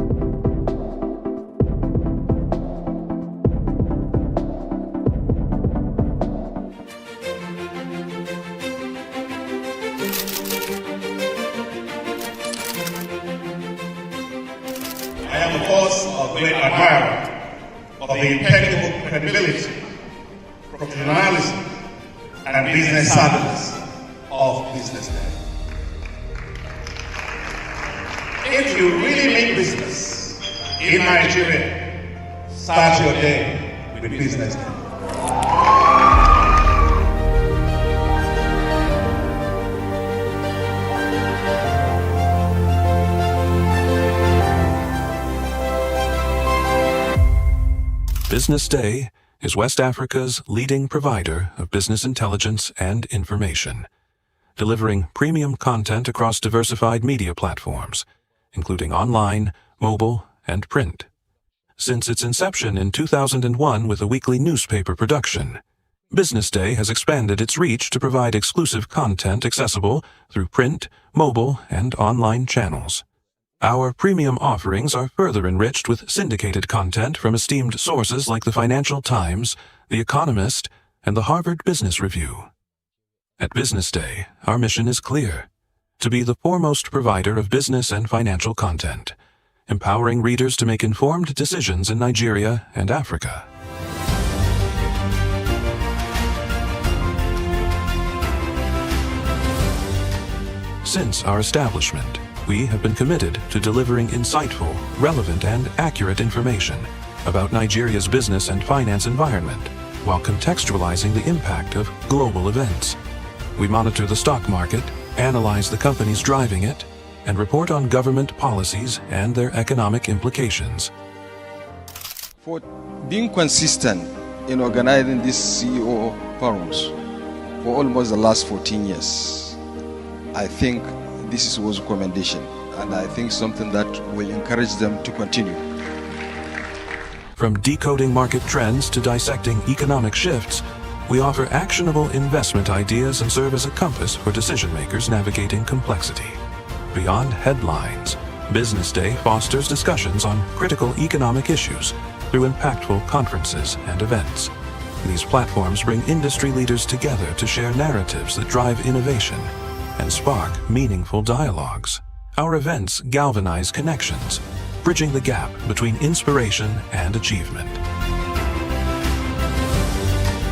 I am, of course, a great admirer of the impeccable credibility, professionalism, and business savviness of BusinessDay. If you really mean business in Nigeria, start your day with BusinessDay. BusinessDay is West Africa's leading provider of business intelligence and information, delivering premium content across diversified media platforms, including online, mobile, and print. Since its inception in 2001 with a weekly newspaper production, BusinessDay has expanded its reach to provide exclusive content accessible through print, mobile, and online channels. Our premium offerings are further enriched with syndicated content from esteemed sources like the Financial Times, The Economist, and the Harvard Business Review. At BusinessDay, our mission is clear: to be the foremost provider of business and financial content, empowering readers to make informed decisions in Nigeria and Africa. Since our establishment, we have been committed to delivering insightful, relevant, and accurate information about Nigeria's business and finance environment, while contextualizing the impact of global events. We monitor the stock market, analyze the companies driving it, and report on government policies and their economic implications. For being consistent in organizing these CEO forums for almost the last 14 years, I think this was a commendation, and I think something that will encourage them to continue. From decoding market trends to dissecting economic shifts, we offer actionable investment ideas and serve as a compass for decision makers navigating complexity. Beyond headlines, BusinessDay fosters discussions on critical economic issues through impactful conferences and events. These platforms bring industry leaders together to share narratives that drive innovation and spark meaningful dialogues. Our events galvanize connections, bridging the gap between inspiration and achievement.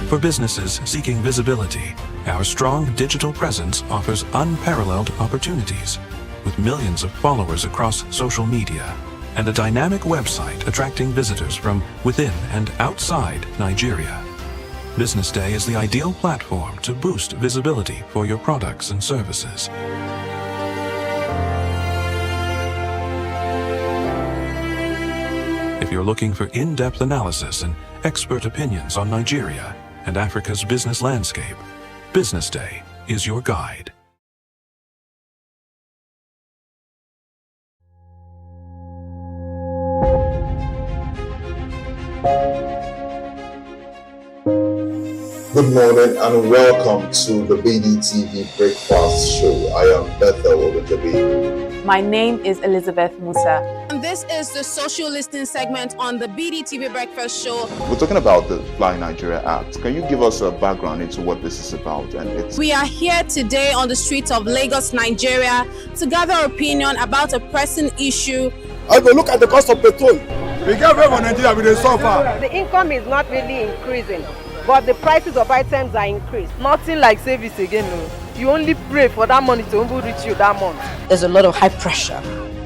For businesses seeking visibility, our strong digital presence offers unparalleled opportunities, with millions of followers across social media and a dynamic website attracting visitors from within and outside Nigeria. BusinessDay is the ideal platform to boost visibility for your products and services. If you're looking for in-depth analysis and expert opinions on Nigeria and Africa's business landscape, BusinessDay is your guide. Good morning and welcome to the BDTV Breakfast Show. I am Bethel Ogunjobi. My name is Elizabeth Musa. And this is the social listening segment on the BDTV Breakfast Show. We're talking about the Fly Nigeria Act. Can you give us a background into what this is about? We are here today on the streets of Lagos, Nigeria, to gather opinion about a pressing issue. I will look at the cost of petrol. We get very Nigeria with the suffer. The income is not really increasing, but the prices of items are increased. Nothing like service again. No. You only pray for that money to reach you that month. There's a lot of high pressure,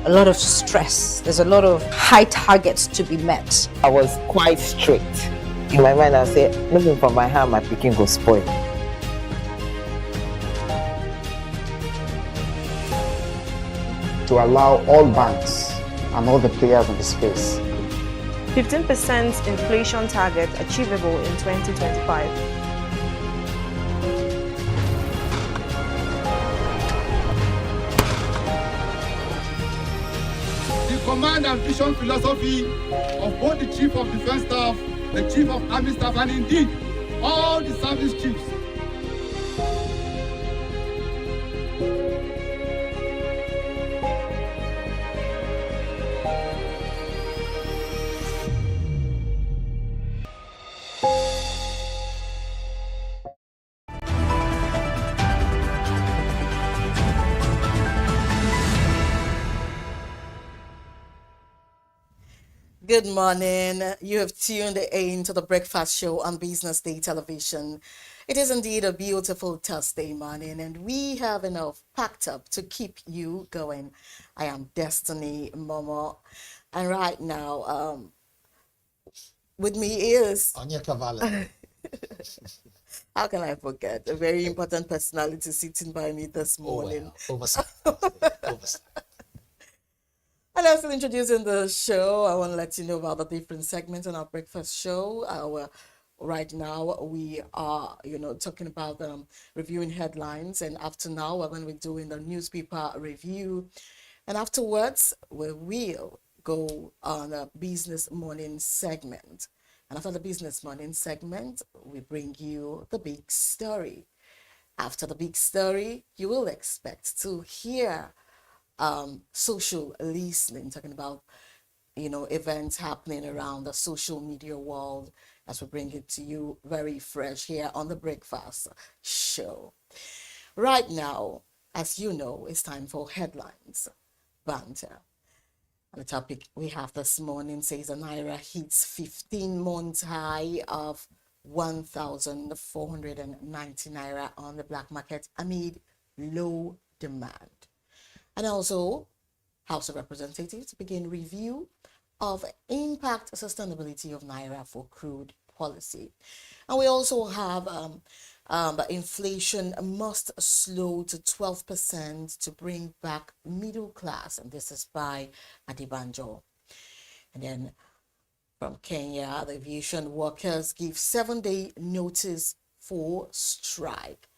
a lot of stress. There's a lot of high targets to be met. I was quite strict. In my mind, I said, looking for my hand, my picking go spoil. To allow all banks and all the players in the space 15% inflation target achievable in 2025. The command and vision philosophy of both the Chief of Defense Staff, the Chief of Army Staff, and indeed all the service chiefs Good morning. You have tuned in to the breakfast show on Business Day Television. It is indeed a beautiful Thursday morning, and we have enough packed up to keep you going. I am Destiny Momo, and right now, with me is Anya Cavallo. How can I forget a very important personality sitting by me this morning? Oversight. And also introducing the show, I want to let you know about the different segments on our breakfast show. Right now, we are, talking about reviewing headlines, and after now, we're going to be doing the newspaper review, and afterwards, we will go on a business morning segment. And after the business morning segment, we bring you the big story. After the big story, you will expect to hear social listening, talking about events happening around the social media world, as we bring it to you very fresh here on the breakfast show. Right now, as you know, it's time for headlines banter. And the topic we have this morning says the Naira hits 15-month high of 1,490 Naira on the black market amid low demand. And also, House of Representatives begin review of impact sustainability of Naira for crude policy. And we also have inflation must slow to 12% to bring back middle class. And this is by Adibanjo. And then from Kenya, the aviation workers give 7-day notice for strike.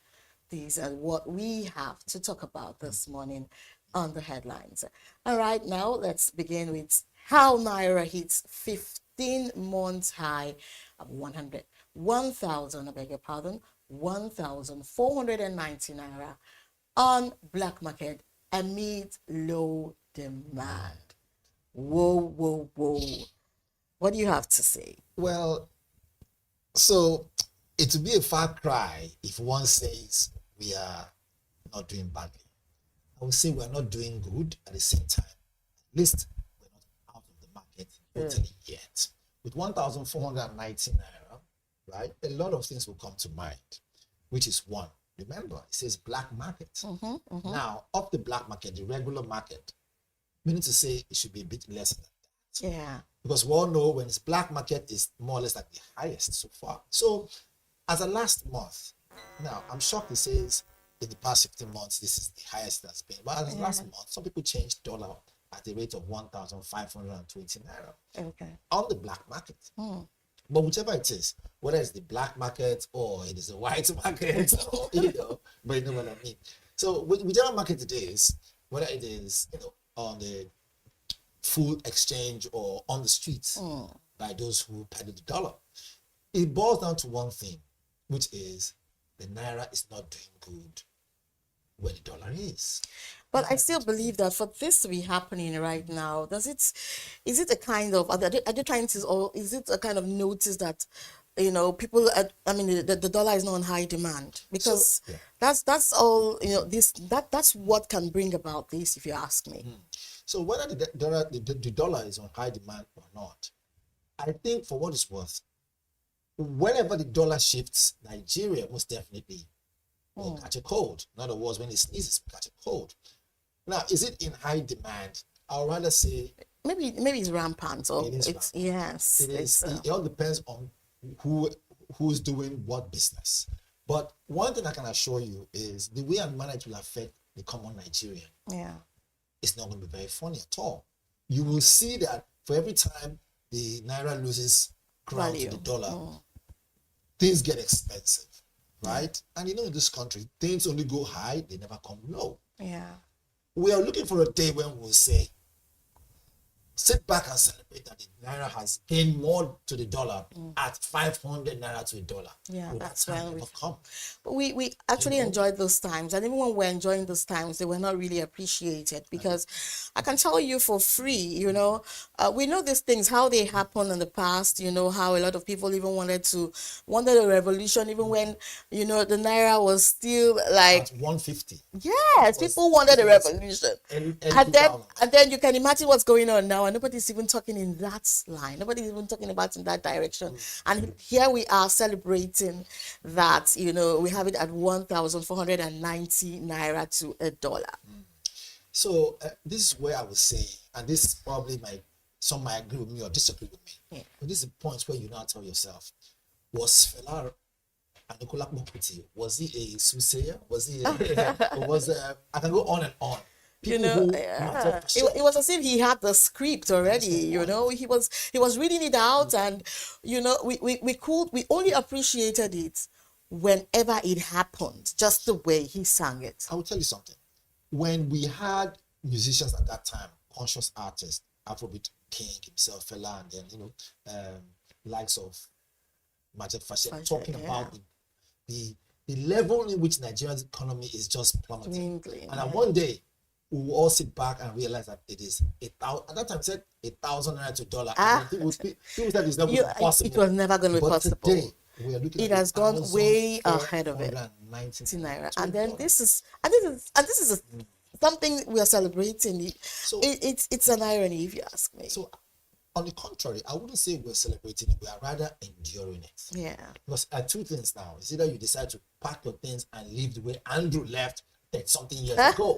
These are what we have to talk about this morning on the headlines. All right, now let's begin with how Naira hits 15 months high of 1,490 Naira on black market amid low demand. Whoa. What do you have to say? Well, so it would be a far cry if one says we are not doing badly. I would say we're not doing good at the same time. At least we're not out of the market totally yet. With 1,490 Naira, right, a lot of things will come to mind, which is one. Remember, it says black market. Now, off the black market, the regular market, meaning to say it should be a bit less than that. Yeah. Because we all know when it's black market is more or less like the highest so far. So, as a last month, now I'm shocked it says in the past 15 months, this is the highest that's been. But as last month, some people changed dollar at the rate of 1,520 Naira on the black market. But whichever it is, whether it's the black market or it is a white market, or, but you know what I mean. So whichever market it is, whether it is on the full exchange or on the streets by those who peddle the dollar, it boils down to one thing, which is the Naira is not doing good where the dollar is. But I still believe that for this to be happening right now, is it a kind of, are they trying to, or is it a kind of notice that, people, the dollar is not on high demand? Because that's all, that's what can bring about this, if you ask me. So whether the dollar is on high demand or not, I think for what it's worth, whenever the dollar shifts, Nigeria most definitely will catch a cold. In other words, when it sneezes, catch a cold. Now, is it in high demand? I'll rather say maybe it's rampant. Or it is it's rampant. Yes. It is. It all depends on who's doing what business. But one thing I can assure you is the way and manner it will affect the common Nigerian. Yeah. It's not going to be very funny at all. You will see that for every time the Naira loses ground to the dollar, things get expensive, right? And in this country, things only go high, they never come low. Yeah. We are looking for a day when we'll say, sit back and celebrate that the Naira has gained more to the dollar at 500 Naira to a dollar. Yeah, that's when we come. But we actually enjoyed those times. And even when we're enjoying those times, they were not really appreciated, because I can tell you for free, we know these things, how they happened in the past, how a lot of people even wanted a revolution, even when, the Naira was still like at 150. Yes, people wanted a revolution. And then you can imagine what's going on now. now, and nobody's even talking in that line. Nobody's even talking about in that direction. And here we are celebrating that, we have it at 1,490 naira to $1. So this is where I would say, and this probably some might agree with me or disagree with me. Yeah. But this is the point where you now tell yourself, was Fela Adekunle Kuti, was he a soothsayer? Was he I can go on and on. It was as if he had the script already. He was reading it out, and we only appreciated it whenever it happened, just the way he sang it. I will tell you something. When we had musicians at that time, conscious artists, Afrobeat King himself, Fela, and then likes of Majid Fashion, talking about the level in which Nigeria's economy is just plummeting. And then one day we will all sit back and realize that it is at that time said 1,000 naira to $1. And people said it's not possible. It was never going to be possible. Today, we are looking it has gone way ahead of it. Naira. And then this is something we are celebrating. So it's an irony, if you ask me. So on the contrary, I wouldn't say we're celebrating it, we are rather enduring it. Yeah. Because two things now. It's either you decide to pack your things and leave the way Andrew left 30 something years ago,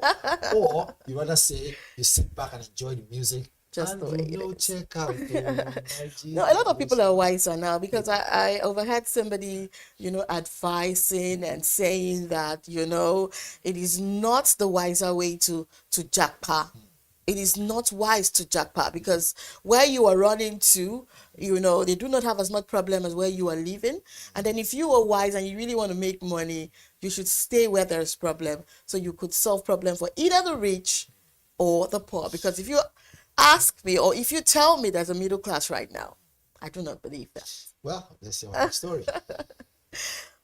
or you rather say you sit back and enjoy the music. Just the way check out. No, a lot of people are wiser now, because I overheard somebody, advising and saying that, it is not the wiser way to jackpot. It is not wise to jackpot, because where you are running to, they do not have as much problem as where you are living. And then if you are wise and you really want to make money, you should stay where there's problem, so you could solve problem for either the rich or the poor. Because if you ask me, or if you tell me there's a middle class right now, I do not believe that. Well, that's your story.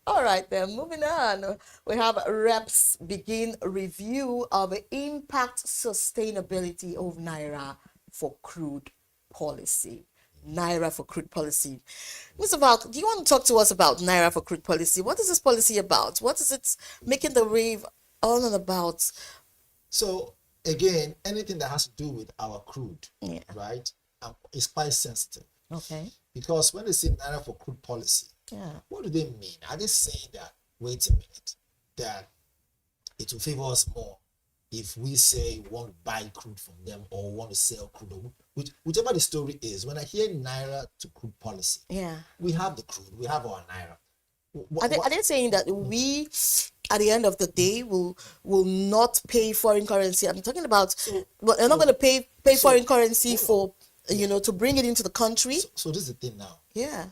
All right, then, moving on. We have Reps begin review of impact sustainability of Naira for crude policy. Naira for crude policy. Mr. Valk, do you want to talk to us about Naira for crude policy? What is this policy about? What is it making the wave on and about? So, again, anything that has to do with our crude, right, is quite sensitive. Okay. Because when they say Naira for crude policy, what do they mean? Are they saying that, wait a minute, that it will favor us more if we say we want to buy crude from them or want to sell crude, or whichever the story is? When I hear Naira to crude policy, we have the crude, we have our Naira. Are they saying that we, at the end of the day, will not pay foreign currency? I'm talking about, they're not going to pay foreign currency for, to bring it into the country. So this is the thing now. Yeah.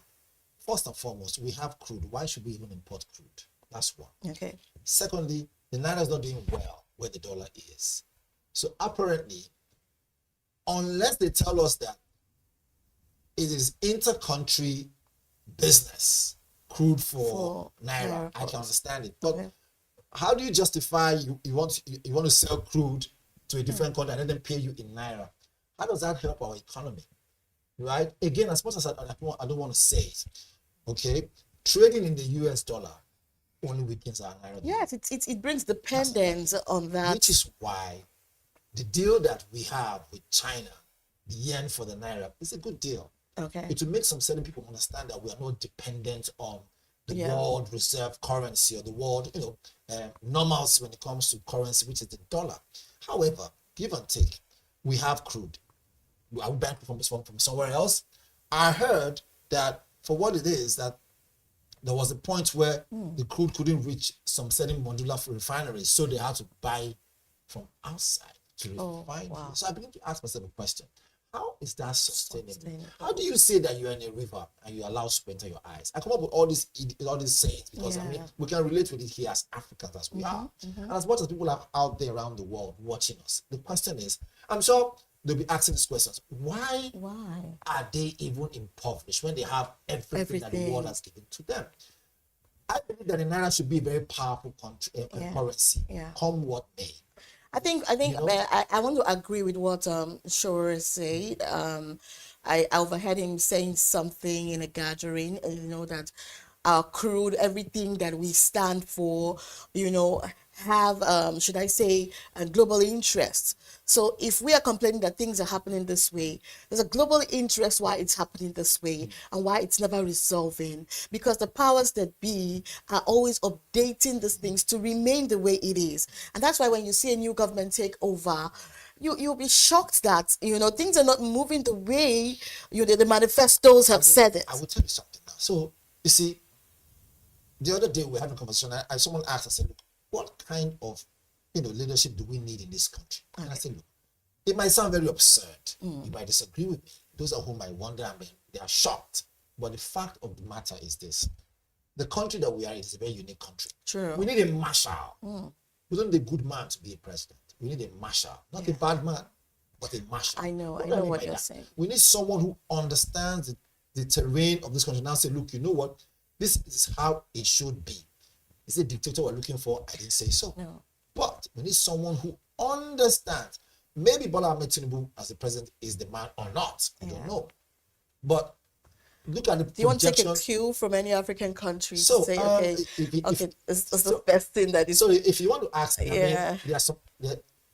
First and foremost, we have crude. Why should we even import crude? That's one. Okay. Secondly, the Naira is not doing well where the dollar is. So apparently, unless they tell us that it is inter-country business, crude for Naira, I can understand it. But how do you justify you want to sell crude to a different country and let them pay you in Naira? How does that help our economy? Right? Again, as much as I don't want to say it, okay, trading in the US dollar only weakens our Naira. Yes, it brings dependence on that. Which is why the deal that we have with China, the yen for the Naira, is a good deal. Okay. It will make some certain people understand that we are not dependent on the world reserve currency or the world, normalcy when it comes to currency, which is the dollar. However, give and take, we have crude. I would bank from somewhere else. I heard that for what it is, that there was a point where the crude couldn't reach some certain modular refineries, so they had to buy from outside to refine. Wow. So I began to ask myself a question: how is that sustainable? How do you say that you're in a river and you allow to enter your eyes? I come up with all these sayings because we can relate with it here as Africans as we are, and as much as people are out there around the world watching us. The question is, I'm sure they'll be asking these questions. Why are they even impoverished when they have everything that the world has given to them? I believe that the Naira should be a very powerful currency, come what may. I think I want to agree with what Shore said. I overheard him saying something in a gathering, that our crude, everything that we stand for, have, should I say, a global interest. So if we are complaining that things are happening this way, there's a global interest why it's happening this way and why it's never resolving, because the powers that be are always updating these things to remain the way it is. And that's why when you see a new government take over, you'll be shocked that things are not moving the way the manifestos have said it. I will tell you something now. So you see, the other day we were having a conversation. Someone asked, I said, look, what kind of leadership do we need in this country? And I said, look, it might sound very absurd. You might disagree with me. Those at home might wonder, they are shocked. But the fact of the matter is this: the country that we are in is a very unique country. True. We need a marshal. We don't need a good man to be a president. We need a marshal, not a bad man, but a marshal. I know what you're saying. We need someone who understands the terrain of this country. Now say, look, you know what? This is how it should be. Is it a dictator we're looking for? I didn't say so. No. But we need someone who understands. Maybe Bola Ahmed Tinubu as the president is the man or not. I don't know. But look at the Do you want to take a cue from any African country to say, okay, it's the best thing that is... So if you want to ask, yeah.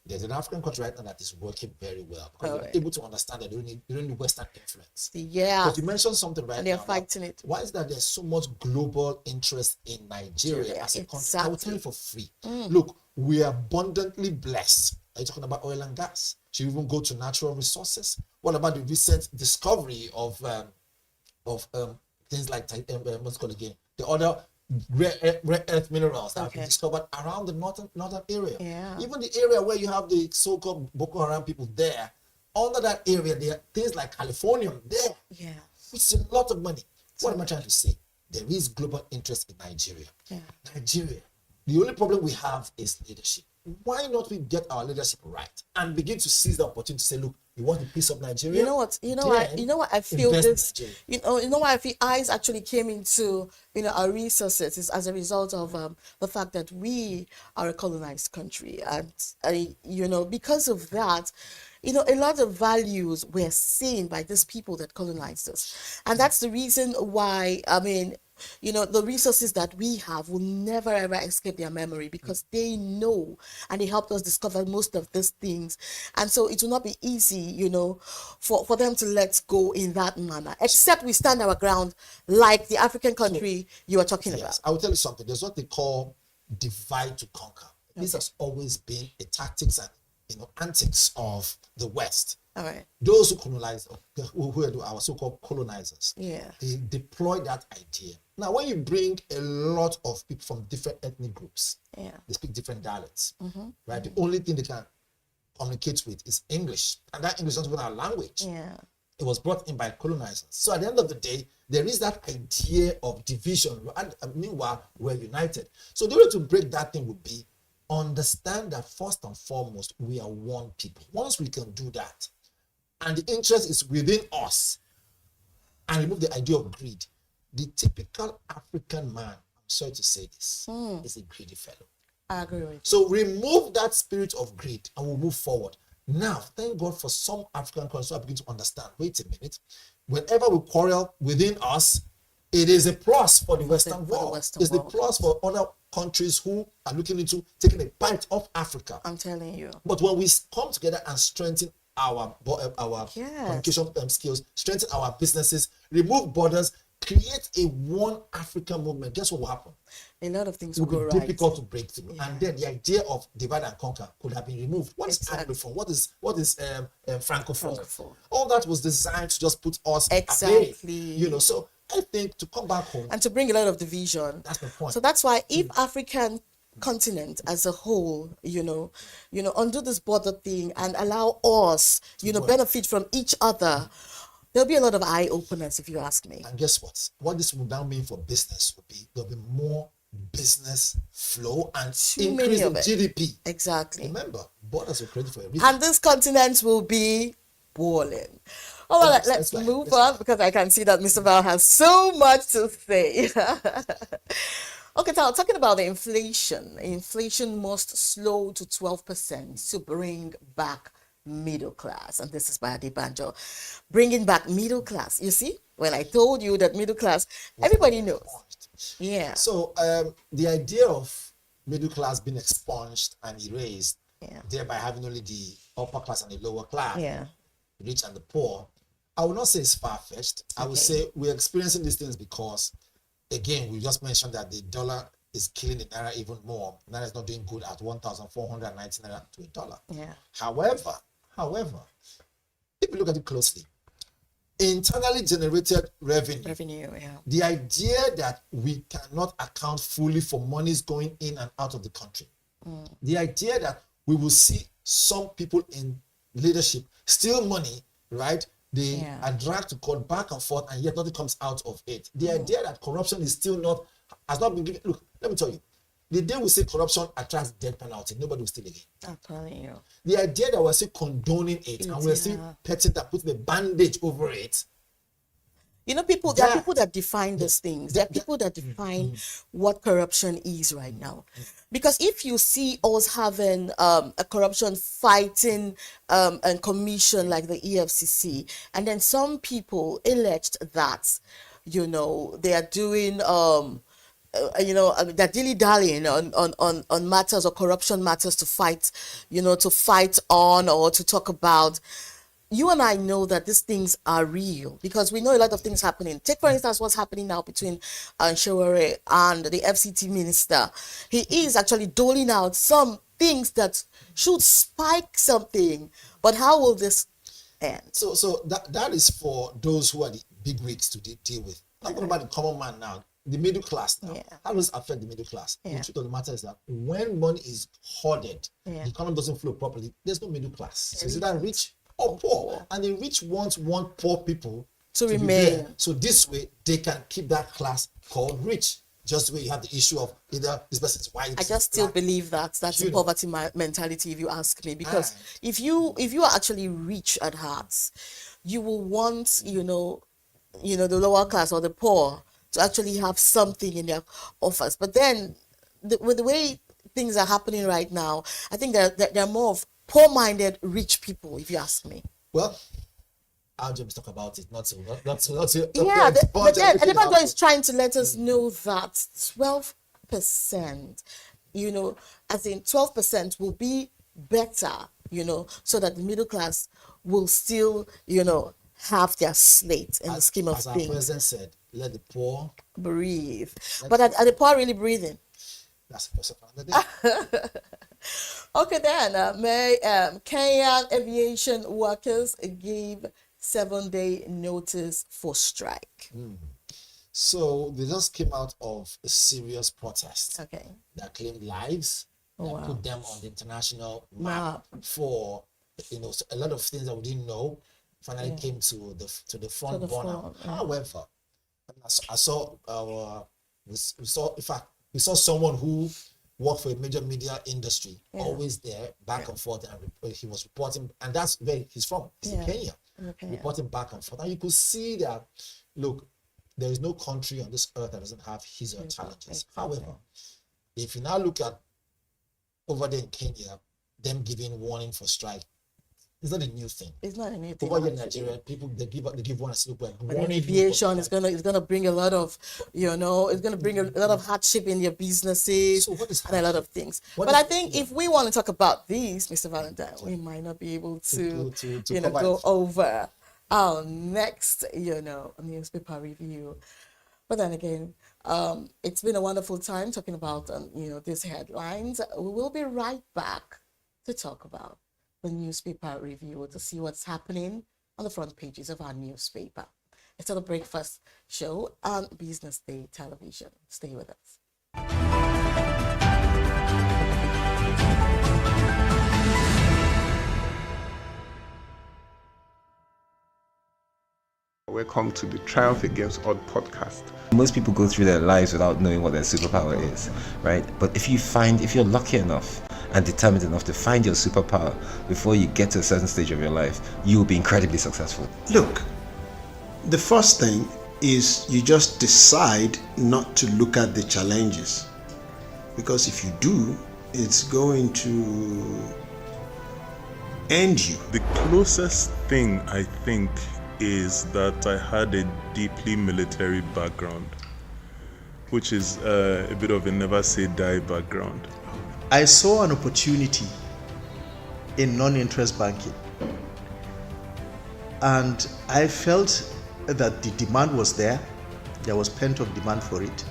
There's an African country right now that is working very well because they're able to understand that they don't need Western influence. Yeah. But you mentioned something right now. And they're fighting it. Why is that there's so much global interest in Nigeria as a country? I will tell you for free. Look, we are abundantly blessed. Are you talking about oil and gas? Should we even go to natural resources? What about the recent discovery of things like what's it called again? The other rare earth minerals that have been discovered around the northern area. Yeah. Even the area where you have the so-called Boko Haram people there, under that area, there are things like Californium there. Yeah. Which is a lot of money. What am I trying to say? There is global interest in Nigeria. Yeah. Nigeria. The only problem we have is leadership. Why not we get our leadership right and begin to seize the opportunity to say, look, you want the peace of Nigeria? You know what? I feel this. You know why I feel eyes actually came into our resources is as a result of the fact that we are a colonized country, and because of that, a lot of values were seen by these people that colonized us, and that's the reason why the resources that we have will never ever escape their memory, because they know and they helped us discover most of these things. And so it will not be easy, for them to let go in that manner, except we stand our ground like the African country you are talking about. I will tell you something. There's what they call divide to conquer. This has always been a tactics and antics of the West. All right. Those who colonize, who are our so-called colonizers, yeah, they deploy that idea. Now, when you bring a lot of people from different ethnic groups, yeah, they speak different dialects, right? The only thing they can communicate with is English, and that English is not even our language. Yeah, it was brought in by colonizers. So at the end of the day, there is that idea of division, and meanwhile, we're united. So the way to break that thing would be understand that first and foremost, we are one people. Once we can do that, and the interest is within us, and remove the idea of greed, the typical African man, I'm sorry to say this, is a greedy fellow. I agree with you. So remove that spirit of greed and we'll move forward. Now, thank God for some African countries who are beginning to understand, wait a minute, whenever we quarrel within us, it is a plus for the Western world. It's the plus for other countries who are looking into taking a bite of Africa. I'm telling you. But when we come together and strengthen our communication skills, strengthen our businesses, remove borders, create a one African movement, guess what will happen? A lot of things will go right. It will be difficult to break through. Yeah. And then the idea of divide and conquer could have been removed. What is Anglophone? What is Francophone? All that was designed to just put us exactly. Away, so I think to come back home and to bring a lot of division. That's the point. So that's why if African continent as a whole, undo this border thing and allow us, benefit from each other, there'll be a lot of eye openers, if you ask me. And guess what? What this will now mean for business will be there'll be more business flow and increase in GDP. Exactly. Remember, borders were created for a reason. And this continent will be boiling. Oh, well, let's move on because I can see that Mr. Val has so much to say. Okay, now talking about the inflation. Inflation must slow to 12% to bring back middle class. And this is by Adebanjo. Bringing back middle class. You see, When I told you that middle class, everybody knows. Yeah. So the idea of middle class being expunged and erased, thereby having only the upper class and the lower class, rich and the poor, I would not say it's far-fetched. I would say we're experiencing these things because, again, we just mentioned that the dollar is killing the naira even more. Naira is not doing good at 1,490 naira to a dollar. Yeah. However, if you look at it closely, internally generated revenue, the idea that we cannot account fully for monies going in and out of the country, the idea that we will see some people in leadership steal money, right? They are dragged to court back and forth, and yet nothing comes out of it. The idea that corruption is still has not been given. Look, let me tell you, the day we say corruption attracts death penalty, nobody will steal again. I'm telling you. The idea that we're still condoning it and we're still petting that, putting a bandage over it. You know, there are people that define these things. There are people that define what corruption is right now. Because if you see us having a corruption fighting and commission like the EFCC, and then some people alleged that, you know, they are doing they're dilly-dallying on matters or corruption matters to fight on or to talk about. You and I know that these things are real because we know a lot of things happening. Take, for instance, what's happening now between Shewere and the FCT minister. He is actually doling out some things that should spike something. But how will this end? So that is for those who are the big wigs to deal with. I'm talking about the common man now, the middle class now. How does it affect the middle class? The truth of the matter is that when money is hoarded, the economy doesn't flow properly, there's no middle class. So is it that rich or poor? And the rich want poor people to remain. So this way they can keep that class called rich. Just the way you have the issue of either this person is white. I just still believe that's the poverty mentality, if you ask me, because if you are actually rich at heart, you will want the lower class or the poor to actually have something in their offers. But then with the way things are happening right now, I think that there are more of poor-minded rich people, if you ask me. Well, I'll just talk about it, not to. Yeah, but then Edebado is trying to let us know that 12%, as in 12% will be better, so that the middle class will still, have their slate in the scheme of things. As our president said, let the poor breathe. But are the poor really breathing? That's the question for another day. Okay, then, Kenyan aviation workers gave 7-day notice for strike. So they just came out of a serious protest that claimed lives, that put them on the international map for a lot of things that we didn't know finally came to the front burner. However, we saw someone who worked for a major media industry, always there, back and forth, and he was reporting, and that's where he's from. He's in Kenya, reporting back and forth. And you could see that, look, there is no country on this earth that doesn't have his own challenges. However, if you now look at over there in Kenya, them giving warning for strike, it's not a new thing. It's not a new thing. Over here in Nigeria, people they give one a slope. But in aviation, it's gonna bring a lot of, it's gonna bring a lot of hardship in your businesses and a lot of things. But I think if we want to talk about these, Mr. Valentine, we might not be able to go over our next, newspaper review. But then again, it's been a wonderful time talking about these headlines. We will be right back to talk about the newspaper review, to see what's happening on the front pages of our newspaper. It's the Breakfast Show on Business Day Television. Stay with us. Welcome to the Triumph Against Odd podcast. Most people go through their lives without knowing what their superpower is, right? But if you're lucky enough and determined enough to find your superpower before you get to a certain stage of your life, you will be incredibly successful. Look, the first thing is you just decide not to look at the challenges, because if you do, it's going to end you. The closest thing I think is that I had a deeply military background, which is a bit of a never say die background. I saw an opportunity in non-interest banking, and I felt that the demand was there. There was pent-up demand for it.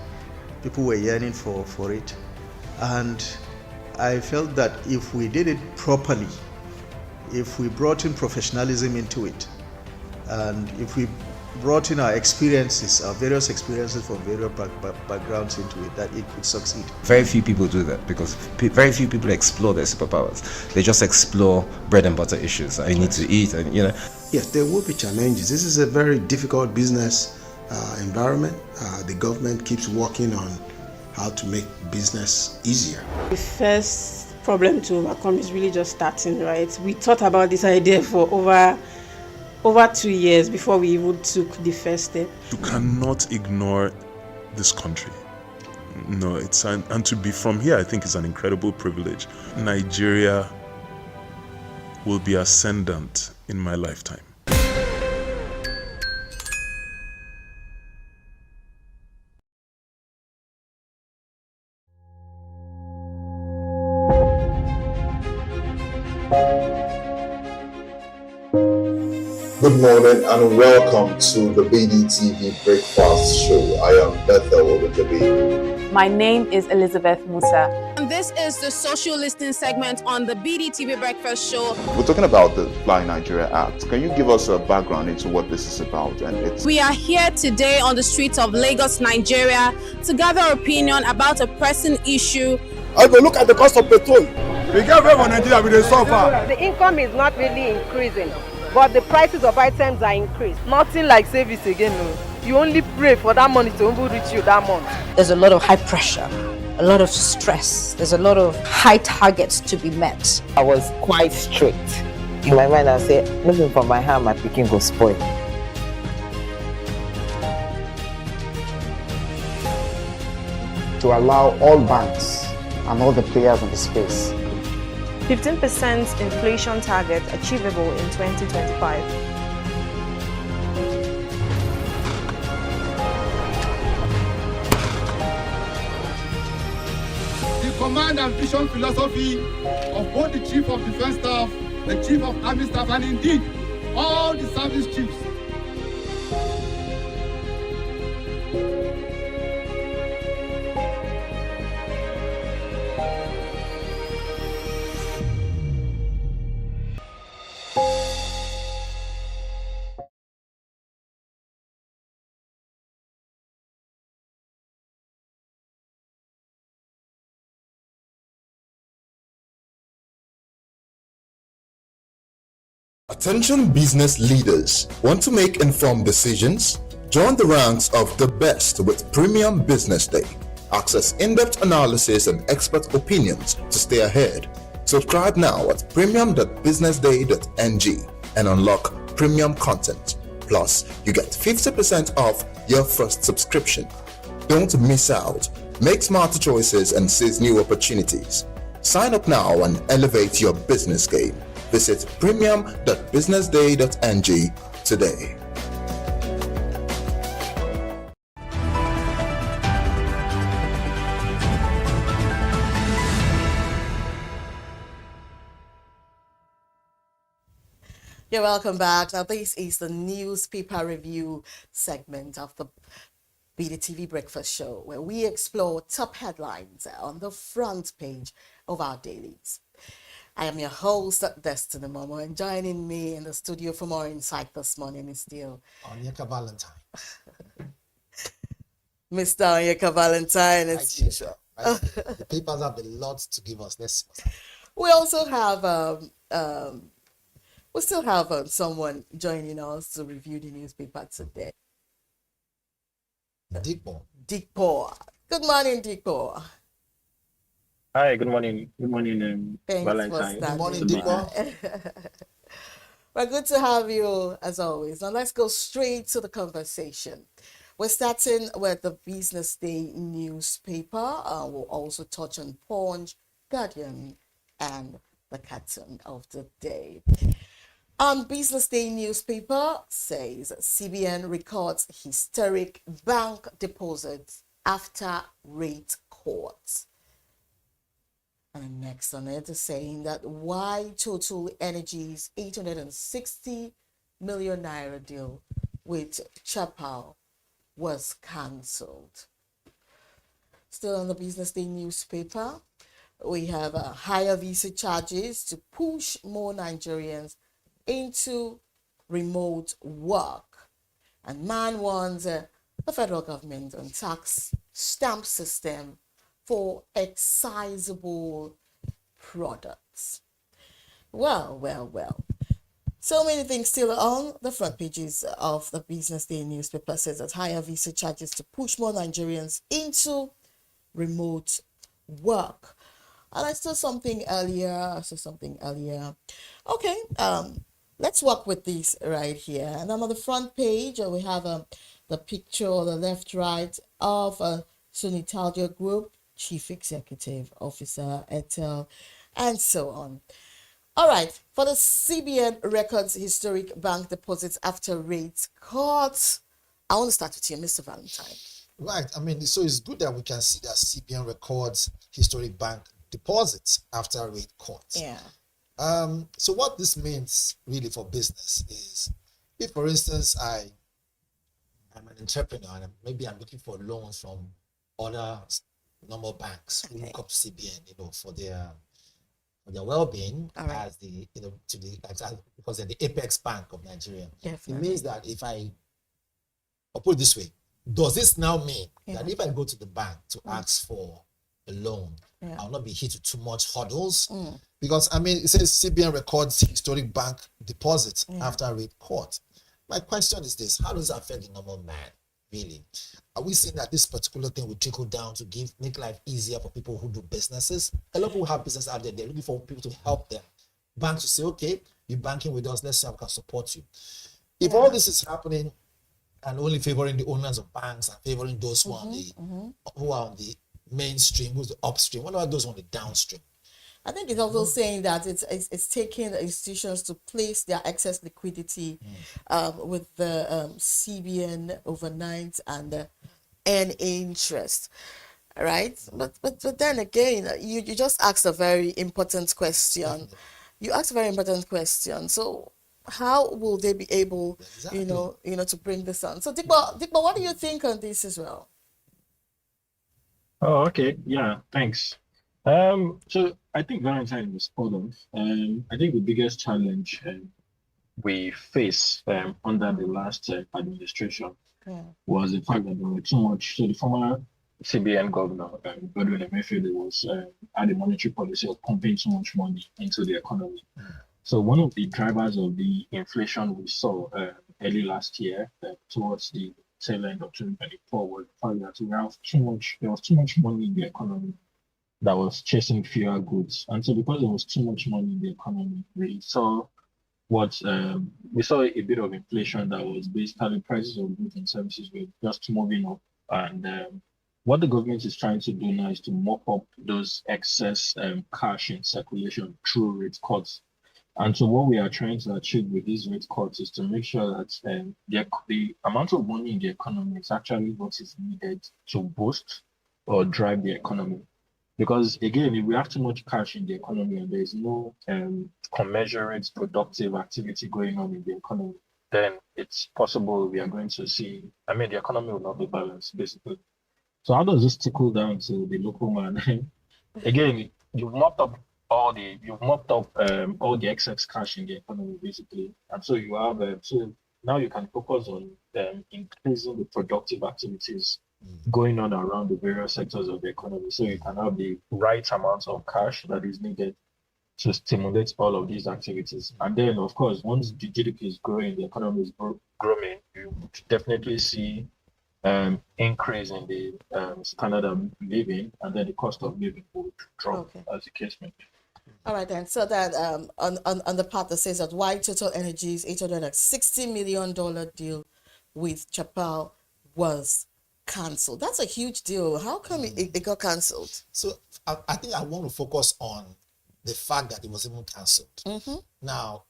People were yearning for it, and I felt that if we did it properly, if we brought in professionalism into it, and if we brought in our experiences, our various experiences from various backgrounds into it, that it could succeed. Very few people do that because very few people explore their superpowers. They just explore bread and butter issues. I need to eat, and you know. Yes, there will be challenges. This is a very difficult business environment. The government keeps working on how to make business easier. The first problem to overcome is really just starting, right? We thought about this idea for over 2 years before we even took the first step. You cannot ignore this country. No, and to be from here, I think is an incredible privilege. Nigeria will be ascendant in my lifetime. Good morning and welcome to the BDTV Breakfast Show. I am Bethel Ogunjobi. My name is Elizabeth Musa. And this is the social listening segment on the BDTV Breakfast Show. We're talking about the Fly Nigeria Act. Can you give us a background into what this is about? We are here today on the streets of Lagos, Nigeria, to gather opinion about a pressing issue. I go look at the cost of petrol. We get away from Nigeria with the suffer. The income is not really increasing, but the prices of items are increased. Nothing like service again. No. You only pray for that money to reach you that month. There's a lot of high pressure, a lot of stress. There's a lot of high targets to be met. I was quite strict. In my mind, I said, looking for my hand, my picking go spoil. To allow all banks and all the players in the space 15% inflation target achievable in 2025. The command and vision philosophy of both the Chief of Defense Staff, the Chief of Army Staff, and indeed all the service chiefs. Attention business leaders. Want to make informed decisions? Join the ranks of the best with Premium Business Day. Access in-depth analysis and expert opinions to stay ahead. Subscribe now at premium.businessday.ng and unlock premium content. Plus, you get 50% off your first subscription. Don't miss out. Make smarter choices and seize new opportunities. Sign up now and elevate your business game. Visit premium.businessday.ng today. You're welcome back. Now, this is the newspaper review segment of the BDTV Breakfast Show, where we explore top headlines on the front page of our dailies. I am your host, Destiny Momo, and joining me in the studio for more insight this morning is still Onyeka Valentine. Mr. Onyeka Valentine, as usual. The papers have a lot to give us. Let's see. We also have we still have someone joining us to review the newspaper today. Dikpo. Good morning, Dikpo. Hi, good morning. Good morning, Valentine. Good morning, Dikpo. Well, good to have you as always. Now let's go straight to the conversation. We're starting with the BusinessDay newspaper. We'll also touch on Punch, Guardian, and the cartoon of the day. On Business Day newspaper says CBN records historic bank deposits after rate cuts. And next on it is saying that why Total Energies 860 million naira deal with Chappal was cancelled. Still on the Business Day newspaper, we have higher visa charges to push more Nigerians into remote work. And man warns the federal government on tax stamp system for excisable products. Well. So many things still on the front pages of the Business Day newspaper says that higher visa charges to push more Nigerians into remote work. And I saw something earlier. Okay, let's work with this right here. And I'm on the front page. We have the picture on the left, right of Sunitalgia Group, Chief Executive Officer, Etel, and so on. All right, for the CBN records historic bank deposits after rates cuts, I want to start with you, Mr. Valentine. Right. I mean, so it's good that we can see that CBN records historic bank deposits after rate cuts. Yeah. So what this means really for business is, if for instance I'm an entrepreneur and maybe I'm looking for loans from other normal banks who look up to CBN, for their well-being, as the because they're the apex bank of Nigeria. Definitely. It means that I'll put it this way, does this now mean that if I go to the bank to ask for a loan, I'll not be hit with too much hurdles? Because I mean, it says CBN records historic bank deposits after rate cut. My question is this: how does that affect the normal man? Really, are we seeing that this particular thing will trickle down to make life easier for people who do businesses? A lot of people have business out there; they're looking for people to help them. Banks will say, "Okay, you're banking with us. Let's see how we can support you." If all this is happening and only favoring the owners of banks and favoring those who are on the mainstream, who's the upstream, what about those on the downstream? I think it's also saying that it's taking the institutions to place their excess liquidity with the CBN overnight and earn interest, right? But then again, you just asked a very important question. You asked a very important question. So how will they be able, to bring this on? So Dikba, what do you think on this as well? Oh, okay. Yeah, thanks. So I think Valentine was spot on. I think the biggest challenge we face under the last administration was the fact that there were too much. So the former CBN governor, Godwin Emefiele, had a monetary policy of pumping too much money into the economy. So one of the drivers of the inflation we saw early last year, towards the tail end of 2024, was the fact that there was too much money in the economy that was chasing fewer goods. And so because there was too much money in the economy, we saw a bit of inflation that was basically prices of goods and services were just moving up. And what the government is trying to do now is to mop up those excess cash in circulation through rate cuts. And so what we are trying to achieve with these rate cuts is to make sure that the amount of money in the economy is actually what is needed to boost or drive the economy. Because again, if we have too much cash in the economy and there is no commensurate productive activity going on in the economy, then it's possible we are going to see, the economy will not be balanced, basically. So how does this trickle down to the local man? Again, you've mopped up all the excess cash in the economy, basically. And so you have, so now you can focus on increasing the productive activities going on around the various sectors of the economy, so you can have the right amount of cash that is needed to stimulate all of these activities. And then, of course, once the GDP is growing, the economy is growing, you definitely see increase in the standard of living, and then the cost of living will drop, as the case may be. All right, then. So that on the part that says that why Total Energies $860 million deal with Chappal was cancelled. That's a huge deal. How come it got cancelled? So I think I want to focus on the fact that it was even cancelled. Now,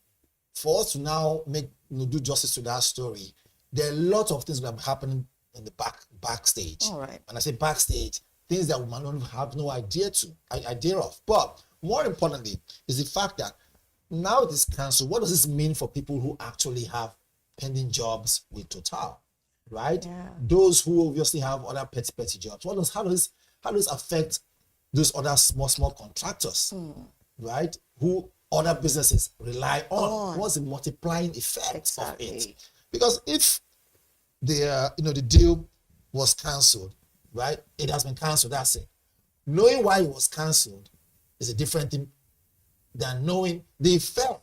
for us to now do justice to that story, there are a lot of things that are happening in the backstage. All right. When I say backstage, things that we might not have no idea of. But more importantly is the fact that now it is cancelled. What does this mean for people who actually have pending jobs with Total, right? Yeah. Those who obviously have other petty jobs. How does this affect those other small contractors, right? Who other businesses rely on? What's the multiplying effect of it? Because if the deal was cancelled, right? It has been cancelled. That's it. Knowing why it was cancelled is a different thing than knowing the effect.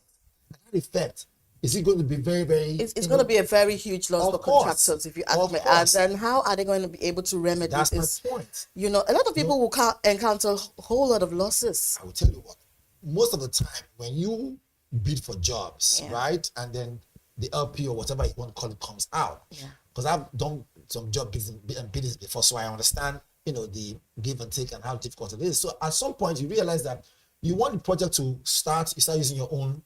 That effect, is it going to be very, very... It's going to be a very huge loss for contractors, if you ask me. And then how are they going to be able to remedy this? That's my point. A lot of people will encounter a whole lot of losses. I will tell you what. Most of the time, when you bid for jobs, right? And then the LP or whatever you want to call it comes out. Because I've done some job biddings before, so I understand, the give and take and how difficult it is. So at some point, you realize that you want the project to start, you start using your own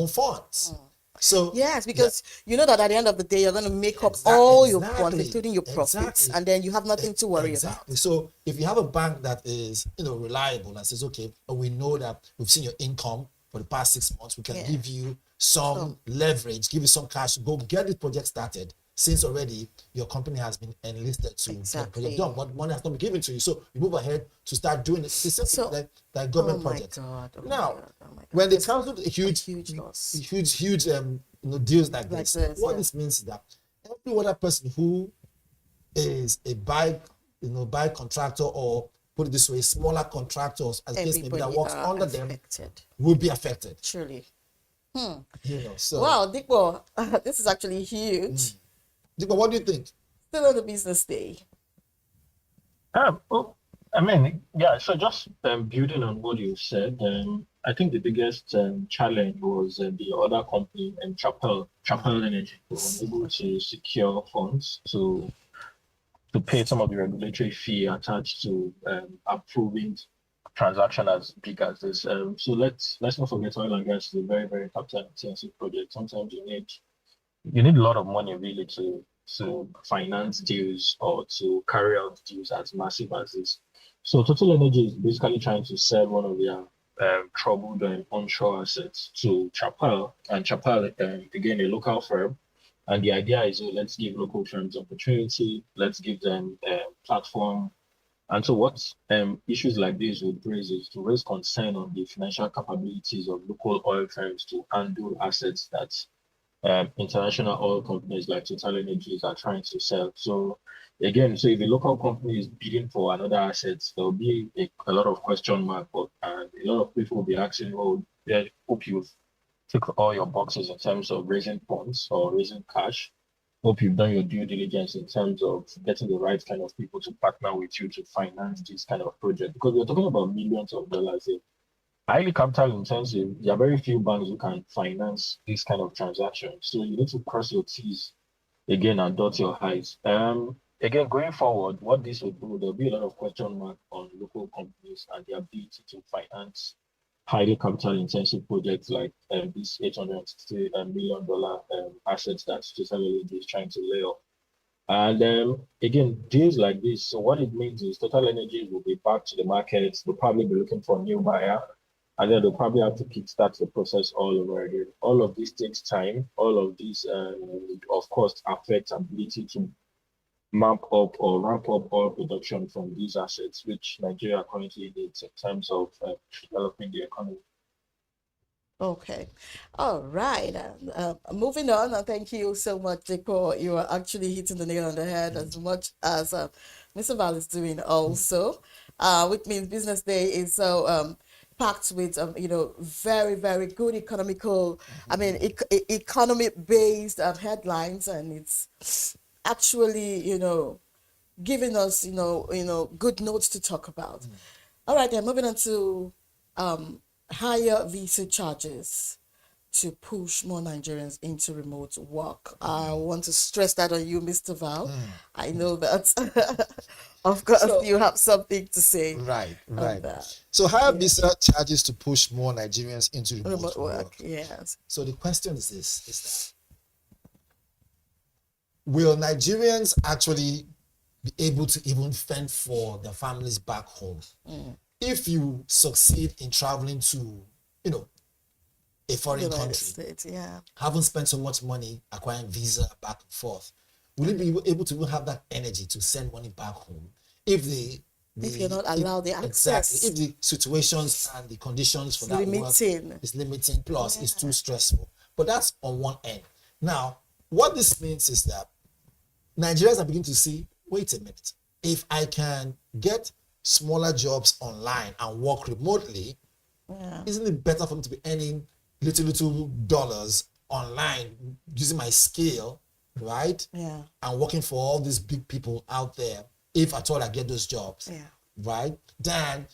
funds. So yes, because you know that at the end of the day, you're going to make up all your funds, including your profits, and then you have nothing to worry about. So if you have a bank that is, reliable and says, okay, we know that we've seen your income for the past 6 months, we can give you some leverage, give you some cash, go get this project started, since already your company has been enlisted to get the project done, but money has not been given to you. So you move ahead to start doing it. It's like government project. When they canceled a huge deals like this, what this means is that every other person who is a bike contractor, or put it this way, smaller contractors, as case maybe that works under them, will be affected. Surely. So wow, Dikbo, this is actually huge. Dikbo, what do you think? Still on the business day. So just building on what you said, I think the biggest challenge was the other company, Chapel Energy, who were able to secure funds to pay some of the regulatory fee attached to approving transaction as big as this. So let's not forget, oil and gas is a very, very capital intensive project. Sometimes you need a lot of money really to finance deals or to carry out deals as massive as this. So Total Energy is basically trying to sell one of their troubled onshore assets to Chapel, and Chapel, again, a local firm. And the idea is, let's give local firms opportunity, let's give them a platform. And so what issues like this would raise is to raise concern on the financial capabilities of local oil firms to handle assets that international oil companies like Total Energies are trying to sell. So again, if a local company is bidding for another asset, there'll be a lot of question mark, and a lot of people will be asking, I hope you've ticked all your boxes in terms of raising funds or raising cash. Hope you've done your due diligence in terms of getting the right kind of people to partner with you to finance this kind of project, because we're talking about millions of dollars here. Highly capital intensive. There are very few banks who can finance this kind of transaction. So you need to cross your T's again and dot your I's. Again, going forward, what this will do, there'll be a lot of question mark on local companies and their ability to finance highly capital intensive projects like this $860 million assets that Total Energy is trying to lay off. And again, deals like this, so what it means is Total Energy will be back to the market. They'll probably be looking for a new buyer, and then they'll probably have to kickstart the process all over again. All of this takes time. All of this, of course, affects ability to ramp up oil production from these assets, which Nigeria currently needs in terms of developing the economy. Okay. All right. Moving on, and thank you so much, Dikbo. You are actually hitting the nail on the head as much as Mr. Val is doing also, which means Business Day is so packed with, very, very good economy-based headlines, and it's actually, giving us, good notes to talk about. All right, then moving on to higher visa charges to push more Nigerians into remote work. I want to stress that on you, Mr. Val. I know that Of course, So- you have something to say. Right, on right. that. So higher visa charges to push more Nigerians into remote work. Yes. So the question is this: is that will Nigerians actually be able to even fend for their families back home if you succeed in traveling to, a foreign United country, States, yeah. haven't spent so much money acquiring visa back and forth? Will you be able to even have that energy to send money back home if if you're not allowed the access? Exactly. If the situations and the conditions for It's that limiting. work is limiting, plus it's too stressful. But that's on one end. Now, what this means is that Nigerians are beginning to see, wait a minute, if I can get smaller jobs online and work remotely, isn't it better for me to be earning little dollars online using my skill, right? Yeah. And working for all these big people out there, if at all I get those jobs, right? Than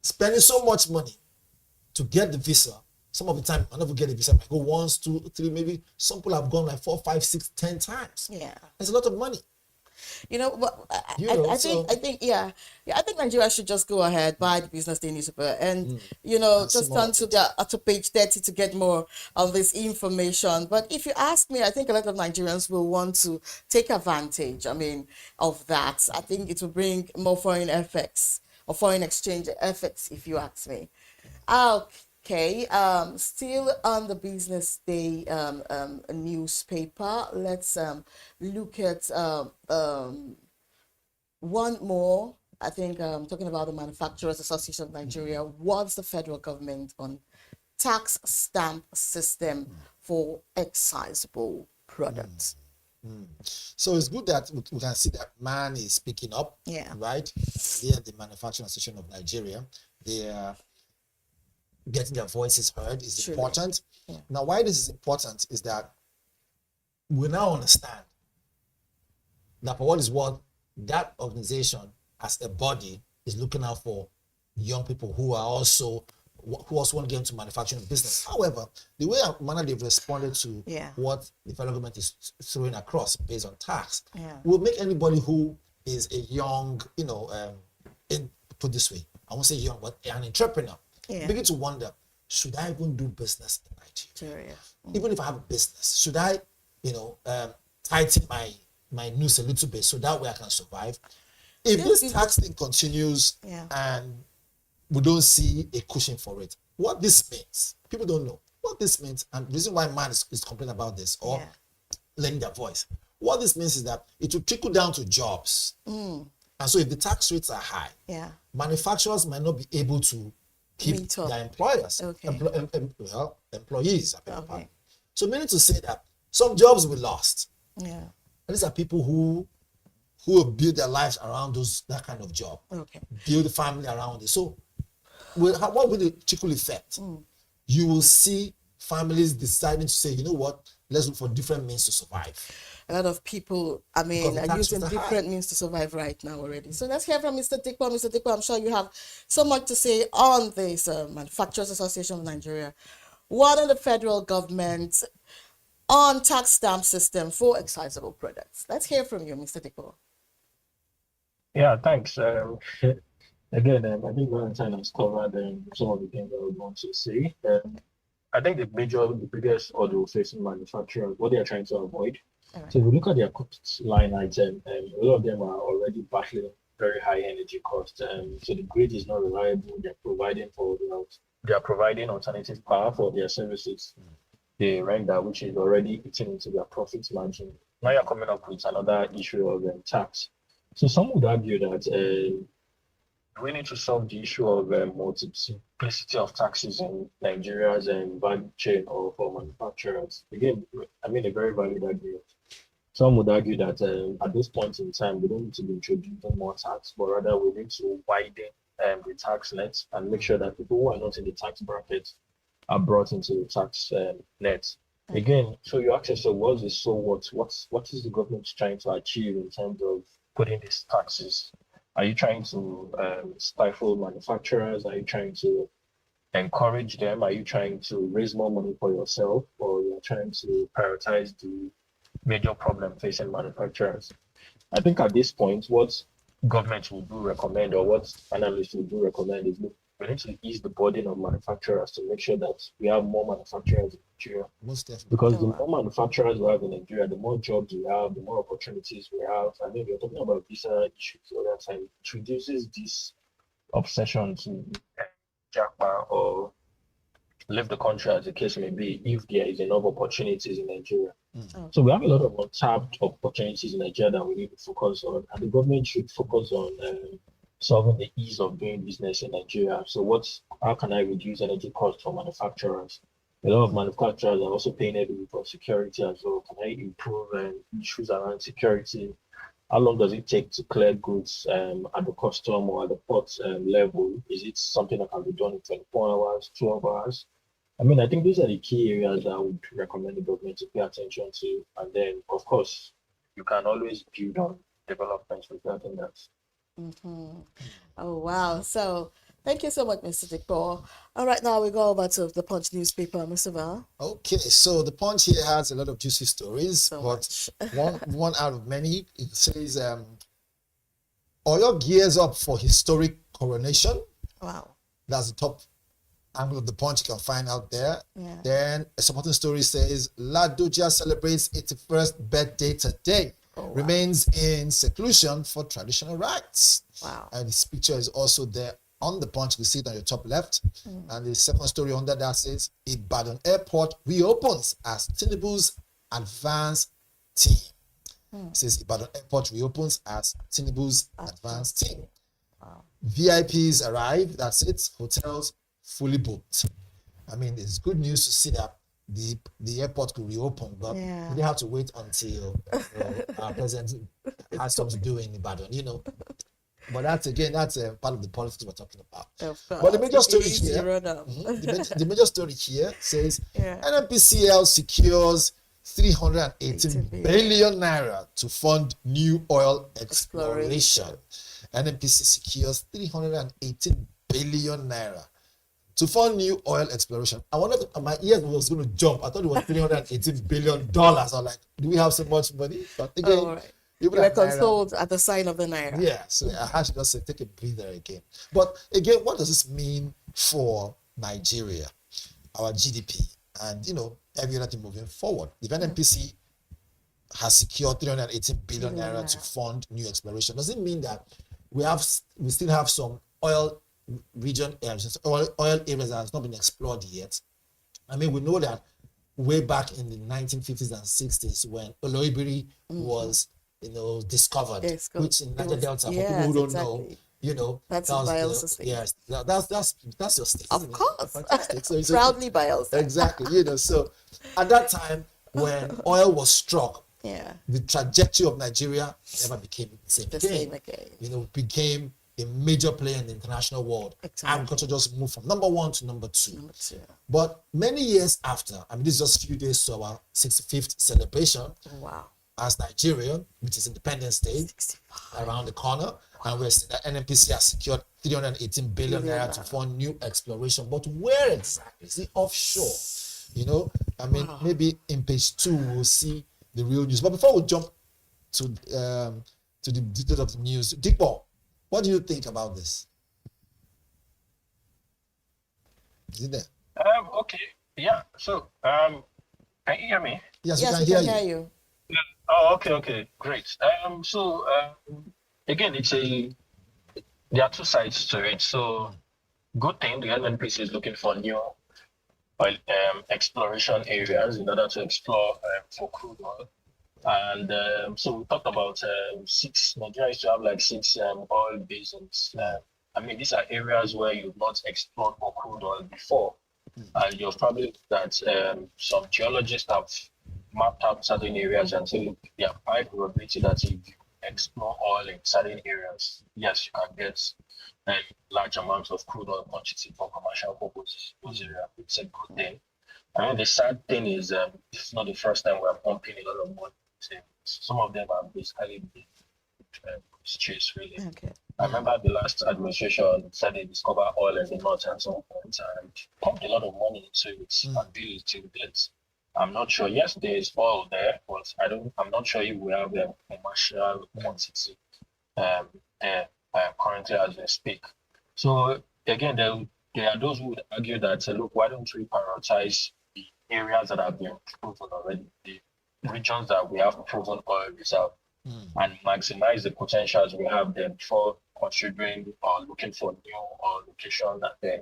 spending so much money to get the visa. Some of the time I never get a visa. I go once, 2, 3, maybe some people have gone like 4, 5, 6, 10 times. Yeah. It's a lot of money. But I think Nigeria should just go ahead, buy the BusinessDay newspaper, and just turn to page 30 to get more of this information. But if you ask me, I think a lot of Nigerians will want to take advantage. Of that. I think it will bring more foreign effects or foreign exchange effects, if you ask me. Okay, still on the BusinessDay newspaper, let's look at one more. I think talking about the Manufacturers Association of Nigeria wants the federal government on tax stamp system for excisable products. So it's good that we can see that man is speaking up, right? They are the Manufacturing Association of Nigeria. They are getting their voices heard is important. Now, why this is important is that we now understand that for what is what, that organization as a body is looking out for young people who also want to get into manufacturing business. However, the way manner they've responded to what the federal government is throwing across based on tax will make anybody who is a young, put this way, I won't say young, but an entrepreneur, begin to wonder, should I even do business in Nigeria? Even if I have a business, should I, tighten my noose a little bit so that way I can survive? If this tax thing continues and we don't see a cushion for it, what this means, people don't know what this means, and the reason why man is complaining about this or lending their voice. What this means is that it will trickle down to jobs. And so if the tax rates are high, manufacturers might not be able to keep their employers, employees. So meaning to say that some jobs will be lost. And these are people who will build their lives around that kind of job, build a family around it. So what will the trickle effect? You will see families deciding to say, you know what, let's look for different means to survive. A lot of people, are using different means to survive right now already. So let's hear from Mr. Dikwa. Mr. Dikwa, I'm sure you have so much to say on this Manufacturers Association of Nigeria. What are the federal government on tax stamp system for excisable products? Let's hear from you, Mr. Dikwa. Yeah, thanks. Again, I think Valentine has covered some of the things I would want to say. I think the biggest order facing manufacturers, what they are trying to avoid. So if you look at their cost line item, a lot of them are already battling very high energy costs. So the grid is not reliable. They are providing alternative power for their services. They render, which is already eating into their profit margin. Now you're coming up with another issue of tax. So some would argue that we need to solve the issue of multiplicity of taxes in Nigeria's value chain or for manufacturers. Again, a very valid argument. Some would argue that at this point in time, we don't need to be introducing more tax, but rather we need to widen the tax net and make sure that people who are not in the tax bracket are brought into the tax net. Again, so you ask yourself, what is the government trying to achieve in terms of putting these taxes? Are you trying to stifle manufacturers? Are you trying to encourage them? Are you trying to raise more money for yourself? Or you're trying to prioritize the major problem facing manufacturers? I think at this point, what government will do recommend, or what analysts will do recommend, is look, we need to ease the burden of manufacturers to make sure that we have more manufacturers in Nigeria. Most definitely. Because the more manufacturers we have in Nigeria, the more jobs we have, the more opportunities we have. I mean, we were talking about visa issues the other time. It reduces this obsession to jackpot or leave the country, as the case may be, if there is enough opportunities in Nigeria. So we have a lot of untapped opportunities in Nigeria that we need to focus on, and the government should focus on solving the ease of doing business in Nigeria. So how can I reduce energy costs for manufacturers? A lot of manufacturers are also paying heavily for security as well. Can I improve issues around security? How long does it take to clear goods at the custom or at the port level? Is it something that can be done in 24 hours, 12 hours? I mean, I think these are the key areas that I would recommend the government to pay attention to. And then, of course, you can always build on developments regarding that. Oh, wow. So thank you so much, Mr. Dikpo. All right, now we go over to the Punch newspaper, Mr. Val. Okay, so the Punch here has a lot of juicy stories, but one out of many. It says, Oyo gears up for historic coronation. Wow. That's the top angle of the Punch you can find out there. Yeah. Then a supporting story says, Ladoja celebrates 81st birthday today. Remains in seclusion for traditional rites. Wow. And this picture is also there on the Punch. You see it on your top left. And the second story under that says, Ibadan Airport reopens as Tinubu's advanced team. It says Ibadan Airport reopens as Tinubu's advanced team. Wow. VIPs arrive, that's it. Hotels fully booked. I mean, it's good news to see that the airport could reopen, but we have to wait until our president has something to do in Ibadan, But that's part of the politics we're talking about. But the major story here, the major story here says NNPCL secures 318 billion naira to fund new oil exploration. NNPC secures 318 billion naira to fund new oil exploration. I wondered, my ears was going to jump. I thought it was $318 billion. I'm like, do we have so much money? But again, you were consoled at the sign of the naira. Yeah, so I had to just say, take a breather again. But again, what does this mean for Nigeria, our GDP, and every other thing moving forward? The NNPC has secured 318 billion naira to fund new exploration. Does it mean that we still have some oil areas that has not been explored yet? I mean, we know that way back in the 1950s and 60s when Oloibiri was, discovered, which in Niger Delta, for people who don't know, that's Bayelsa State. Yes, that's your state. Of course. Fantastic. So Proudly Bayelsa. Exactly. So at that time when oil was struck, the trajectory of Nigeria never became the same again. It became a major player in the international world. Agriculture just moved from number 1 to number 2. But many years after, I mean, this is just a few days to our 65th celebration. Wow. As Nigeria, which is Independence Day, around the corner, and we're seeing that NNPC has secured 318 billion naira to fund new exploration. But where exactly? Is it offshore? I mean, maybe in page 2 we'll see the real news. But before we jump to the details of the news, Dikpo, what do you think about this? Is it there? Okay. Yeah. So, can you hear me? Yes, we can hear you. Oh, okay, great. Again, there are two sides to it. So, good thing the NNPC is looking for new oil exploration areas in order to explore for crude oil. And so we talked about Nigeria used to have like 6 oil basins. I mean, these are areas where you've not explored for crude oil before. And you've probably that some geologists have mapped out certain areas and say, look, there are high probability that if you explore oil in certain areas, yes, you can get large amounts of crude oil quantity for commercial purposes in those areas. It's a good thing. I mean, the sad thing is this is not the first time we're pumping a lot of money. Some of them are basically chase, really. Okay. I remember the last administration said they discover oil in the north at some point and pumped a lot of money into it and built it till date. I'm not sure. Yes, there is oil there, but I'm not sure if we have a commercial quantity there currently as we speak. So again, there are those who would argue that, look, why don't we prioritize the areas that have been proven already, the regions that we have proven oil reserve, and maximize the potentials we have there before considering or looking for new oil locations and then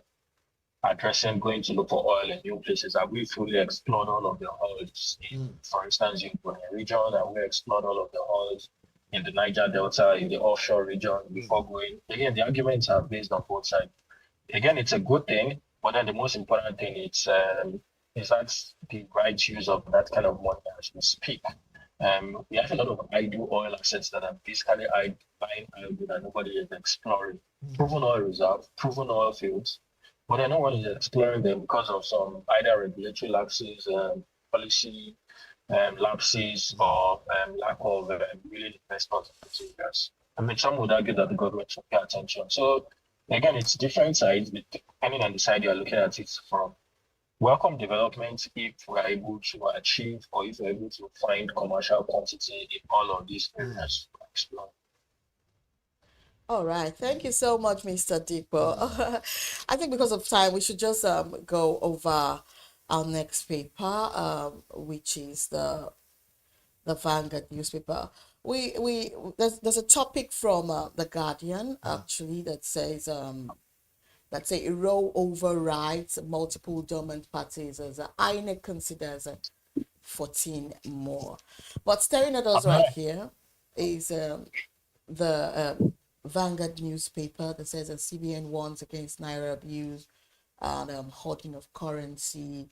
addressing going to look for oil in new places. Have we fully explored all of the oils in, for instance, in the region? Have we explored all of the oils in the Niger Delta, in the offshore region before going? Again, the arguments are based on both sides. Again, it's a good thing, but then the most important thing is that the right use of that kind of money as we speak. We have a lot of idle oil assets that are basically buying idle that nobody is exploring. Proven oil reserve, proven oil fields, but then no one is exploring them because of some either regulatory lapses, policy lapses, or lack of really investment in these areas. I mean, some would argue that the government should pay attention. So again, it's different sides depending on the side you're looking at it from. Welcome development if we're able to achieve or if we're able to find commercial quantity in all of these areas to explore. All right. Thank you so much, Mr. Dipo. I think because of time, we should just go over our next paper, which is the Vanguard newspaper. There's a topic from the Guardian actually that says let's say roll overrides multiple dormant parties as INEC considers 14 more. But staring at us right here is the Vanguard newspaper that says that CBN warns against Naira abuse and hoarding of currency.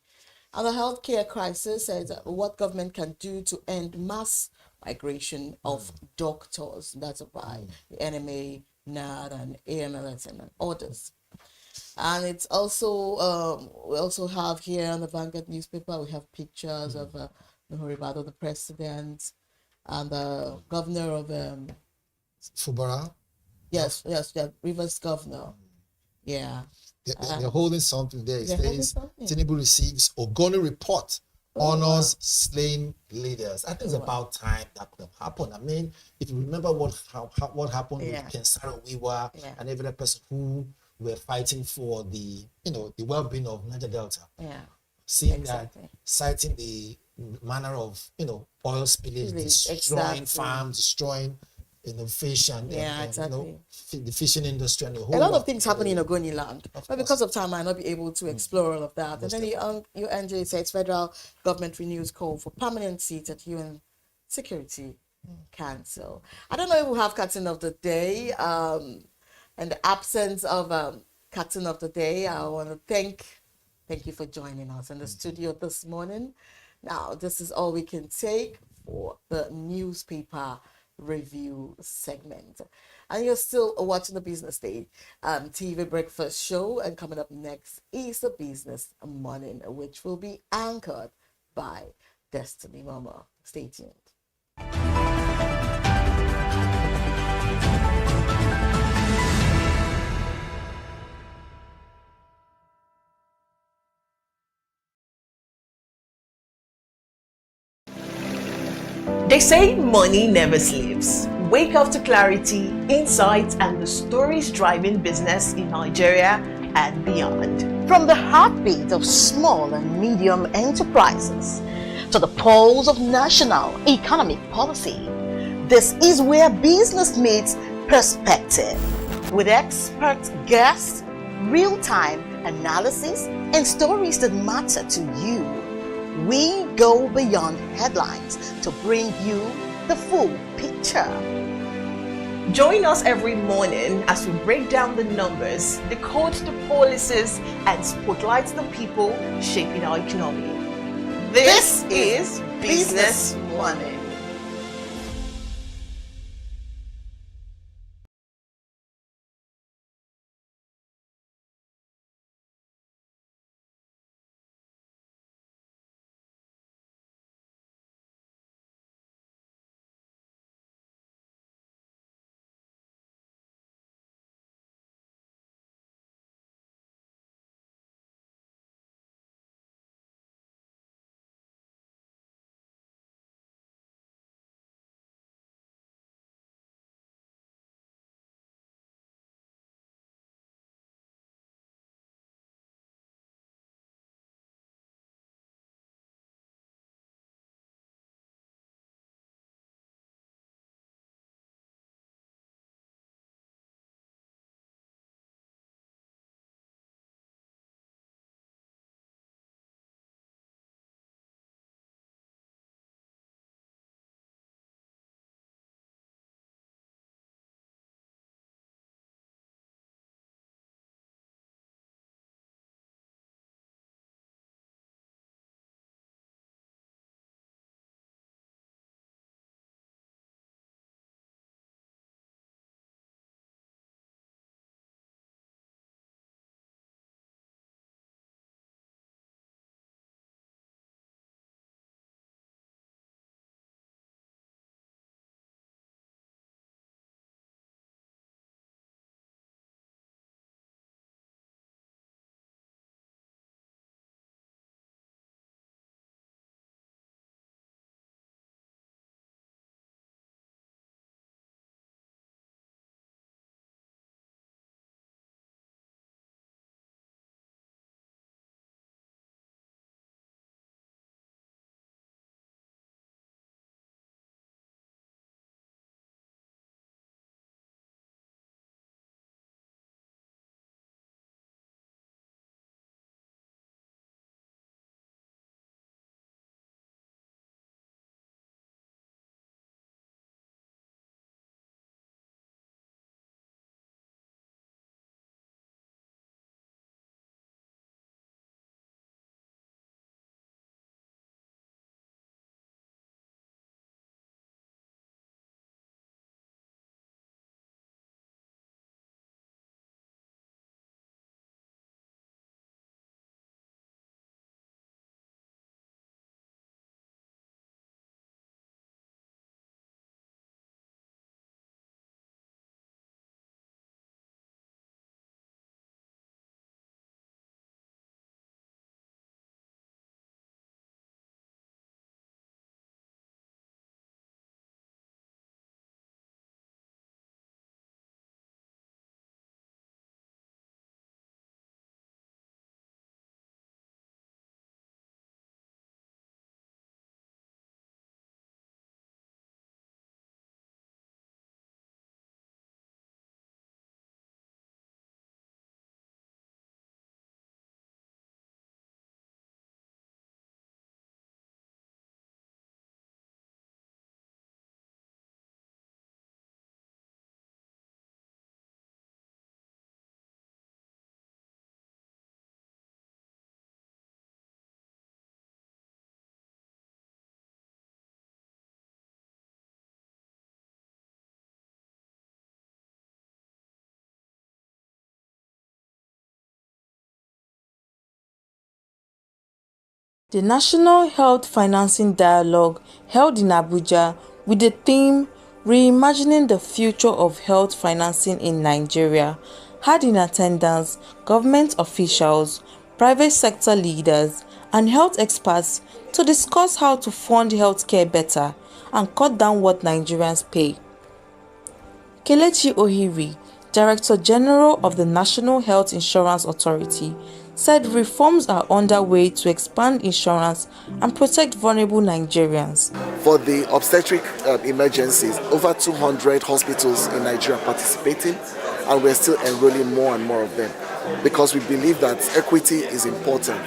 And the healthcare crisis says what government can do to end mass migration of doctors. That's by the NMA, NAD, and AMLS and others. And it's also, we also have here on the Vanguard newspaper, we have pictures of Nuhuribado, the president, and the governor of Fubara. Yes, Rivers governor. Yeah. They're holding something there. It says Tinubu receives Ogoni report, honors slain leaders. I think it's about time that could have happened. I mean, if you remember what happened with Kensaro Wiwa and every other person who were fighting for the well-being of Niger Delta. Yeah. Seeing that, citing the manner of oil spillage, destroying farms, destroying fish and the fishing industry and the whole. A lot of things happen in Ogoni land, but because of time, I might not be able to explore all of that. And then UNJ says federal government renews call for permanent seats at UN Security Council. I don't know if we have Captain of the Day. In the absence of Captain of the Day, I want to thank you for joining us in the studio this morning. Now, this is all we can take for the newspaper review segment. And you're still watching the Business Day TV breakfast show. And coming up next is the Business Morning, which will be anchored by Destiny Mama. Stay tuned. They say money never sleeps. Wake up to clarity, insights, and the stories driving business in Nigeria and beyond. From the heartbeat of small and medium enterprises to the pulse of national economic policy, this is where business meets perspective. With expert guests, real-time analysis, and stories that matter to you. We go beyond headlines to bring you the full picture. Join us every morning as we break down the numbers, decode the policies, and spotlight the people shaping our economy. This is Business Morning. The National Health Financing Dialogue, held in Abuja with the theme Reimagining the Future of Health Financing in Nigeria, had in attendance government officials, private sector leaders, and health experts to discuss how to fund healthcare better and cut down what Nigerians pay. Kelechi Ohiri, Director General of the National Health Insurance Authority, said reforms are underway to expand insurance and protect vulnerable Nigerians. For the obstetric emergencies, over 200 hospitals in Nigeria are participating, and we're still enrolling more and more of them because we believe that equity is important.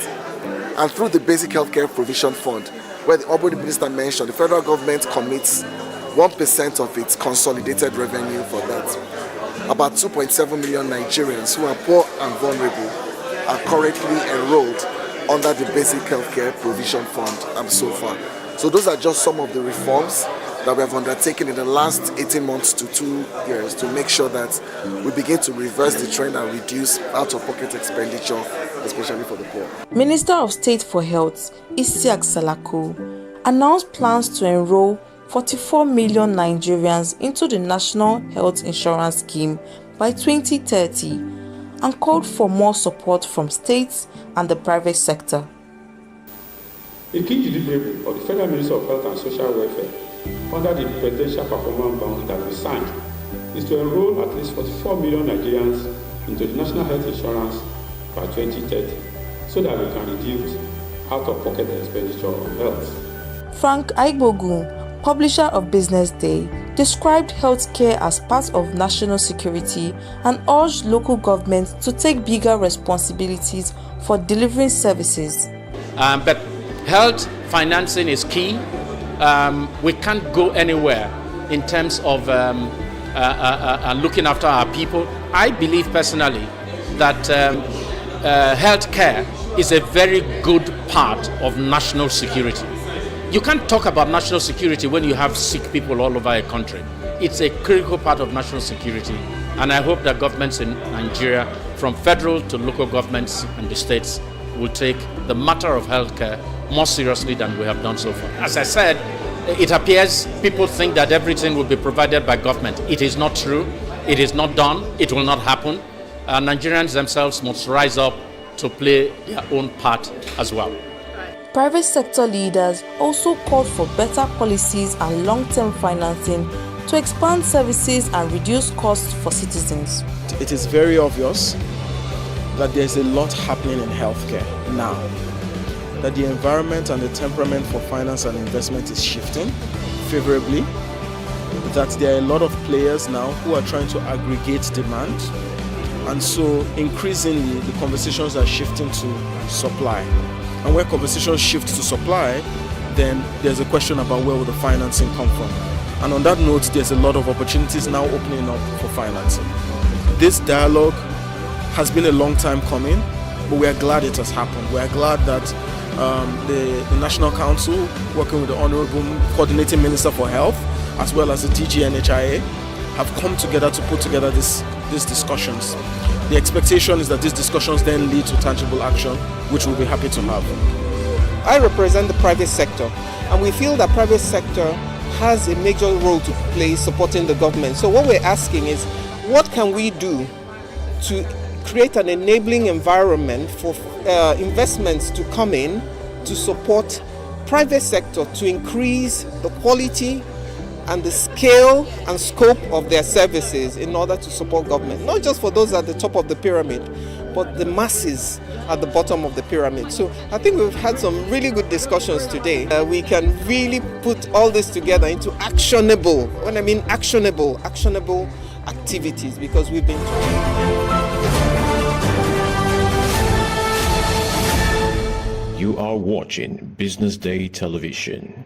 And through the Basic Healthcare Provision Fund, where the Honorable Minister mentioned, the federal government commits 1% of its consolidated revenue for that. About 2.7 million Nigerians who are poor and vulnerable are currently enrolled under the Basic Healthcare Provision Fund so far. So those are just some of the reforms that we have undertaken in the last 18 months to 2 years to make sure that we begin to reverse the trend and reduce out-of-pocket expenditure, especially for the poor. Minister of State for Health, Isiaq Salako, announced plans to enroll 44 million Nigerians into the National Health Insurance Scheme by 2030 and called for more support from states and the private sector. A key deliverable of the Federal Ministry of Health and Social Welfare under the Presidential Performance Bond that we signed is to enroll at least 44 million Nigerians into the National Health Insurance by 2030 so that we can reduce out-of-pocket expenditure on health. Frank Aigbogun, publisher of BusinessDay, described healthcare as part of national security and urged local governments to take bigger responsibilities for delivering services. But health financing is key. We can't go anywhere in terms of looking after our people. I believe personally that healthcare is a very good part of national security. You can't talk about national security when you have sick people all over a country. It's a critical part of national security, and I hope that governments in Nigeria, from federal to local governments and the states, will take the matter of healthcare more seriously than we have done so far. As I said, it appears people think that everything will be provided by government. It is not true. It is not done. It will not happen. Nigerians themselves must rise up to play their own part as well. Private sector leaders also called for better policies and long-term financing to expand services and reduce costs for citizens. It is very obvious that there's a lot happening in healthcare now, that the environment and the temperament for finance and investment is shifting favorably, that there are a lot of players now who are trying to aggregate demand, and so increasingly the conversations are shifting to supply. And where conversations shift to supply, then there's a question about where will the financing come from. And on that note, there's a lot of opportunities now opening up for financing. This dialogue has been a long time coming, but we are glad it has happened. We are glad that the National Council, working with the Honorable Coordinating Minister for Health, as well as the DGNHIA, have come together to put together these discussions. The expectation is that these discussions then lead to tangible action, which we'll be happy to have. I represent the private sector, and we feel that private sector has a major role to play supporting the government. So what we're asking is, what can we do to create an enabling environment for investments to come in to support private sector to increase the quality and the scale and scope of their services in order to support government, not just for those at the top of the pyramid, but the masses at the bottom of the pyramid. So I think we've had some really good discussions today. We can really put all this together into actionable, when I mean actionable activities, because we've been You are watching Business Day Television.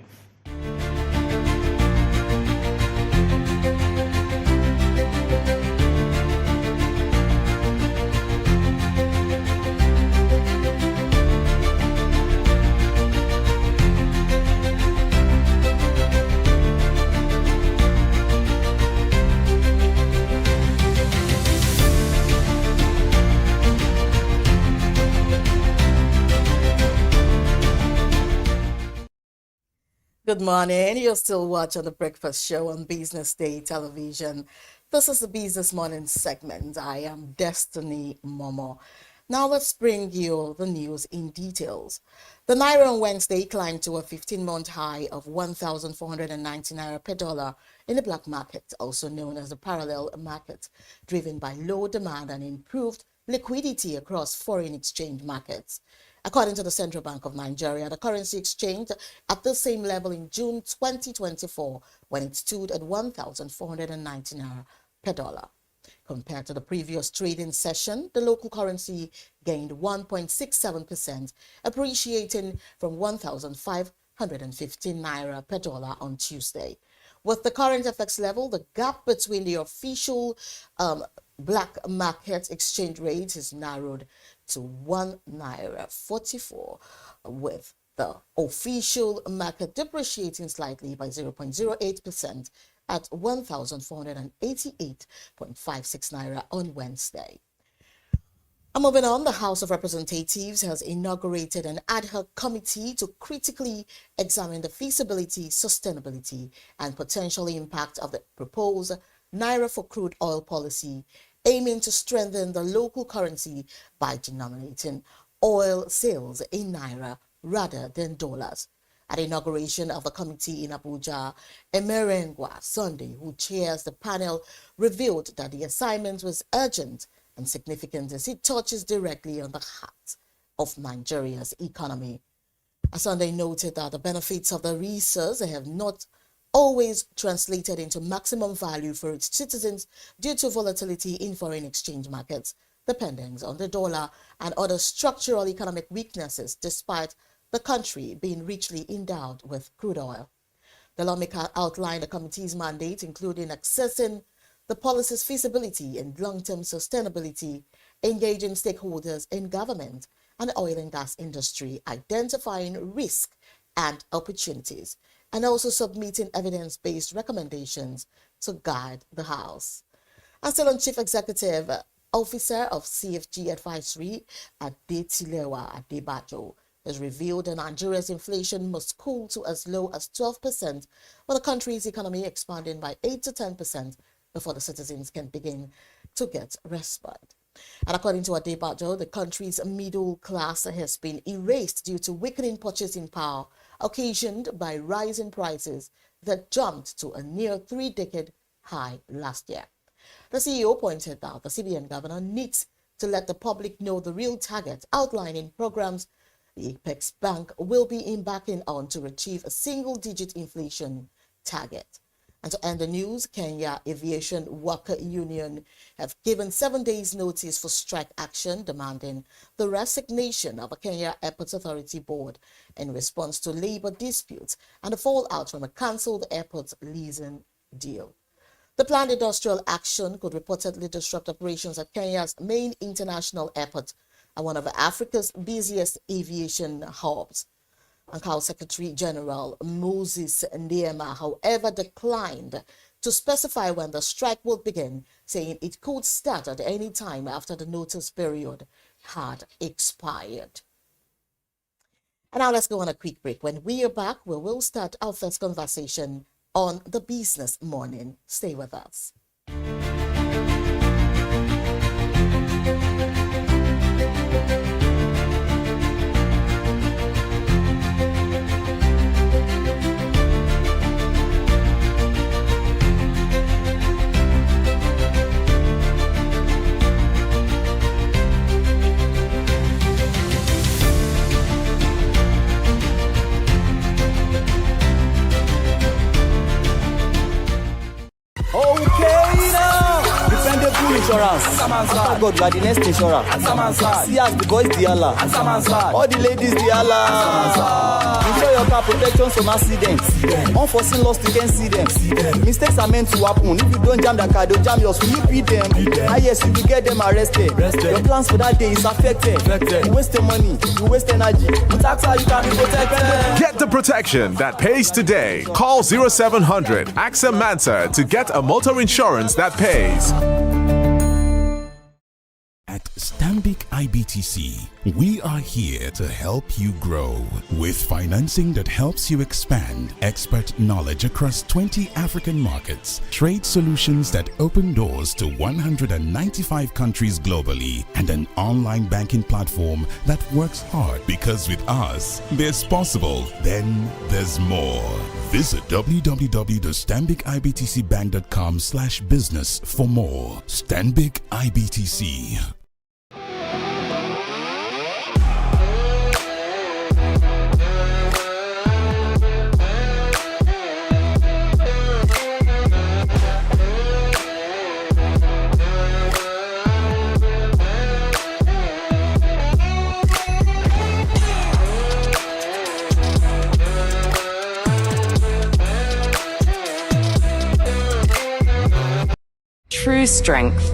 Good morning. You're still watching the Breakfast Show on Business Day Television. This is the Business Morning segment. I am Destiny Momo. Now let's bring you the news in details. The Naira on Wednesday climbed to a 15-month high of 1,490 Naira per dollar in the black market, also known as the parallel market, driven by low demand and improved liquidity across foreign exchange markets. According to the Central Bank of Nigeria, the currency exchanged at the same level in June 2024 when it stood at 1,490 Naira per dollar. Compared to the previous trading session, the local currency gained 1.67%, appreciating from 1,515 Naira per dollar on Tuesday. With the current FX level, the gap between the official black market exchange rate is narrowed to 1 Naira 44, with the official market depreciating slightly by 0.08% at 1,488.56 Naira on Wednesday. Moving on, the House of Representatives has inaugurated an ad hoc committee to critically examine the feasibility, sustainability, and potential impact of the proposed Naira for crude oil policy, aiming to strengthen the local currency by denominating oil sales in Naira rather than dollars. At the inauguration of the committee in Abuja, Emerengwa Sunday, who chairs the panel, revealed that the assignment was urgent and significant as it touches directly on the heart of Nigeria's economy. Sunday noted that the benefits of the resource have not always translated into maximum value for its citizens due to volatility in foreign exchange markets, dependence on the dollar, and other structural economic weaknesses, despite the country being richly endowed with crude oil. The lawmaker outlined the committee's mandate, including assessing the policy's feasibility and long-term sustainability, engaging stakeholders in government and oil and gas industry, identifying risk and opportunities, and also submitting evidence-based recommendations to guide the House. And still on Chief Executive Officer of CFG Advisory, Adetilewa Adebajo, has revealed that Nigeria's inflation must cool to as low as 12%, while the country's economy expanding by 8 to 10% before the citizens can begin to get respite. And according to Adebajo, the country's middle class has been erased due to weakening purchasing power occasioned by rising prices that jumped to a near 3-decade high last year. The CEO pointed out the CBN governor needs to let the public know the real target, outlining programs the Apex Bank will be embarking on to achieve a single-digit inflation target. And to end the news, Kenya Aviation Worker Union have given 7 days notice for strike action, demanding the resignation of a Kenya Airports Authority board in response to labor disputes and the fallout from a cancelled airport leasing deal. The planned industrial action could reportedly disrupt operations at Kenya's main international airport and one of Africa's busiest aviation hubs. And House Secretary General Moses Ndiema, however, declined to specify when the strike will begin, saying it could start at any time after the notice period had expired. And now let's go on a quick break. When we are back, we will start our first conversation on the Business Morning. Stay with us. Insurance. After God, you are the next insurer. See as the boys the Allah. All the ladies the Allah. Ensure your car protection from accidents. Unforeseen loss, you can see them. Mistakes are meant to happen. If you don't jam the car, they'll jam yours. Will you beat them? Yes, you will get them arrested. Your plans for that day is affected. You waste your money, you waste energy. With AXA, you can be protected. Get the protection that pays today. Call 0700 AXA Mansa to get a motor insurance that pays. At Stanbic IBTC, we are here to help you grow with financing that helps you expand, expert knowledge across 20 African markets, trade solutions that open doors to 195 countries globally, and an online banking platform that works hard because with us, there's possible, then there's more. Visit www.stanbicibtcbank.com/business for more. Stanbic IBTC. True strength.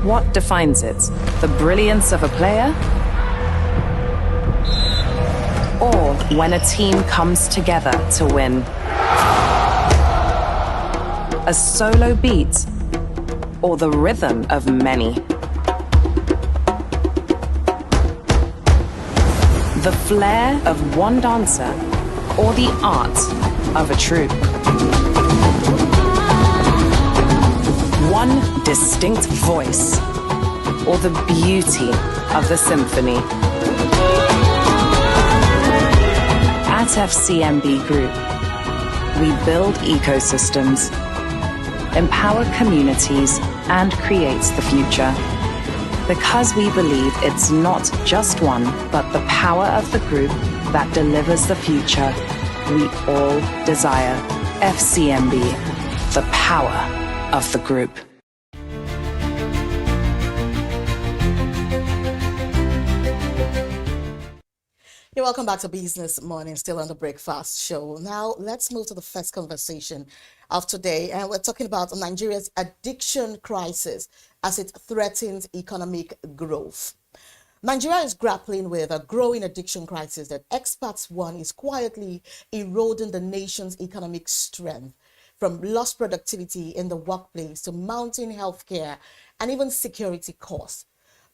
What defines it? The brilliance of a player? Or when a team comes together to win? A solo beat? Or the rhythm of many? The flair of one dancer? Or the art of a troupe? One distinct voice, or the beauty of the symphony. At FCMB Group, we build ecosystems, empower communities, and create the future. Because we believe it's not just one, but the power of the group that delivers the future we all desire. FCMB, the power of the group. You're welcome back to Business Morning, still on the Breakfast Show. Now, let's move to the first conversation of today. And we're talking about Nigeria's addiction crisis as it threatens economic growth. Nigeria is grappling with a growing addiction crisis that experts warn is quietly eroding the nation's economic strength, from lost productivity in the workplace to mounting healthcare and even security costs.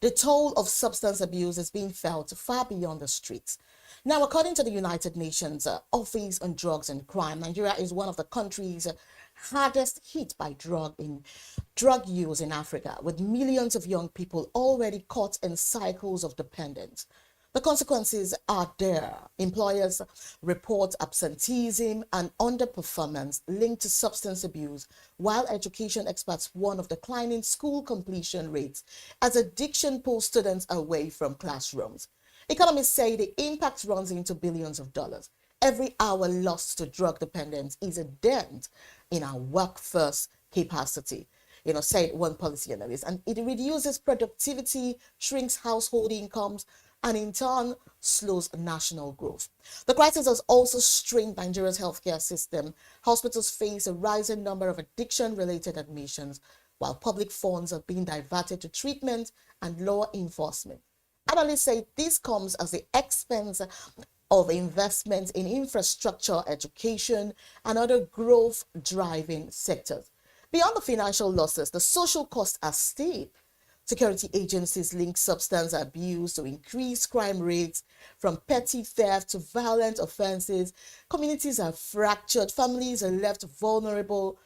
The toll of substance abuse is being felt far beyond the streets. Now, according to the United Nations Office on Drugs and Crime, Nigeria is one of the countries hardest hit by drug use in Africa, with millions of young people already caught in cycles of dependence. The consequences are there. Employers report absenteeism and underperformance linked to substance abuse, while education experts warn of declining school completion rates as addiction pulls students away from classrooms. Economists say the impact runs into billions of dollars. Every hour lost to drug dependence is a dent in our workforce capacity, said one policy analyst. And it reduces productivity, shrinks household incomes, and in turn slows national growth. The crisis has also strained Nigeria's healthcare system. Hospitals face a rising number of addiction-related admissions, while public funds are being diverted to treatment and law enforcement. Analysts say this comes at the expense of investments in infrastructure, education, and other growth-driving sectors. Beyond the financial losses, the social costs are steep. Security agencies link substance abuse to increased crime rates, from petty theft to violent offenses. Communities are fractured, families are left vulnerable,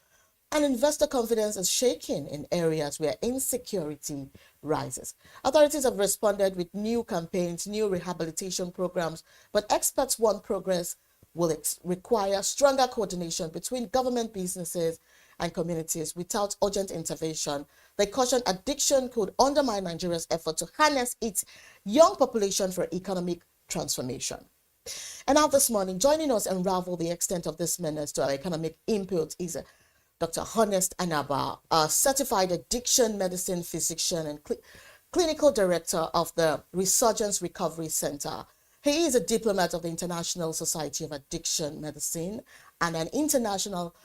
and investor confidence is shaken in areas where insecurity rises. Authorities have responded with new campaigns, new rehabilitation programs, but experts warn progress will require stronger coordination between government, businesses, and communities. Without urgent intervention, they caution addiction could undermine Nigeria's effort to harness its young population for economic transformation. And now this morning, joining us and unravel the extent of this menace to our economic input is Dr. Honest Anaba, a certified addiction medicine physician and clinical director of the Resurgence Recovery Center. He is a diplomat of the International Society of Addiction Medicine and an international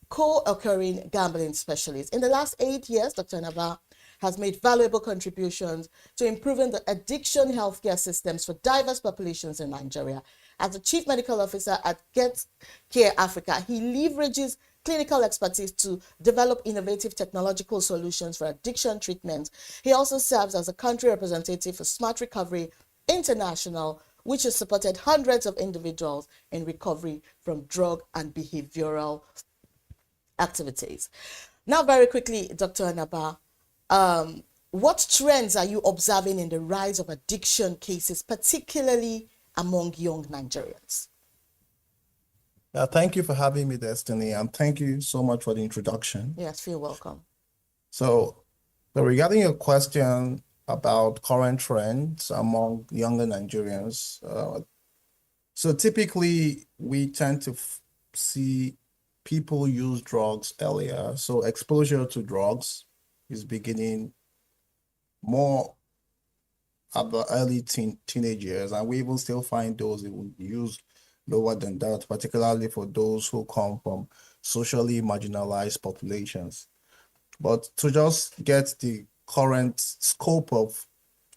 co-occurring gambling specialist. In the last 8 years, Dr. Anaba has made valuable contributions to improving the addiction healthcare systems for diverse populations in Nigeria. As the Chief Medical Officer at Get Care Africa, he leverages clinical expertise to develop innovative technological solutions for addiction treatment. He also serves as a country representative for Smart Recovery International, which has supported hundreds of individuals in recovery from drug and behavioral activities. Now, very quickly, Dr. Anaba, what trends are you observing in the rise of addiction cases, particularly among young Nigerians? Thank you for having me, Destiny, and thank you so much for the introduction. Yes, feel welcome. So regarding your question about current trends among younger Nigerians, so typically we tend to see people use drugs earlier. So exposure to drugs is beginning more at the early teenage years, and we even still find those who use lower than that, particularly for those who come from socially marginalized populations. But to just get the current scope of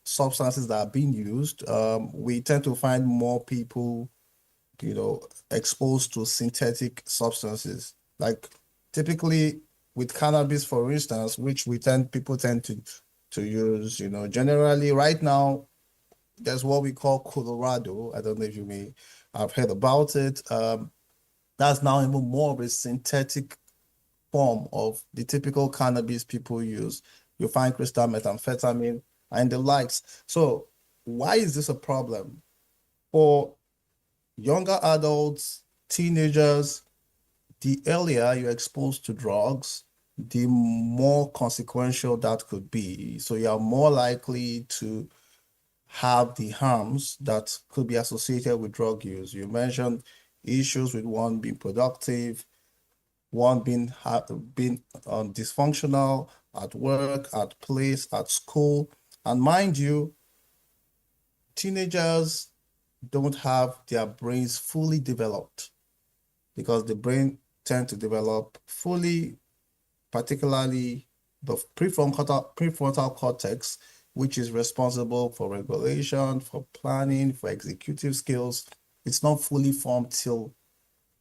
substances that are being used, we tend to find more people, exposed to synthetic substances. Like typically with cannabis, for instance, which people tend to use, generally right now, there's what we call Colorado. I don't know if you may have heard about it. That's now even more of a synthetic form of the typical cannabis people use. You find crystal methamphetamine and the likes. So why is this a problem? For younger adults, teenagers, the earlier you're exposed to drugs, the more consequential that could be. So you're more likely to have the harms that could be associated with drug use. You mentioned issues with one being productive, one being dysfunctional at work, at place, at school. And mind you, teenagers don't have their brains fully developed because the brain tends to develop fully, particularly the prefrontal cortex, which is responsible for regulation, for planning, for executive skills. It's not fully formed till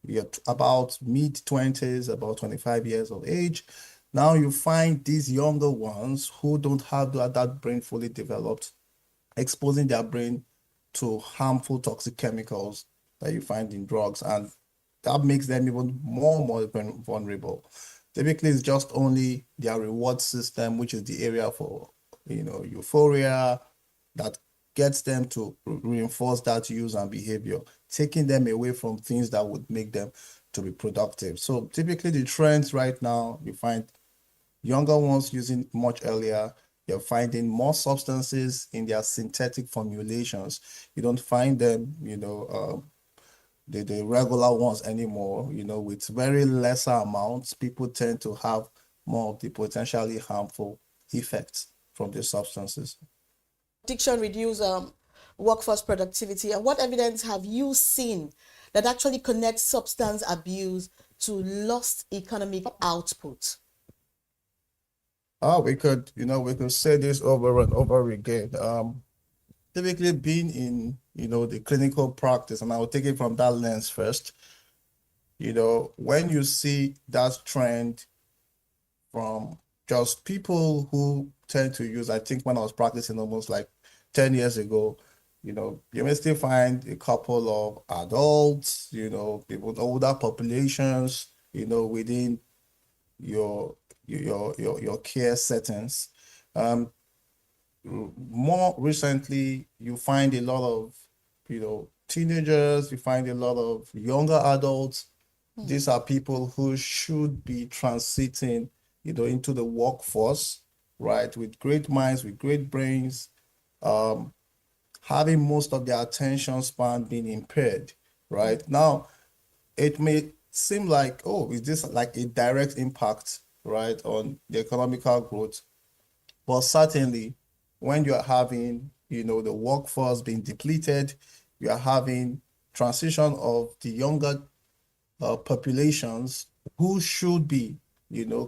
you're about mid-20s, about 25 years of age. Now you find these younger ones who don't have that brain fully developed, exposing their brain to harmful toxic chemicals that you find in drugs, and that makes them even more vulnerable. Typically, it's just only their reward system, which is the area for euphoria, that gets them to reinforce that use and behavior, taking them away from things that would make them to be productive. So typically the trends right now, you find younger ones using much earlier. You're finding more substances in their synthetic formulations. You don't find them, the regular ones anymore, with very lesser amounts. People tend to have more of the potentially harmful effects from these substances. Addiction reduce workforce productivity, and what evidence have you seen that actually connects substance abuse to lost economic output? We could say this over and over again. Typically being in, the clinical practice, and I will take it from that lens first, when you see that trend from just people who tend to use, I think when I was practicing almost like 10 years ago, you may still find a couple of adults, people, older populations, within your care settings. More recently, you find a lot of, teenagers, you find a lot of younger adults. These are people who should be transiting, into the workforce, right? With great minds, with great brains, having most of their attention span being impaired, right? Now, it may seem like, oh, is this like a direct impact, right, on the economical growth? But certainly, when you're having, the workforce being depleted, you're having transition of the younger populations who should be,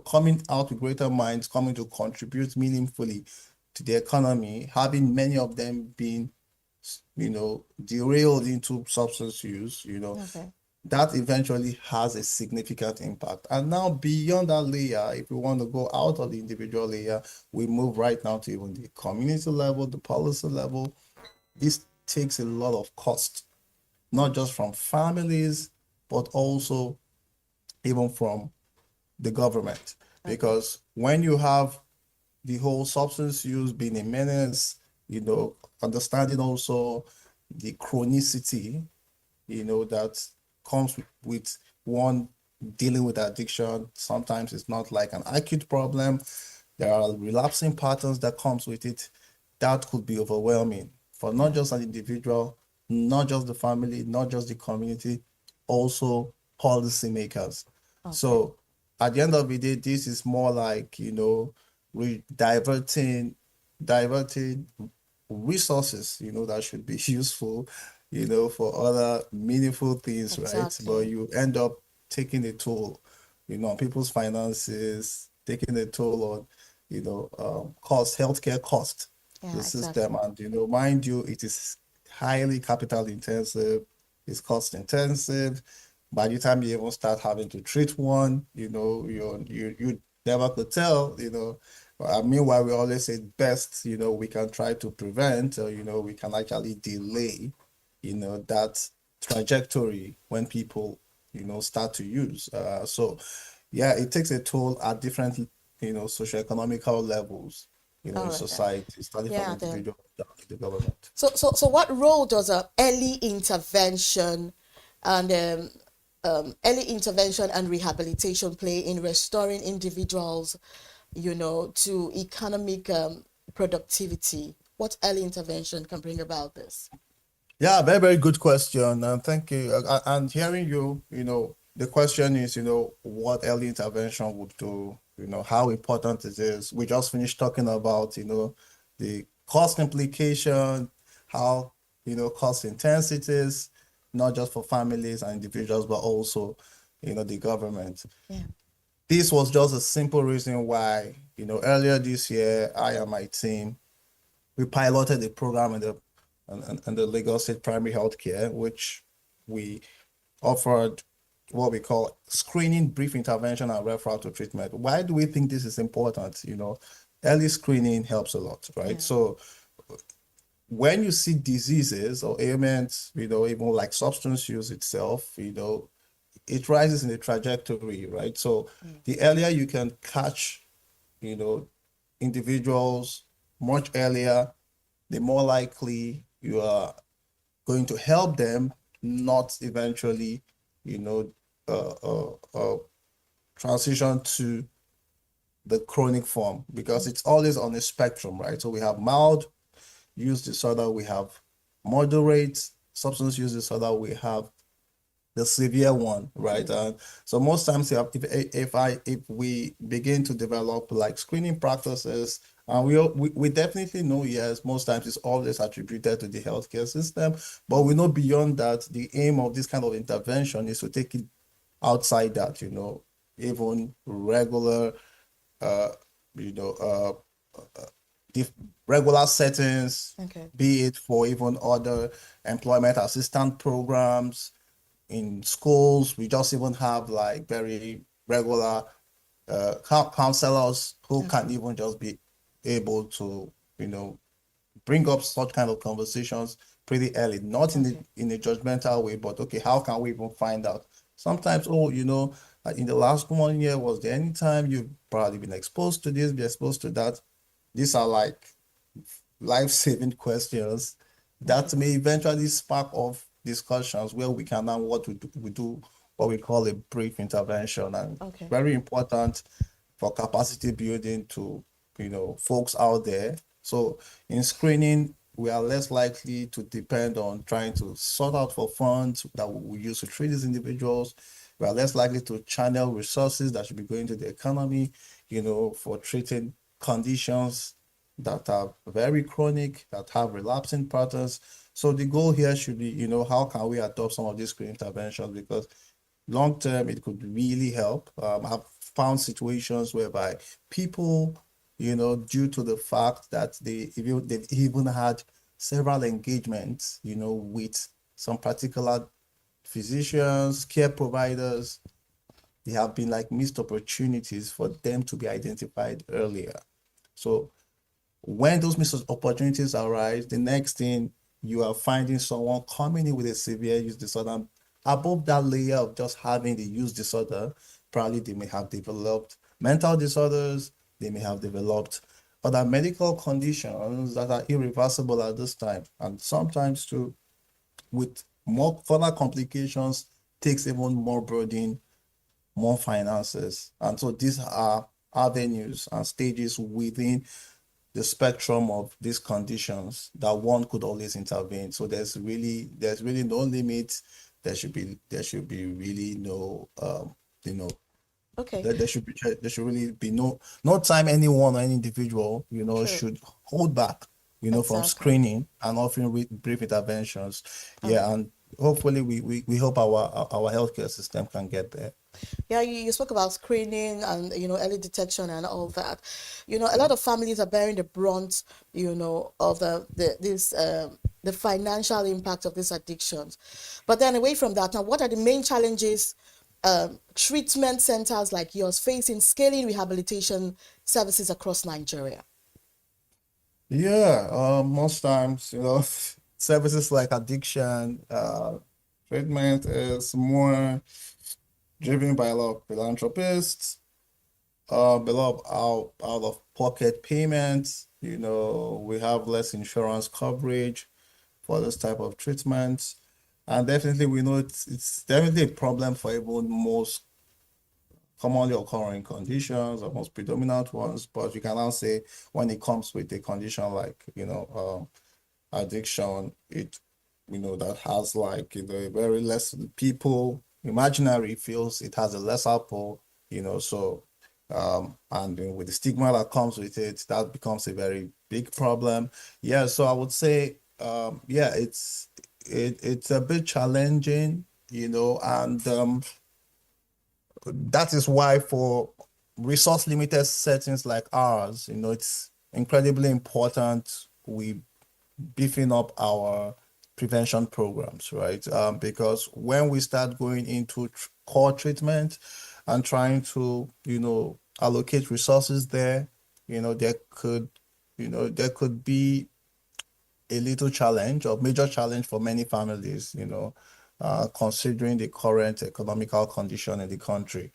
coming out with greater minds, coming to contribute meaningfully to the economy, having many of them being, derailed into substance use, Okay. that eventually has a significant impact. And now beyond that layer, if we want to go out of the individual layer, we move right now to even the community level, the policy level. This takes a lot of cost, not just from families, but also even from the government. Because when you have the whole substance use being a menace, understanding also the chronicity, that comes with one dealing with addiction. Sometimes it's not like an acute problem. There are relapsing patterns that comes with it. That could be overwhelming for not just an individual, not just the family, not just the community, also policymakers. So at the end of the day, this is more like, diverting resources, that should be useful, for other meaningful things, right? But you end up taking a toll, on people's finances, taking a toll on, cost, healthcare cost, the system. And, mind you, it is highly capital intensive, it's cost intensive. By the time you even start having to treat one, you never could tell, meanwhile, we always say best, we can try to prevent, or, we can actually delay, that trajectory when people, start to use. So, yeah, it takes a toll at different, socioeconomical levels, in society, starting from individual down to the government. So what role does early intervention and rehabilitation play in restoring individuals, to economic productivity? What early intervention can bring about this? Yeah, very, very good question. And thank you. And hearing you, the question is, what early intervention would do, how important it is. We just finished talking about, the cost implication, how, cost intensities, not just for families and individuals, but also, the government. Yeah. This was just a simple reason why, earlier this year, I and my team, we piloted a program in the Lagos State Primary Healthcare, which we offered what we call screening, brief intervention, and referral to treatment. Why do we think this is important? Early screening helps a lot, right? Yeah. So when you see diseases or ailments, even like substance use itself, it rises in the trajectory, right? So the earlier you can catch, individuals much earlier, the more likely you are going to help them not eventually, transition to the chronic form, because it's always on a spectrum, right? So we have mild use disorder, we have moderate substance use disorder, we have the severe one, right? So most times if we begin to develop like screening practices, and we definitely know, yes, most times it's always attributed to the healthcare system, but we know beyond that, the aim of this kind of intervention is to take it outside that, even regular, regular settings, be it for even other employment assistance programs in schools. We just even have like very regular counselors who can even just be able to, bring up such kind of conversations pretty early, not in a judgmental way, but okay, how can we even find out? Sometimes, in the last 1 year, was there any time you've probably been exposed to this, be exposed to that? These are like life-saving questions that may eventually spark off discussions where we can now we do what we call a brief intervention, and very important for capacity building to folks out there. So in screening, we are less likely to depend on trying to sort out for funds that we use to treat these individuals. We are less likely to channel resources that should be going to the economy, for treating conditions that are very chronic, that have relapsing patterns. So the goal here should be, how can we adopt some of these screening interventions? Because long term, it could really help. I've found situations whereby people, due to the fact that they've even had several engagements, with some particular physicians, care providers, they have been like missed opportunities for them to be identified earlier. So when those missed opportunities arise, the next thing you are finding someone coming in with a severe use disorder. Above that layer of just having the use disorder, probably they may have developed mental disorders, they may have developed other medical conditions that are irreversible at this time. And sometimes too, with more further complications, takes even more burden, more finances. And so these are avenues and stages within the spectrum of these conditions that one could always intervene. So there's really no limit. There should be really no Okay. there should really be no time anyone or any individual True. should hold back from Exactly. screening and offering brief interventions. Yeah, and hopefully we hope our healthcare system can get there. Yeah, you spoke about screening and early detection and all that. A lot of families are bearing the brunt, of the financial impact of these addictions. But then away from that, now what are the main challenges treatment centers like yours face in scaling rehabilitation services across Nigeria? Yeah, most times, services like addiction treatment is more driven by a lot of philanthropists, a lot of out of pocket payments. We have less insurance coverage for this type of treatments. And definitely we know it's definitely a problem for even most commonly occurring conditions or most predominant ones. But you can now say when it comes with a condition like, addiction, that has like, very less people, imaginary feels it has a lesser pull, so and with the stigma that comes with it, that becomes a very big problem. Yeah, so I would say yeah, it's a bit challenging, and that is why for resource limited settings like ours, it's incredibly important we beefing up our prevention programs, right? Because when we start going into core treatment and trying to, allocate resources there, there could be a little challenge or major challenge for many families, considering the current economical condition in the country.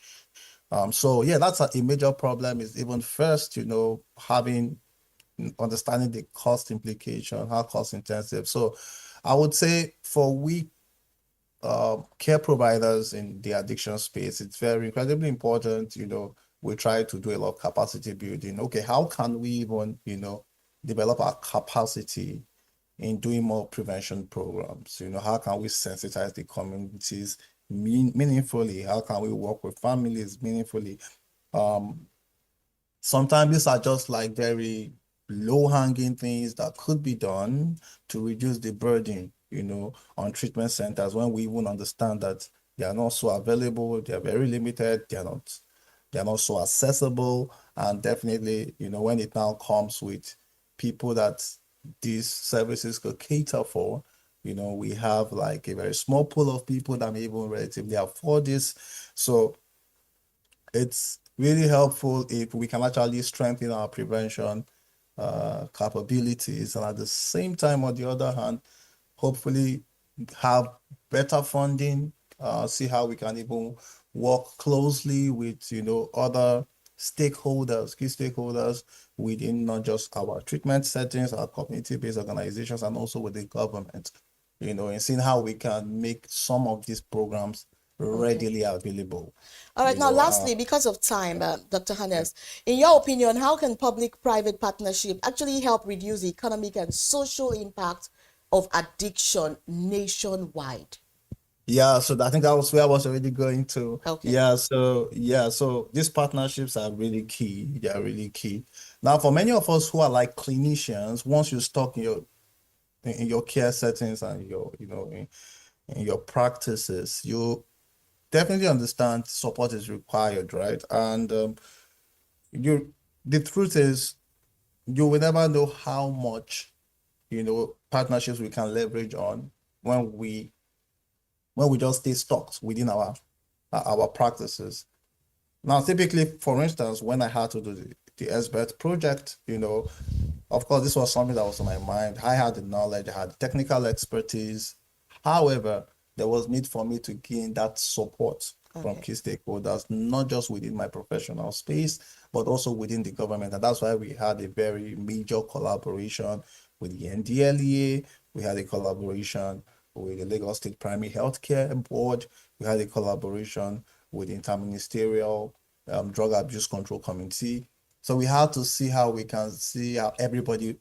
So yeah, that's a major problem is even first, understanding the cost implication, how cost intensive. So I would say for we care providers in the addiction space, it's very incredibly important, we try to do a lot of capacity building. Okay, how can we even, develop our capacity in doing more prevention programs? How can we sensitize the communities meaningfully? How can we work with families meaningfully? Sometimes these are just like very low-hanging things that could be done to reduce the burden, on treatment centers when we even understand that they are not so available, they are very limited, they are not so accessible, and definitely, when it now comes with people that these services could cater for, we have like a very small pool of people that may even relatively afford this. So it's really helpful if we can actually strengthen our prevention capabilities, and at the same time, on the other hand, hopefully have better funding, see how we can even work closely with other stakeholders, key stakeholders within not just our treatment settings, our community-based organizations, and also with the government, and seeing how we can make some of these programs readily available. All right, now lastly, because of time, Dr. Hannes, in your opinion, how can public-private partnership actually help reduce the economic and social impact of addiction nationwide? Yeah, so I think that was where I was already going to. Okay. So these partnerships are really key. They are really key. Now, for many of us who are like clinicians, once you're stuck in your care settings and in your practices, you definitely understand support is required, right? And the truth is, you will never know how much partnerships we can leverage on when we when we just stay stuck within our practices. Now, typically, for instance, when I had to do the SBET project, of course, this was something that was on my mind. I had the knowledge, I had the technical expertise. However, there was need for me to gain that support from key stakeholders, not just within my professional space, but also within the government. And that's why we had a very major collaboration with the NDLEA. We had a collaboration with the Lagos State Primary Healthcare Board. We had a collaboration with the Interministerial Drug Abuse Control Committee. So we had to see how we can see how everybody,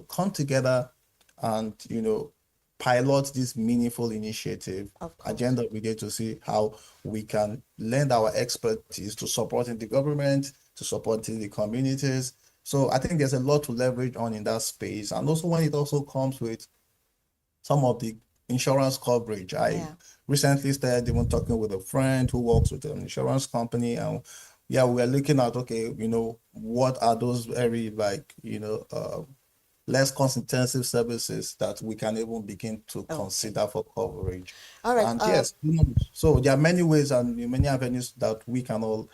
come together and, pilot this meaningful initiative. At the end of the day, to see how we can lend our expertise to supporting the government, to supporting the communities. So I think there's a lot to leverage on in that space. And also when it also comes with some of the insurance coverage. I recently started even talking with a friend who works with an insurance company, and we are looking at, what are those very less cost-intensive services that we can even begin to consider for coverage. All right. And yes, so there are many ways and many avenues that we can all,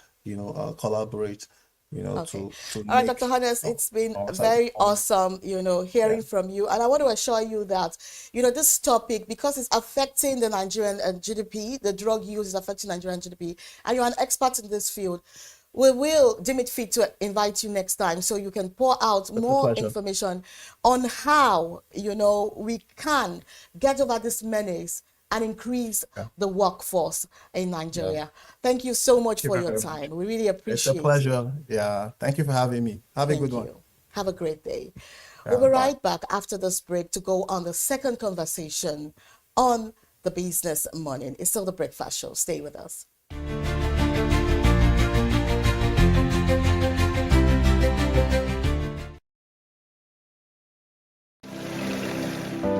collaborate. To all right, Dr. Hannes, it's been very awesome, hearing from you. And I want to assure you that, this topic, because it's affecting the Nigerian GDP, the drug use is affecting Nigerian GDP, and you're an expert in this field, we will deem it fit to invite you next time so you can pour out more information on how, we can get over this menace and increase the workforce in Nigeria. Thank you so much for your time. We really appreciate it. It's a pleasure. Yeah. Thank you for having me. Have a good one. Have a great day. We'll be right back after this break to go on the second conversation on the Business Morning. It's still the Breakfast Show. Stay with us.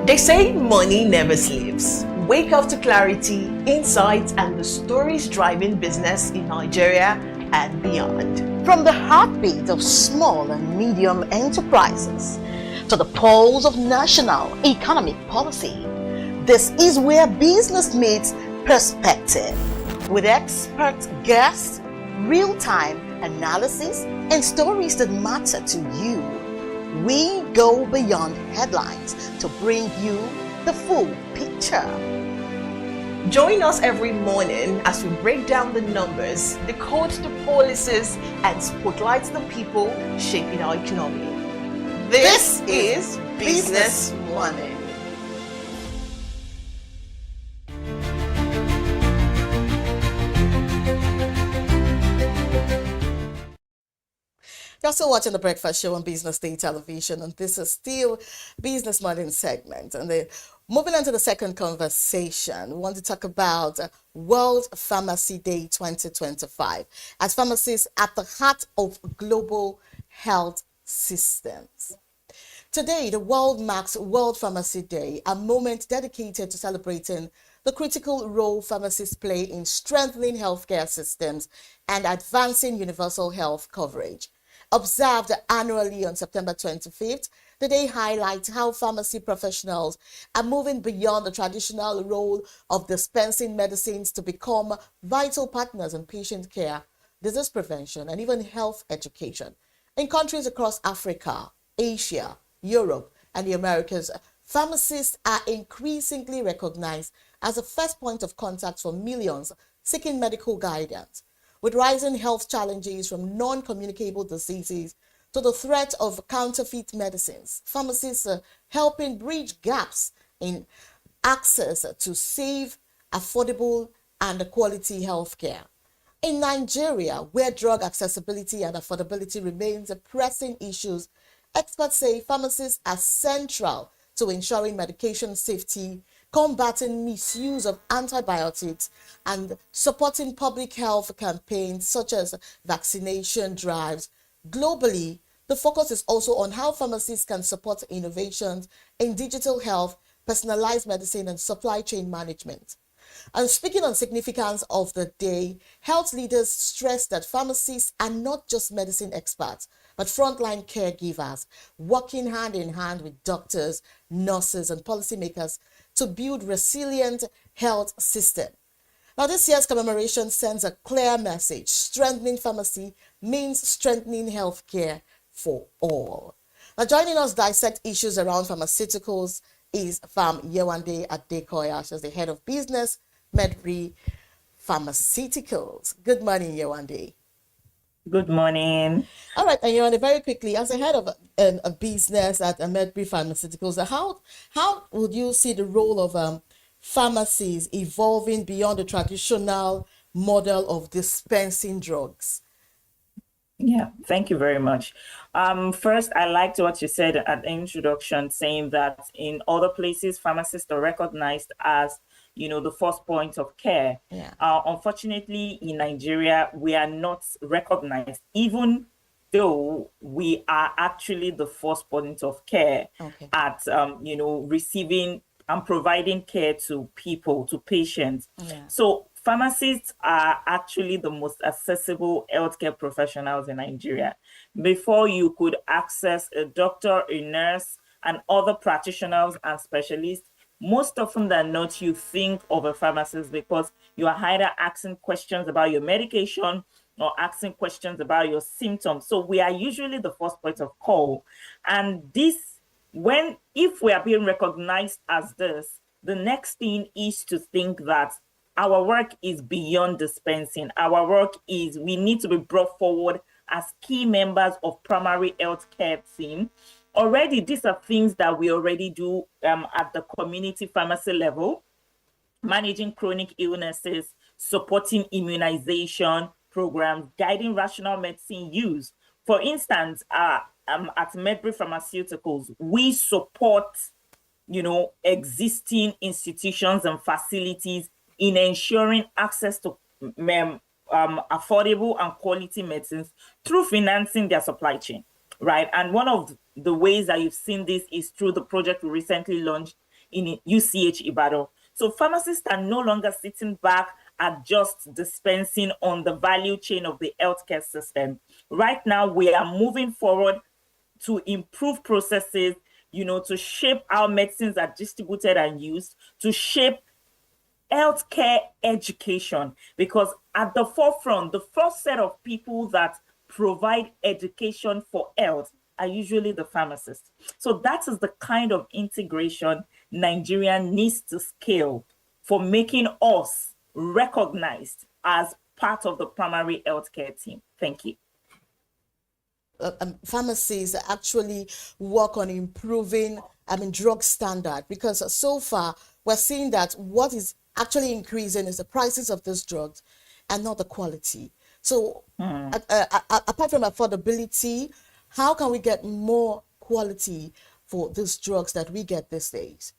They say money never sleeps. Wake up to clarity, insights, and the stories driving business in Nigeria and beyond. From the heartbeat of small and medium enterprises to the pulse of national economic policy, this is where business meets perspective. With expert guests, real-time analysis, and stories that matter to you. We go beyond headlines to bring you the full picture. Join us every morning as we break down the numbers, decode the policies, and spotlight the people shaping our economy. This is Business Morning. You're still watching the Breakfast Show on BusinessDay television, and this is still Business Morning segment. And moving on to the second conversation, we want to talk about World Pharmacy Day 2025 as pharmacists at the heart of global health systems. Today, the world marks World Pharmacy Day, a moment dedicated to celebrating the critical role pharmacists play in strengthening healthcare systems and advancing universal health coverage. Observed annually on September 25th, the day highlights how pharmacy professionals are moving beyond the traditional role of dispensing medicines to become vital partners in patient care, disease prevention, and even health education. In countries across Africa, Asia, Europe, and the Americas, pharmacists are increasingly recognized as the first point of contact for millions seeking medical guidance. With rising health challenges from non-communicable diseases to the threat of counterfeit medicines, pharmacists are helping bridge gaps in access to safe, affordable, and quality healthcare. In Nigeria, where drug accessibility and affordability remains a pressing issue, experts say pharmacists are central to ensuring medication safety, combating misuse of antibiotics, and supporting public health campaigns such as vaccination drives. Globally, the focus is also on how pharmacists can support innovations in digital health, personalized medicine, and supply chain management. And speaking on significance of the day, health leaders stress that pharmacists are not just medicine experts, but frontline caregivers, working hand in hand with doctors, nurses, and policymakers to build resilient health system. Now, this year's commemoration sends a clear message. Strengthening pharmacy means strengthening healthcare for all. Now, joining us dissect issues around pharmaceuticals is Fam Yewande Adekoya. She's the head of business, Medbury Pharmaceuticals. Good morning, Yewande. Good morning. All right, and Yewande, very quickly, as the head of a business at Medbury Pharmaceuticals, how would you see the role of pharmacies evolving beyond the traditional model of dispensing drugs? Yeah, thank you very much. First, I liked what you said at the introduction, saying that in other places, pharmacists are recognized as, the first point of care. Yeah. Unfortunately, in Nigeria, we are not recognized, even though we are actually the first point of care at, receiving and providing care to people, to patients. Yeah. So pharmacists are actually the most accessible healthcare professionals in Nigeria. Before you could access a doctor, a nurse, and other practitioners and specialists, most often than not, you think of a pharmacist because you are either asking questions about your medication or asking questions about your symptoms. So we are usually the first point of call. And if we are being recognized as this, the next thing is to think that our work is beyond dispensing. Our work is, we need to be brought forward as key members of primary health care team. Already, these are things that we already do at the community pharmacy level, managing chronic illnesses, supporting immunization programs, guiding rational medicine use. For instance, at Medbury Pharmaceuticals, we support, existing institutions and facilities in ensuring access to affordable and quality medicines through financing their supply chain, right? And one of the ways that you've seen this is through the project we recently launched in UCH Ibadan. So pharmacists are no longer sitting back at just dispensing on the value chain of the healthcare system. Right now, we are moving forward to improve processes, to shape how medicines are distributed and used, to shape healthcare education, because at the forefront, the first set of people that provide education for health are usually the pharmacists. So that is the kind of integration Nigeria needs to scale for making us recognized as part of the primary healthcare team. Thank you. Pharmacies actually work on improving, drug standard, because so far we're seeing that what is actually increasing is the prices of these drugs and not the quality. So apart from affordability, how can we get more quality for these drugs that we get these days?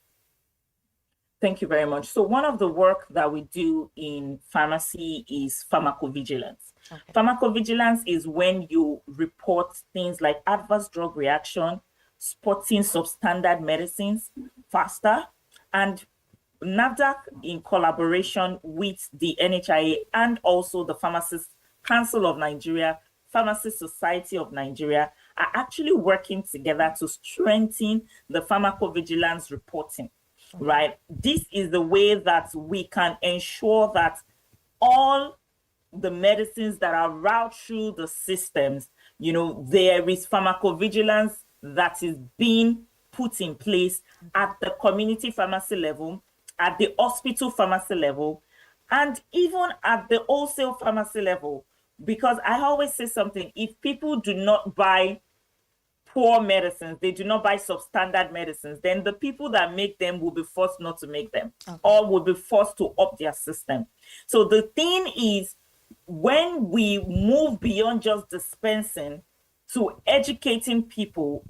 Thank you very much. So one of the work that we do in pharmacy is pharmacovigilance. Okay. Pharmacovigilance is when you report things like adverse drug reaction, spotting substandard medicines faster, and NAFDAC, in collaboration with the NHIA and also the Pharmacist Council of Nigeria, Pharmacist Society of Nigeria, are actually working together to strengthen the pharmacovigilance reporting, right? This is the way that we can ensure that all the medicines that are routed through the systems, there is pharmacovigilance that is being put in place at the community pharmacy level, at the hospital pharmacy level, and even at the wholesale pharmacy level. Because I always say something, if people do not buy poor medicines, they do not buy substandard medicines, then the people that make them will be forced not to make them, or will be forced to up their system. So the thing is, when we move beyond just dispensing to educating people,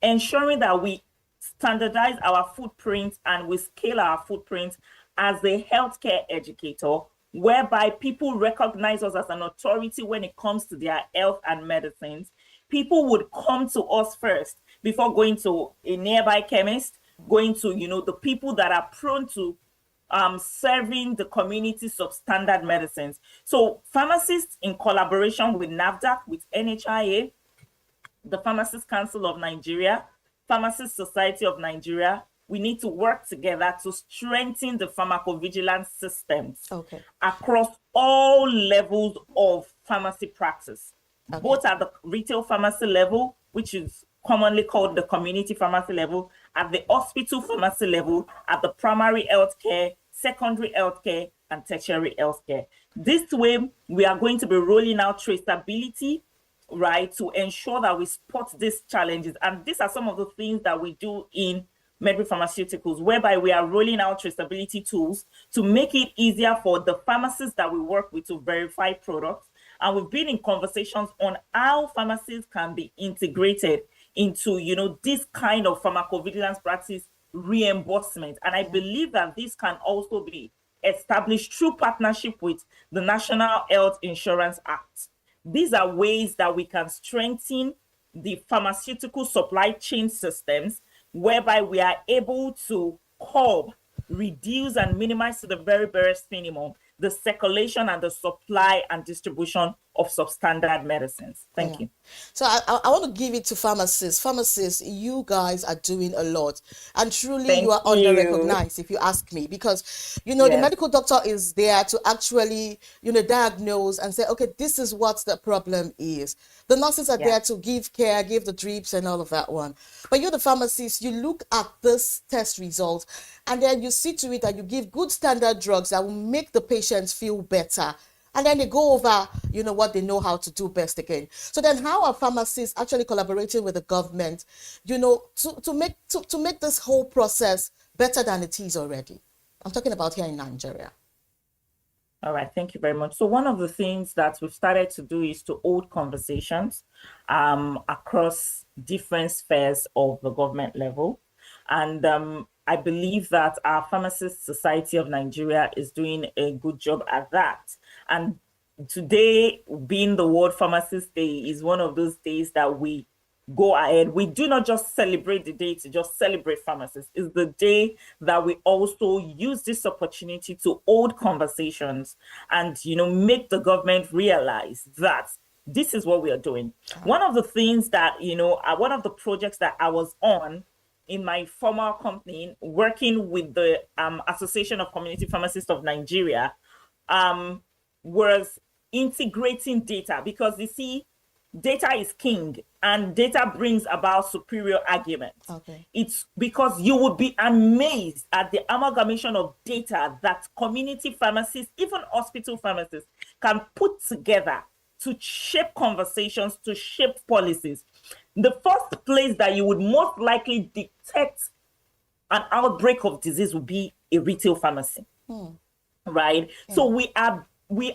ensuring that we standardize our footprint and we scale our footprint as a healthcare educator, whereby people recognize us as an authority when it comes to their health and medicines. People would come to us first before going to a nearby chemist, going to, the people that are prone to serving the community substandard medicines. So pharmacists, in collaboration with NAFDAC, with NHIA, the Pharmacist Council of Nigeria, Pharmacist Society of Nigeria, we need to work together to strengthen the pharmacovigilance systems Okay. across all levels of pharmacy practice, both at the retail pharmacy level, which is commonly called the community pharmacy level, at the hospital pharmacy level, at the primary healthcare, secondary healthcare, and tertiary healthcare. This way, we are going to be rolling out traceability, right, to ensure that we spot these challenges. And these are some of the things that we do in Medbury Pharmaceuticals, whereby we are rolling out traceability tools to make it easier for the pharmacists that we work with to verify products. And we've been in conversations on how pharmacies can be integrated into, you know, this kind of pharmacovigilance practice reimbursement. And I believe that this can also be established through partnership with the National Health Insurance Act. These are ways that we can strengthen the pharmaceutical supply chain systems, whereby we are able to curb, reduce, and minimize to the very barest minimum the circulation and the supply and distribution of substandard medicines. Thank you. So I want to give it to pharmacists. Pharmacists, you guys are doing a lot. And truly, you are under-recognized, if you ask me. Because, you know, the medical doctor is there to actually, you know, diagnose and say, okay, this is what the problem is. The nurses are there to give care, give the drips and all of that one. But you, the pharmacist, you look at this test result and then you see to it that you give good standard drugs that will make the patients feel better. And then they go over, you know, what they know how to do best again. So then how are pharmacists actually collaborating with the government, you know, to make this whole process better than it is already? I'm talking about here in Nigeria. All right, thank you very much. So one of the things that we've started to do is to hold conversations across different spheres of the government level. And I believe that our Pharmacist Society of Nigeria is doing a good job at that. And today, being the World Pharmacist Day, is one of those days that we go ahead. We do not just celebrate the day to just celebrate pharmacists. It's the day that we also use this opportunity to hold conversations and, you know, make the government realize that this is what we are doing. One of the things that, you know, one of the projects that I was on in my former company, working with the Association of Community Pharmacists of Nigeria, was integrating data, because you see, data is king and data brings about superior arguments. Okay. It's because you would be amazed at the amalgamation of data that community pharmacists, even hospital pharmacists, can put together to shape conversations, to shape policies. The first place that you would most likely detect an outbreak of disease would be a retail pharmacy, right? Yeah. So we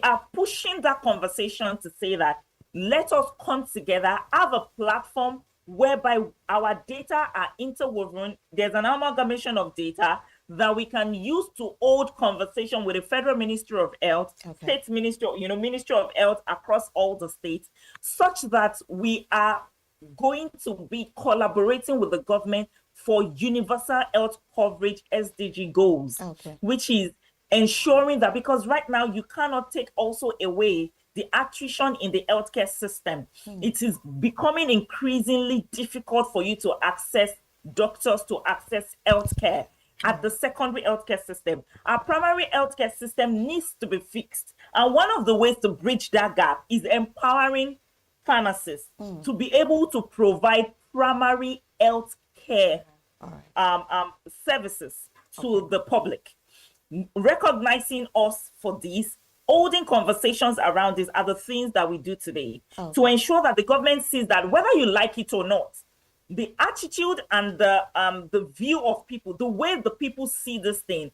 are pushing that conversation to say that let us come together, have a platform whereby our data are interwoven. There's an amalgamation of data that we can use to hold conversation with the Federal Ministry of Health, State Ministry, you know, Ministry of Health across all the states, such that we are going to be collaborating with the government for universal health coverage SDG goals, which is ensuring that, because right now you cannot take also away the attrition in the healthcare system. It is becoming increasingly difficult for you to access doctors, to access healthcare at the secondary healthcare system. Our primary healthcare system needs to be fixed. And one of the ways to bridge that gap is empowering pharmacists to be able to provide primary health care services to the public. Recognizing us for this, holding conversations around this are the things that we do today to ensure that the government sees that whether you like it or not, the attitude and the view of people, the way the people see this thing,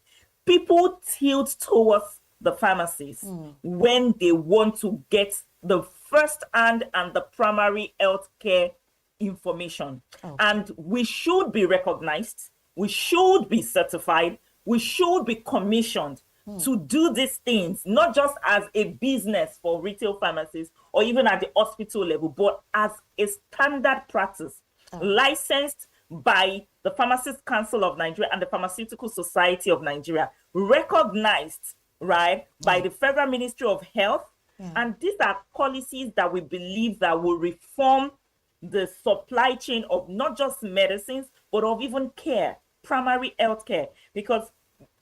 people tilt towards the pharmacies when they want to get the first hand and the primary healthcare information. And we should be recognized, we should be certified, we should be commissioned to do these things, not just as a business for retail pharmacies or even at the hospital level, but as a standard practice licensed by the Pharmacist Council of Nigeria and the Pharmaceutical Society of Nigeria, recognized, right, by the Federal Ministry of Health. And these are policies that we believe that will reform the supply chain of not just medicines, but of even care primary health care, because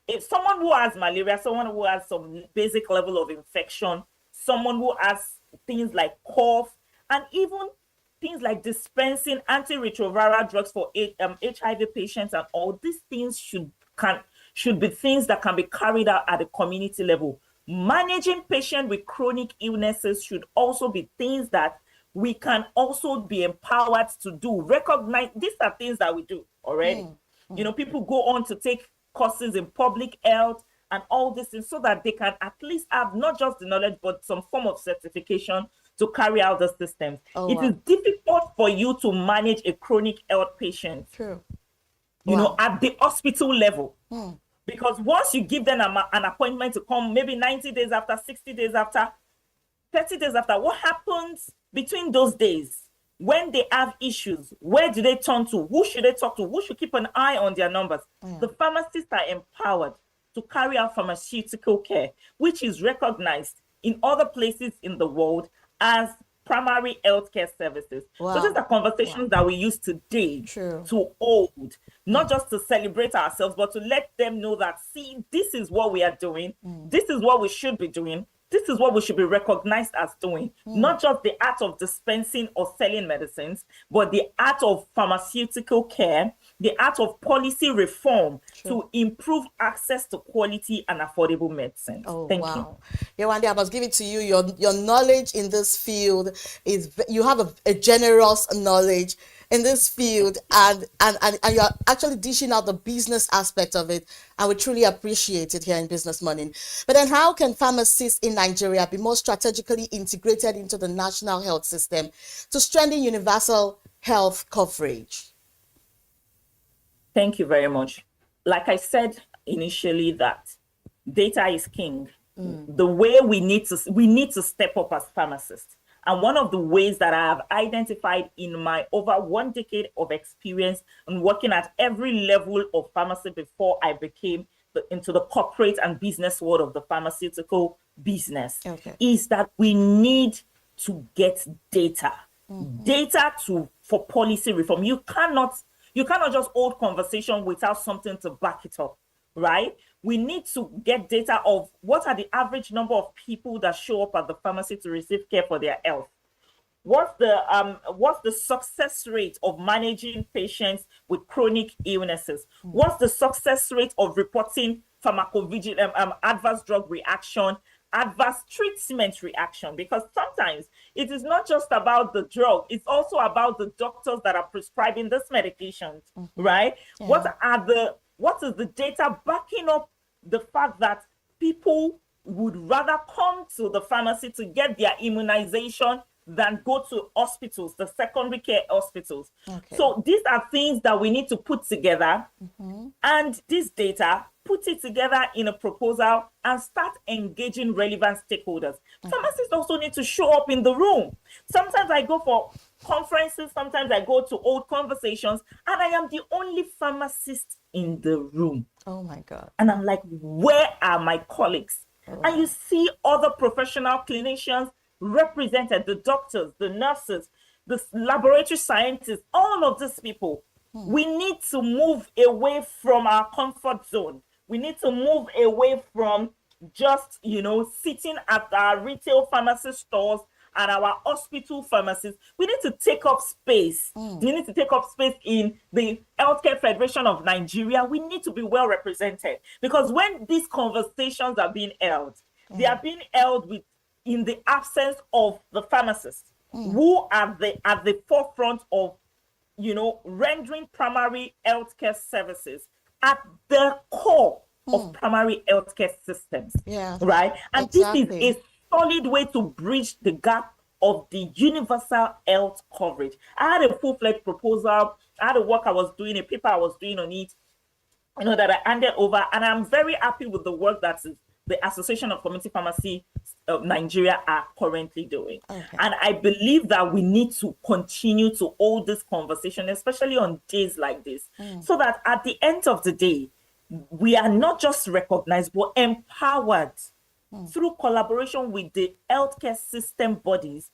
if someone who has malaria, someone who has some basic level of infection, someone who has things like cough, and even things like dispensing antiretroviral drugs for HIV patients, and all these things should be things that can be carried out at the community level. Managing patients with chronic illnesses should also be things that we can also be empowered to do. Recognize these are things that we do already. You know, people go on to take courses in public health and all these things so that they can at least have not just the knowledge but some form of certification to carry out the systems. It is difficult for you to manage a chronic health patient, you know, at the hospital level. Because once you give them an appointment to come, maybe 90 days after, 60 days after, 30 days after, what happens between those days? When they have issues, where do they turn to? Who should they talk to? Who should keep an eye on their numbers? The pharmacists are empowered to carry out pharmaceutical care, which is recognized in other places in the world as primary healthcare services. So these are conversations that we use today to hold, not just to celebrate ourselves, but to let them know that, see, this is what we are doing. This is what we should be doing. This is what we should be recognized as doing. Not just the art of dispensing or selling medicines, but the art of pharmaceutical care, the art of policy reform to improve access to quality and affordable medicine. Thank you. Yewande, I must give it to you. Your knowledge in this field is, you have a generous knowledge in this field, and you're actually dishing out the business aspect of it, and we truly appreciate it here in Business Morning. But then how can pharmacists in Nigeria be more strategically integrated into the national health system to strengthen universal health coverage? Thank you very much. Like I said initially, that data is king. The way we need to step up as pharmacists. And one of the ways that I have identified in my over 1 decade of experience and working at every level of pharmacy before I became into the corporate and business world of the pharmaceutical business is that we need to get data. Data for policy reform. You cannot just hold conversation without something to back it up, right? We need to get data of what are the average number of people that show up at the pharmacy to receive care for their health. What's the success rate of managing patients with chronic illnesses? What's the success rate of reporting pharmacovigilance, adverse drug reaction, adverse treatment reaction? Because sometimes it is not just about the drug, it's also about the doctors that are prescribing this medications, right? What is the data backing up the fact that people would rather come to the pharmacy to get their immunization than go to hospitals, the secondary care hospitals? So these are things that we need to put together, and this data, put it together in a proposal and start engaging relevant stakeholders. Pharmacists also need to show up in the room. Sometimes I go for conferences, sometimes I go to old conversations, and I am the only pharmacist in the room. Oh my God. And I'm like, where are my colleagues? And you see other professional clinicians represented, the doctors, the nurses, the laboratory scientists, all of these people. We need to move away from our comfort zone. We need to move away from just, sitting at our retail pharmacy stores and our hospital pharmacies. We need to take up space. We need to take up space in the Healthcare Federation of Nigeria. We need to be well represented, because when these conversations are being held, they are being held in the absence of the pharmacists who are at the forefront of, rendering primary healthcare services at the core of primary healthcare systems. Right? And this is a solid way to bridge the gap of the universal health coverage. I had a full-fledged proposal. I had a work I was doing, a paper I was doing on it, that I handed over, and I'm very happy with the work that the Association of Community Pharmacy of Nigeria are currently doing. And I believe that we need to continue to hold this conversation, especially on days like this, so that at the end of the day, we are not just recognized, but empowered through collaboration with the healthcare system bodies,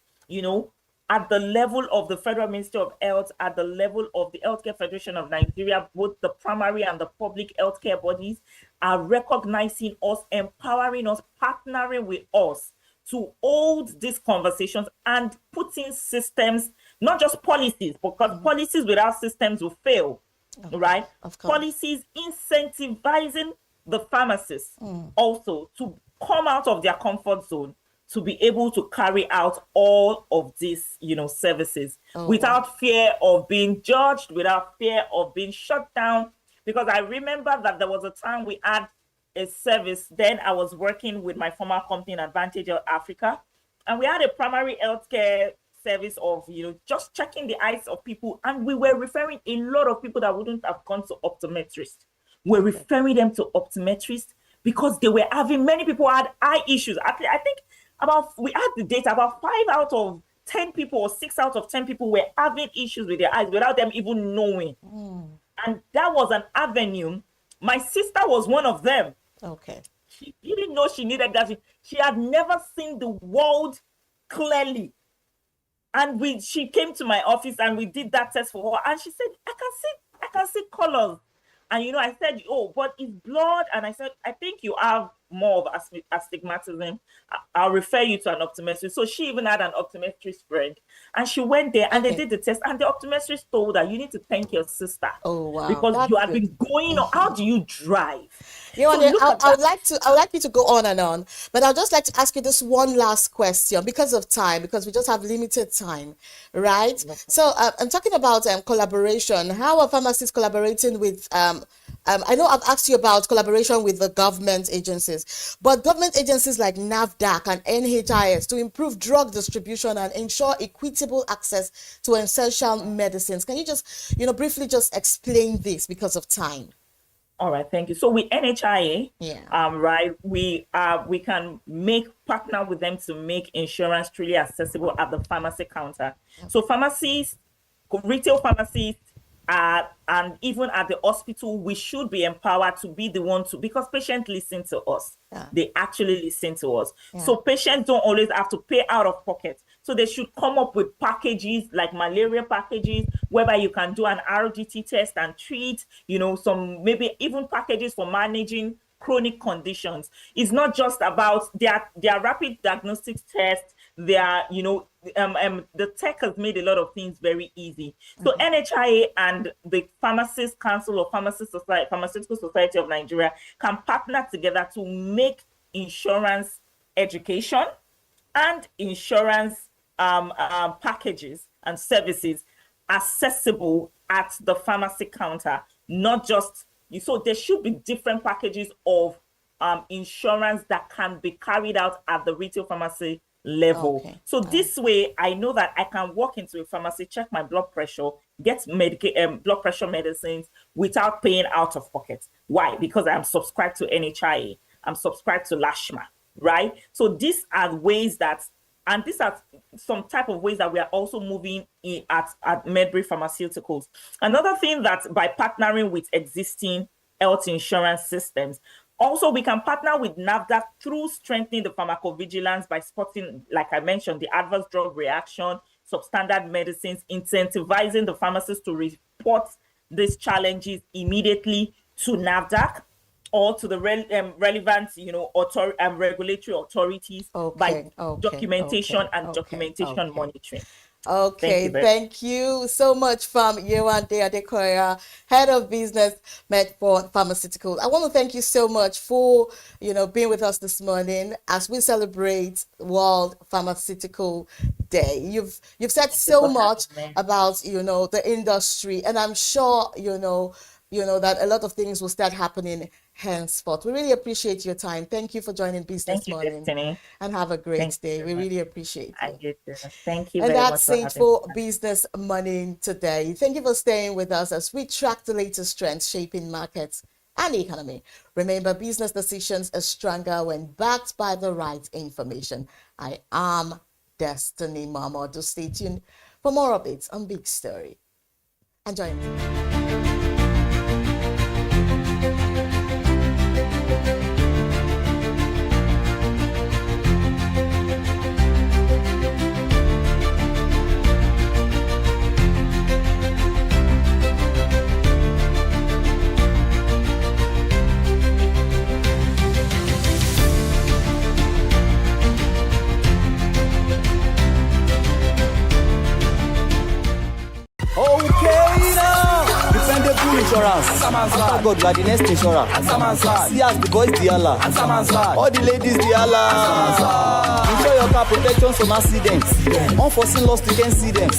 at the level of the Federal Ministry of Health, at the level of the Healthcare Federation of Nigeria, both the primary and the public healthcare bodies are recognizing us, empowering us, partnering with us to hold these conversations and put in systems, not just policies, because policies without systems will fail, right? Of course. Policies incentivizing the pharmacists also to come out of their comfort zone, to be able to carry out all of these, services without fear of being judged, without fear of being shut down. Because I remember that there was a time we had a service. Then I was working with my former company in Advantage Africa, and we had a primary healthcare service of, just checking the eyes of people. And we were referring a lot of people that wouldn't have gone to optometrists. We're referring them to optometrists because they were having, many people had eye issues. I think we had the data, about 5 out of 10 people or 6 out of 10 people were having issues with their eyes without them even knowing. And that was an avenue. My sister was one of them. Okay. She didn't know she needed that. She had never seen the world clearly. And she came to my office and we did that test for her. And she said, I can see colors. And, I said, oh, but it's blood. And I said, I think you have more of astigmatism. I'll refer you to an optometrist. So she even had an optometrist friend. And she went there and they did the test. And the optometrist told her, you need to thank your sister. Oh, wow. Because you have been going on. How do you drive? I would like you to go on and on, but I'd just like to ask you this one last question because of time, because we just have limited time, right? So I'm talking about collaboration. How are pharmacists collaborating with, I know I've asked you about collaboration with the government agencies, but government agencies like NAFDAC and NHIS to improve drug distribution and ensure equitable access to essential medicines. Can you just, briefly just explain this because of time? All right, thank you. So with NHIA, right, we can partner with them to make insurance truly accessible at the pharmacy counter. So pharmacies, retail pharmacies, and even at the hospital, we should be empowered to be the one to, because patients listen to us. They actually listen to us. So patients don't always have to pay out of pocket. So they should come up with packages like malaria packages, whereby you can do an RDT test and treat, some maybe even packages for managing chronic conditions. It's not just about their rapid diagnostic tests. The tech has made a lot of things very easy. So NHIA and the Pharmacists Council of Pharmaceutical Society of Nigeria can partner together to make insurance education and insurance packages and services accessible at the pharmacy counter. Not just so there should be different packages of insurance that can be carried out at the retail pharmacy level. So this way, I know that I can walk into a pharmacy, check my blood pressure, get blood pressure medicines without paying out of pocket. Why? Because I'm subscribed to NHIA. I'm subscribed to LASHMA, right? So these are ways and these are some type of ways that we are also moving in at Medbury Pharmaceuticals. Another thing that by partnering with existing health insurance systems, also we can partner with NAFDAC through strengthening the pharmacovigilance by spotting, like I mentioned, the adverse drug reaction, substandard medicines, incentivizing the pharmacists to report these challenges immediately to NAFDAC or to the relevant, regulatory authorities by documentation and documentation monitoring. Okay, thank you so much, Yewande Adekoya, Head of Business, Medford Pharmaceuticals. I want to thank you so much for, being with us this morning as we celebrate World Pharmaceutical Day. You've said so much about, the industry, and I'm sure, that a lot of things will start happening henceforth. We really appreciate your time. Thank you for joining Business Morning. Destiny. And have a great day. We really appreciate it. Thank you and very much. That's it for Business Morning today. Thank you for staying with us as we track the latest trends shaping markets and the economy. Remember, business decisions are stronger when backed by the right information. I am Destiny Mama. Do stay tuned for more updates on Big Story. Enjoy. insurance. After God, you are the next insurance. See as the boys the Allah. All the ladies the Allah. Ensure your car protections from accidents. Unforeseen loss, you can see them.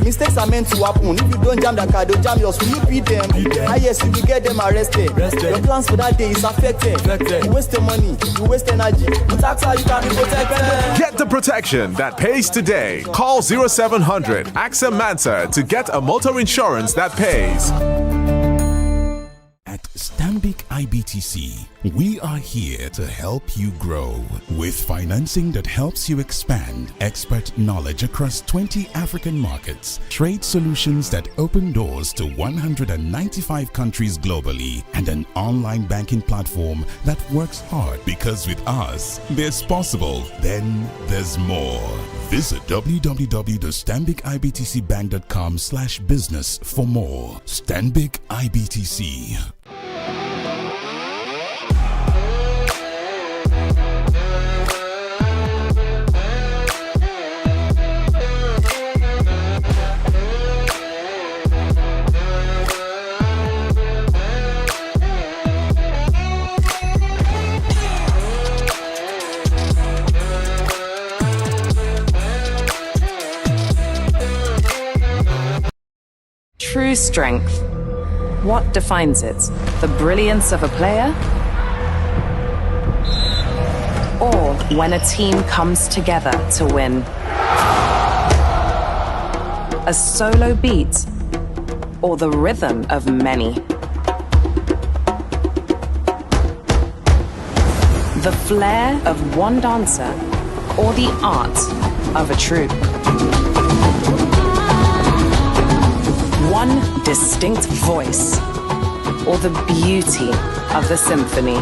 Mistakes are meant to happen. If you don't jam the car, they'll jam yours. Will you beat them? Ah yes, you will get them arrested. Your plans for that day is affected. You waste your money, you waste energy. With AXA, you can be protected. Get the protection that pays today. Call 0700 AXA Mansa to get a motor insurance that pays. At Stanbic IBTC, we are here to help you grow with financing that helps you expand expert knowledge across 20 African markets, trade solutions that open doors to 195 countries globally, and an online banking platform that works hard because with us, there's possible, then there's more. Visit www.stanbicibtcbank.com/business for more. Stanbic IBTC. True strength. What defines it? The brilliance of a player? Or when a team comes together to win? A solo beat? Or the rhythm of many? The flair of one dancer? Or the art of a troupe? One distinct voice, or the beauty of the symphony.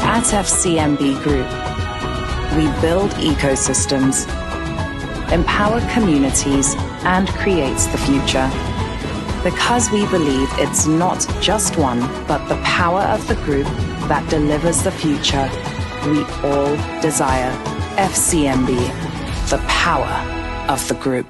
At FCMB Group, we build ecosystems, empower communities, and create the future. Because we believe it's not just one, but the power of the group that delivers the future we all desire. FCMB, the power of the group.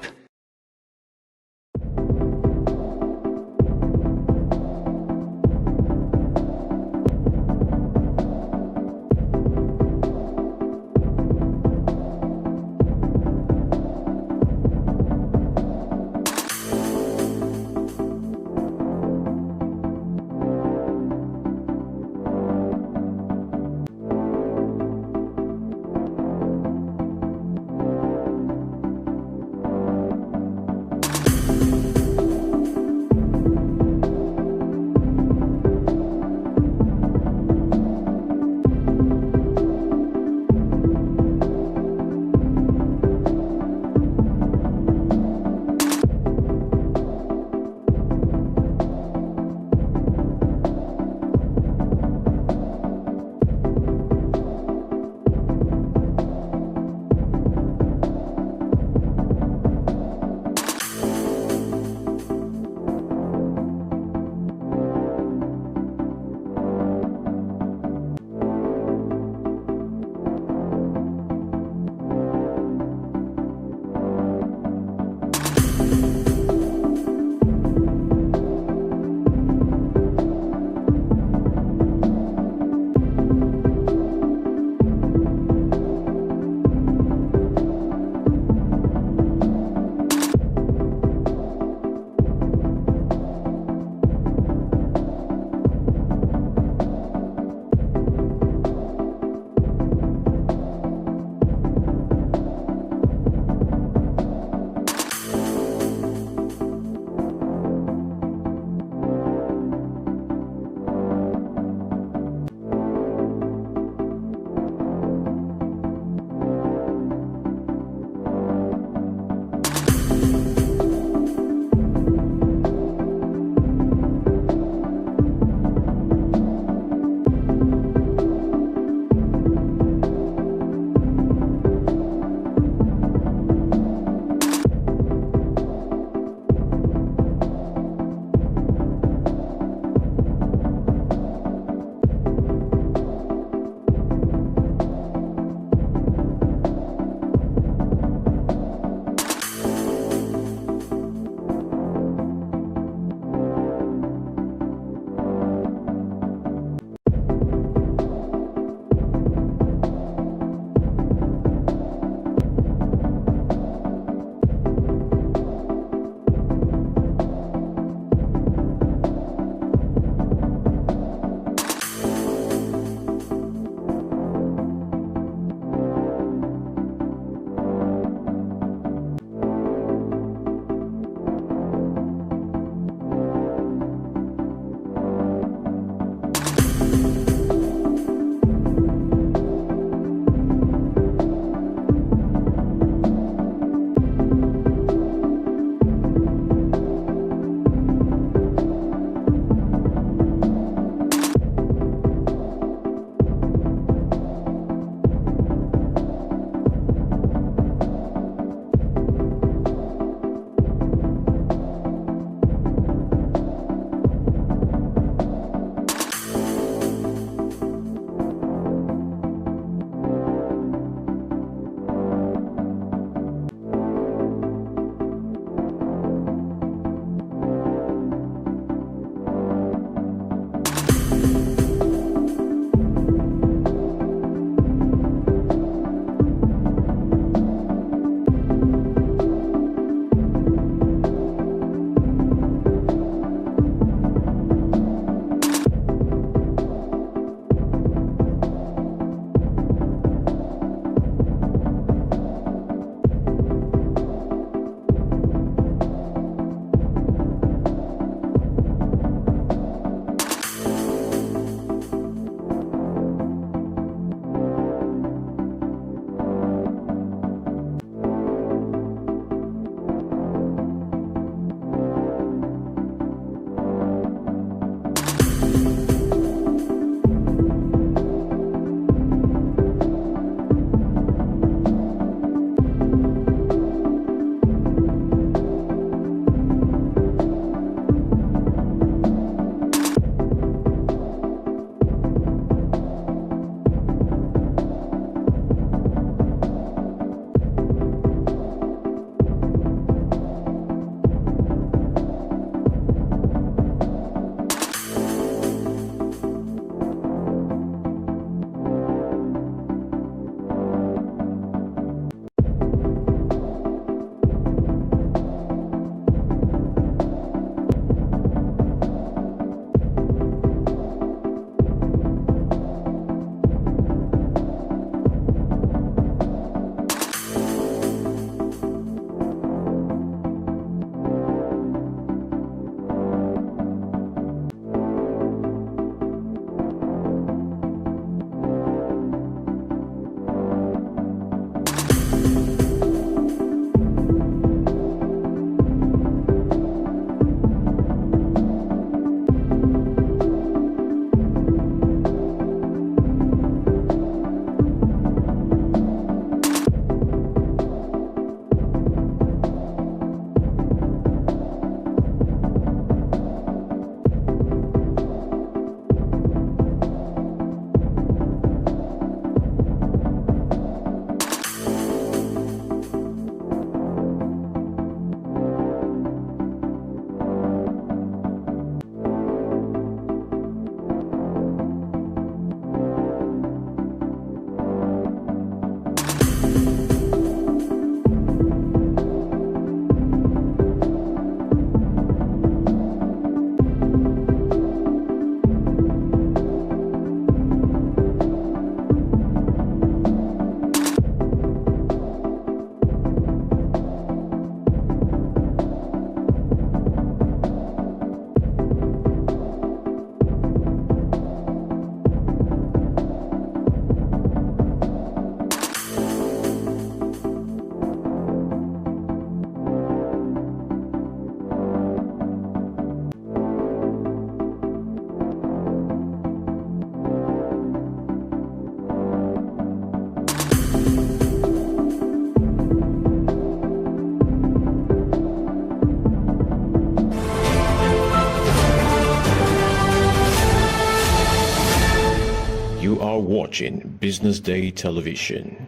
are watching Business Day Television.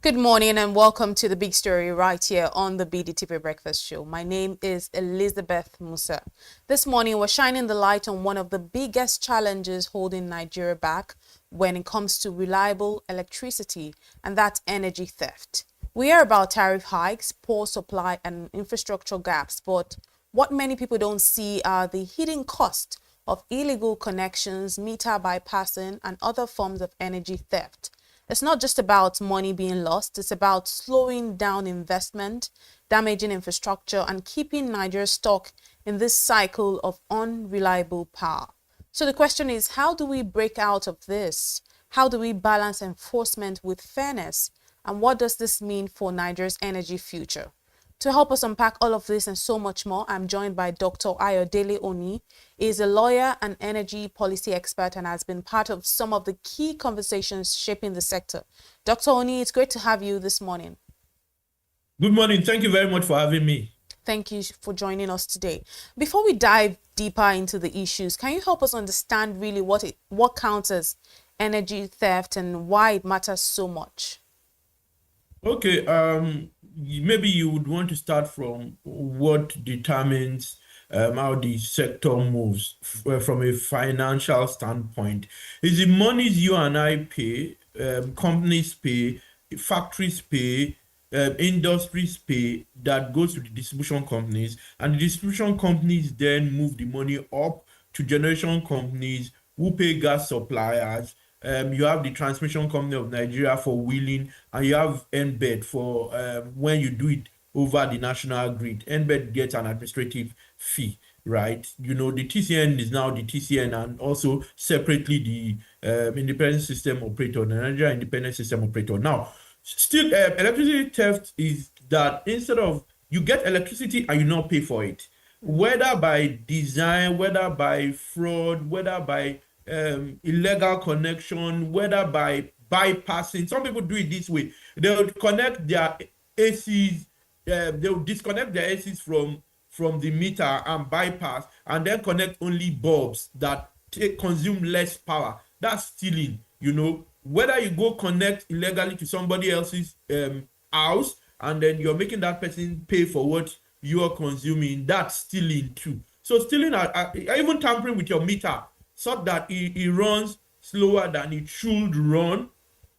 Good morning and welcome to the big story right here on the BDTV Breakfast Show. My name is Elizabeth Musa. This morning we're shining the light on one of the biggest challenges holding Nigeria back when it comes to reliable electricity, and that's energy theft. We hear about tariff hikes, poor supply and infrastructure gaps, but what many people don't see are the hidden costs of illegal connections, meter bypassing and other forms of energy theft. It's not just about money being lost, it's about slowing down investment, damaging infrastructure, and keeping Nigeria stuck in this cycle of unreliable power. So the question is, how do we break out of this? How do we balance enforcement with fairness? And what does this mean for Nigeria's energy future? To help us unpack all of this and so much more, I'm joined by Dr. Ayodele Oni. He is a lawyer and energy policy expert and has been part of some of the key conversations shaping the sector. Dr. Oni, it's great to have you this morning. Good morning. Thank you very much for having me. Thank you for joining us today. Before we dive deeper into the issues, can you help us understand really what counts as energy theft and why it matters so much? Okay, maybe you would want to start from what determines how the sector moves from a financial standpoint. Is the monies you and I pay, companies pay, factories pay, industries pay, that goes to the distribution companies, and the distribution companies then move the money up to generation companies who pay gas suppliers. You have the Transmission Company of Nigeria for wheeling, and you have NBED for when you do it over the national grid. NBED gets an administrative fee, right? You know, the TCN is now the TCN, and also separately the Independent System Operator, the Nigeria Independent System Operator. Now, still, electricity theft is that instead of you get electricity and you not pay for it, whether by design, whether by fraud, whether by illegal connection, whether by bypassing. Some people do it this way. They'll connect their ACs, they'll disconnect their ACs from the meter and bypass, and then connect only bulbs that consume less power. That's stealing, you know. Whether you go connect illegally to somebody else's house, and then you're making that person pay for what you're consuming, that's stealing too. So stealing, even tampering with your meter, so that it runs slower than it should run,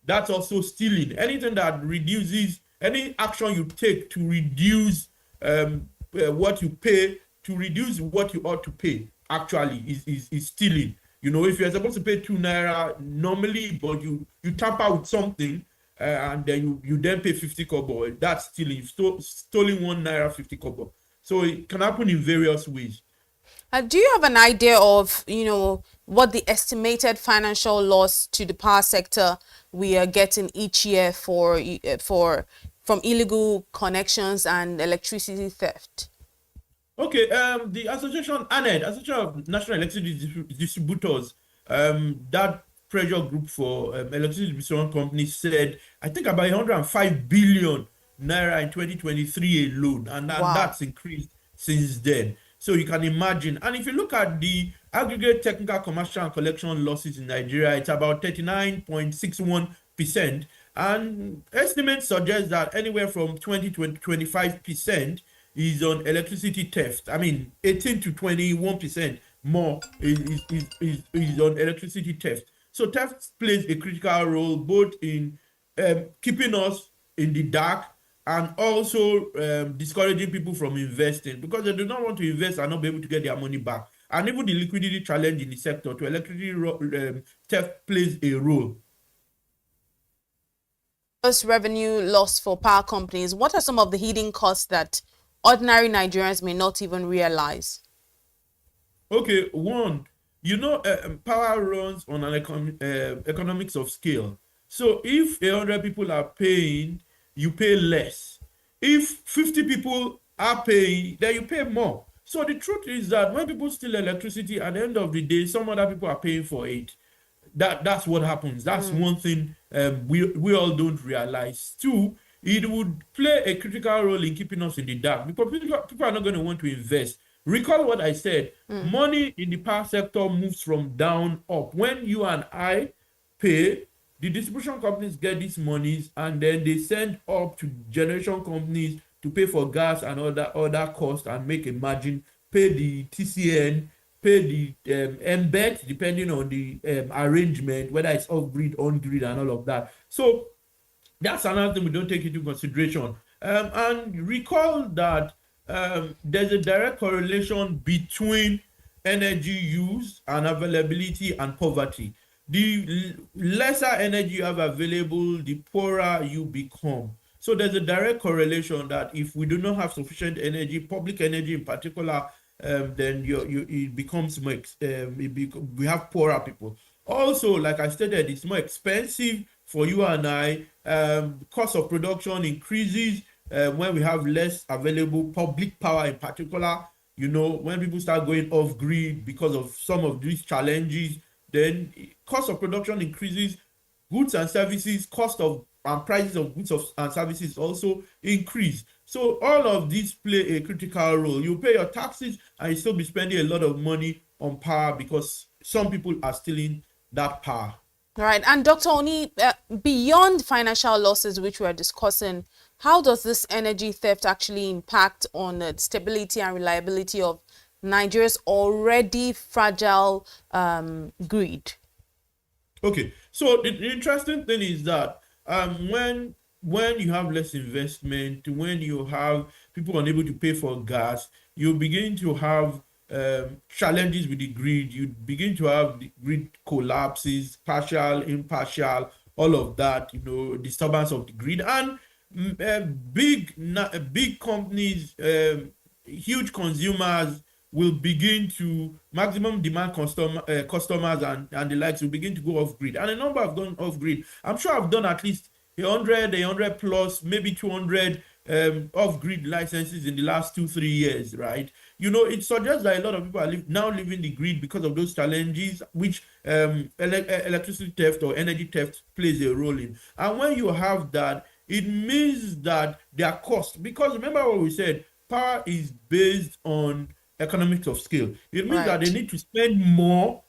that's also stealing. Anything that reduces, any action you take to reduce what you pay, to reduce what you ought to pay, actually is stealing. You know, if you're supposed to pay 2 naira normally, but you tamper with something and then you then pay 50 kobo, that's stealing. You've stolen 1 naira 50 kobo. So it can happen in various ways. Do you have an idea of, you know, what the estimated financial loss to the power sector we are getting each year from illegal connections and electricity theft? Okay, the association, ANED, Association of National Electricity Distributors, that pressure group for electricity distribution companies said, I think about 105 billion naira in 2023 alone, and Wow. that's increased since then. So you can imagine. And if you look at the aggregate technical, commercial, and collection losses in Nigeria, it's about 39.61%. And estimates suggest that anywhere from 20 to 25% is on electricity theft. I mean, 18 to 21% more is on electricity theft. So theft plays a critical role both in keeping us in the dark and also discouraging people from investing, because they do not want to invest and not be able to get their money back. And even the liquidity challenge in the sector to electricity theft plays a role. Revenue loss for power companies, what are some of the hidden costs that ordinary Nigerians may not even realize? Okay, one, you know, power runs on an economics of scale. So if 100 people are paying, you pay less. If 50 people are paying, then you pay more. So the truth is that when people steal electricity, at the end of the day, some other people are paying for it. That's what happens. That's one thing we all don't realize. Two, it would play a critical role in keeping us in the dark because people are not going to want to invest. Recall what I said. Money in the power sector moves from down up. When you and I pay, the distribution companies get these monies and then they send up to generation companies to pay for gas and other costs and make a margin, pay the TCN, pay the embed depending on the arrangement, whether it's off grid, on grid, and all of that. So that's another thing we don't take into consideration. And recall that there's a direct correlation between energy use and availability and poverty. The lesser energy you have available, the poorer you become. So there's a direct correlation that if we do not have sufficient energy, public energy in particular, then it becomes more. We have poorer people. Also, like I stated, it's more expensive for you and I. Cost of production increases when we have less available public power in particular. You know, when people start going off grid because of some of these challenges, then cost of production increases, goods and services, cost of and prices of goods and services also increase. So all of these play a critical role. You pay your taxes and you still be spending a lot of money on power because some people are stealing that power. Right. And Dr. Oni, beyond financial losses, which we're discussing, how does this energy theft actually impact on the stability and reliability of Nigeria's already fragile grid? Okay, so the interesting thing is that when you have less investment, when you have people unable to pay for gas, you begin to have challenges with the grid. You begin to have the grid collapses, partial, impartial, all of that. You know, disturbance of the grid and big companies, huge consumers will begin to maximum demand customers and the likes will begin to go off grid. And a number have gone off grid. I'm sure I've done at least 100 plus, maybe 200 off grid licenses in the last 2-3 years, right? You know, it suggests that a lot of people are now leaving the grid because of those challenges, which electricity theft or energy theft plays a role in. And when you have that, it means that their cost, because remember what we said, power is based on economics of scale. It means that they need to spend more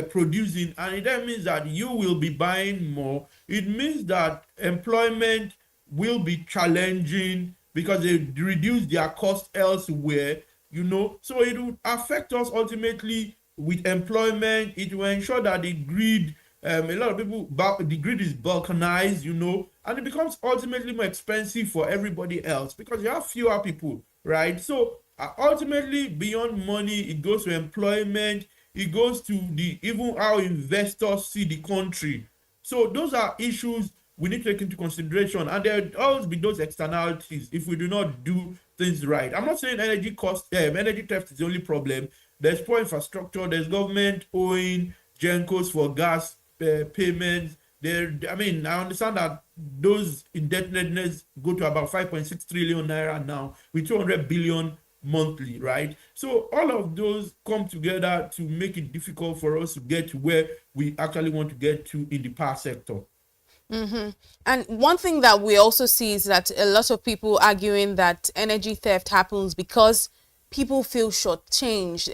producing, and it then means that you will be buying more. It means that employment will be challenging because they reduce their cost elsewhere, you know. So it will affect us ultimately with employment. It will ensure that the grid, a lot of people, the grid is balkanized, you know, and it becomes ultimately more expensive for everybody else because you have fewer people, right? So ultimately, beyond money, it goes to employment, it goes to even how investors see the country. So those are issues we need to take into consideration, and there will always be those externalities if we do not do things right. I'm not saying energy theft is the only problem. There's poor infrastructure, there's government owing Gencos for gas payments. I understand that those indebtedness go to about 5.6 trillion naira now with 200 billion monthly, right? So all of those come together to make it difficult for us to get to where we actually want to get to in the power sector. And one thing that we also see is that a lot of people arguing that energy theft happens because people feel shortchanged.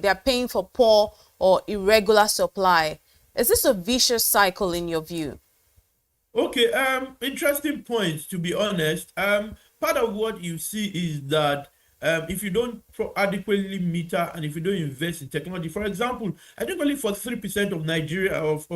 They're paying for poor or irregular supply. Is this a vicious cycle in your view? Okay, interesting point, to be honest. Part of what you see is that if you don't adequately meter and if you don't invest in technology, for example, I think only 43% of Nigeria of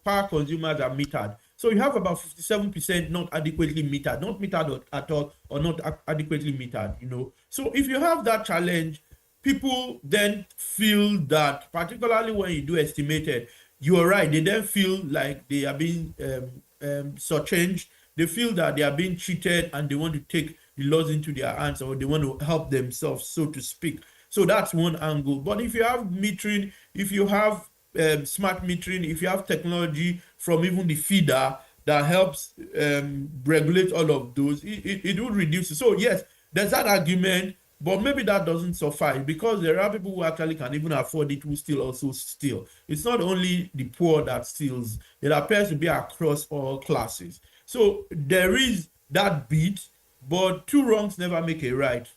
power consumers are metered. So you have about 57% not adequately metered, not metered at all, or not adequately metered, you know. So if you have that challenge, people then feel that, particularly when you do estimated, you are right, they then feel like they are being shortchanged. They feel that they are being cheated and they want to take the laws into their hands, or they want to help themselves, so to speak. So that's one angle. But if you have metering, if you have smart metering, if you have technology from even the feeder that helps regulate all of those, it will reduce it. So yes, there's that argument, But maybe that doesn't suffice because there are people who actually can even afford it who still also steal. It's not only the poor that steals, it appears to be across all classes. So there is that bit, but two wrongs never make a right,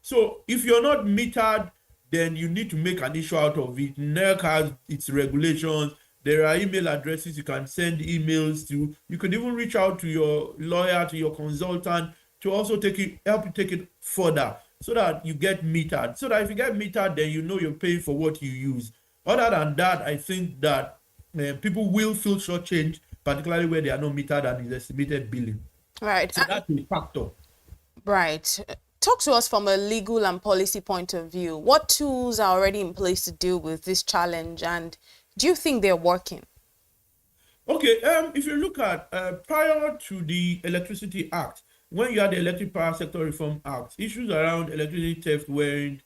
So if you're not metered, then you need to make an issue out of it. NERC has its regulations. There are email addresses you can send emails to. You can even reach out to your lawyer, to your consultant, to also help you take it further so that you get metered. So that if you get metered, then you know you're paying for what you use. Other than that, I think that people will feel shortchanged, particularly where they are not metered and is estimated billing. Right. So that's a factor. Right. Talk to us from a legal and policy point of view. What tools are already in place to deal with this challenge, and do you think they're working? Okay, if you look at prior to the Electricity Act, when you had the Electric Power Sector Reform Act, issues around electricity theft weren't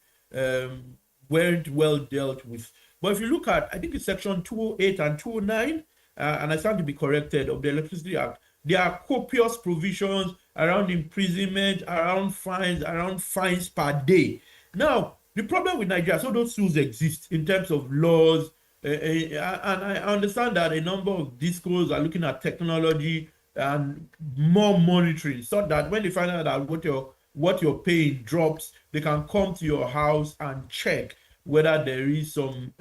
well dealt with. But if you look at, I think it's section 208 and 209, and I stand to be corrected, of the Electricity Act, there are copious provisions around imprisonment, around fines per day. Now, the problem with Nigeria, so those tools exist in terms of laws, and I understand that a number of discos are looking at technology and more monitoring, so that when they find out that what you're paying drops, they can come to your house and check whether there is some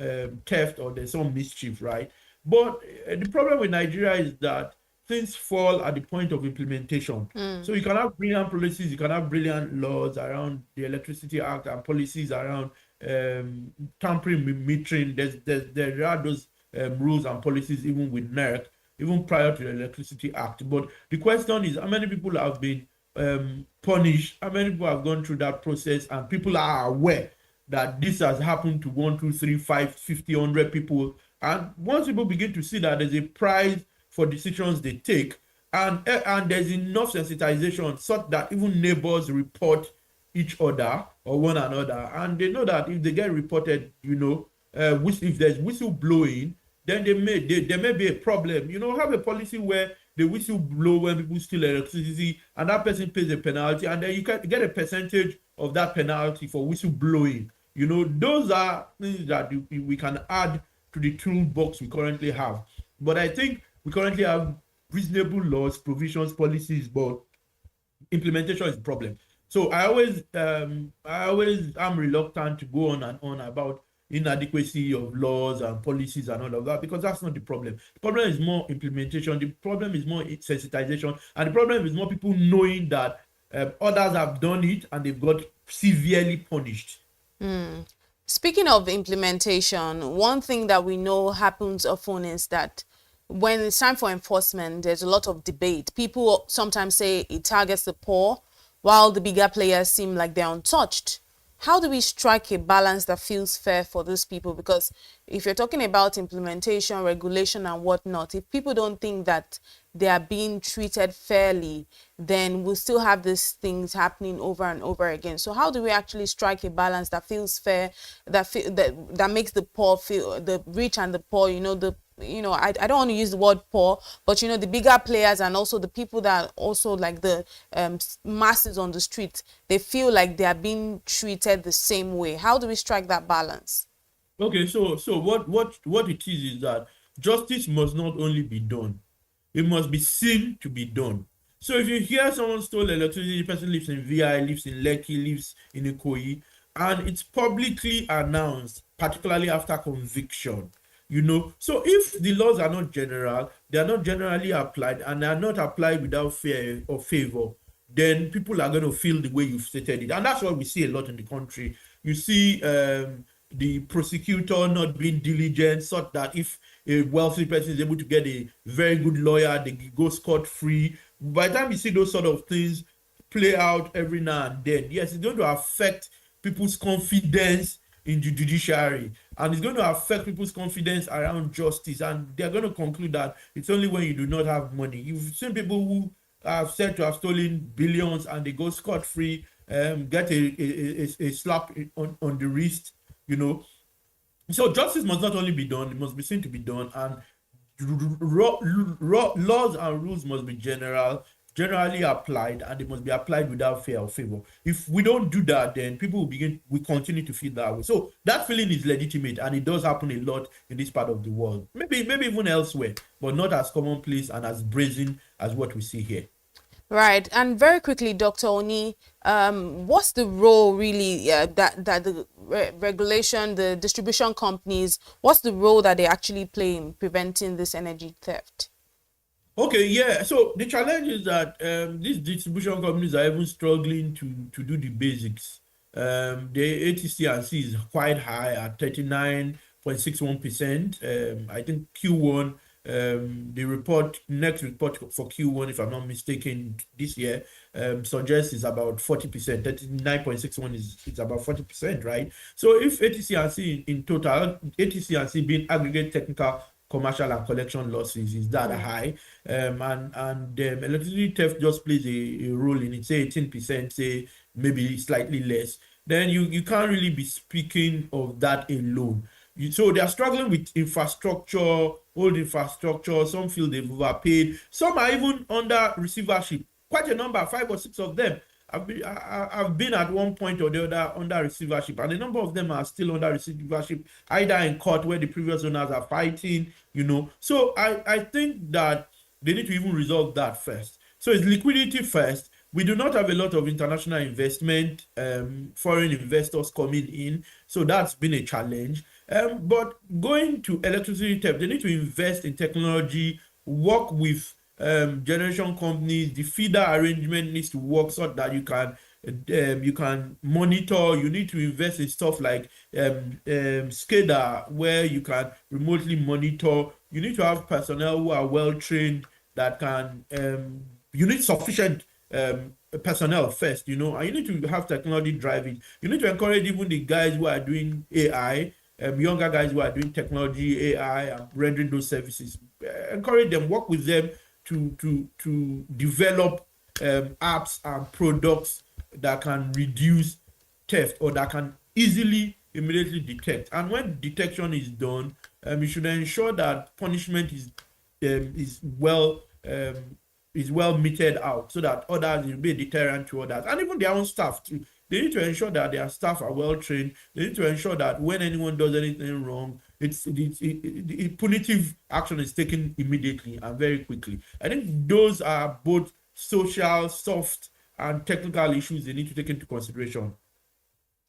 theft or there's some mischief, right? But the problem with Nigeria is that things fall at the point of implementation. So you can have brilliant policies, you can have brilliant laws around the Electricity Act and policies around tampering metering. There are those rules and policies even with NERC, even prior to the Electricity Act. But the question is, how many people have been punished? How many people have gone through that process? And people are aware that this has happened to 1, 2, 3, 5, 50, 100 people. And once people begin to see that there's a price for decisions they take, and there's enough sensitization such that even neighbors report each other or one another, and they know that if they get reported, if there's whistle blowing, then there may be a problem. Have a policy where the whistle blow when people steal electricity, and that person pays a penalty, and then you can get a percentage of that penalty for whistle blowing. Those are things that we can add to the toolbox we currently have. But I think we currently have reasonable laws, provisions, policies, but implementation is the problem. So I always am reluctant to go on and on about inadequacy of laws and policies and all of that, because that's not the problem. The problem is more implementation. The problem is more sensitization, and the problem is more people knowing that others have done it and they've got severely punished. Speaking of implementation, one thing that we know happens often is that when it's time for enforcement, there's a lot of debate. People sometimes say it targets the poor, while the bigger players seem like they're untouched. How do we strike a balance that feels fair for those people? Because if you're talking about implementation, regulation and whatnot, if people don't think that they are being treated fairly, then we'll still have these things happening over and over again. So how do we actually strike a balance that feels fair, that makes the poor feel, the rich and the poor, I don't want to use the word poor, but the bigger players and also the people that also like the masses on the street, they feel like they are being treated the same way. How do we strike that balance? Okay, so what it is that justice must not only be done, it must be seen to be done. So if you hear someone stole electricity, the person lives in VI, lives in Lekki, lives in Ikoyi, and it's publicly announced, particularly after conviction, So if the laws are not general, they are not generally applied, and they are not applied without fear or favor, then people are going to feel the way you've stated it. And that's what we see a lot in the country. You see the prosecutor not being diligent, such that if a wealthy person is able to get a very good lawyer, they go scot-free. By the time you see those sort of things play out every now and then, yes, it's going to affect people's confidence in the judiciary, and it's going to affect people's confidence around justice, and they're going to conclude that it's only when you do not have money. You've seen people who are said to have stolen billions and they go scot-free, get a slap on the wrist, So justice must not only be done, it must be seen to be done, and laws and rules must be general. generally applied, and they must be applied without fear or favor. If we don't do that, then people will continue to feel that way. So that feeling is legitimate, and it does happen a lot in this part of the world. Maybe even elsewhere, but not as commonplace and as brazen as what we see here. Right, and very quickly, Dr. Oni, what's the role really that the regulation, the distribution companies, what's the role that they actually play in preventing this energy theft? Okay, yeah. So the challenge is that these distribution companies are even struggling to do the basics. The ATC&C is quite high at 39.61%. I think Q1. The next report for Q1, if I'm not mistaken, this year suggests is about 40%. 39.61 is about 40%, right? So if ATC&C in total, ATC&C being aggregate technical, commercial, and collection losses is that high, and electricity theft just plays a role in it, say 18%, say maybe slightly less, then you can't really be speaking of that alone. So they are struggling with infrastructure, old infrastructure. Some feel they've overpaid. Some are even under receivership. Quite a number, 5 or 6 of them. I've been at one point or the other under receivership, and a number of them are still under receivership, either in court where the previous owners are fighting, So I think that they need to even resolve that first. So it's liquidity first. We do not have a lot of international investment, foreign investors coming in, so that's been a challenge. But going to electricity theft, they need to invest in technology, work with generation companies. The feeder arrangement needs to work so that you can monitor. You need to invest in stuff like SCADA, where you can remotely monitor. You need to have personnel who are well trained that can. You need sufficient personnel first, and you need to have technology driving. You need to encourage even the guys who are doing AI. Younger guys who are doing technology, AI, and rendering those services, encourage them, work with them to develop apps and products that can reduce theft or that can immediately detect. And when detection is done, you should ensure that punishment is well meted out, so that others will be a deterrent to others, and even their own staff too. They need to ensure that their staff are well trained. They need to ensure that when anyone does anything wrong, punitive action is taken immediately and very quickly. I think those are both social, soft, and technical issues they need to take into consideration.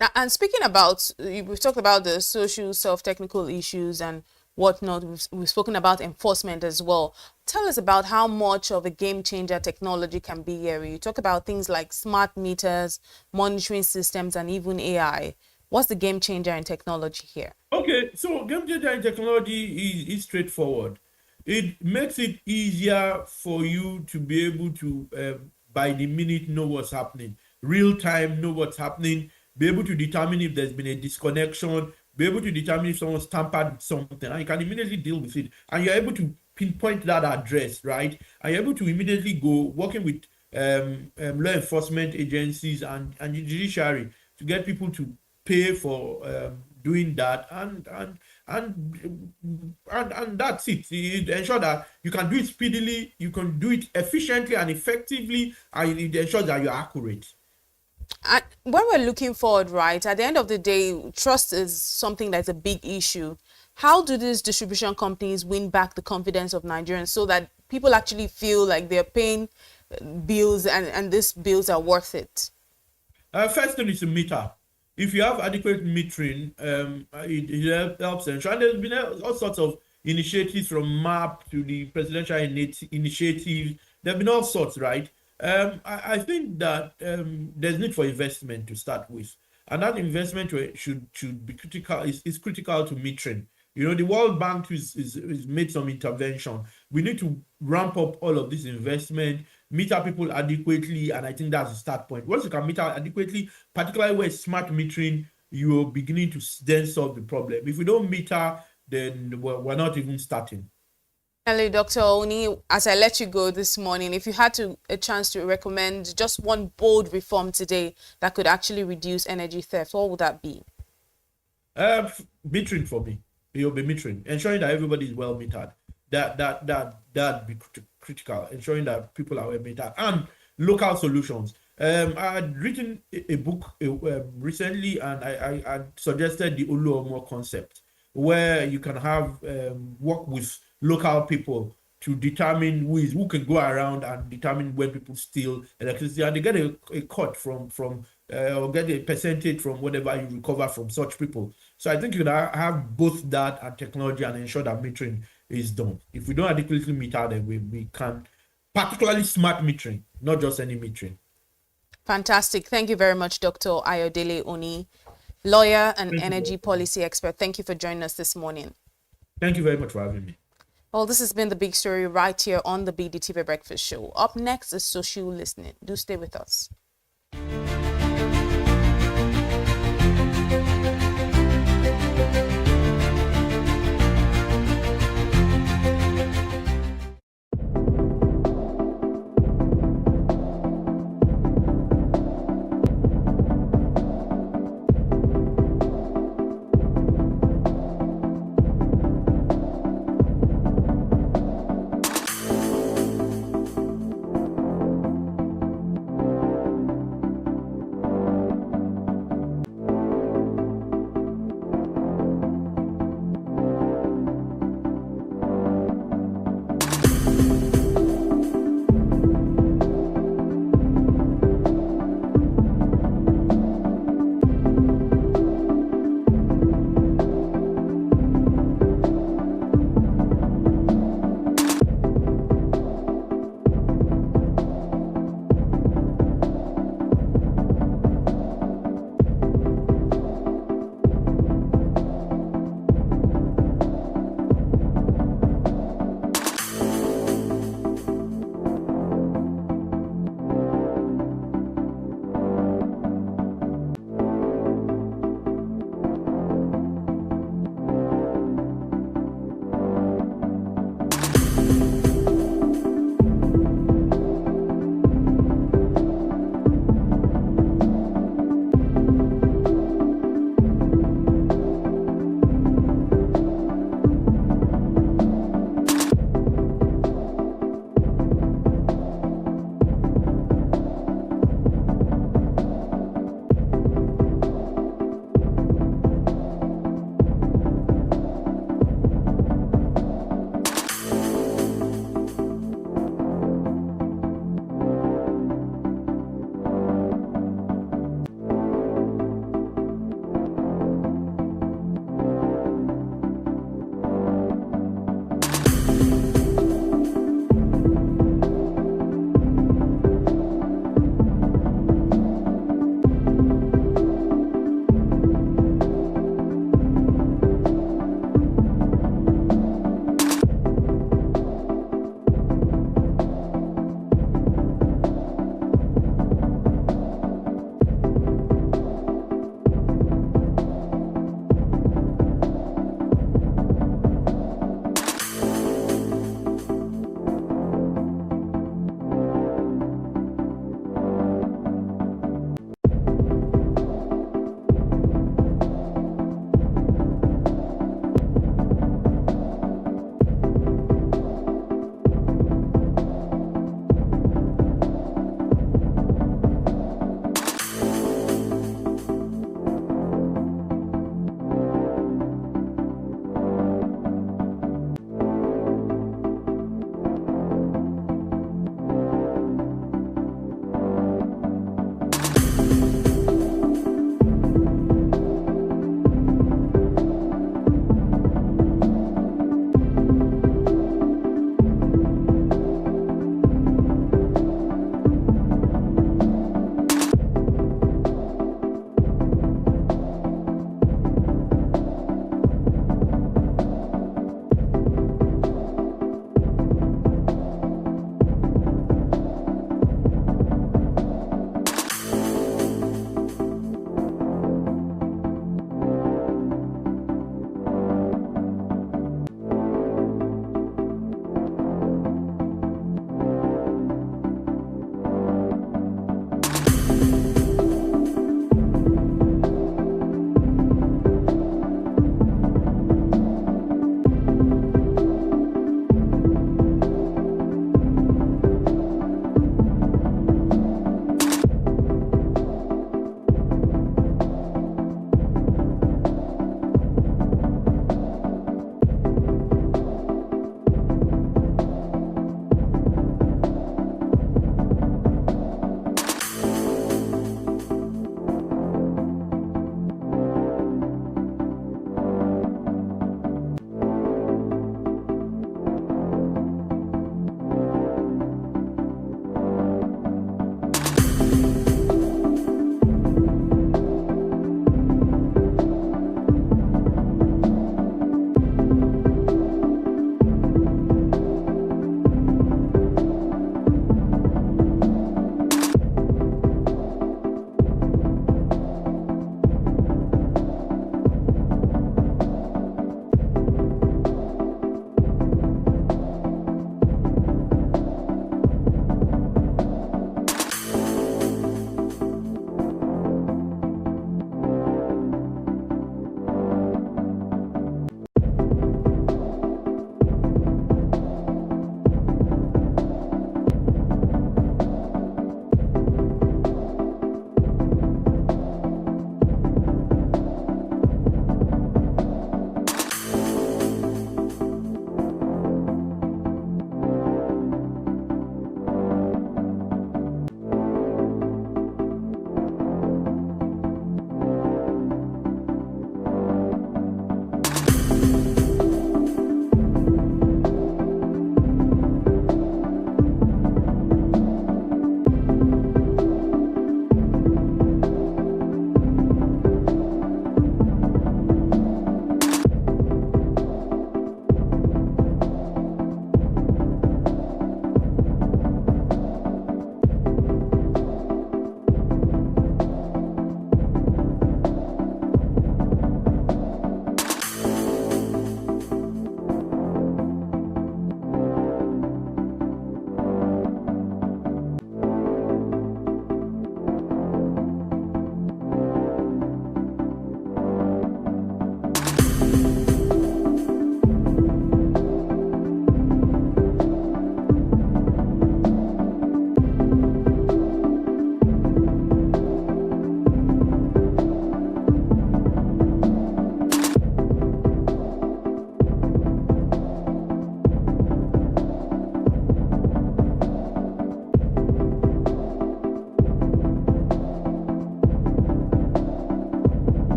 Now, and speaking about, we've talked about the social, technical issues and whatnot. We've spoken about enforcement as well. Tell us about how much of a game changer technology can be here. You talk about things like smart meters, monitoring systems, and even AI. What's the game changer in technology here? Okay, so game changer in technology is straightforward. It makes it easier for you to be able to, by the minute, know what's happening. Real time, know what's happening. Be able to determine if there's been a disconnection. Be able to determine if someone's tampered with something, and you can immediately deal with it. And you're able to pinpoint that address, right? And you're able to immediately go working with law enforcement agencies and the judiciary to get people to pay for doing that, and that's it. It ensures that you can do it speedily, you can do it efficiently and effectively, and it ensures that you're accurate. And when we're looking forward, right, at the end of the day, trust is something that's a big issue. How do these distribution companies win back the confidence of Nigerians so that people actually feel like they're paying bills and these bills are worth it? First thing is a meter. If you have adequate metering, it helps ensure. And there's been all sorts of initiatives, from MAP to the presidential initiatives. There have been all sorts, right? I think that there's need for investment to start with, and that investment should be critical. Is critical to metering. The World Bank is made some intervention. We need to ramp up all of this investment, meter people adequately, and I think that's the start point. Once you can meter adequately, particularly with smart metering, you're beginning to then solve the problem. If we don't meter, then we're not even starting. Finally, Dr. Oni, as I let you go this morning, if you had a chance to recommend just one bold reform today that could actually reduce energy theft, what would that be? Metering for me. It'll be metering, ensuring that everybody is well metered. That be critical, ensuring that people are well made up, and local solutions. I had written a book recently, and I suggested the Oluomo concept, where you can have work with local people to determine who can go around and determine when people steal electricity, and they get a cut from or get a percentage from whatever you recover from such people. So I think you can have both that and technology and ensure that metering is done. If we don't adequately meter them, we can, particularly smart metering, not just any metering. Fantastic. Thank you very much, Dr. Ayodele Oni, lawyer and energy policy expert. Thank you for joining us this morning. Thank you very much for having me. Well, this has been The Big Story right here on the BDTV Breakfast Show. Up next is Social Listening. Do stay with us.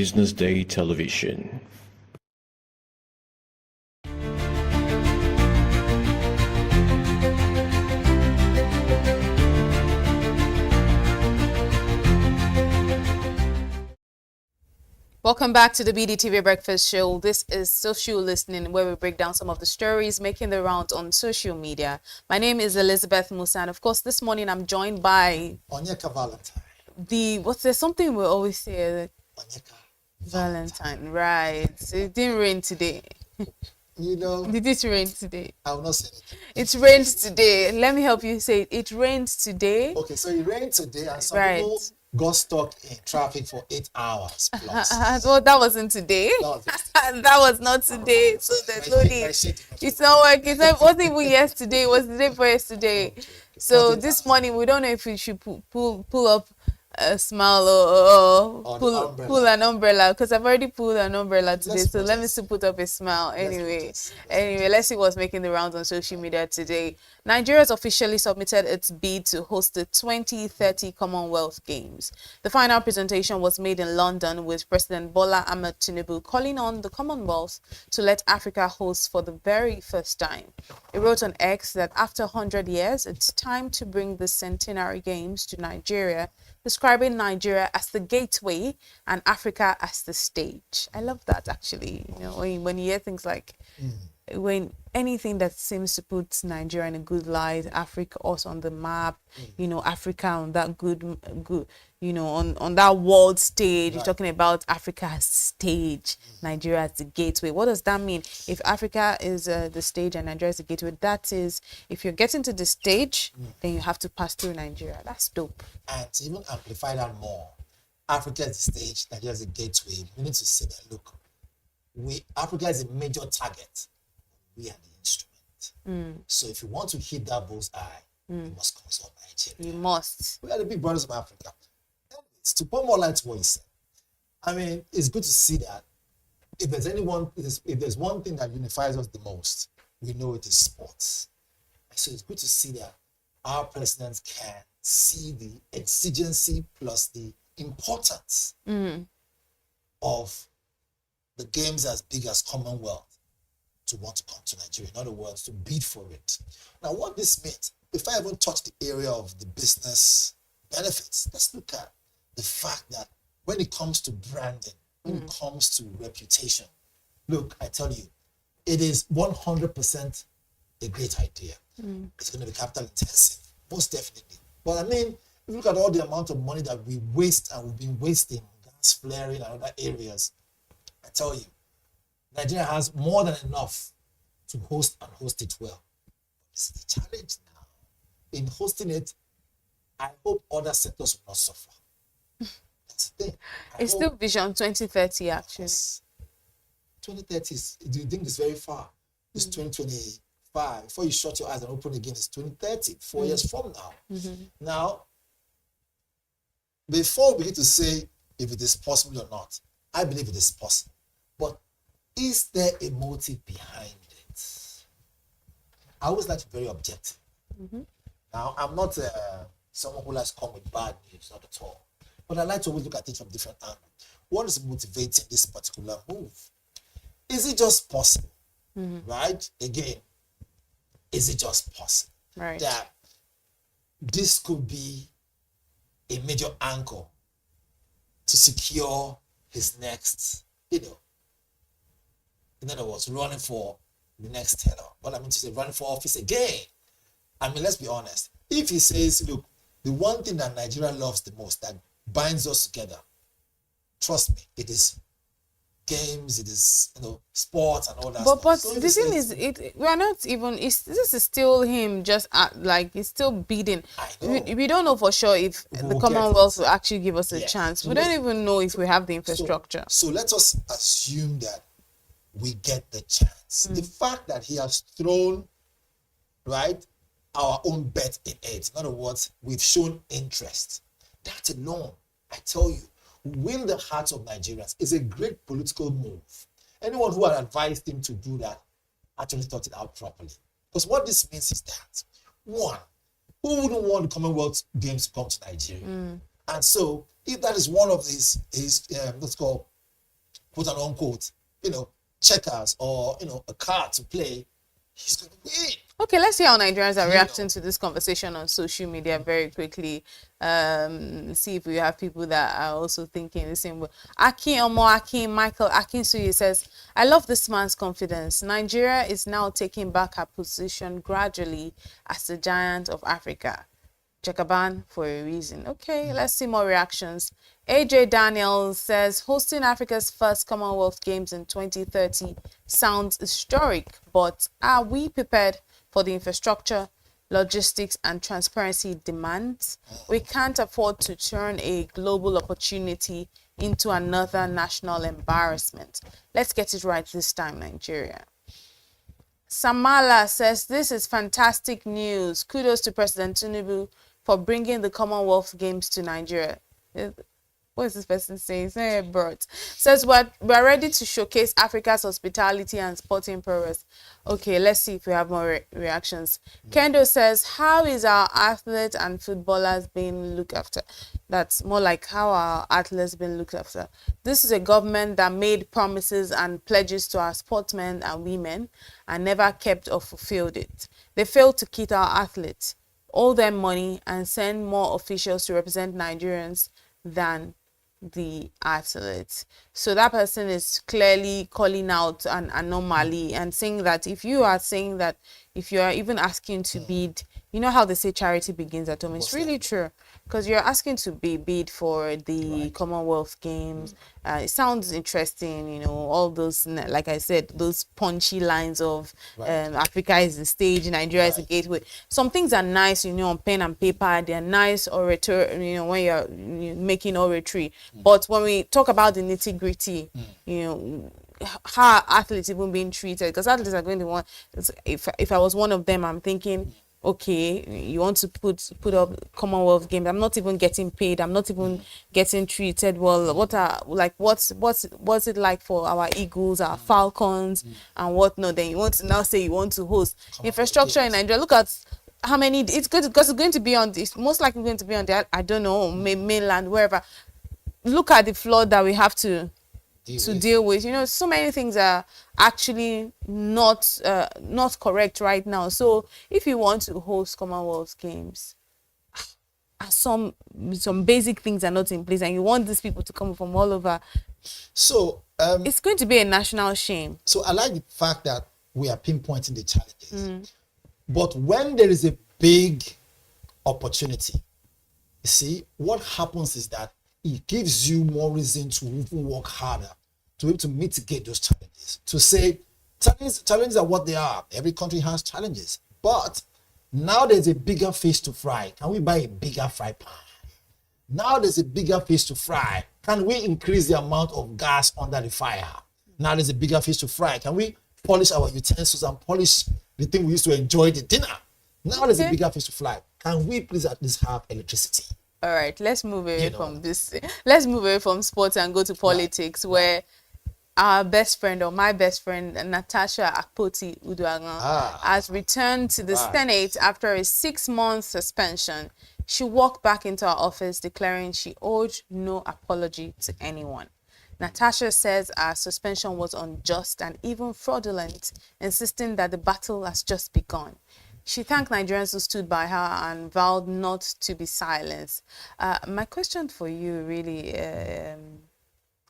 Business Day Television. Welcome back to the BDTV Breakfast Show. This is Social Listening, where we break down some of the stories making the rounds on social media. My name is Elizabeth Musa, and of course, this morning I'm joined by Onyeka Valentine. There's something we always say. Onyeka Valentine, right? It didn't rain today. You know, did it rain today? I will not say it. It rained today. Let me help you say it. It rained today. Okay, so it rained today, and some people got stuck in traffic for 8 hours plus. Well, that wasn't today. That was not today. So there's no need. It's not working. It wasn't even yesterday. It was the day before yesterday. Okay. So this morning, we don't know if we should pull up a smile or pull an umbrella, because I've already pulled an umbrella today. So let me still put up a smile. Anyway, let's see what's making the rounds on social media today. Nigeria has officially submitted its bid to host the 2030 Commonwealth Games. The final presentation was made in London, with President Bola Ahmed Tinubu calling on the Commonwealth to let Africa host for the very first time. He wrote on X that after 100 years, it's time to bring the centenary games to Nigeria, describing Nigeria as the gateway and Africa as the stage. I love that, actually. You know, when you hear things like, when anything that seems to put Nigeria in a good light, Africa also on the map, you know, Africa on that good, you know, on that world stage. Right. You're talking about Africa as stage, Nigeria as the gateway. What does that mean? If Africa is the stage and Nigeria is the gateway, that is, if you're getting to the stage, then you have to pass through Nigeria. That's dope. And to even amplify that more, Africa is the stage, Nigeria is the gateway. We need to say that, look, Africa is a major target. We are the instrument. So if you want to hit that bullseye, you must consult Nigeria. You must. We are the big brothers of Africa. Anyways, to put more light to what you said, I mean, it's good to see that if there's one thing that unifies us the most, we know it is sports. And so it's good to see that our president can see the exigency plus the importance of the games as big as Commonwealth to want to come to Nigeria. In other words, to bid for it. Now, what this means, if I even touch the area of the business benefits, let's look at the fact that when it comes to branding, when it comes to reputation, look, I tell you, it is 100% a great idea. It's going to be capital intensive, most definitely. But I mean, if you look at all the amount of money that we waste and we've been wasting, gas flaring and other areas, I tell you, Nigeria has more than enough to host and host it well. It's the challenge now. In hosting it, I hope other sectors will not suffer. That's the thing. It's still Vision 2030, actually. 2030 do you think it's very far? It's 2025. Before you shut your eyes and open again, it's 2030, 4 years from now. Now, before we begin to say if it is possible or not, I believe it is possible. But is there a motive behind it? I always like to be very objective. Now, I'm not someone who likes to come with bad news, not at all. But I like to always look at it from different angles. What is motivating this particular move? Is it just possible? Right? Again, is it just possible that this could be a major anchor to secure his next, in other words, running for the next tenure? What I mean to say, running for office again. I mean, let's be honest. If he says, look, the one thing that Nigeria loves the most, that binds us together, trust me, it is games, it is, sports and all that stuff. But so the thing is, we are not even, this is still him just he's still bidding. We don't know for sure if the Commonwealth will actually give us a chance. We don't even know if we have the infrastructure. So let us assume that we get the chance. The fact that he has thrown, our own bet in it. In other words, we've shown interest. That alone, I tell you, win the hearts of Nigerians is a great political move. Anyone who had advised him to do that actually thought it out properly. Because what this means is that, one, who wouldn't want the Commonwealth Games to come to Nigeria? And so, if that is one of his let's call quote unquote, checkers or a card to play, he's going to win. Okay, let's see how Nigerians are reacting to this conversation on social media very quickly. See if we have people that are also thinking the same way. Michael Akinsuye says, I love this man's confidence. Nigeria is now taking back her position gradually as the giant of Africa. Jagaban for a reason. Okay, let's see more reactions. AJ Daniels says, hosting Africa's first Commonwealth Games in 2030 sounds historic, but are we prepared for the infrastructure, logistics, and transparency demands? We can't afford to turn a global opportunity into another national embarrassment. Let's get it right this time, Nigeria. Samala says, this is fantastic news. Kudos to President Tinubu for bringing the Commonwealth Games to Nigeria. What is this person saying? It's not a bird. Says we're ready to showcase Africa's hospitality and sporting prowess. Okay, let's see if we have more reactions. Kendo says, how is our athletes and footballers being looked after? That's more like how our athletes being looked after. This is a government that made promises and pledges to our sportsmen and women and never kept or fulfilled it. They failed to keep our athletes, owe them money, and send more officials to represent Nigerians than the athletes. So that person is clearly calling out an anomaly and saying that if you are even asking to bid, you know how they say charity begins at home. It's really true, because you're asking to be bid for the Commonwealth Games. It sounds interesting, all those, like I said, those punchy lines of Africa is the stage, Nigeria is the gateway. Some things are nice, on pen and paper. They're nice orator, when you're making oratory. But when we talk about the nitty gritty, how athletes even being treated, because athletes are going to want, if I was one of them, I'm thinking, okay, you want to put up Commonwealth Games, I'm not even getting paid, I'm not even getting treated well. What's it like for our Eagles, our Falcons, and whatnot? Then you want to now say you want to host infrastructure in Nigeria. Look at how many it's good, because it's going to be on this, most likely going to be on the, I don't know, mainland, wherever. Look at the flood that we have to deal with. So many things are actually not correct right now. So if you want to host Commonwealth Games, some basic things are not in place, and you want these people to come from all over, so it's going to be a national shame. So I like the fact that we are pinpointing the challenges, but when there is a big opportunity, you see, what happens is that it gives you more reason to even work harder to be able to mitigate those challenges. To say challenges are what they are. Every country has challenges, but now there's a bigger fish to fry. Can we buy a bigger fry pan? Now there's a bigger fish to fry. Can we increase the amount of gas under the fire? Now there's a bigger fish to fry. Can we polish our utensils and polish the thing we used to enjoy the dinner? Now there's a bigger fish to fry. Can we please at least have electricity? All right, let's move away from this. Let's move away from sports and go to politics, where our best friend, or my best friend, Natasha Akpoti Uduaghan, has returned to the Senate after a 6-month suspension. She walked back into her office declaring she owed no apology to anyone. Natasha says her suspension was unjust and even fraudulent, insisting that the battle has just begun. She thanked Nigerians who stood by her and vowed not to be silenced. My question for you, really,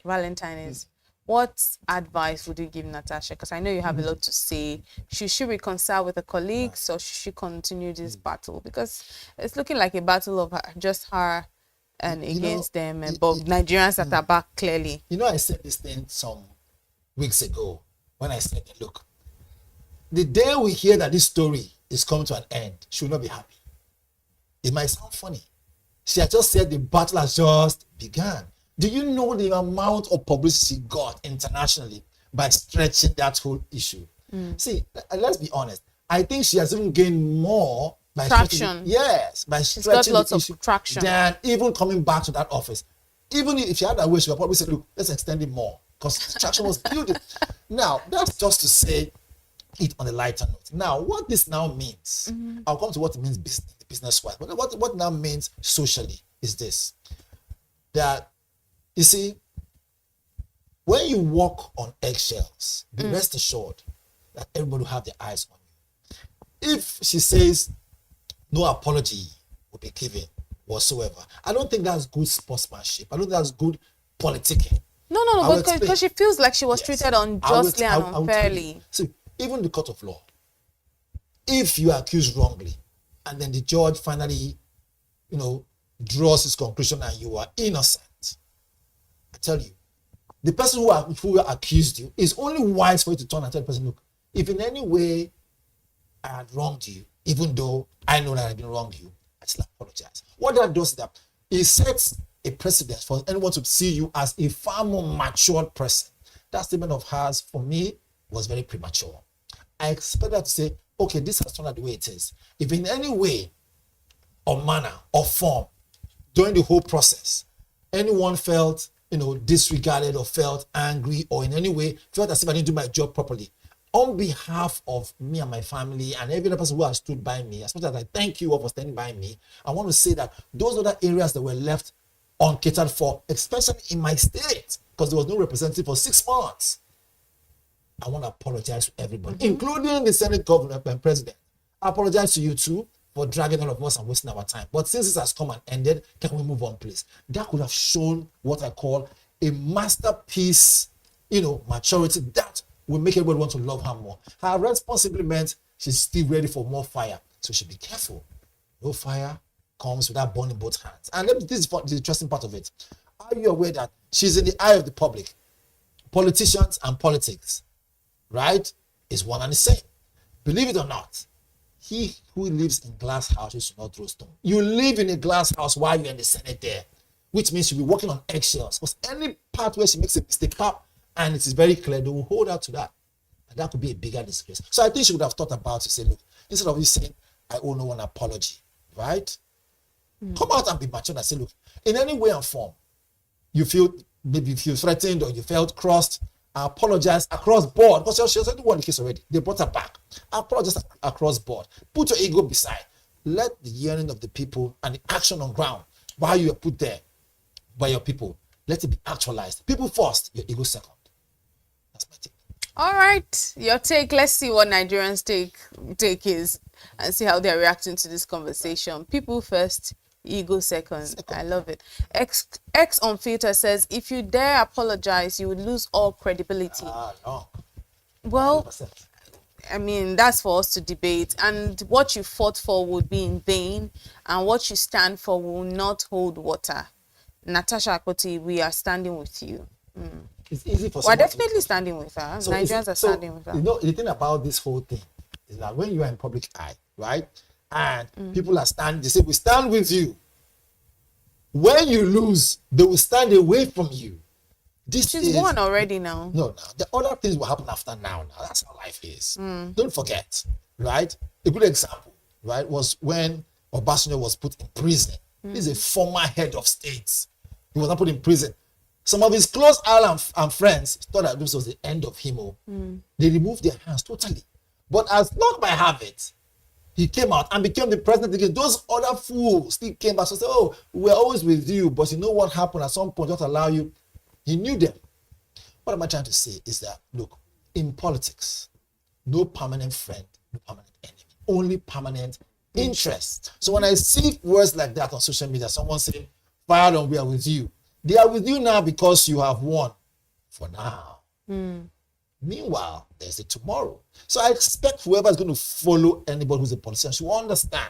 Valentine, is what advice would you give Natasha? Because I know you have a lot to say. Should she reconcile with her colleagues, or should she continue this battle? Because it's looking like a battle of just her and against them, but Nigerians at her back, clearly. I said this thing some weeks ago when I said, look, the day we hear that this story is coming to an end, she will not be happy. It might sound funny. She had just said the battle has just begun. Do you know the amount of publicity she got internationally by stretching that whole issue? See, let's be honest. I think she has even gained more by traction. By stretching the issue traction than even coming back to that office. Even if she had that way, she would probably say, look, let's extend it more, because the traction was building. Now, that's just to say it on a lighter note. Now, what this now means, I'll come to what it means business-wise, but what now means socially is this, that, you see, when you walk on eggshells, be rest assured that everybody will have their eyes on you. If she says no apology will be given whatsoever, I don't think that's good sportsmanship. I don't think that's good politicking. No, because she feels like she was treated unjustly and unfairly. So even the court of law, if you are accused wrongly, and then the judge finally, draws his conclusion and you are innocent, I tell you, the person who accused you is only wise for you to turn and tell the person, look, if in any way I had wronged you, even though I know that I didn't wrong you, I still apologize. What that does is that it sets a precedent for anyone to see you as a far more matured person. That statement of hers, for me, was very premature. I expect her to say, okay, this has turned out the way it is. If in any way or manner or form during the whole process, anyone felt, disregarded or felt angry or in any way felt as if I didn't do my job properly, on behalf of me and my family and every other person who has stood by me, as much as I thank you all for standing by me, I want to say that those other areas that were left uncatered for, especially in my state, because there was no representative for 6 months, I want to apologize to everybody, including the Senate governor and president. I apologize to you too for dragging all of us and wasting our time. But since this has come and ended, can we move on, please? That could have shown what I call a masterpiece, maturity that will make everybody want to love her more. Her response simply meant she's still ready for more fire. So she be careful. No fire comes without burning both hands. And this is the interesting part of it. Are you aware that she's in the eye of the public? Politicians and politics, right, is one and the same. Believe it or not, he who lives in glass houses should not throw stone. You live in a glass house while you're in the Senate there, which means you'll be walking on eggshells. Because any part where she makes a mistake, and it is very clear, they will hold out to that. And that could be a bigger disgrace. So I think she would have thought about it, say, look, instead of you saying, I owe no one apology, right? Come out and be mature and say, look, in any way and form, you feel, maybe you feel threatened or you felt crossed, I apologize across board. Because she already won the case already. They brought her back. I apologize across board. Put your ego beside. Let the yearning of the people and the action on ground, while you are put there by your people, let it be actualized. People first, your ego second. That's my take. All right, your take. Let's see what Nigerians' take is and see how they're reacting to this conversation. People first, ego second. I love it. X on Twitter says, if you dare apologize, you would lose all credibility. No. Well, 100%. I mean, that's for us to debate. And what you fought for would be in vain, and what you stand for will not hold water. Natasha Akpoti, we are standing with you. It's easy for we're definitely standing with her. So Nigerians are standing with her. The thing about this whole thing is that when you are in public eye, right, and people are standing, they say, we stand with you. When you lose, they will stand away from you. She's won already now. No. The other things will happen after now. That's how life is. Don't forget, right? A good example, right, was when Obasanjo was put in prison. He's a former head of state. He was not put in prison. Some of his close allies and friends thought that this was the end of him. They removed their hands totally. But as luck might have it, he came out and became the president again. Those other fools still came back. So say, oh, we're always with you. But you know what happened at some point, just allow you. He knew them. What am I trying to say is that, look, in politics, no permanent friend, no permanent enemy, only permanent interest. So when I see words like that on social media, someone saying, fire on, we are with you. They are with you now because you have won for now. Meanwhile, there's a tomorrow. So I expect whoever is going to follow anybody who's a politician should understand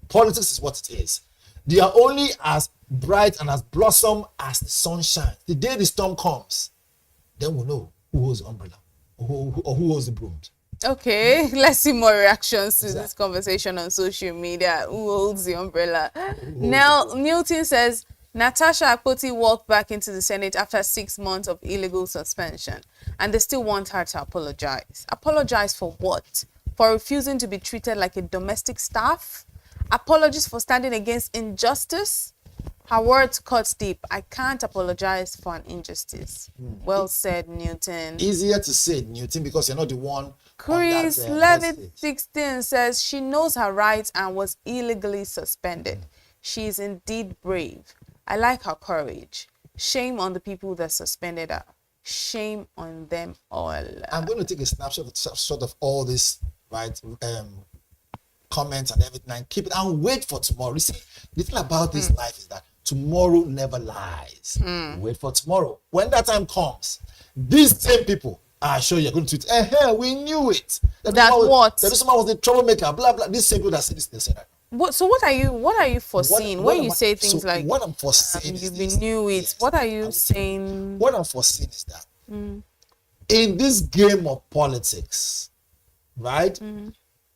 politics is what it is. They are only as bright and as blossom as the sunshine. The day the storm comes, then we'll know who holds the umbrella or who holds the broom. Okay, let's see more reactions to this conversation on social media. Who holds the umbrella? Now, Newton says, Natasha Akpoti walked back into the Senate after 6 months of illegal suspension, and they still want her to apologize. Apologize for what? For refusing to be treated like a domestic staff? Apologies for standing against injustice? Her words cut deep. I can't apologize for an injustice. Well said, Newton. Easier to say, Newton, because you're not the one. Chris Levitt 16 says she knows her rights and was illegally suspended. She is indeed brave. I like her courage. Shame on the people that suspended her. Shame on them all. I'm going to take a snapshot of all this, right? Comments and everything, and keep it and wait for tomorrow. You see, the thing about this life is that tomorrow never lies. Wait for tomorrow. When that time comes, these same people are sure you're going to tweet, we knew it. That what? That someone was the troublemaker, blah blah. These same people that say this, they say that. So what are you foreseeing when you say things like what I'm foreseeing you knew it? Yes, what are you saying? What I'm foreseeing is that in this game of politics, right?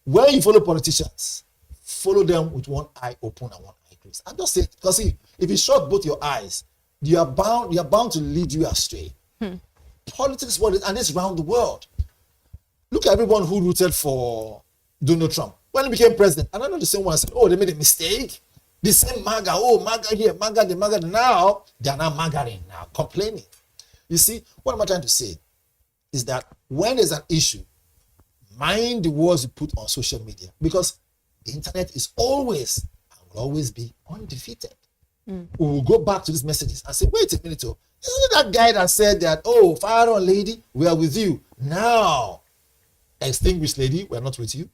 When you follow politicians, follow them with one eye open and one eye closed. I just say, because if you shut both your eyes, you are bound to lead you astray. Politics, and it's around the world. Look at everyone who rooted for Donald Trump when he became president. And I know the same one said, "Oh, they made a mistake." The same MAGA, MAGA here, MAGA the MAGA. Now they are now MAGAing now, complaining. You see, what am I trying to say is that when there's an issue, mind the words you put on social media, because the internet is always and will always be undefeated. We will go back to these messages and say, wait a minute, isn't it that guy that said that, oh, fire on lady, we are with you. Now, extinguished lady, we are not with you.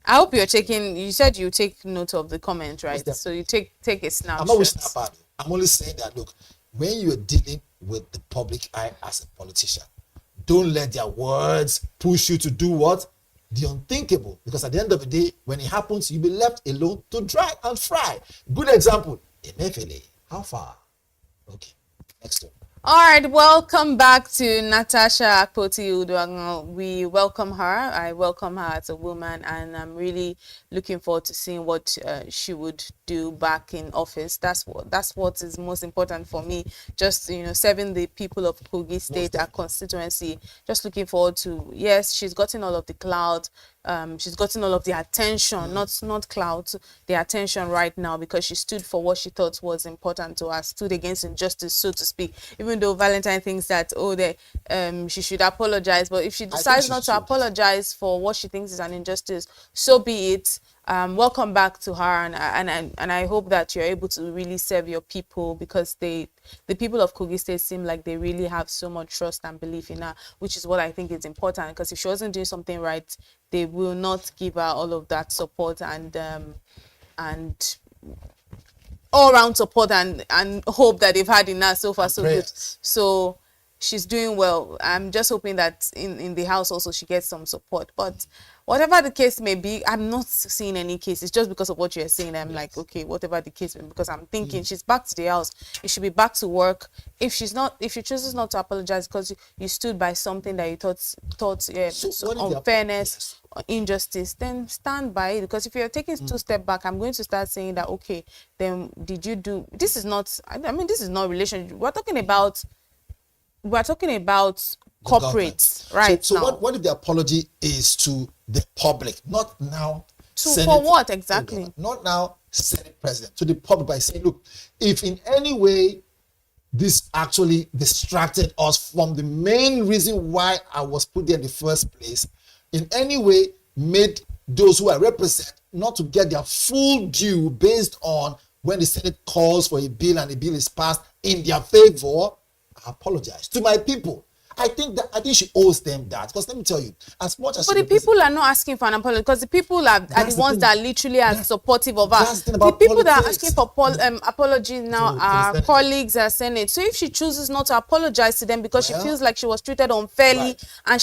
I hope you said you take note of the comment, right? So you take a snapshot. I'm not with snapshot. I'm only saying that, look, when you're dealing with the public eye as a politician, don't let their words push you to do what? The unthinkable. Because at the end of the day, when it happens, you'll be left alone to dry and fry. Good example. Emefiele. How far? Okay. Next one. All right, welcome back to Natasha Akpoti-Uduaghan. We welcome her. I welcome her as a woman, and I'm really looking forward to seeing what she would do back in office. That's what is most important for me. Just serving the people of Kogi State, our constituency. Just looking forward to. Yes, she's gotten all of the clout. She's gotten all of the attention, not clout, the attention right now, because she stood for what she thought was important to her, stood against injustice, so to speak. Even though Valentine thinks that she should apologize, but if she decides not to apologize for what she thinks is an injustice, so be it. Welcome back to her, and I hope that you're able to really serve your people, because the people of Kogi State seem like they really have so much trust and belief in her, which is what I think is important, because if she wasn't doing something right, they will not give her all of that support and all-round support and hope that they've had in her so far. So good. So she's doing well. I'm just hoping that in the house also she gets some support. But whatever the case may be, I'm not seeing any cases. Just because of what you're saying, I'm like, okay, whatever the case may be, because I'm thinking she's back to the house. It should be back to work. If she chooses not to apologize because you stood by something that you thought unfairness, injustice, then stand by it. Because if you're taking 2 steps back, I'm going to start saying that, okay, then did you do this? Is not, I mean, this is not relationship. We're talking about corporates, right? So what if the apology is to the public, not now Senate, for what exactly? Not now Senate President, to the public, by saying, look, if in any way this actually distracted us from the main reason why I was put there in the first place, in any way made those who I represent not to get their full due based on when the Senate calls for a bill and the bill is passed in their favor, I apologize to my people. I think she owes them that, because let me tell you, as much as. But the people are not asking for an apology, because the people are the ones that literally are supportive of us. The people that are asking for apologies now are colleagues at Senate. So if she chooses not to apologize to them because she feels like she was treated unfairly, and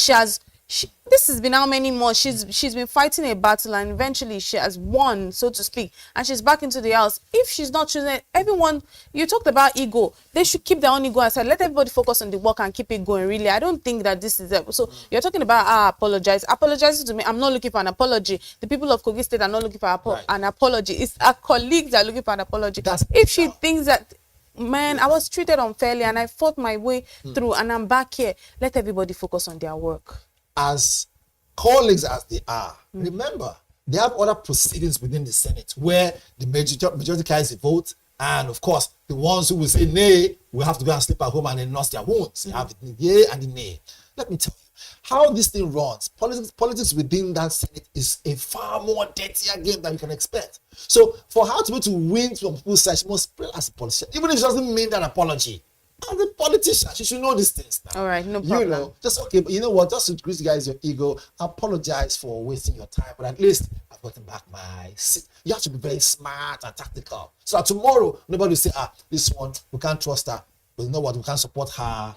this has been how many months she's been fighting a battle, and eventually she has won, so to speak, and she's back into the house. If she's not choosing, everyone, you talked about ego, they should keep their own ego aside. Let everybody focus on the work and keep it going. Really, I don't think that this is it. So you're talking about apologizing to me. I'm not looking for an apology. The people of Kogi State are not looking for an apology. It's our colleagues that are looking for an apology. If she thinks that, man, I was treated unfairly and I fought my way through and I'm back here, let everybody focus on their work. As colleagues as they are, remember, they have other proceedings within the Senate where the majority carries the vote, and of course, the ones who will say nay will have to go and sleep at home and then nurse their wounds. They have the yay and the nay. Let me tell you, how this thing runs, politics within that Senate is a far more dirtier game than you can expect. So for her to be able to win from people's side, she must play as a politician, even if she doesn't mean that apology. And the politicians, you should know these things now. All right, no problem. You know, just okay, but you know what? Just to increase guys your ego, apologize for wasting your time, but at least I've gotten back my seat. You have to be very smart and tactical. So that tomorrow, nobody will say, this one, we can't trust her. But you know what? We can't support her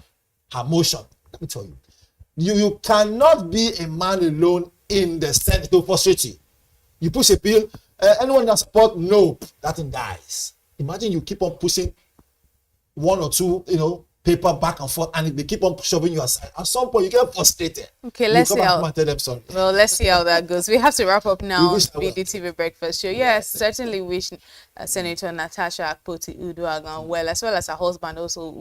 motion. Let me tell you. You cannot be a man alone in the Senate. It will frustrate you. You push a bill, anyone that support, no, that thing dies. Imagine you keep on pushing one or two, paper back and forth, and they keep on shoving you aside. At some point, you get frustrated. Okay, let's see how. Well, let's see how that goes. We have to wrap up now on BDTV Breakfast Show. Yes, certainly wish Senator Natasha Akpoti-Uduaghan well, as well as her husband also,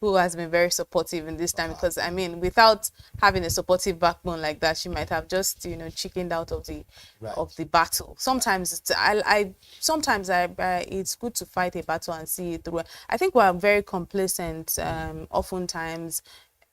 who has been very supportive in this time. Because I mean, without having a supportive backbone like that, she might have just chickened out of the battle. Sometimes it's good to fight a battle and see it through. I think we're very complacent. Oftentimes,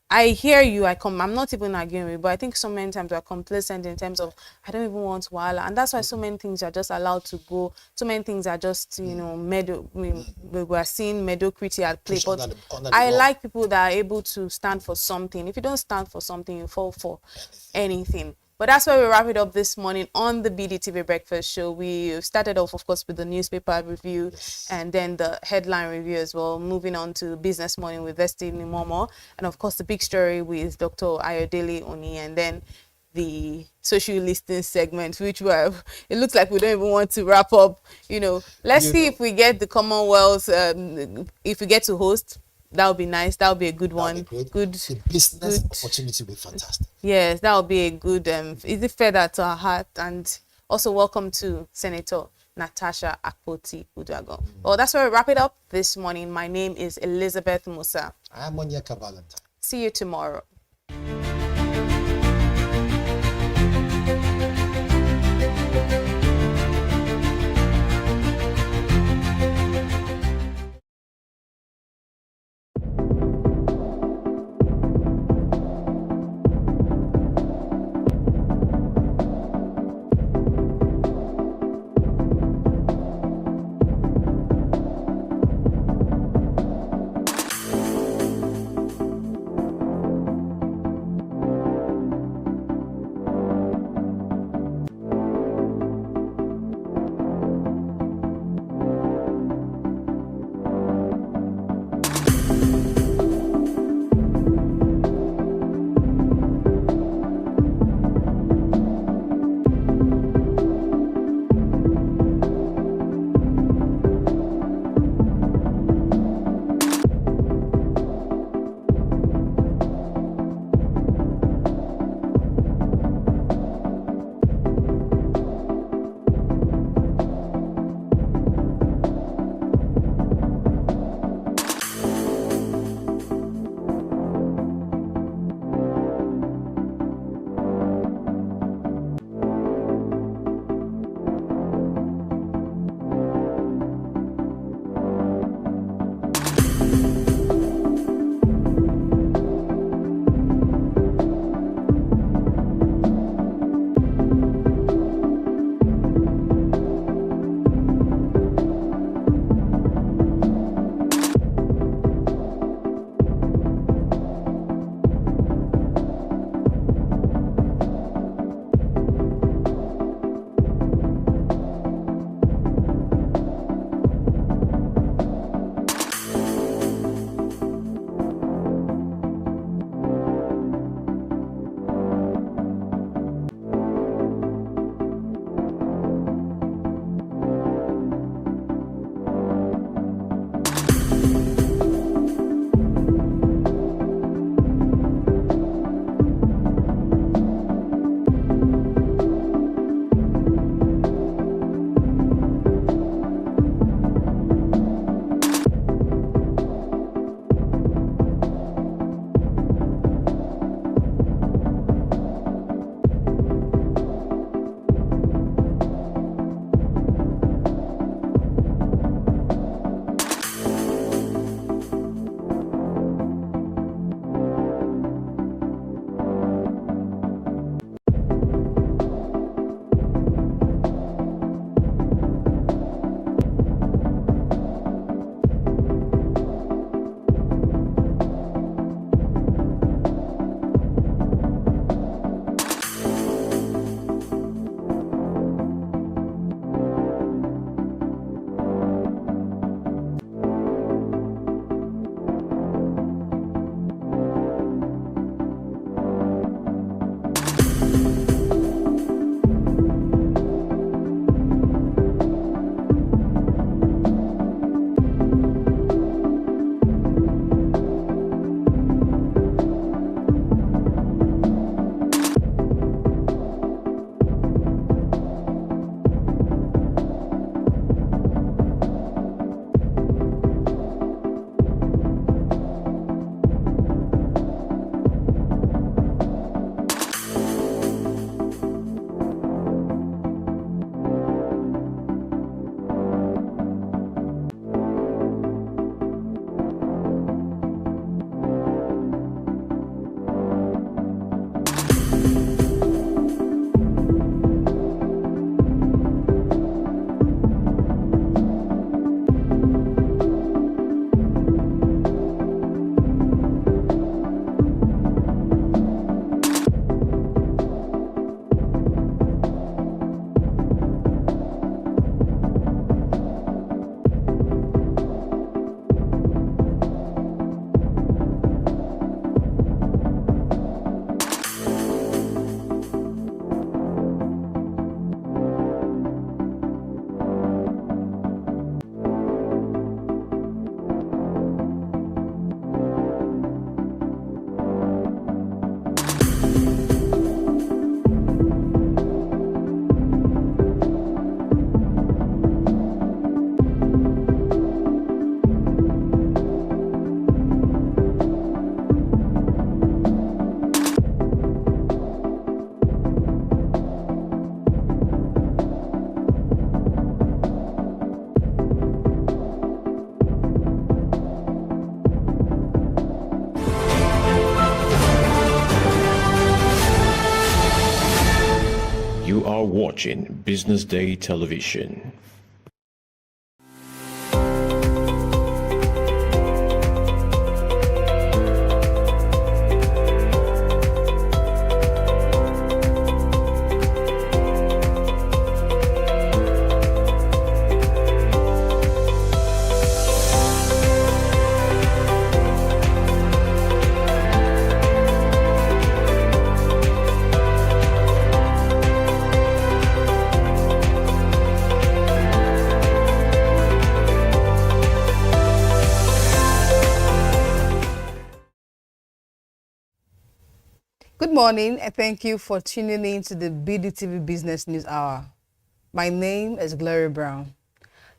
I hear you. I'm not even arguing with you, but I think so many times we're complacent in terms of I don't even want Wala, and that's why so many things are just allowed to go. So many things are just we're seeing mediocrity at play. But I like people that are able to stand for something. If you don't stand for something, you fall for anything. But that's where we wrap it up this morning on the BDTV Breakfast Show. We started off, of course, with the newspaper review and then the headline review as well. Moving on to Business Morning with Destiny Momo. And, of course, the big story with Dr. Ayodele Oni. And then the social listening segment, which it looks like we don't even want to wrap up. Let's see if we get the Commonwealth, if we get to host. That would be nice. That would be a good one. Good. The business opportunity would be fantastic. Yes, that would be a good, is it feather to our heart? And also welcome to Senator Natasha Akpoti-Uduaghan. Well, that's where we wrap it up this morning. My name is Elizabeth Musa. I am Onyeka Valentine. See you tomorrow. watching Business Day Television. Good morning, and thank you for tuning in to the BDTV Business News Hour. My name is Gloria Brown.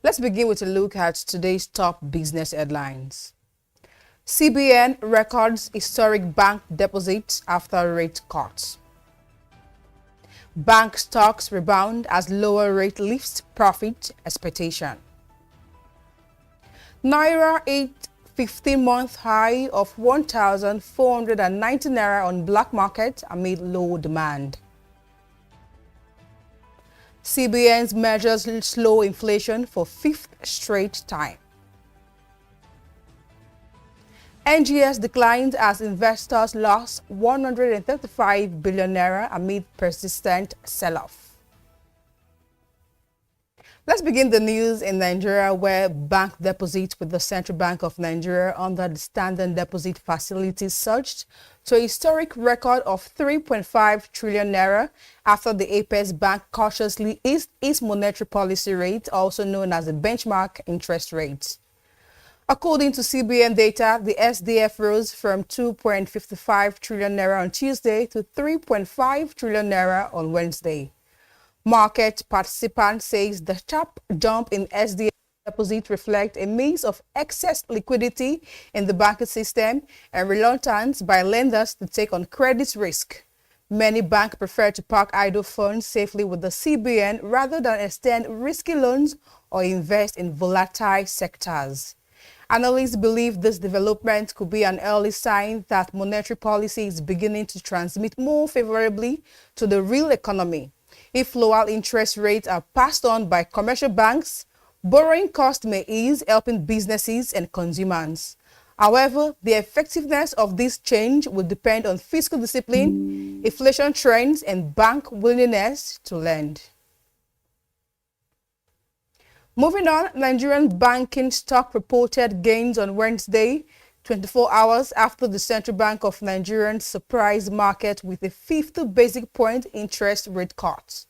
Let's begin with a look at today's top business headlines. CBN records historic bank deposits after rate cuts. Bank stocks rebound as lower rate lifts profit expectation. Naira 15-month high of 1,490 naira on black market amid low demand. CBN's measures slow inflation for fifth straight time. NGS declined as investors lost 135 billion naira amid persistent sell-off. Let's begin the news in Nigeria, where bank deposits with the Central Bank of Nigeria under the Standard Deposit Facility surged to a historic record of 3.5 trillion naira after the Apex Bank cautiously eased its monetary policy rate, also known as the benchmark interest rate. According to CBN data, the SDF rose from 2.55 trillion naira on Tuesday to 3.5 trillion naira on Wednesday. Market participants says the sharp jump in SDF deposits reflect a mix of excess liquidity in the banking system and reluctance by lenders to take on credit risk. Many banks prefer to park idle funds safely with the CBN rather than extend risky loans or invest in volatile sectors. Analysts believe this development could be an early sign that monetary policy is beginning to transmit more favorably to the real economy. If lower interest rates are passed on by commercial banks, borrowing costs may ease, helping businesses and consumers. However, the effectiveness of this change will depend on fiscal discipline, inflation trends, and bank willingness to lend. Moving on, Nigerian banking stock reported gains on Wednesday, 24 hours after the Central Bank of Nigeria surprised market with a 50 basic point interest rate cut.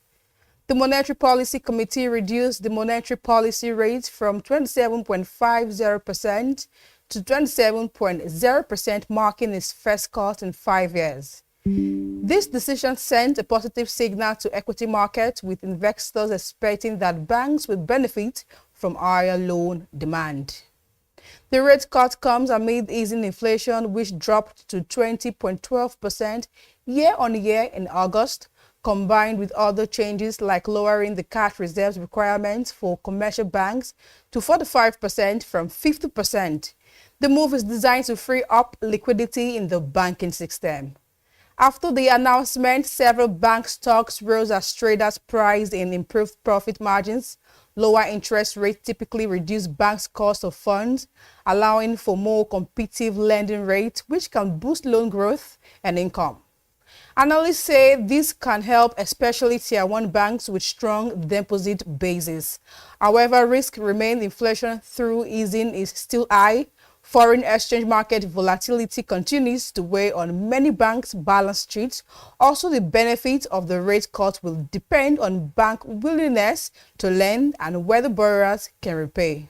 The Monetary Policy Committee reduced the monetary policy rate from 27.50% to 27.0%, marking its first cut in 5 years. This decision sent a positive signal to equity markets, with investors expecting that banks will benefit from higher loan demand. The rate cut comes amid easing inflation, which dropped to 20.12% year-on-year in August, combined with other changes like lowering the cash reserves requirements for commercial banks to 45% from 50%. The move is designed to free up liquidity in the banking system. After the announcement, several bank stocks rose as traders priced in improved profit margins. Lower interest rates typically reduce banks' cost of funds, allowing for more competitive lending rates, which can boost loan growth and income. Analysts say this can help especially Tier 1 banks with strong deposit bases. However, risk remains. Inflation through easing is still high. Foreign exchange market volatility continues to weigh on many banks' balance sheets. Also, the benefit of the rate cut will depend on bank willingness to lend and whether borrowers can repay.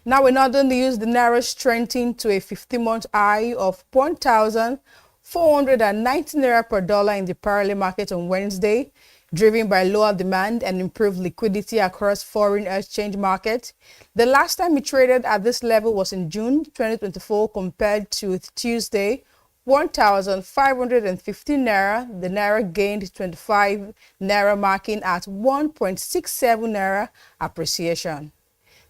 Now, in other news, the Naira strengthened to a 50-month high of 1,490 naira per dollar in the parallel market on Wednesday, driven by lower demand and improved liquidity across foreign exchange markets. The last time it traded at this level was in June 2024, compared to Tuesday, 1,515 naira. The naira gained 25 naira, marking at 1.67 naira appreciation.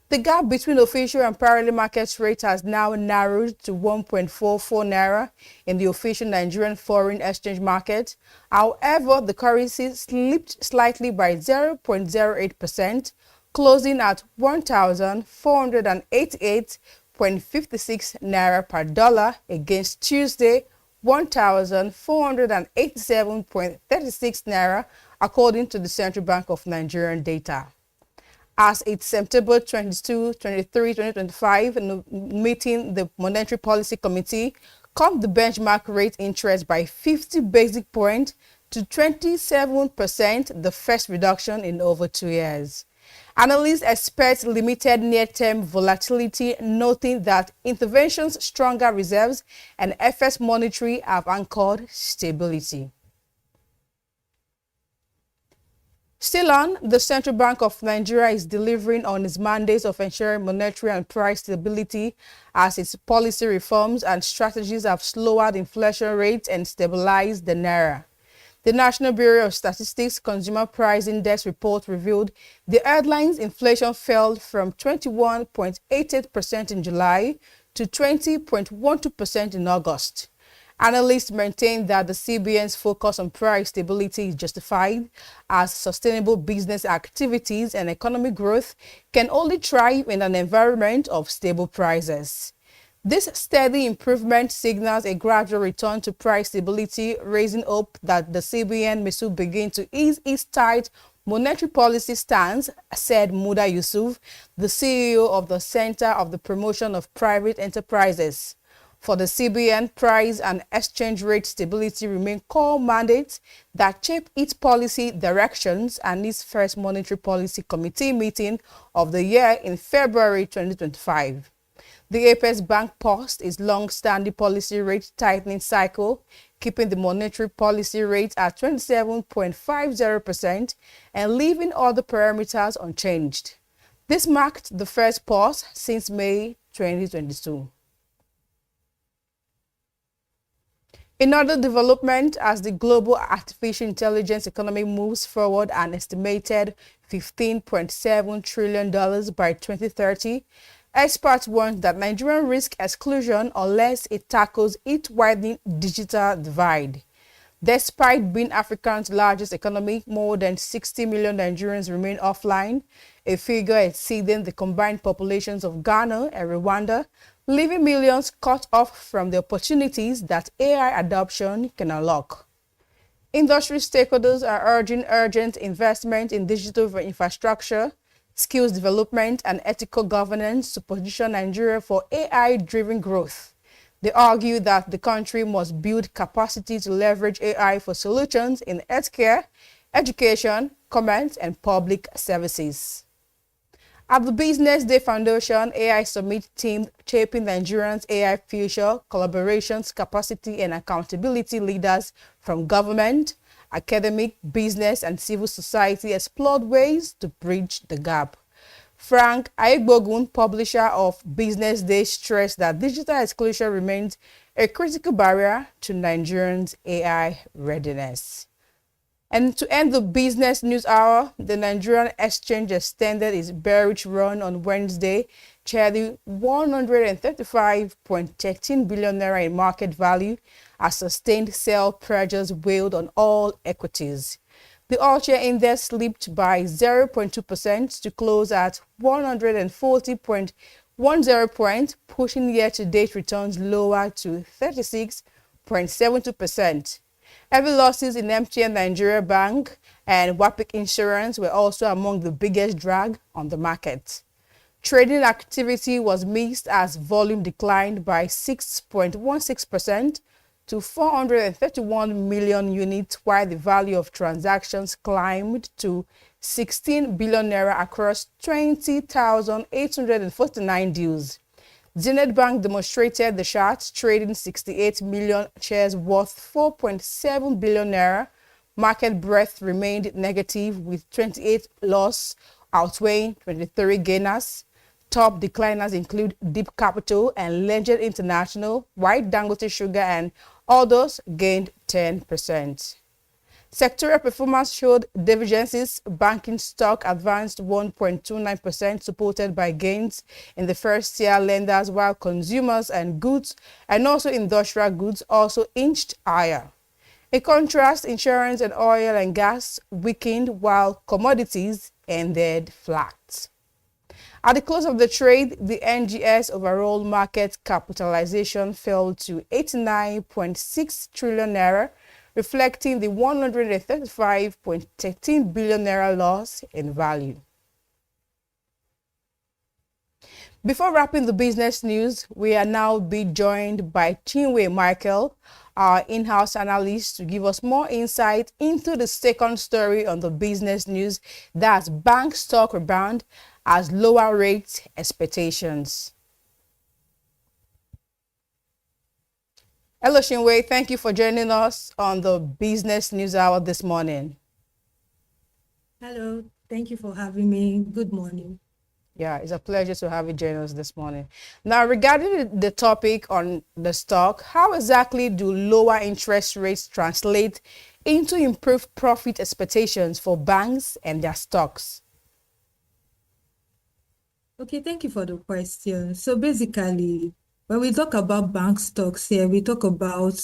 The gap between official and parallel market rate has now narrowed to 1.44 naira in the official Nigerian foreign exchange market. However, the currency slipped slightly by 0.08%, closing at 1,488.56 naira per dollar against Tuesday 1,487.36 naira, according to the Central Bank of Nigerian data. As its September 22, 23, 2025 meeting, the Monetary Policy Committee cut the benchmark rate interest by 50 basic points to 27%, the first reduction in over 2 years. Analysts expect limited near-term volatility, noting that interventions, stronger reserves, and FS monetary have anchored stability. Still on, the Central Bank of Nigeria is delivering on its mandates of ensuring monetary and price stability as its policy reforms and strategies have lowered inflation rates and stabilized the naira. The National Bureau of Statistics Consumer Price Index report revealed the headline's inflation fell from 21.88% in July to 20.12% in August. Analysts maintain that the CBN's focus on price stability is justified, as sustainable business activities and economic growth can only thrive in an environment of stable prices. This steady improvement signals a gradual return to price stability, raising hope that the CBN may soon begin to ease its tight monetary policy stance, said Muda Yusuf, the CEO of the Center of the Promotion of Private Enterprises. For the CBN, price and exchange rate stability remain core mandates that shape its policy directions, and its first Monetary Policy Committee meeting of the year in February 2025. The Apex Bank paused its long-standing policy rate tightening cycle, keeping the monetary policy rate at 27.50% and leaving other parameters unchanged. This marked the first pause since May 2022. In other development, as the global artificial intelligence economy moves forward an estimated $15.7 trillion by 2030, experts warn that Nigerian risk exclusion unless it tackles its widening digital divide. Despite being Africa's largest economy, more than 60 million Nigerians remain offline, a figure exceeding the combined populations of Ghana and Rwanda, leaving millions cut off from the opportunities that AI adoption can unlock. Industry stakeholders are urging urgent investment in digital infrastructure, skills development, and ethical governance to position Nigeria for AI-driven growth. They argue that the country must build capacity to leverage AI for solutions in healthcare, education, commerce, and public services. At the BusinessDay Foundation AI Summit team shaping Nigerians' AI future, collaborations, capacity, and accountability leaders from government, academic, business, and civil society explored ways to bridge the gap. Frank Aigbogun, publisher of BusinessDay, stressed that digital exclusion remains a critical barrier to Nigerians' AI readiness. And to end the business news hour, the Nigerian exchange extended its bearish run on Wednesday, shedding 135.13 billion naira in market value as sustained sell pressures weighed on all equities. The all-share index slipped by 0.2% to close at 140.10 points, pushing year-to-date returns lower to 36.72%. Heavy losses in MTN Nigeria Bank and Wapik Insurance were also among the biggest drag on the market. Trading activity was mixed as volume declined by 6.16% to 431 million units, while the value of transactions climbed to 16 billion naira across 20,849 deals. Zenith Bank demonstrated the chart, trading 68 million shares worth 4.7 billion naira. Market breadth remained negative, with 28 loss outweighing 23 gainers. Top decliners include Deep Capital and Legend International, while Dangote Sugar and others gained 10%. Sectorial performance showed divergences. Banking stock advanced 1.29%, supported by gains in the first-tier lenders, while consumers and goods and also industrial goods also inched higher. In contrast, insurance and oil and gas weakened, while commodities ended flat. At the close of the trade, the NGS overall market capitalization fell to 89.6 trillion naira, reflecting the 135.13 billion naira loss in value. Before wrapping the business news, we are now being joined by Chinwe Michael, our in-house analyst, to give us more insight into the second story on the business news, that's bank stock rebound as lower rate expectations. Hello, Chinwe. Thank you for joining us on the Business News Hour this morning. Hello. Thank you for having me. Good morning. Yeah, it's a pleasure to have you join us this morning. Now, regarding the topic on the stock, how exactly do lower interest rates translate into improved profit expectations for banks and their stocks? Okay, thank you for the question. So basically, when we talk about bank stocks here, we talk about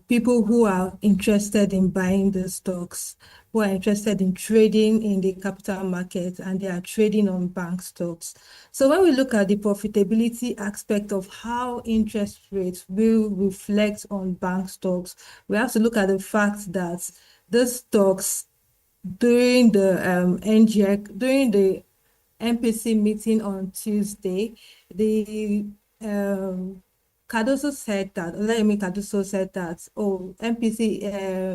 people who are interested in buying the stocks, who are interested in trading in the capital market, and they are trading on bank stocks. So when we look at the profitability aspect of how interest rates will reflect on bank stocks, we have to look at the fact that the stocks during the during the MPC meeting on Tuesday, the Cardoso said that, Cardoso said that, MPC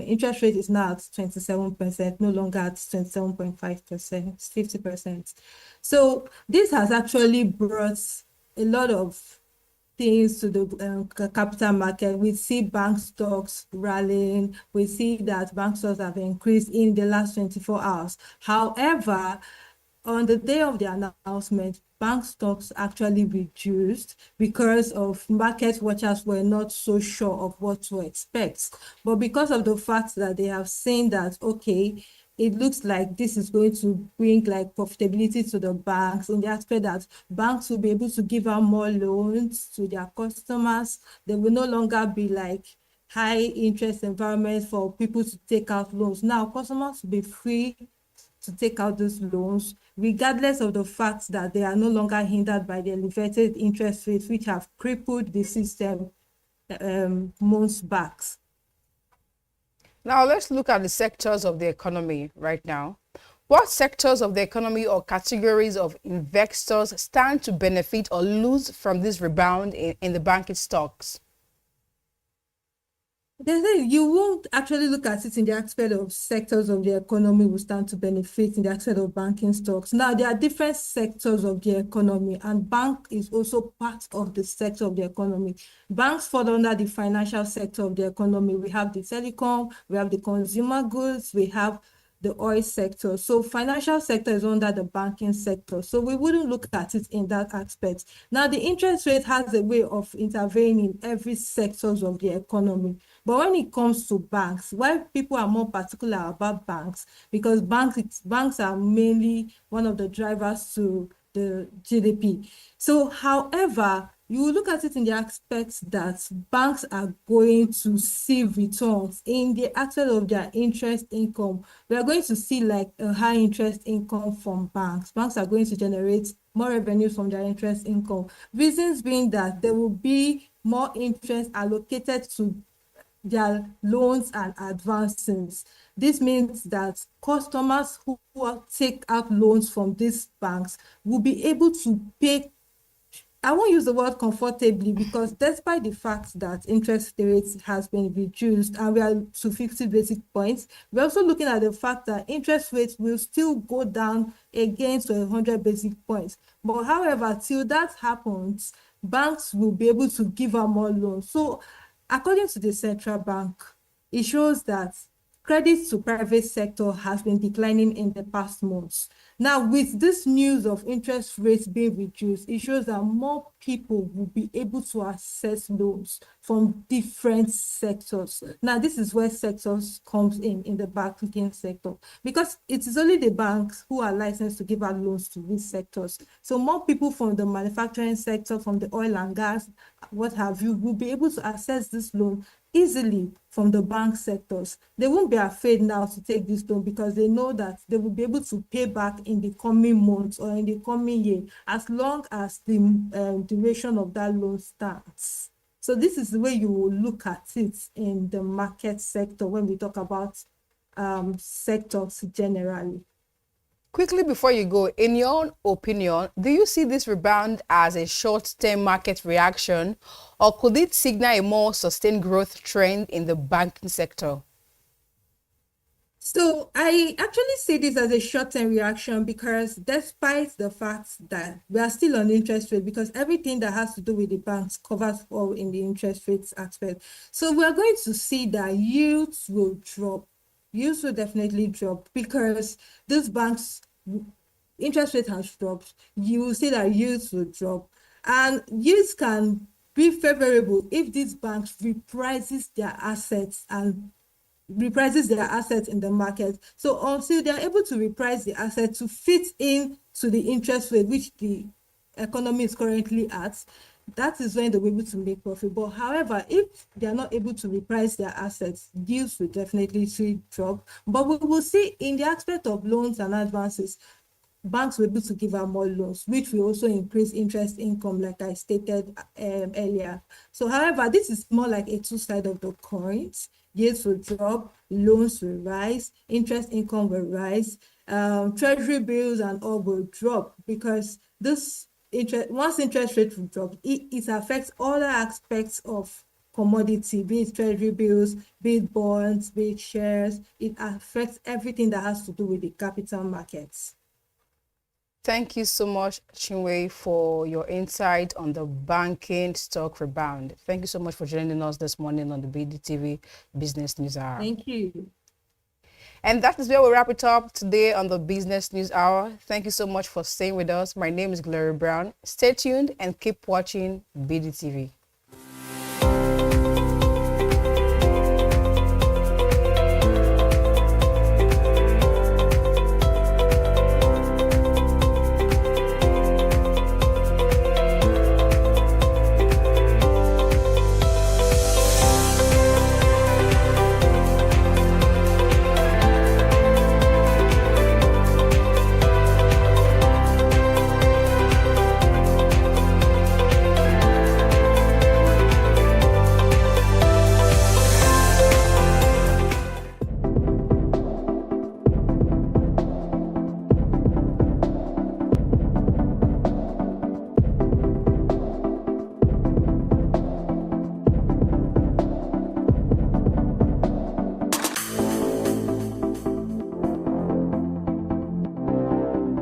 interest rate is now at 27%, no longer at 27.5%, 50%. So this has actually brought a lot of things to the capital market. We see bank stocks rallying. We see that bank stocks have increased in the last 24 hours. However, on the day of the announcement, bank stocks actually reduced because of market watchers were not so sure of what to expect. But because of the fact that they have seen that, okay, it looks like this is going to bring like profitability to the banks in the aspect that banks will be able to give out more loans to their customers. There will no longer be like high interest environment for people to take out loans. Now, customers will be free to take out those loans, regardless of the fact that they are no longer hindered by the elevated interest rates, which have crippled the system months back. Now, let's look at the sectors of the economy right now. What sectors of the economy or categories of investors stand to benefit or lose from this rebound in the banking stocks? You won't actually look at it in the aspect of sectors of the economy will stand to benefit in the aspect of banking stocks. Now, there are different sectors of the economy, and bank is also part of the sector of the economy. Banks fall under the financial sector of the economy. We have the telecom, we have the consumer goods, we have the oil sector. So financial sector is under the banking sector. So we wouldn't look at it in that aspect. Now, the interest rate has a way of intervening in every sectors of the economy. But when it comes to banks, why people are more particular about banks, because banks are mainly one of the drivers to the GDP. So, however, you look at it in the aspect that banks are going to see returns in the aspect of their interest income. We are going to see like a high interest income from banks. Banks are going to generate more revenue from their interest income. Reasons being that there will be more interest allocated to their loans and advances. This means that customers who take out loans from these banks will be able to pay, I won't use the word comfortably, because despite the fact that interest rates has been reduced and we are to 50 basic points, we're also looking at the fact that interest rates will still go down again to 100 basic points. But however, till that happens, banks will be able to give out more loans. So according to the central bank, it shows that credit to private sector has been declining in the past months. Now, with this news of interest rates being reduced, it shows that more people will be able to access loans from different sectors. Now, this is where sectors comes in the banking sector, because it is only the banks who are licensed to give out loans to these sectors. So more people from the manufacturing sector, from the oil and gas, what have you, will be able to access this loan easily from the bank sectors. They won't be afraid now to take this loan because they know that they will be able to pay back in the coming months or in the coming year, as long as the duration of that loan stands. So this is the way you will look at it in the market sector when we talk about sectors generally. Quickly before you go, in your own opinion, do you see this rebound as a short-term market reaction, or could it signal a more sustained growth trend in the banking sector? So I actually see this as a short-term reaction, because despite the fact that we are still on interest rate, because everything that has to do with the banks covers all in the interest rates aspect. So we are going to see that yields will drop. Yields will definitely drop because these banks, interest rate has dropped. You will see that yields will drop, and yields can be favorable if these banks reprices their assets in the market. So until they are able to reprice the asset to fit in to the interest rate which the economy is currently at, that is when they'll be able to make profit. But however, if they are not able to reprice their assets, yields will definitely drop. But we will see in the aspect of loans and advances, banks will be able to give out more loans, which will also increase interest income, like I stated earlier. So however, this is more like a two-sided of the coin. Yields will drop, loans will rise, interest income will rise, treasury bills and all will drop, because once interest rate will drop, it affects all the aspects of commodity, be it treasury bills, be it bonds, be it shares. It affects everything that has to do with the capital markets. Thank you so much, Chinwe, for your insight on the banking stock rebound. Thank you so much for joining us this morning on the BDTV Business News Hour. Thank you. And that is where we wrap it up today on the Business News Hour. Thank you so much for staying with us. My name is Gloria Brown. Stay tuned and keep watching BDTV.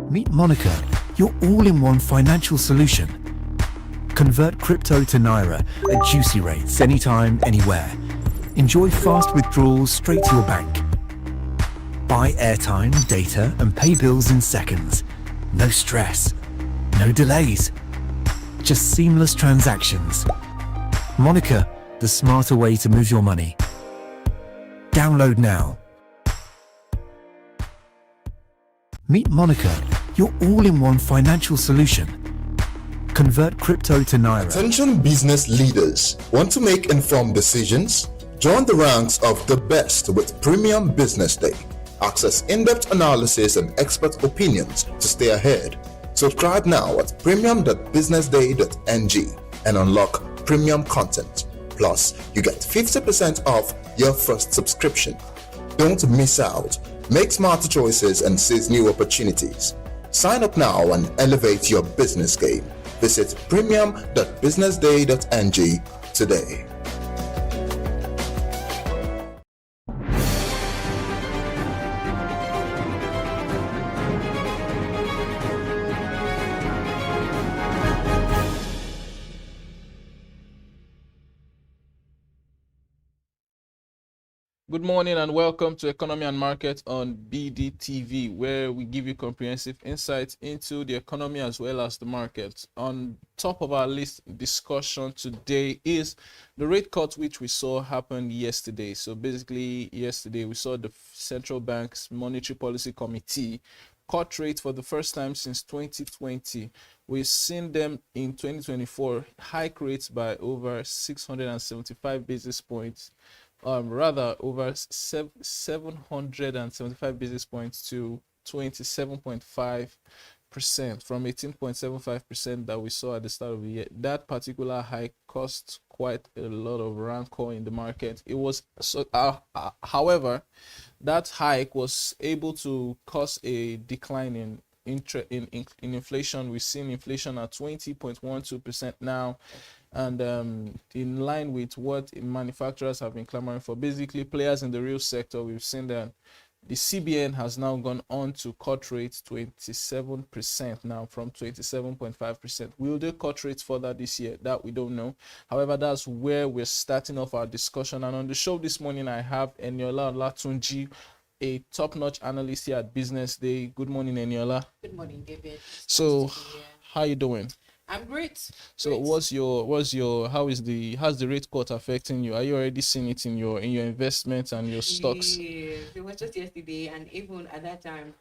Meet Monica, your all-in-one financial solution. Convert crypto to Naira at juicy rates anytime, anywhere. Enjoy fast withdrawals straight to your bank. Buy airtime, data, and pay bills in seconds. No stress, no delays, just seamless transactions. Monica, the smarter way to move your money. Download now. Meet Monica, your all-in-one financial solution. Convert crypto to Naira. Attention business leaders. Want to make informed decisions? Join the ranks of the best with Premium Business Day. Access in-depth analysis and expert opinions to stay ahead. Subscribe now at premium.businessday.ng and unlock premium content. Plus, you get 50% off your first subscription. Don't miss out. Make smarter choices and seize new opportunities. Sign up now and elevate your business game. Visit premium.businessday.ng today. Good morning and welcome to Economy and Market on BDTV, where we give you comprehensive insights into the economy as well as the markets. On top of our list discussion today is the rate cut which we saw happen yesterday. So basically yesterday we saw the Central Bank's Monetary Policy Committee cut rate for the first time since 2020. We've seen them in 2024 hike rates by over 675 basis points. Rather over 775 basis points to 27.5% from 18.75% that we saw at the start of the year. That particular hike cost quite a lot of rancor in the market. It was however, that hike was able to cause a decline in inflation. We've seen inflation at 20.12% now, and in line with what manufacturers have been clamoring for, basically players in the real sector, we've seen that the CBN has now gone on to cut rates 27% now from 27.5%. Will they cut rates further this year? That we don't know. However, that's where we're starting off our discussion. And on the show this morning, I have Eniola Olatunji, a top-notch analyst here at BusinessDay. Good morning, Eniola. Good morning, David. So, how you doing? I'm great. So how's the rate cut affecting you? Are you already seeing it in your investments and your stocks? Yeah, it was just yesterday, and even at that time,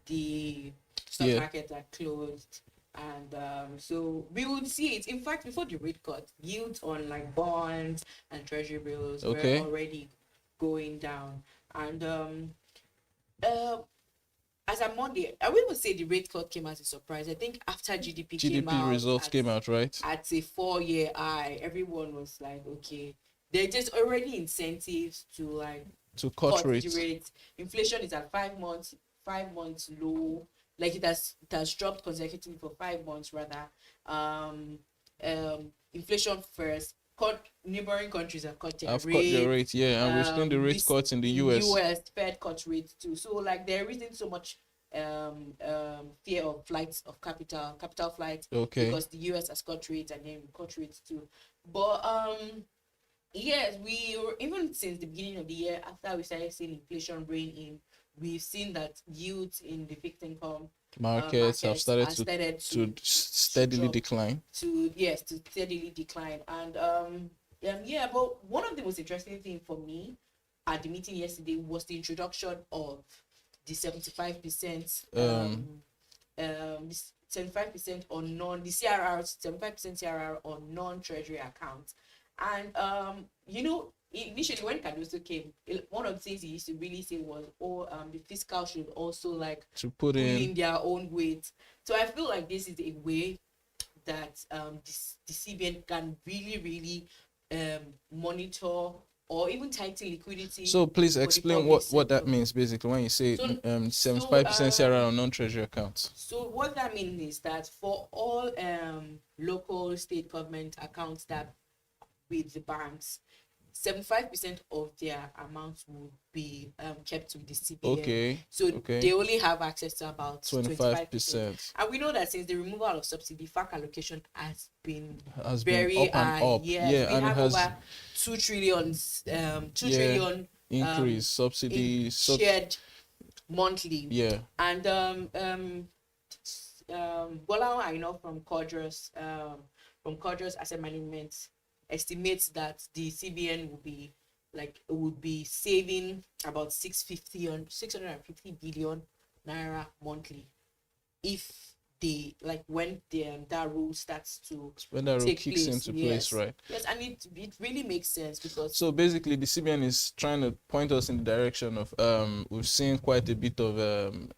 the stock markets are closed, and so we would see it. In fact, before the rate cut, yields on like bonds and treasury bills were already going down, and as a Monday, I wouldn't say the rate cut came as a surprise. I think after GDP results came out, right? At a 4-year high, everyone was like, okay, there's just already incentives to cut rates. The rate. Inflation is at 5 months low. Like it has dropped consecutively for 5 months rather. Inflation first. Neighboring countries have cut their rate. Yeah, and we've seen the rate cuts in the US. Fed cut rates too. So like there isn't so much fear of flights of capital flights, because the US has cut rates and then cut rates too. But yes, we were, even since the beginning of the year, after we started seeing inflation rein in, we've seen that yields in the fixed income markets have started to steadily decline. To steadily decline. And but one of the most interesting things for me at the meeting yesterday was the introduction of the 75% 75% on the CRR, 75% CRR on non-treasury accounts. And initially when Cardoso came, one of the things he used to really say was, the fiscal should also like to put in their own weight. So I feel like this is a way that the CBN can really monitor or even tighten liquidity. So please explain what that means basically when you say 75% CRR on non-treasury accounts. So what that means is that for all local state government accounts that with the banks, 75% of their amounts will be kept with the CBN. So they only have access to about 25%. And we know that since the removal of subsidy, FAC allocation has been very high. Yes, we have over 2 trillion increase subsidy shared monthly. Yeah. And Bola Aino from Cordros Asset Management estimates that the CBN would be saving about 650 billion naira monthly if they when that rule starts to kicks into place, right? Yes, and it really makes sense because so basically the CBN is trying to point us in the direction of we've seen quite a bit of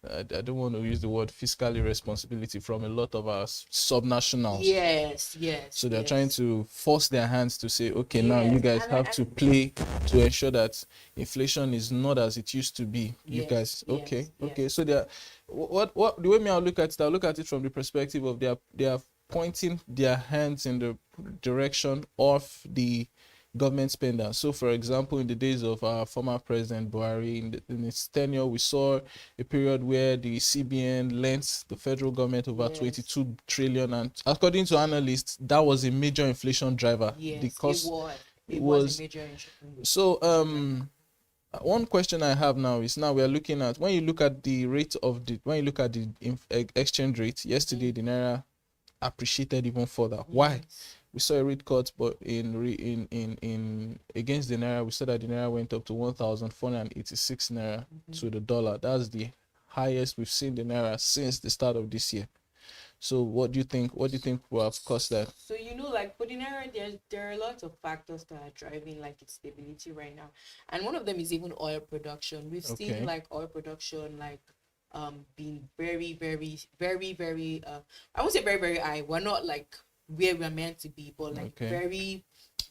I don't want to use the word fiscal irresponsibility from a lot of our subnationals. Yes. So they're trying to force their hands to say, okay, now you guys have to play to ensure that inflation is not as it used to be. You guys, okay. So they're what the way I look at it from the perspective of they are pointing their hands in the direction of the government spender. So for example, in the days of our former president Buhari, in his tenure, we saw a period where the CBN lent the federal government over 22 trillion, and according to analysts, that was a major inflation driver. Yes, because it was a major inflation. So one question I have now is, now we are looking at, when you look at the exchange rate yesterday, the naira appreciated even further. Why? We saw a rate cut, but in against the naira, we saw that the naira went up to 1,486 naira to the dollar. That's the highest we've seen the naira since the start of this year. So what do you think will have caused that? So like for the naira, there are a lot of factors that are driving like its stability right now, and one of them is even oil production. We've seen like oil production like being very, very, very, very I won't say very, very high. We're not like where we're meant to be, but like very,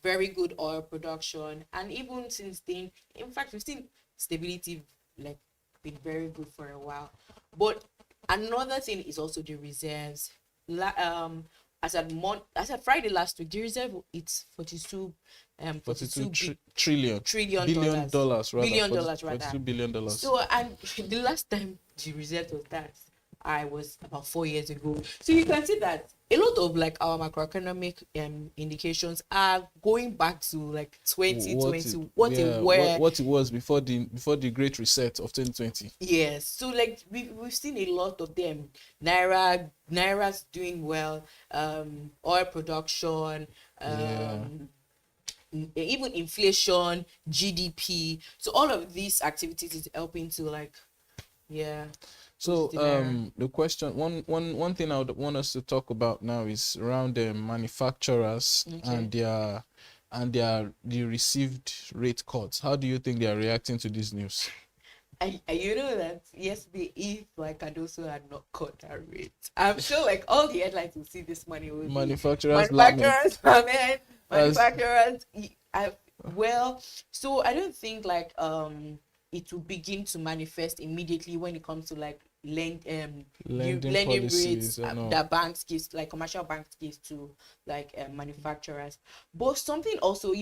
very good oil production. And even since then, in fact, we've seen stability like been very good for a while. But another thing is also the reserves. As at Friday last week, the reserve it's 42 trillion dollars rather. $42 billion. So, and the last time the result was that was about 4 years ago. So you can see that a lot of like our macroeconomic indications are going back to like 2020, what it was before the great reset of 2020. Yes. So like we've seen a lot of them. Naira's doing well, oil production, even inflation, GDP. So all of these activities is helping to like So the question, one thing I would want us to talk about now is around the manufacturers and the received rate cuts. How do you think they are reacting to this news? You know that yesterday, if like Cardoso had not cut our rate, I'm sure like all the headlines will see this money will manufacturers, well, so I don't think like it will begin to manifest immediately when it comes to like lending rates that banks gives, like commercial banks gives to like manufacturers. But something also,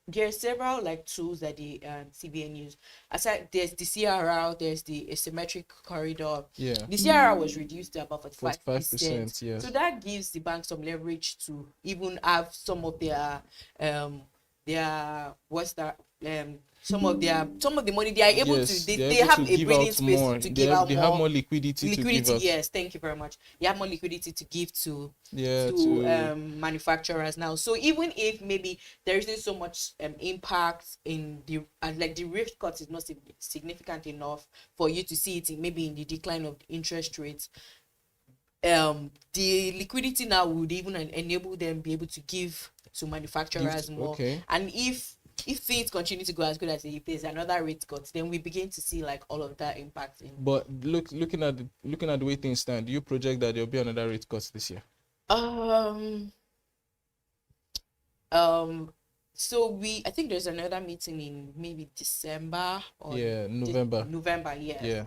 there are several like tools that the CBN use. Aside, there's the CRR, there's the asymmetric corridor. Yeah. The CRR was reduced to about 45%. Yes. So that gives the bank some leverage to even have some of their some of the money they are able to they have a breathing space to give out more. They have more liquidity to give out. Yes, thank you very much. They have more liquidity to give to manufacturers now. So even if maybe there isn't so much impact in the like the rate cut is not significant enough for you to see it maybe in the decline of interest rates, the liquidity now would even enable them be able to give to manufacturers more. And if things continue to go as good as if there's another rate cut, then we begin to see like all of that impact in. But looking at the way things stand, do you project that there'll be another rate cut this year? So I think there's another meeting in maybe December or November. November, yes. Yeah.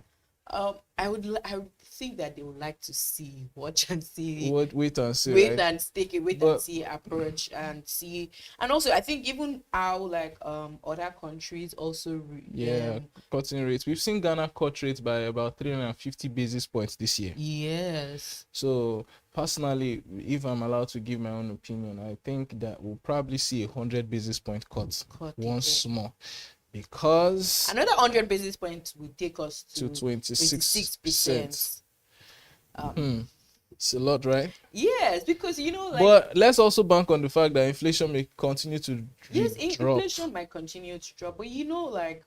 I would think that they would like to watch and see. Wait and see. Take a wait and see approach and see, and also I think even how like other countries also cutting rates. We've seen Ghana cut rates by about 350 basis points this year. Yes. So personally, if I'm allowed to give my own opinion, I think that we'll probably see 100 basis point cut once more. Because another 100 basis points will take us to 26%. It's a lot, right? Yes, because but let's also bank on the fact that inflation may continue to drop. Inflation might continue to drop, but like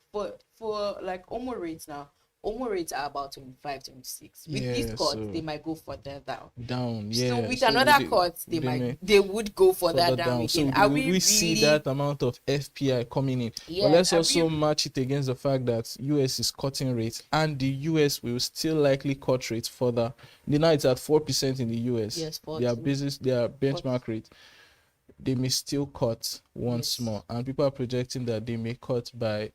for like Omo rates now. Omo rates are about 25, 26. With these cuts, they might go further down. So with another cut, they would go further down again. So we see that amount of FPI coming in. But let's also match it against the fact that US is cutting rates, and the US will still likely cut rates further. Now it's at 4% in the US. Yes, their benchmark rate. They may still cut once more, and people are projecting that they may cut by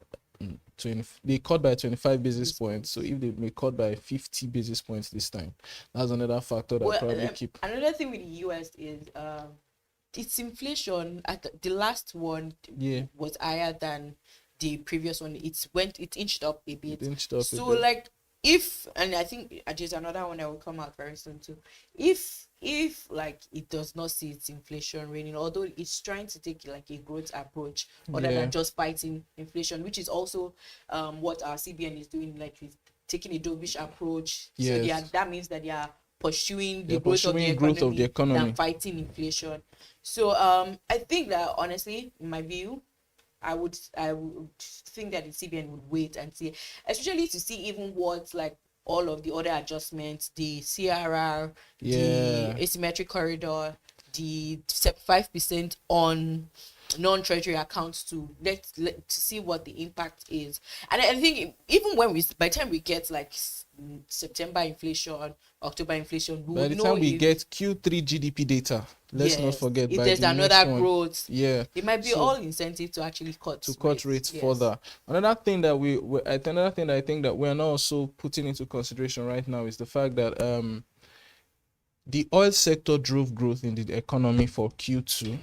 25 basis points. So if they may cut by 50 basis points this time, that's another factor that probably keep. Another thing with the US is its inflation at the last one was higher than the previous one. It inched up a bit. Like and I think there's another one that will come out very soon too. If if like it does not see its inflation reigning, although it's trying to take like a growth approach other than just fighting inflation, which is also what our CBN is doing, like with taking a dovish approach. So that means that they are pursuing the growth of the economy than fighting inflation. So I think that honestly, in my view, I would think that the CBN would wait and see, especially to see even what like all of the other adjustments, the CRR, the asymmetric corridor, the 5% on non-treasury accounts to to see what the impact is. And I think even when by the time we get like September inflation, October inflation, by the time we get Q3 GDP data, let's not forget, if by there's the another next growth, one, it might be all incentive to actually cut rates further. Another thing that I think that we're not also putting into consideration right now is the fact that the oil sector drove growth in the economy for Q2.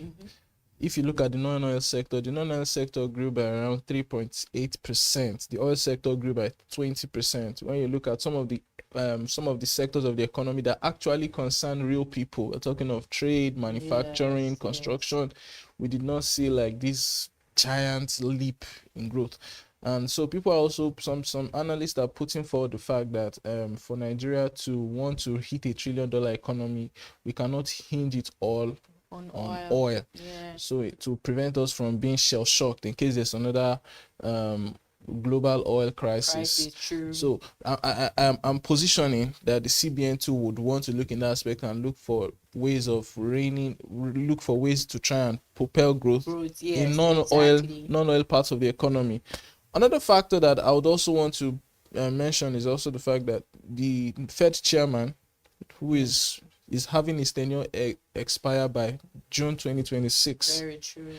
If you look at the non-oil sector, the non-oil sector grew by around 3.8%. The oil sector grew by 20%. When you look at some of the sectors of the economy that actually concern real people, we're talking of trade, manufacturing, construction, we did not see like this giant leap in growth. And so people are also, some analysts are putting forward the fact that for Nigeria to want to hit $1 trillion economy, we cannot hinge it all on oil. So to prevent us from being shell-shocked in case there's another global oil crisis. So I'm positioning that the CBN too would want to look in that aspect and look for ways to try and propel growth in non-oil parts of the economy. Another factor that I would also want to mention is also the fact that the Fed chairman, who is having his tenure expire by June 2026. Very true.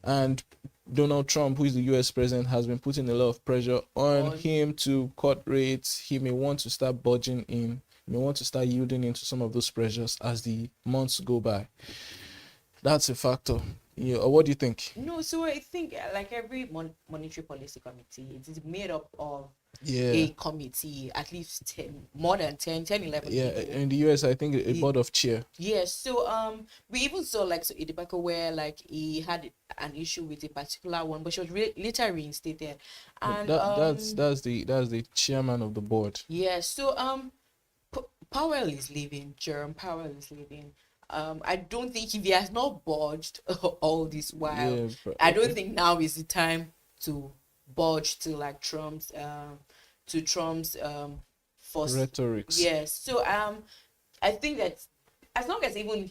And Donald Trump, who is the US president, has been putting a lot of pressure on him to cut rates. He may want to start budging in, may want to start yielding into some of those pressures as the months go by. That's a factor. What do you think? No, so I think like every monetary policy committee, it is made up of a committee, at least 11 people. In the US, I think a board of chair. Yes, so we even saw like Idibaka where like he had an issue with a particular one, but she was later reinstated. And that's the chairman of the board. Yes, so Powell is leaving. Jerome Powell is leaving. I don't think, if he has not budged all this while, I don't think now is the time to budge to like Trump's first rhetoric. Yes. So I think that as long as even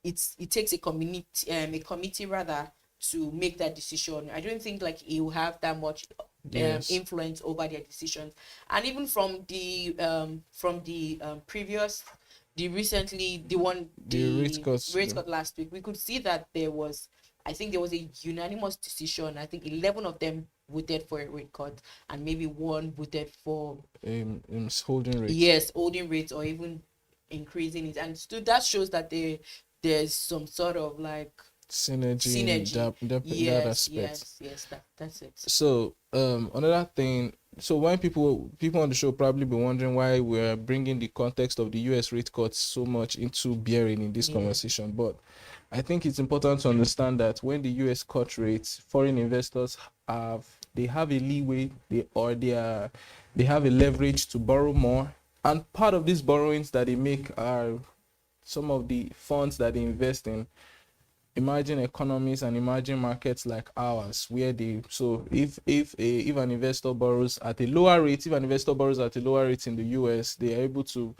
it takes a committee rather to make that decision, I don't think like he will have that much influence over their decisions. And even from the previous, the rate cut last week, we could see that there was a unanimous decision. I think 11 of them voted for a rate cut, and maybe one voted for holding rates. Yes, holding rates or even increasing it. And so that shows that there's some sort of like synergy. In that aspect. Yes, that's it. So another thing. So when people on the show probably be wondering why we're bringing the context of the US rate cuts so much into bearing in this conversation, but I think it's important to understand that when the US cut rates, foreign investors have a leeway, they have a leverage to borrow more, and part of these borrowings that they make are some of the funds that they invest in emerging economies and emerging markets like ours, where if an investor borrows at a lower rate, in the US, they are able to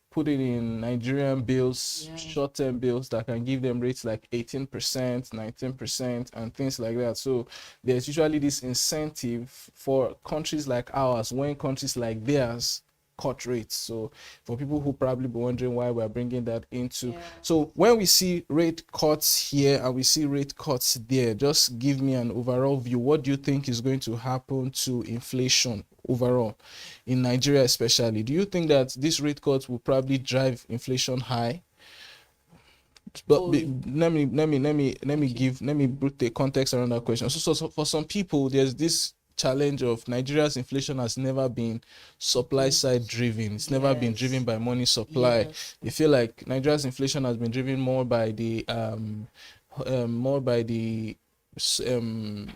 put it in Nigerian bills, short-term bills that can give them rates like 18%, 19%, and things like that. So there's usually this incentive for countries like ours when countries like theirs cut rates. So for people who probably be wondering why we're bringing that into, so when we see rate cuts here and we see rate cuts there, just give me an overall view. What do you think is going to happen to inflation overall in Nigeria, especially? Do you think that this rate cuts will probably drive inflation high? But let me put the context around that question. So for some people, there's this challenge of Nigeria's inflation has never been supply side driven. It's never been driven by money supply. You feel like Nigeria's inflation has been driven more by the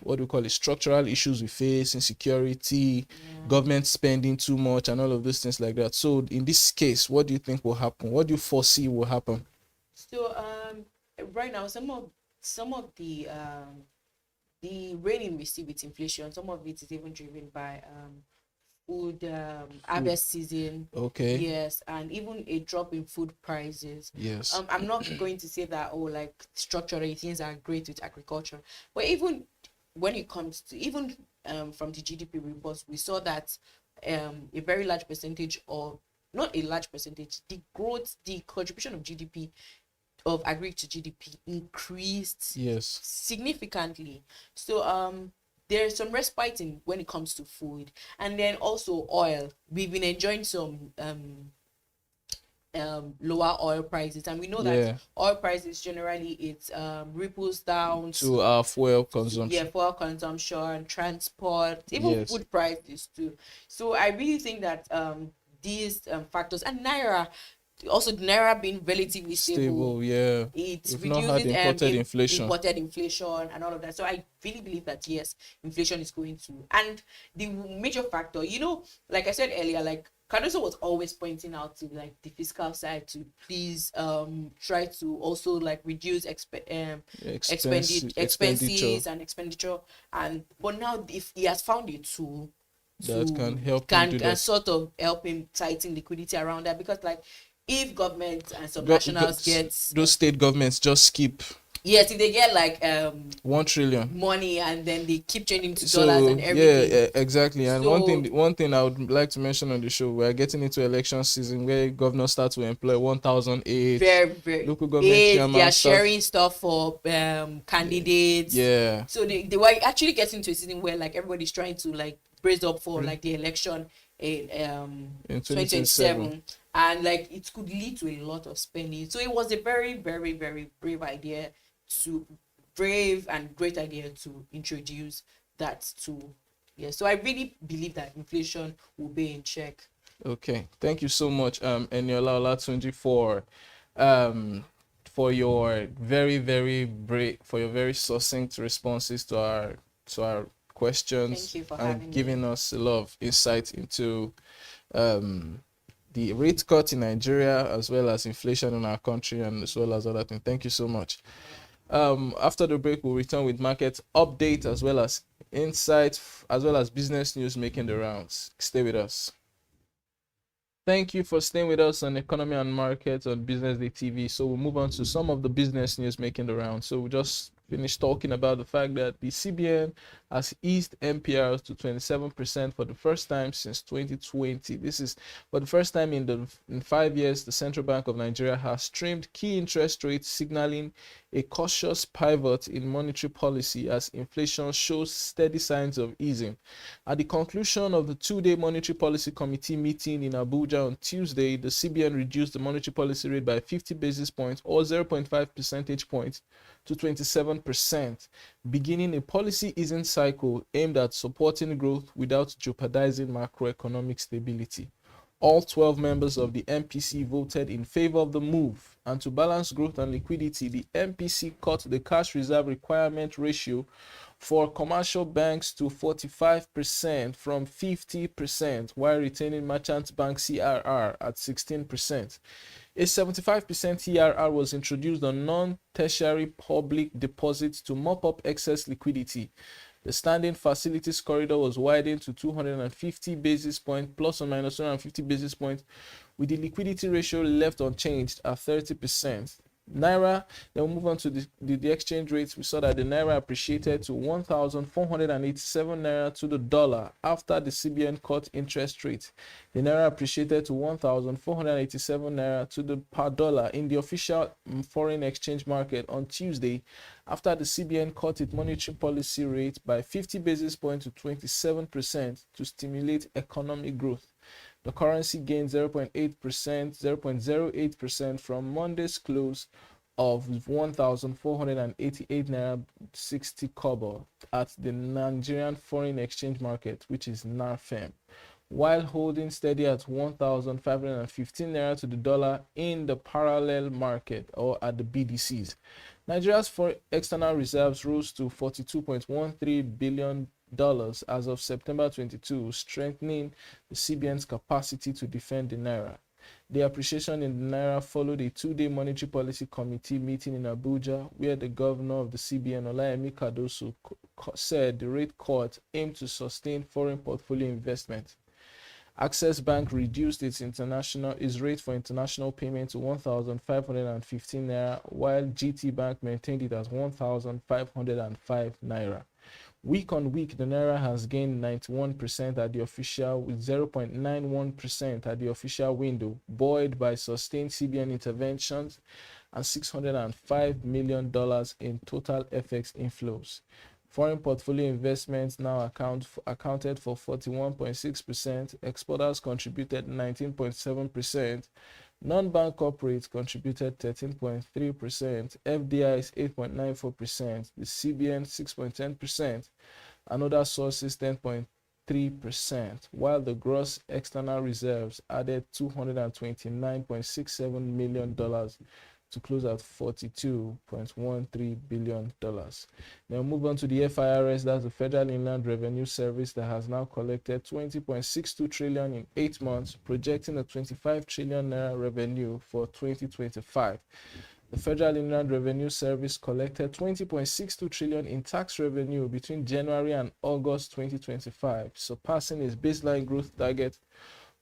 what do we call it, structural issues we face, insecurity, government spending too much, and all of those things like that. So in this case, what do you think will happen? What do you foresee will happen? So right now, some of the raining we see with inflation, some of it is even driven by food harvest season. Okay. Yes, and even a drop in food prices. Yes. I'm not going to say that like structurally things are great with agriculture, but even when it comes to from the GDP reports, we saw that a very large percentage, or not a large percentage, the contribution of GDP of agri to GDP increased significantly. So there's some respite when it comes to food, and then also oil. We've been enjoying some lower oil prices, and we know that oil prices generally it ripples down to our fuel consumption. Fuel consumption, transport, even food prices too. So I really think that these factors, and naira being relatively stable, it's we've not had imported inflation and all of that. So I really believe that yes, inflation is going to, and the major factor, like I said earlier, like Cardoso was always pointing out to like the fiscal side to please try to also like reduce expenses and expenditure, but now if he has found a tool that can help sort of help him tighten liquidity around that, because like if government and subnationals get those state governments just skip. Yes, if they get like 1 trillion money and then they keep changing to dollars and everything. Yeah, exactly. And one thing I would like to mention on the show, we're getting into election season where governors start to employ 1,000 aides. Very local government chairman. They are sharing stuff for candidates. Yeah. So they were actually getting to a season where like everybody's trying to like brace up for like the election in 2027, and like it could lead to a lot of spending. So it was a very, very, very brave and great idea to introduce that tool. So I really believe that inflation will be in check. Okay, thank you so much, Eniola Olatunji, for your very succinct responses to our questions, and giving us a lot of insight into the rate cut in Nigeria, as well as inflation in our country, and as well as other things. Thank you so much. After the break, we'll return with market update, as well as insights, as well as business news making the rounds. Stay with us. Thank you for staying with us on Economy and Markets on BusinessDay TV. So we'll move on to some of the business news making the rounds. So we just finished talking about the fact that the CBN has eased MPRs to 27% for the first time since 2020. This is for the first time in 5 years. The Central Bank of Nigeria has trimmed key interest rates, signaling a cautious pivot in monetary policy as inflation shows steady signs of easing. At the conclusion of the two-day Monetary Policy Committee meeting in Abuja on Tuesday, the CBN reduced the monetary policy rate by 50 basis points, or 0.5 percentage points, to 27%, beginning a policy easing cycle aimed at supporting growth without jeopardizing macroeconomic stability. All 12 members of the MPC voted in favor of the move, and to balance growth and liquidity, the MPC cut the cash reserve requirement ratio for commercial banks to 45% from 50%, while retaining merchant bank CRR at 16%. A 75% TRR was introduced on non-tertiary public deposits to mop up excess liquidity. The standing facilities corridor was widened to 250 basis points, plus or minus 250 basis points, with the liquidity ratio left unchanged at 30%. Naira, then we'll move on to the exchange rates. We saw that the Naira appreciated to 1,487 Naira to the dollar after the CBN cut interest rate. The Naira appreciated to 1,487 Naira to the per dollar in the official foreign exchange market on Tuesday, after the CBN cut its monetary policy rate by 50 basis points to 27% to stimulate economic growth. The currency gained 0.08%, 0.08% from Monday's close of 1,488 naira 60 kobo at the Nigerian Foreign Exchange Market, which is NARFEM, while holding steady at 1,515 naira to the dollar in the parallel market or at the BDCs. Nigeria's foreign external reserves rose to $42.13 billion as of September 22, strengthening the CBN's capacity to defend the naira. The appreciation in the naira followed a two-day monetary policy committee meeting in Abuja, where the governor of the CBN, Olayemi Cardoso, said the rate cut aimed to sustain foreign portfolio investment. Access Bank reduced its rate for international payment to 1,515 naira, while GT Bank maintained it as 1,505 naira. Week on week, the naira has gained 91% at the official, with 0.91% at the official window, buoyed by sustained CBN interventions and $605 million in total FX inflows. Foreign portfolio investments now accounted for 41.6%, exporters contributed 19.7%, non-bank corporates contributed 13.3%, FDIs 8.94%, the CBN 6.10%, and other sources 10.3%, while the gross external reserves added $229.67 million to close at $42.13 billion. Now move on to the FIRS, that's the Federal Inland Revenue Service, that has now collected 20.62 trillion in 8 months, projecting a 25 trillion naira revenue for 2025. The Federal Inland Revenue Service collected 20.62 trillion in tax revenue between January and August 2025, surpassing its baseline growth target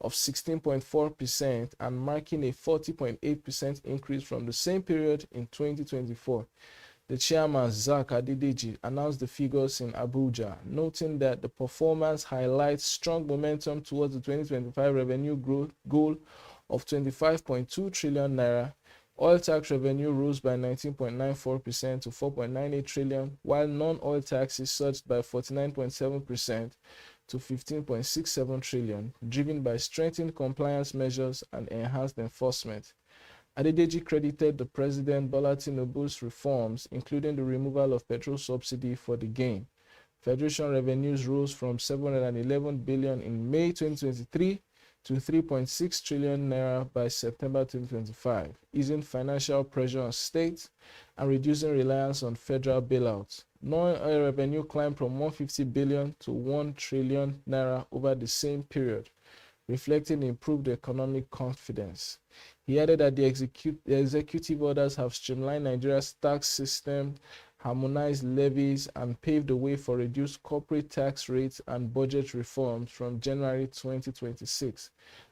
of 16.4% and marking a 40.8% increase from the same period in 2024. The chairman, Zak Adedeji, announced the figures in Abuja, noting that the performance highlights strong momentum towards the 2025 revenue growth goal of 25.2 trillion naira. Oil tax revenue rose by 19.94% to 4.98 trillion, while non-oil taxes surged by 49.7% to 15.67 trillion, driven by strengthened compliance measures and enhanced enforcement. Adedeji credited the President Bola Tinubu's reforms, including the removal of petrol subsidy, for the gain. Federation revenues rose from 711 billion in May 2023 to 3.6 trillion naira by September 2025, easing financial pressure on states and reducing reliance on federal bailouts. Non-oil revenue climbed from 150 billion to 1 trillion naira over the same period, reflecting improved economic confidence. He added that the executive orders have streamlined Nigeria's tax system, harmonized levies, and paved the way for reduced corporate tax rates and budget reforms from January 2026.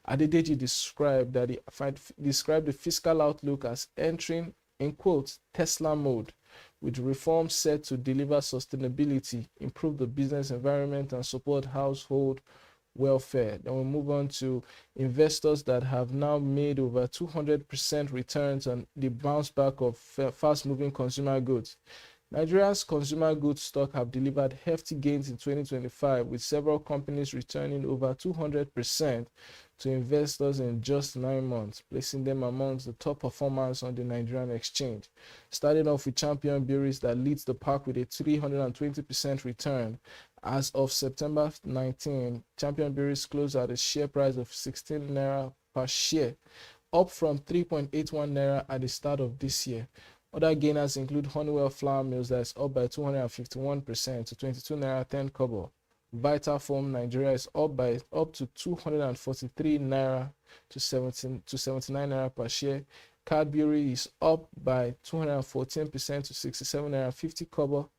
Adedeji described the fiscal outlook as entering, in quotes, Tesla mode, with reforms set to deliver sustainability, improve the business environment, and support household welfare. Then we'll move on to investors that have now made over 200% returns on the bounce back of fast-moving consumer goods. Nigeria's consumer goods stock have delivered hefty gains in 2025, with several companies returning over 200% to investors in just 9 months, placing them amongst the top performers on the Nigerian exchange. Starting off with Champion Breweries, that leads the pack with a 320% return. As of September 19, Champion Breweries closed at a share price of 16 naira per share, up from 3.81 naira at the start of this year. Other gainers include Honeywell Flour Mills, that is up by 251% to 22 naira 10 kobo. Vitafoam Nigeria is up to 243 naira to 79 naira per share. Cadbury is up by 214% to 67 naira 50 kobo,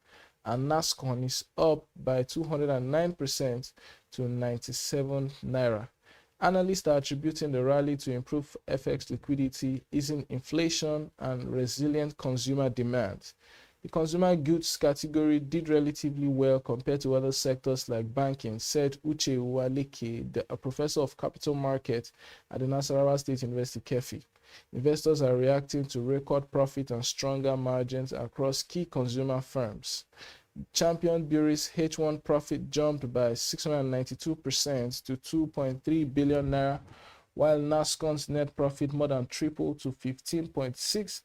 and Nascon is up by 209% to 97 naira. Analysts are attributing the rally to improved FX liquidity, easing inflation, and resilient consumer demand. The consumer goods category did relatively well compared to other sectors like banking, said Uche Uwaleke, a professor of capital market at the Nasarawa State University, KEFI. Investors are reacting to record profit and stronger margins across key consumer firms. Champion Breweries' H1 profit jumped by 692% to 2.3 billion naira, while Nascon's net profit more than tripled to 15.6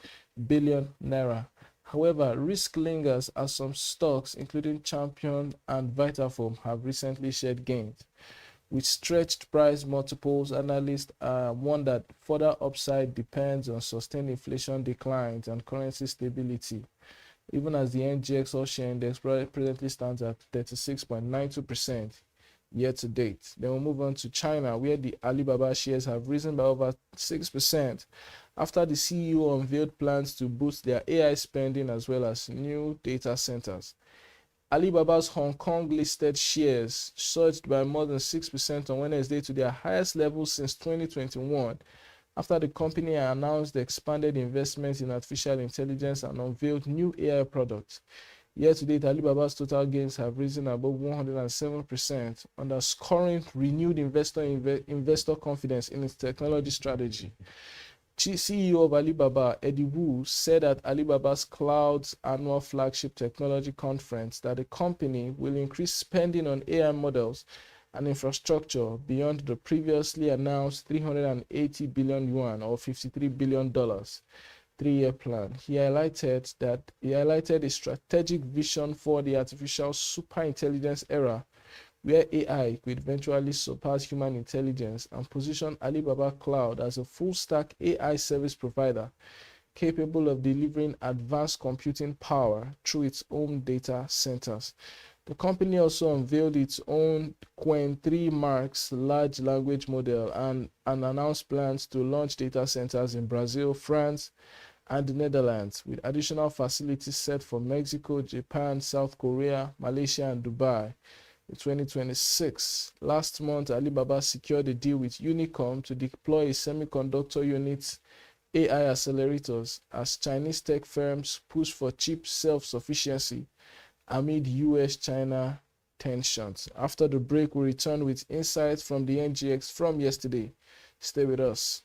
billion naira. However, risk lingers as some stocks, including Champion and Vitafoam, have recently shed gains. With stretched price multiples, analysts warn that further upside depends on sustained inflation declines and currency stability, even as the NGX All-Share Index presently stands at 36.92% year to date. Then we'll move on to China, where the Alibaba shares have risen by over 6% after the CEO unveiled plans to boost their AI spending as well as new data centers. Alibaba's Hong Kong listed shares surged by more than 6% on Wednesday to their highest level since 2021 after the company announced the expanded investment in artificial intelligence and unveiled new AI products. Year to date, Alibaba's total gains have risen above 107%, underscoring renewed investor confidence in its technology strategy. CEO of Alibaba, Eddie Wu, said at Alibaba's Cloud's annual flagship technology conference that the company will increase spending on AI models and infrastructure beyond the previously announced 380 billion yuan or $53 billion 3-year plan. He highlighted a strategic vision for the artificial superintelligence era where AI could eventually surpass human intelligence and position Alibaba Cloud as a full-stack AI service provider capable of delivering advanced computing power through its own data centers. The company also unveiled its own Qwen 3 Max large language model and announced plans to launch data centers in Brazil, France, and the Netherlands, with additional facilities set for Mexico, Japan, South Korea, Malaysia, and Dubai. In 2026, last month, Alibaba secured a deal with Unicom to deploy a semiconductor unit's AI accelerators as Chinese tech firms push for chip self-sufficiency amid US-China tensions. After the break, we return with insights from the NGX from yesterday. Stay with us.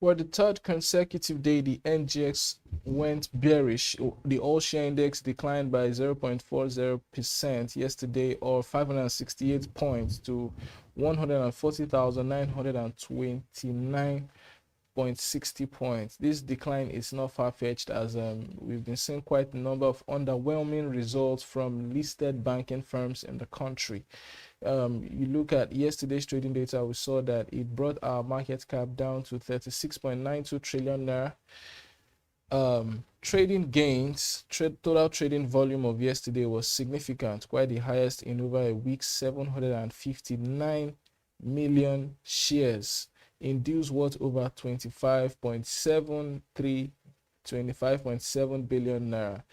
For the third consecutive day, the NGX went bearish. The all-share index declined by 0.40% yesterday, or 568 points to 140,929.60 points. This decline is not far-fetched as we've been seeing quite a number of underwhelming results from listed banking firms in the country. You look at yesterday's trading data, we saw that it brought our market cap down to 36.92 trillion naira. Trading gains, total trading volume of yesterday was significant, quite the highest in over a week, 759 million shares in deals worth over 25.7 billion naira.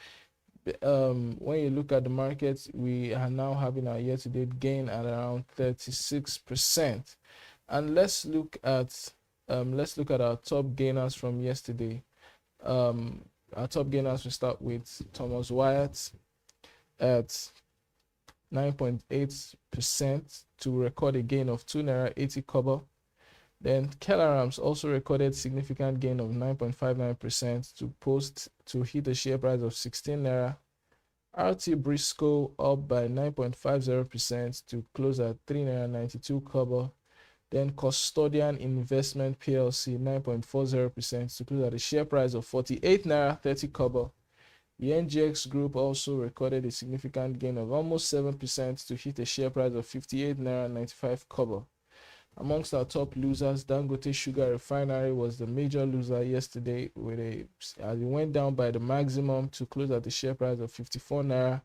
When you look at the markets, we are now having our year-to-date gain at around 36%. And let's look at our top gainers from yesterday. Our top gainers, we start with Thomas Wyatt at 9.8% to record a gain of 2 naira 80 kobo. Then Kellarams also recorded significant gain of 9.59% to hit a share price of 16 naira. RT Briscoe up by 9.50% to close at 3 naira 92 kobo. Then Custodian Investment PLC 9.40% to close at a share price of 48 naira 30 kobo. The NGX Group also recorded a significant gain of almost 7% to hit a share price of 58 naira 95 kobo. Amongst our top losers, Dangote Sugar Refinery was the major loser yesterday, as it went down by the maximum to close at the share price of 54 naira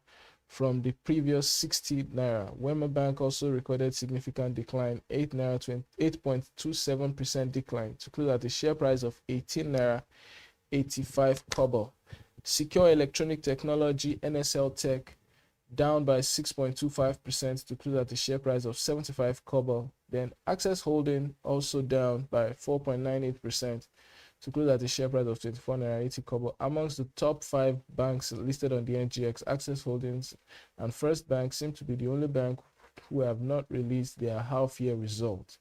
from the previous 60 naira. Wema Bank also recorded significant decline, 8.27% decline to close at the share price of 18 naira 85 kobo. Secure Electronic Technology NSL Tech down by 6.25% to close at the share price of 75 kobo. Then Access Holding also down by 4.98% to close at the share price of 24 naira 80 kobo. Amongst the top 5 banks listed on the NGX, Access Holdings and First Bank seem to be the only bank who have not released their half-year results.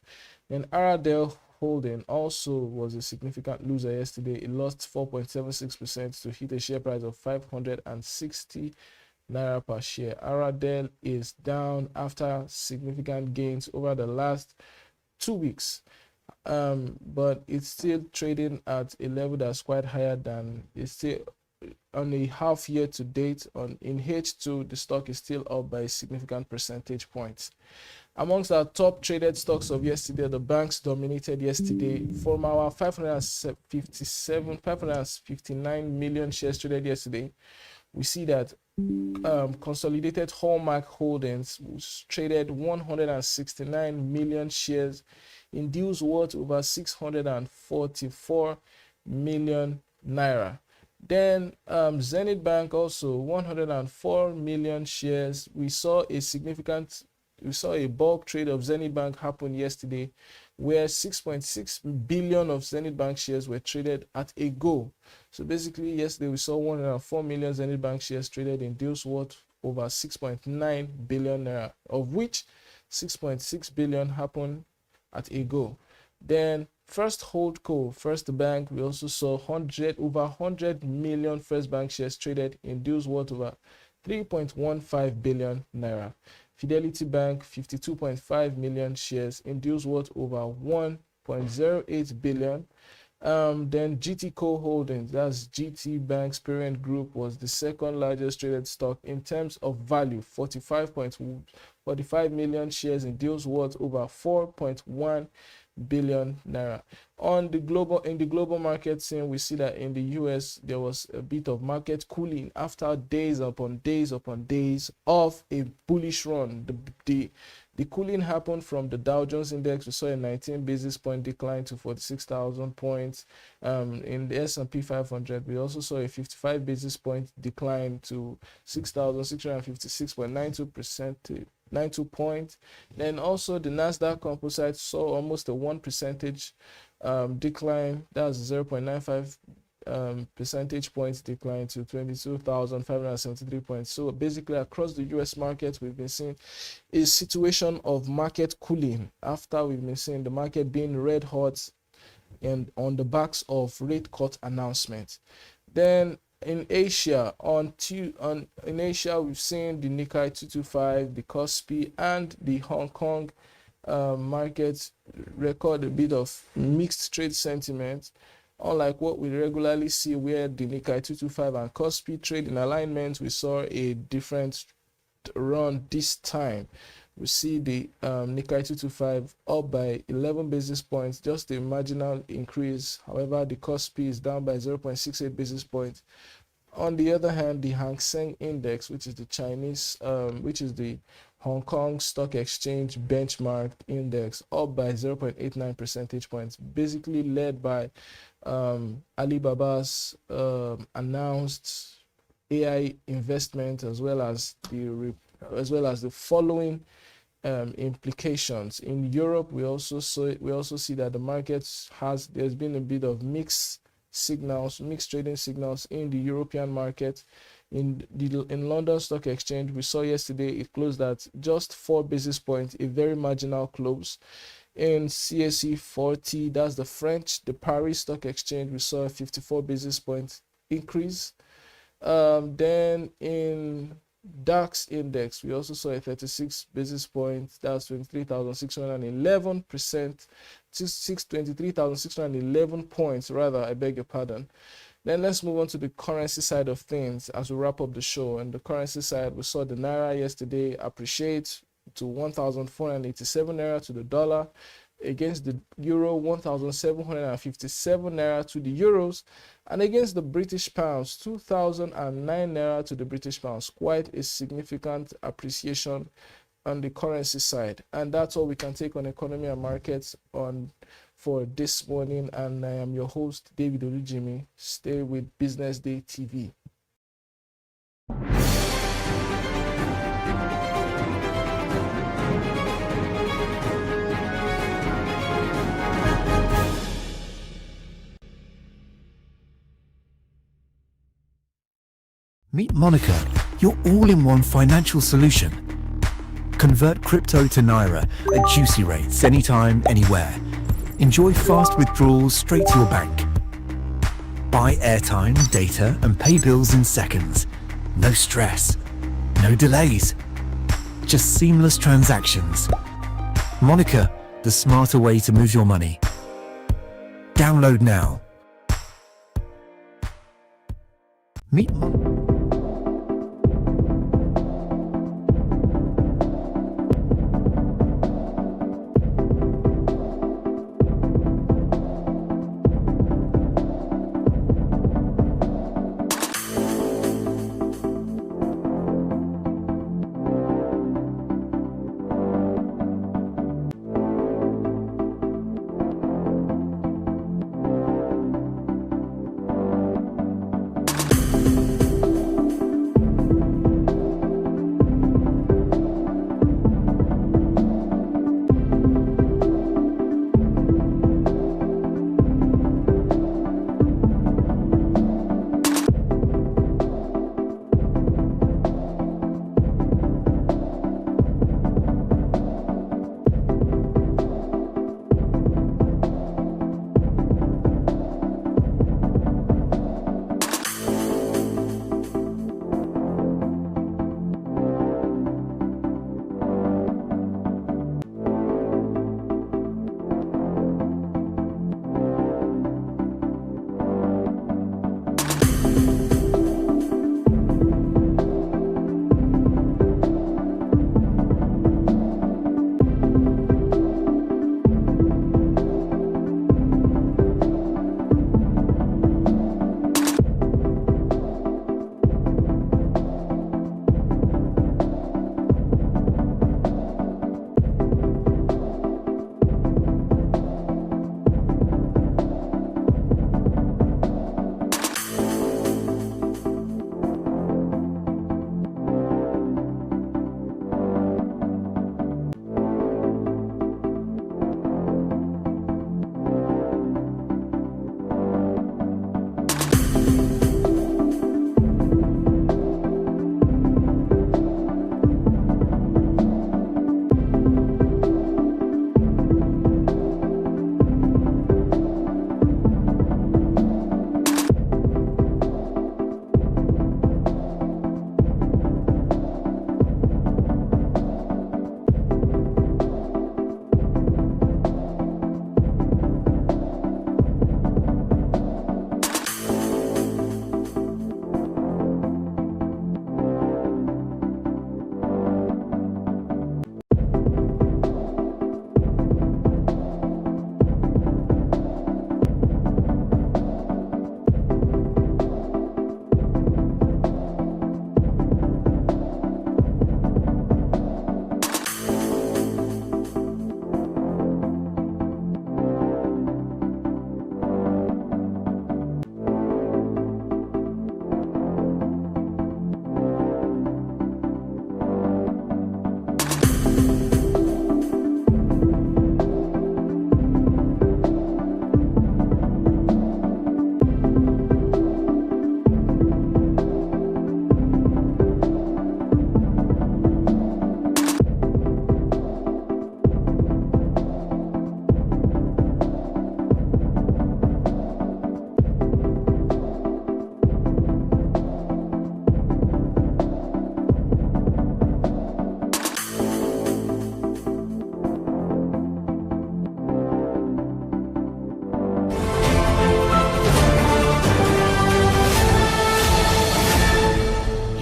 Then Aradel Holding also was a significant loser yesterday. It lost 4.76% to hit a share price of 560 naira per share. Aradel is down after significant gains over the last 2 weeks, but it's still trading at a level that's quite higher than it's still on a half year to date. In H2, the stock is still up by a significant percentage points. Amongst our top traded stocks of yesterday, the banks dominated yesterday. From our 559 million shares traded yesterday, we see that Consolidated Hallmark Holdings traded 169 million shares in deals worth over 644 million naira. Then Zenith Bank also 104 million shares. We saw a bulk trade of Zenith Bank happen yesterday, where 6.6 billion of Zenith Bank shares were traded at a go. So basically, yesterday we saw 104 million Zenith Bank shares traded in deals worth over 6.9 billion naira, of which 6.6 billion happened at a go. Then First Holdco, First Bank, we also saw over 100 million First Bank shares traded in deals worth over 3.15 billion naira. Fidelity Bank, 52.5 million shares in deals worth over 1.08 billion. Then GTCO Holdings, that's GT Bank's parent group, was the second largest traded stock in terms of value, 45 million shares in deals worth over 4.1 billion naira. In the global market scene, we see that in the US there was a bit of market cooling after days upon days upon days of a bullish run. The cooling happened from the Dow Jones Index. We saw a 19 basis point decline to 46,000 points. In the S&P 500, we also saw a 55 basis point decline to 6,656.92 points. Then also the Nasdaq Composite saw almost a 1% decline. That's 0.95 percentage points decline to 22,573 points. So basically across the US market, we've been seeing a situation of market cooling after we've been seeing the market being red hot and on the backs of rate cut announcements. Then in Asia, in Asia, we've seen the Nikkei 225, the Kospi, and the Hong Kong markets record a bit of mixed trade sentiment, unlike what we regularly see where the Nikkei 225 and Kospi trade in alignment. We saw a different run this time. We see the Nikkei 225 up by 11 basis points, just a marginal increase. However, the Kospi is down by 0.68 basis points. On the other hand, the Hang Seng Index, which is the Hong Kong Stock Exchange benchmark index, up by 0.89 percentage points, basically led by Alibaba's announced AI investment, as well as the following implications. In Europe, we also see that the markets there's been a bit of mixed trading signals in the European market. In London Stock Exchange, we saw yesterday it closed at just 4 basis points, a very marginal close. In CAC 40, that's the Paris Stock Exchange, we saw a 54 basis point increase. Then in DAX index, we also saw a 36 basis points, that's 23,611%, 23,611 points rather, I beg your pardon. Then let's move on to the currency side of things as we wrap up the show. And the currency side, we saw the Naira yesterday appreciate to 1,487 Naira to the dollar, against the Euro 1,757 Naira to the Euros, and against the British Pounds 2,009 Naira to the British Pounds. Quite a significant appreciation on the currency side. And that's all we can take on economy and markets for this morning. And I am your host, David Olujimi. Stay with Business Day TV. Meet Monica, your all-in-one financial solution. Convert crypto to Naira at juicy rates anytime, anywhere. Enjoy fast withdrawals straight to your bank. Buy airtime, data, and pay bills in seconds. No stress, no delays, just seamless transactions. Monica, the smarter way to move your money. Download now. Meet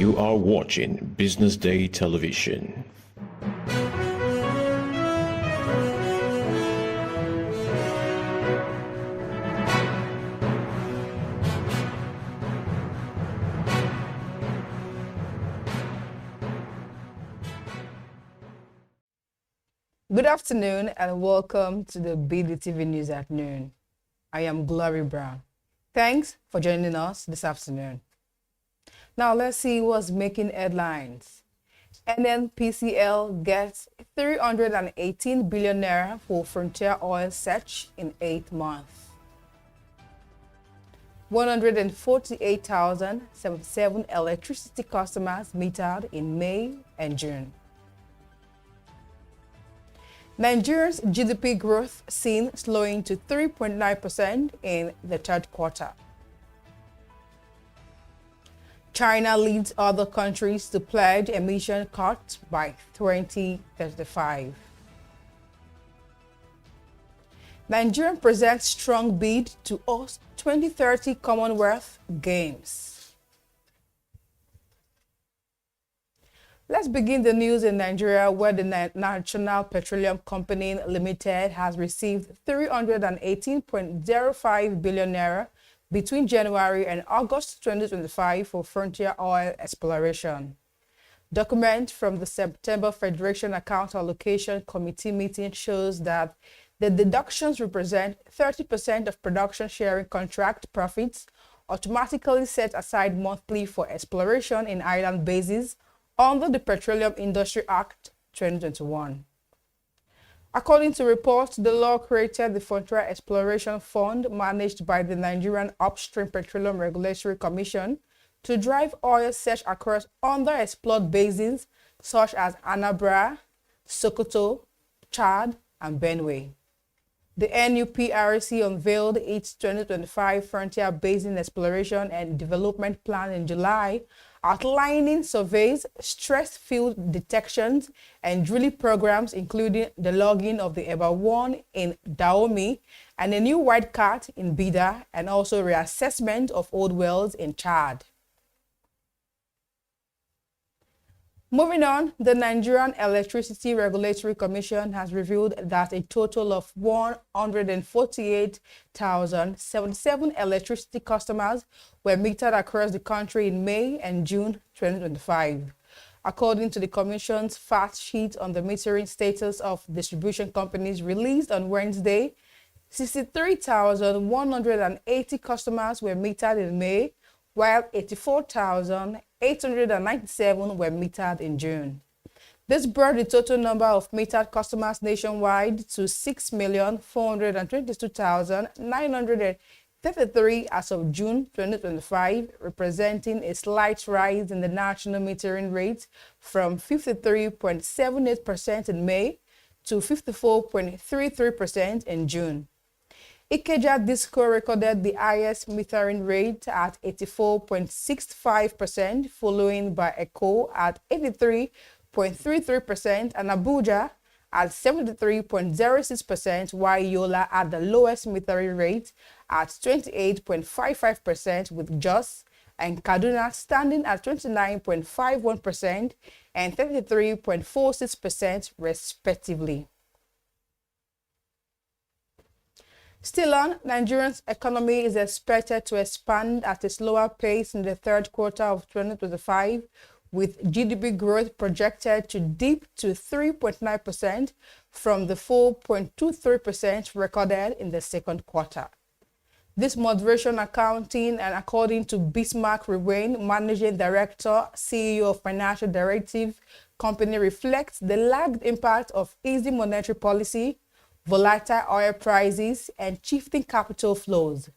You are watching Business Day Television. Good afternoon and welcome to the BDTV News at Noon. I am Glory Brown. Thanks for joining us this afternoon. Now let's see what's making headlines. NNPCL gets 318 billion naira for frontier oil search in 8 months. 148,077 electricity customers metered in May and June. Nigeria's GDP growth seen slowing to 3.9% in the third quarter. China leads other countries to pledge emission cuts by 2035. Nigeria presents strong bid to host 2030 Commonwealth Games. Let's begin the news in Nigeria, where the National Petroleum Company Limited has received 318.05 billion naira between January and August 2025 for frontier oil exploration. Document from the September Federation Account Allocation Committee meeting shows that the deductions represent 30% of production sharing contract profits automatically set aside monthly for exploration in island bases under the Petroleum Industry Act 2021. According to reports, the law created the Frontier Exploration Fund managed by the Nigerian Upstream Petroleum Regulatory Commission to drive oil search across underexplored basins such as Anambra, Sokoto, Chad, and Benue. The NUPRC unveiled its 2025 Frontier Basin Exploration and Development Plan in July, outlining surveys, stress field detections, and drilling programs, including the logging of the Eba-1 in Dahomey and a new wildcat in Bida, and also reassessment of old wells in Chad. Moving on, the Nigerian Electricity Regulatory Commission has revealed that a total of 148,077 electricity customers were metered across the country in May and June 2025. According to the Commission's fact sheet on the metering status of distribution companies released on Wednesday, 63,180 customers were metered in May, while 84,897 were metered in June. This brought the total number of metered customers nationwide to 6,422,933 as of June 2025, representing a slight rise in the national metering rate from 53.78% in May to 54.33% in June. Ikeja Disco recorded the highest metering rate at 84.65%, following by Eko at 83.33% and Abuja at 73.06%, while Yola had the lowest metering rate at 28.55%, with Jos and Kaduna standing at 29.51% and 33.46% respectively. Still on, Nigeria's economy is expected to expand at a slower pace in the third quarter of 2025, with GDP growth projected to dip to 3.9% from the 4.23% recorded in the second quarter. This moderation accounting and according to Bismarck Rewain, Managing Director, CEO of Financial Directive Company, reflects the lagged impact of easy monetary policy, volatile oil prices, and shifting capital flows.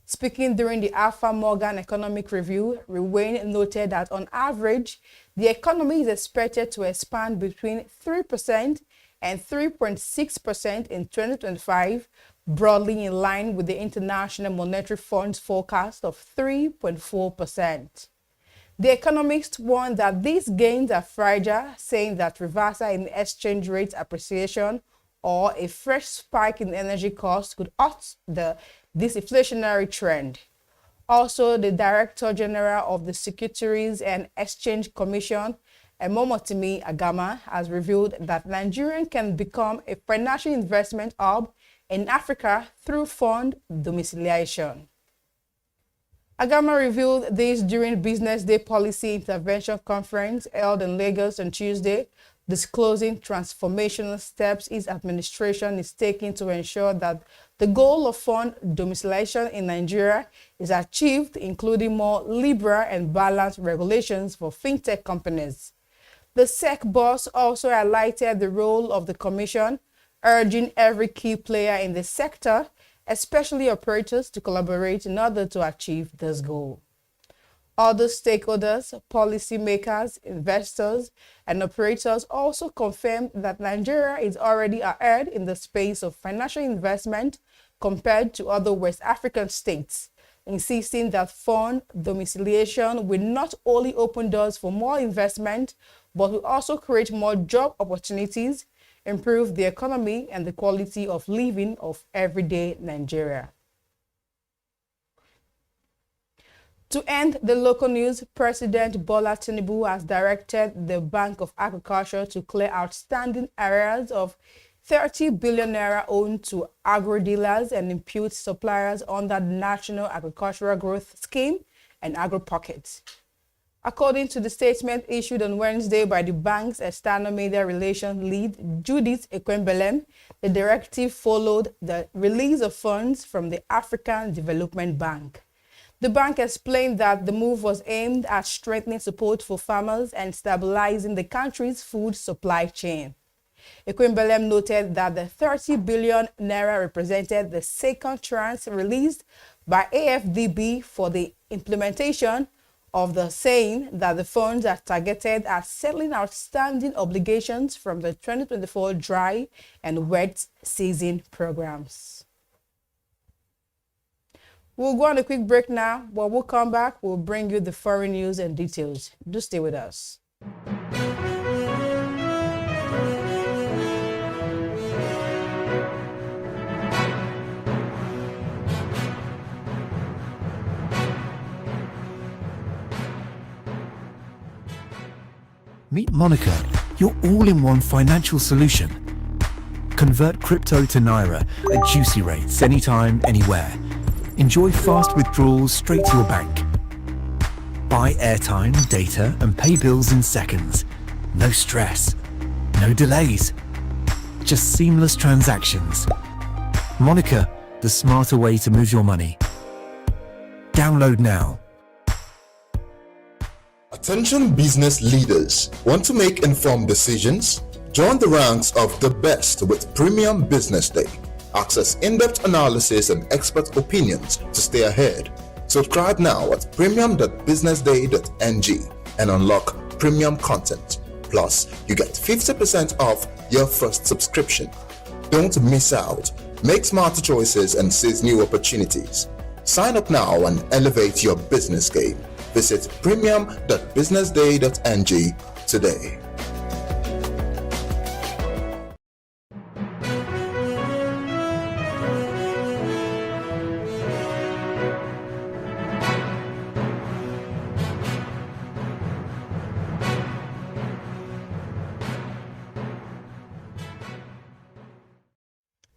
Speaking during the Alpha Morgan Economic Review, Rewain noted that on average, the economy is expected to expand between 3% and 3.6% in 2025, broadly in line with the International Monetary Fund's forecast of 3.4%. The economist warned that these gains are fragile, saying that reversal in exchange rate appreciation or a fresh spike in energy costs could halt this inflationary trend. Also, the Director General of the Securities and Exchange Commission, Emomotimi Agama, has revealed that Nigeria can become a financial investment hub in Africa through fund domiciliation. Agama revealed this during BusinessDay Policy Intervention Conference held in Lagos on Tuesday, disclosing transformational steps his administration is taking to ensure that the goal of fund domiciliation in Nigeria is achieved, including more liberal and balanced regulations for fintech companies. The SEC boss also highlighted the role of the Commission, urging every key player in the sector, especially operators, to collaborate in order to achieve this goal. Other stakeholders, policymakers, investors, and operators also confirmed that Nigeria is already ahead in the space of financial investment compared to other West African states, insisting that fund domiciliation will not only open doors for more investment, but will also create more job opportunities, improve the economy and the quality of living of everyday Nigeria. To end the local news, President Bola Tinubu has directed the Bank of Agriculture to clear outstanding areas of 30 billion naira owed to agro-dealers and impute suppliers under the National Agricultural Growth Scheme and Agro-Pockets. According to the statement issued on Wednesday by the bank's external media relations lead, Judith Ekwembelem, the directive followed the release of funds from the African Development Bank. The bank explained that the move was aimed at strengthening support for farmers and stabilizing the country's food supply chain. Ekwembelem noted that the 30 billion naira represented the second tranche released by AFDB for the implementation of the saying that the funds are targeted at settling outstanding obligations from the 2024 dry and wet season programs. We'll go on a quick break now. When we'll come back, we'll bring you the foreign news and details. Do stay with us. Meet Monica, your all-in-one financial solution. Convert crypto to Naira at juicy rates anytime, anywhere. Enjoy fast withdrawals straight to your bank. Buy airtime, data, and pay bills in seconds. No stress, no delays, just seamless transactions. Monica, the smarter way to move your money. Download now. Attention business leaders. Want to make informed decisions? Join the ranks of the best with Premium Business Day. Access in-depth analysis and expert opinions to stay ahead. Subscribe now at premium.businessday.ng and unlock premium content. Plus, you get 50% off your first subscription. Don't miss out. Make smarter choices and seize new opportunities. Sign up now and elevate your business game. Visit premium.businessday.ng today.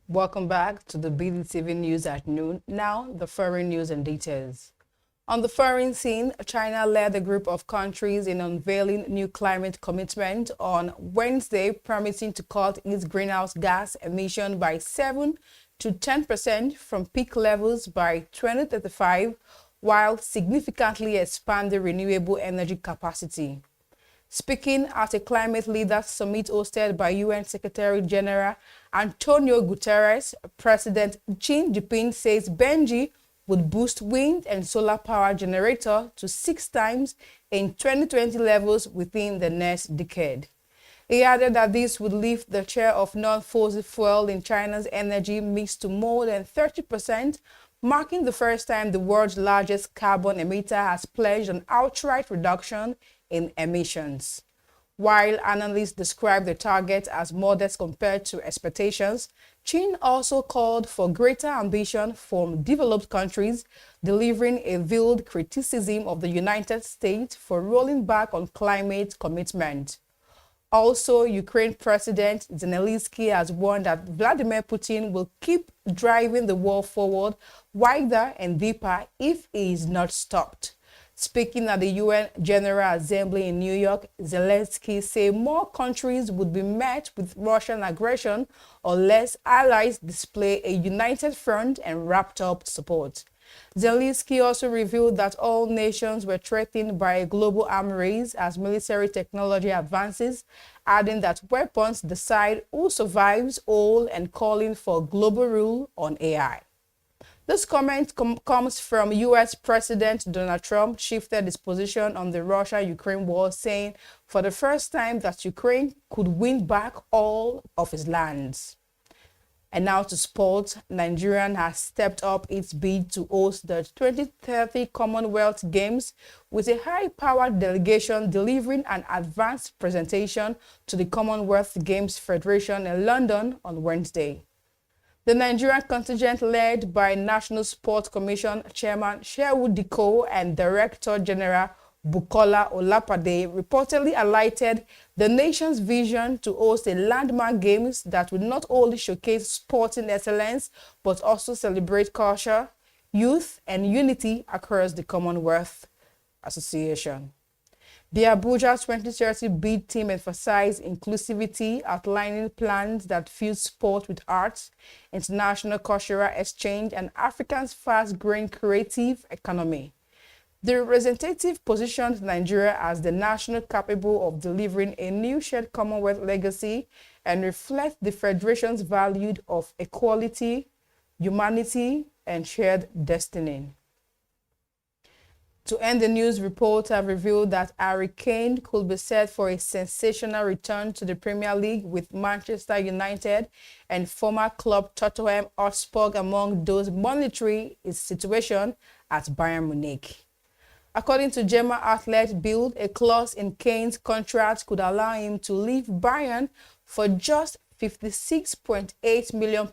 Welcome back to the BDTV News at noon. Now, the foreign news and details. On the foreign scene, China led a group of countries in unveiling new climate commitment on Wednesday, promising to cut its greenhouse gas emission by 7 to 10% from peak levels by 2035, while significantly expanding renewable energy capacity. Speaking at a climate leaders summit hosted by UN Secretary General Antonio Guterres, President Xi Jinping says Benji would boost wind and solar power generator to 6 times in 2020 levels within the next decade. He added that this would lift the share of non-fossil fuel in China's energy mix to more than 30%, marking the first time the world's largest carbon emitter has pledged an outright reduction in emissions. While analysts describe the target as modest compared to expectations, China also called for greater ambition from developed countries, delivering a veiled criticism of the United States for rolling back on climate commitment. Also, Ukraine President Zelensky has warned that Vladimir Putin will keep driving the war forward wider and deeper if he is not stopped. Speaking at the UN General Assembly in New York, Zelensky said more countries would be met with Russian aggression unless allies display a united front and wrapped up support. Zelensky also revealed that all nations were threatened by a global arms race as military technology advances, adding that weapons decide who survives all and calling for global rule on AI. This comment comes from U.S. President Donald Trump, shifted his position on the Russia-Ukraine war, saying for the first time that Ukraine could win back all of its lands. And now to sports. Nigeria has stepped up its bid to host the 2030 Commonwealth Games with a high-powered delegation delivering an advanced presentation to the Commonwealth Games Federation in London on Wednesday. The Nigerian contingent, led by National Sports Commission Chairman Shehu Diko and Director General Bukola Olapade, reportedly highlighted the nation's vision to host a landmark games that would not only showcase sporting excellence but also celebrate culture, youth, and unity across the Commonwealth Association. The Abuja 2030 bid team emphasized inclusivity, outlining plans that fuse sport with arts, international cultural exchange, and Africa's fast-growing creative economy. The representative positioned Nigeria as the nation capable of delivering a new shared Commonwealth legacy and reflects the Federation's value of equality, humanity, and shared destiny. To end the news, reports have revealed that Harry Kane could be set for a sensational return to the Premier League, with Manchester United and former club Tottenham Hotspur among those monitoring his situation at Bayern Munich. According to German outlet Bild, a clause in Kane's contract could allow him to leave Bayern for just £56.8 million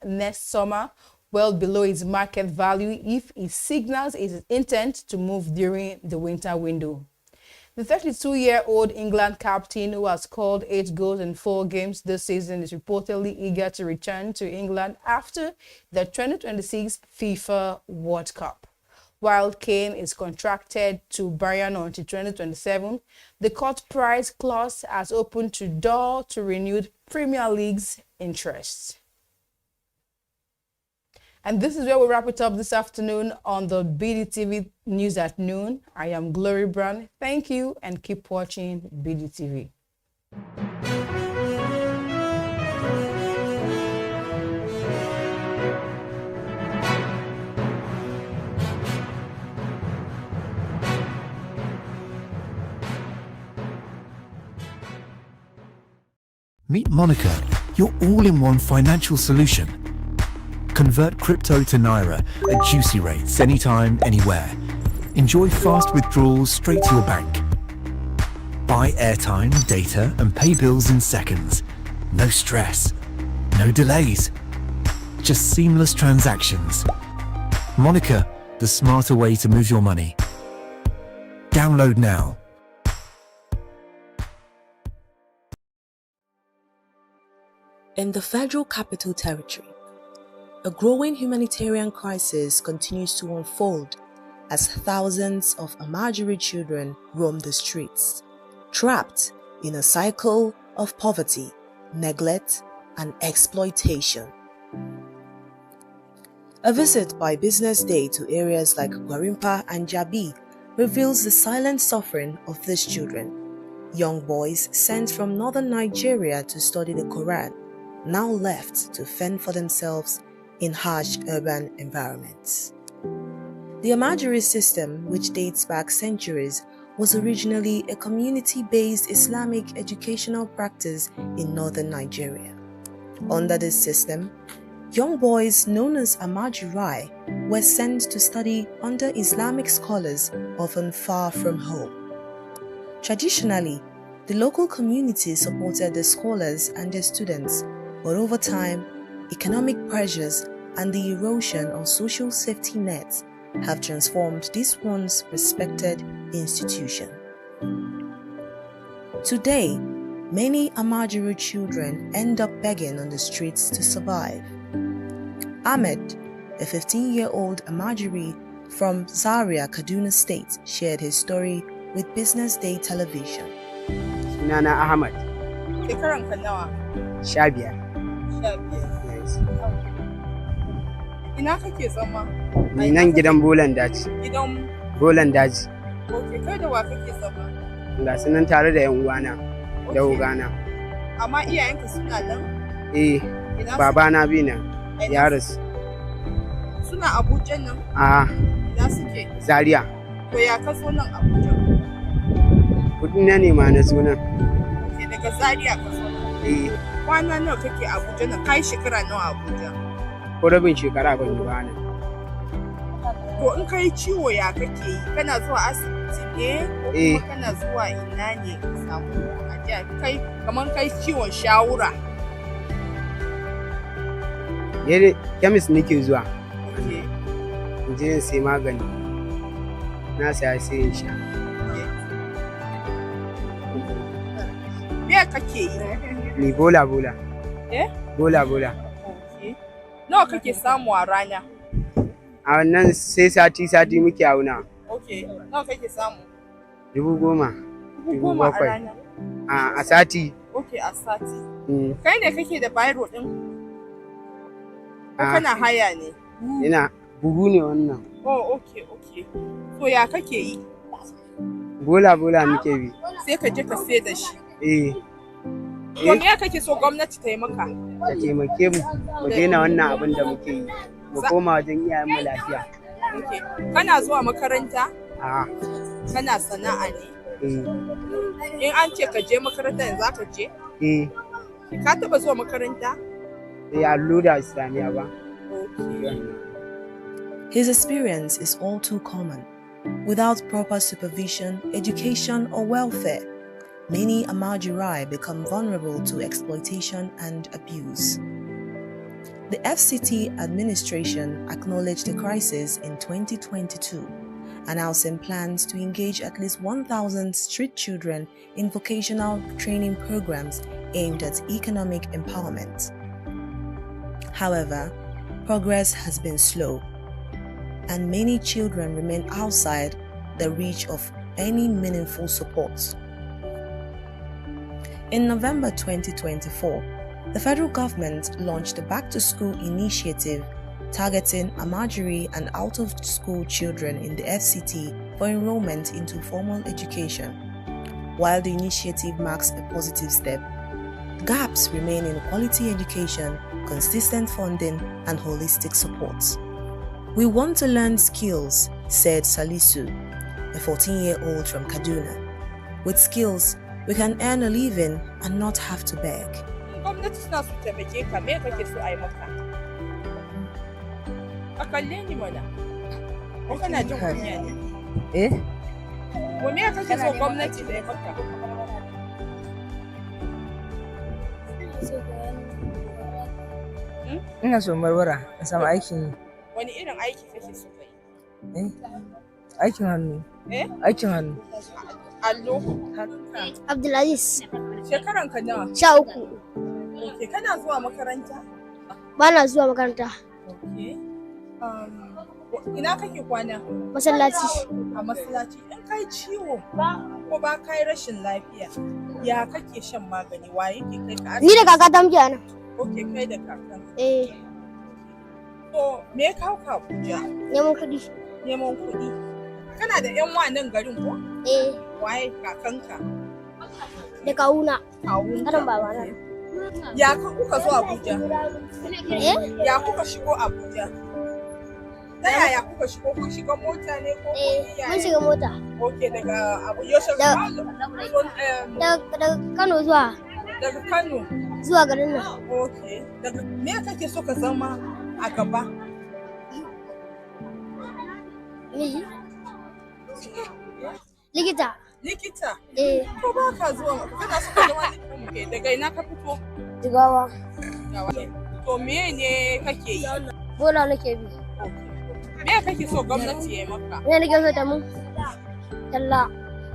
next summer, well below his market value if he signals his intent to move during the winter window. The 32-year-old England captain, who has scored 8 goals in 4 games this season, is reportedly eager to return to England after the 2026 FIFA World Cup. While Kane is contracted to Bayern until 2027, the cut price clause has opened the door to renewed Premier League's interests. And this is where we wrap it up this afternoon on the BDTV News at Noon. I am Glory Brown. Thank you and keep watching BDTV. Meet Monica, your all-in-one financial solution. Convert crypto to Naira at juicy rates anytime, anywhere. Enjoy fast withdrawals straight to your bank. Buy airtime, data, and pay bills in seconds. No stress, no delays. Just seamless transactions. Monica, the smarter way to move your money. Download now. In the Federal Capital Territory, a growing humanitarian crisis continues to unfold as thousands of Amajiri children roam the streets, trapped in a cycle of poverty, neglect, and exploitation. A visit by BusinessDay to areas like Gwarimpa and Jabi reveals the silent suffering of these children, young boys sent from northern Nigeria to study the Quran, now left to fend for themselves in harsh urban environments. The Amajiri system, which dates back centuries, was originally a community-based Islamic educational practice in northern Nigeria. Under this system, young boys known as Amajirai were sent to study under Islamic scholars, often far from home. Traditionally, the local community supported the scholars and their students, but over time, economic pressures and the erosion of social safety nets have transformed this once respected institution. Today, many Amajiri children end up begging on the streets to survive. Ahmed, a 15-year-old Amajiri from Zaria, Kaduna State, shared his story with BusinessDay television. Sunana Ahmad. Shekaranka nawa? 15. Yes. Ina kake zama? Ni nan gidan bolan daji. Gidan bolan daji. Okay, kai da wa kake zama? Ga su nan tare da yan uwana da ugana. Amma iyayenka suna nan? Eh, babana bi nan ya rasu. Suna Abuja nan? Ina suke? Zaria. To ya ka zo nan Abuja? Kudi na ne ma na zo nan. Okay, daga Zaria ka zo nan? Kwana nawa kake Abuja nan? Kai shekara nawa Abuja? Ko rabin shekara ban yi ba nan. To in kai ciwo ya kake yi? Kana zuwa asibiti ne? Ko kuma kana zuwa ina ne ka samu ajiya? Kai kamar kai ciwon shawura. Yadda kemis nake zuwa. In je in sai magani. Na saya sai in sha. Me kake yi? Ni bola. Bola. Nawa kake samu a rana? A wannan sai sati muke auna. Okay. Nawa kake samu? 10,000. 10,000 a rana? A sati. Okay, a sati. Kai ne kake da bayro din? Ko kana haya ne? Ina bugu ne wannan. Oh, okay. So ya kake yi? Bola muke bi. Sai ka je ka sai da shi. To me kake so gwamnati ta yi maka? Ta taimake mu daina wannan abin da muke yi. Mu koma wajen iyayen mu lafiya. Okay. Kana zuwa makaranta? Kana sana'a ne? In an ce ka je makaranta yanzu za ka je? Ka taba zuwa makaranta? Allura Islamiya ba. His experience is all too common. Without proper supervision, education, or welfare, many Amajirai become vulnerable to exploitation and abuse. The FCT administration acknowledged the crisis in 2022, announcing plans to engage at least 1,000 street children in vocational training programs aimed at economic empowerment. However, progress has been slow, and many children remain outside the reach of any meaningful support. In November 2024, the federal government launched the Back to School initiative targeting Amajiri and out-of-school children in the FCT for enrollment into formal education. While the initiative marks a positive step, gaps remain in quality education, consistent funding, and holistic support. We want to learn skills, said Salisu, a 14-year-old from Kaduna. With skills, we can earn a living and not have to beg. Gwamnati suna su taimake ka, me kake so a yi maka? A kalle ni mana. Ko kana jin kunya ne? Ko me kake so gwamnati ta yi maka? Ina so marwara, in samu aikin yi. Wani irin aiki kake so ka yi? Aikin hannu. Aikin hannu. Allo. Abdulaziz. Shekaran ka nawa? 13. Okay, kana zuwa makaranta? Bana zuwa makaranta. Okay. Ina kake kwana? Masallaci. A masallaci. In kai ciwo ko ba kai rashin lafiya, ya kake shan magani? Wa yake kai ka asibiti? Ni da kakata muke nan. Okay, kai da kakan. So, me ya kawo ka Abuja? Neman kuɗi. Neman kuɗi. Kana da ƴan wa nan garin ko? Waye kakanka? Da kawuna. Kawunka. Karan babana. Ya kuka zo Abuja? Ya kuka shigo Abuja? Ta yaya kuka shigo? Kun shiga mota ne ko mun shiga mota. Okay, daga Abuja daga Kano zuwa. Daga Kano zuwa garin nan. Okay. Daga me kake so ka zama a gaba? Ni. Likita. Likita? Ko ba ka zuwa kana so ka zama likita? Daga ina ka fito? Jigawa. To me ne kake yi? Bola nake bi. Me kake so gwamnati ya maka? Me nake so ta mun? Talla.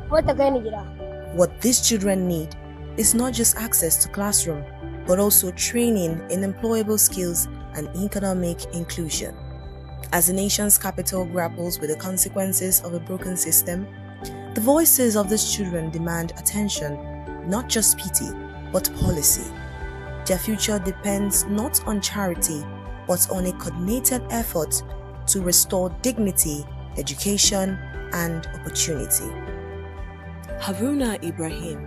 Ko ta kai ni gida. What these children need is not just access to classroom, but also training in employable skills and economic inclusion. As the nation's capital grapples with the consequences of a broken system, the voices of these children demand attention, not just pity, but policy. Their future depends not on charity, but on a coordinated effort to restore dignity, education, and opportunity. Haruna Ibrahim,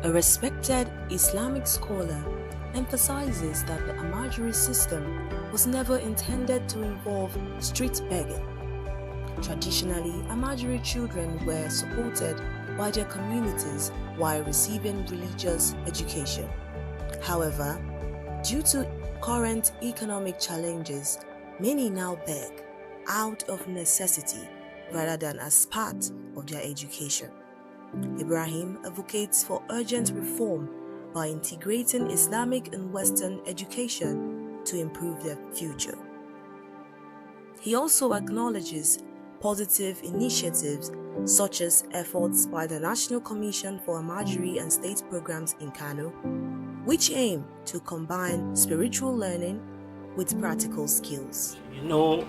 a respected Islamic scholar emphasizes that the Almajiri system was never intended to involve street begging. Traditionally, Almajiri children were supported by their communities while receiving religious education. However, due to current economic challenges, many now beg out of necessity rather than as part of their education. Ibrahim advocates for urgent reform by integrating Islamic and Western education to improve their future. He also acknowledges positive initiatives such as efforts by the National Commission for Almajiri and State Programs in Kano, which aim to combine spiritual learning with practical skills. You know,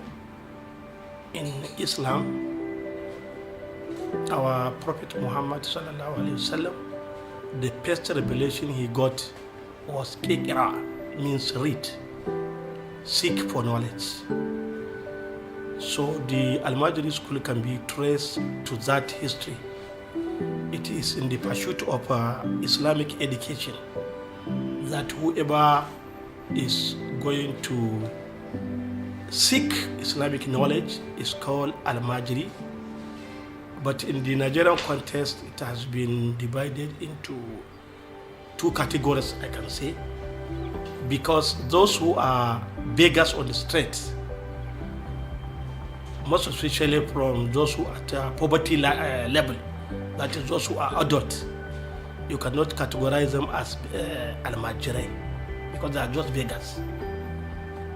in Islam, our Prophet Muhammad sallallahu alaihi wasallam, the first revelation he got was Iqra, means read, seek for knowledge. So the Almajiri school can be traced to that history. It is in the pursuit of Islamic education that whoever is going to seek Islamic knowledge is called Almajiri. But in the Nigerian context, it has been divided into two categories, I can say, because those who are beggars on the streets, most especially from those who are at poverty level, that is those who are adult, you cannot categorize them as Almajiri because they are just beggars,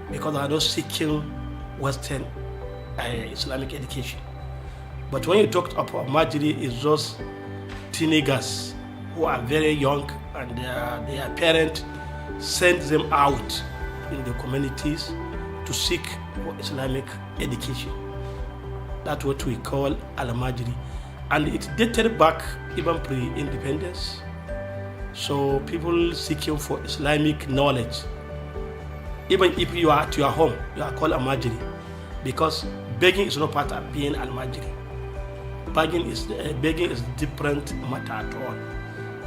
because they are not seeking Western Islamic education. But when you talk about Almajiri, it's just teenagers who are very young and their parents send them out in the communities to seek for Islamic education. That's what we call Almajiri. And it dated back even pre-independence. So people seeking for Islamic knowledge, even if you are at your home, you are called Almajiri, because begging is not part of being Almajiri. Begging is different matter at all.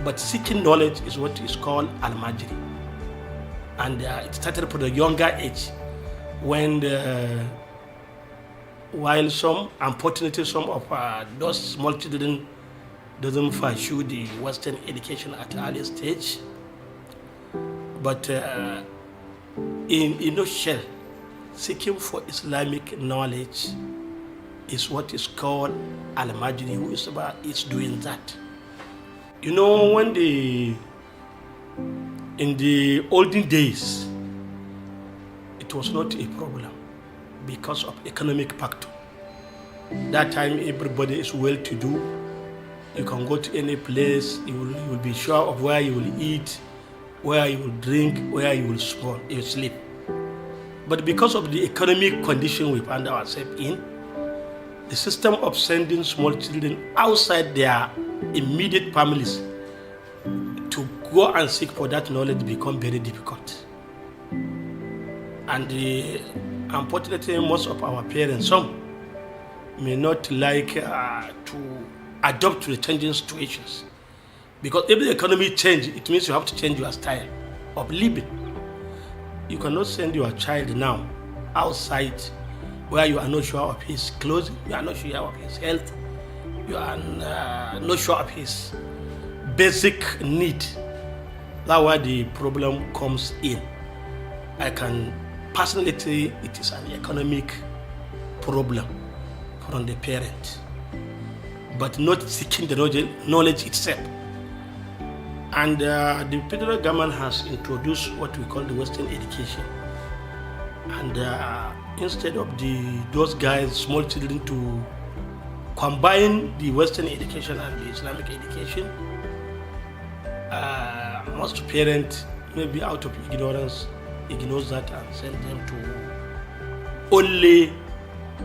But seeking knowledge is what is called Almajiri. And it started for the younger age, when while some, unfortunately, some of those small children doesn't pursue the Western education at an early stage. But in a nutshell, seeking for Islamic knowledge is what is called Almajiri, who is doing that. You know, when in the olden days, it was not a problem because of economic factor. That time everybody is well-to-do. You can go to any place, you will be sure of where you will eat, where you will drink, where you will sleep. But because of the economic condition we find ourselves in, the system of sending small children outside their immediate families to go and seek for that knowledge become very difficult. And unfortunately, most of our parents, some may not like to adapt to the changing situations. Because if the economy changes, it means you have to change your style of living. You cannot send your child now outside where you are not sure of his clothing, you are not sure of his health, you are not sure of his basic need. That's where the problem comes in. I can personally say it is an economic problem from the parent, but not seeking the knowledge itself. And the federal government has introduced what we call the Western education. And instead of those guys, small children, to combine the Western education and the Islamic education, most parents, maybe out of ignorance, ignores that and send them to only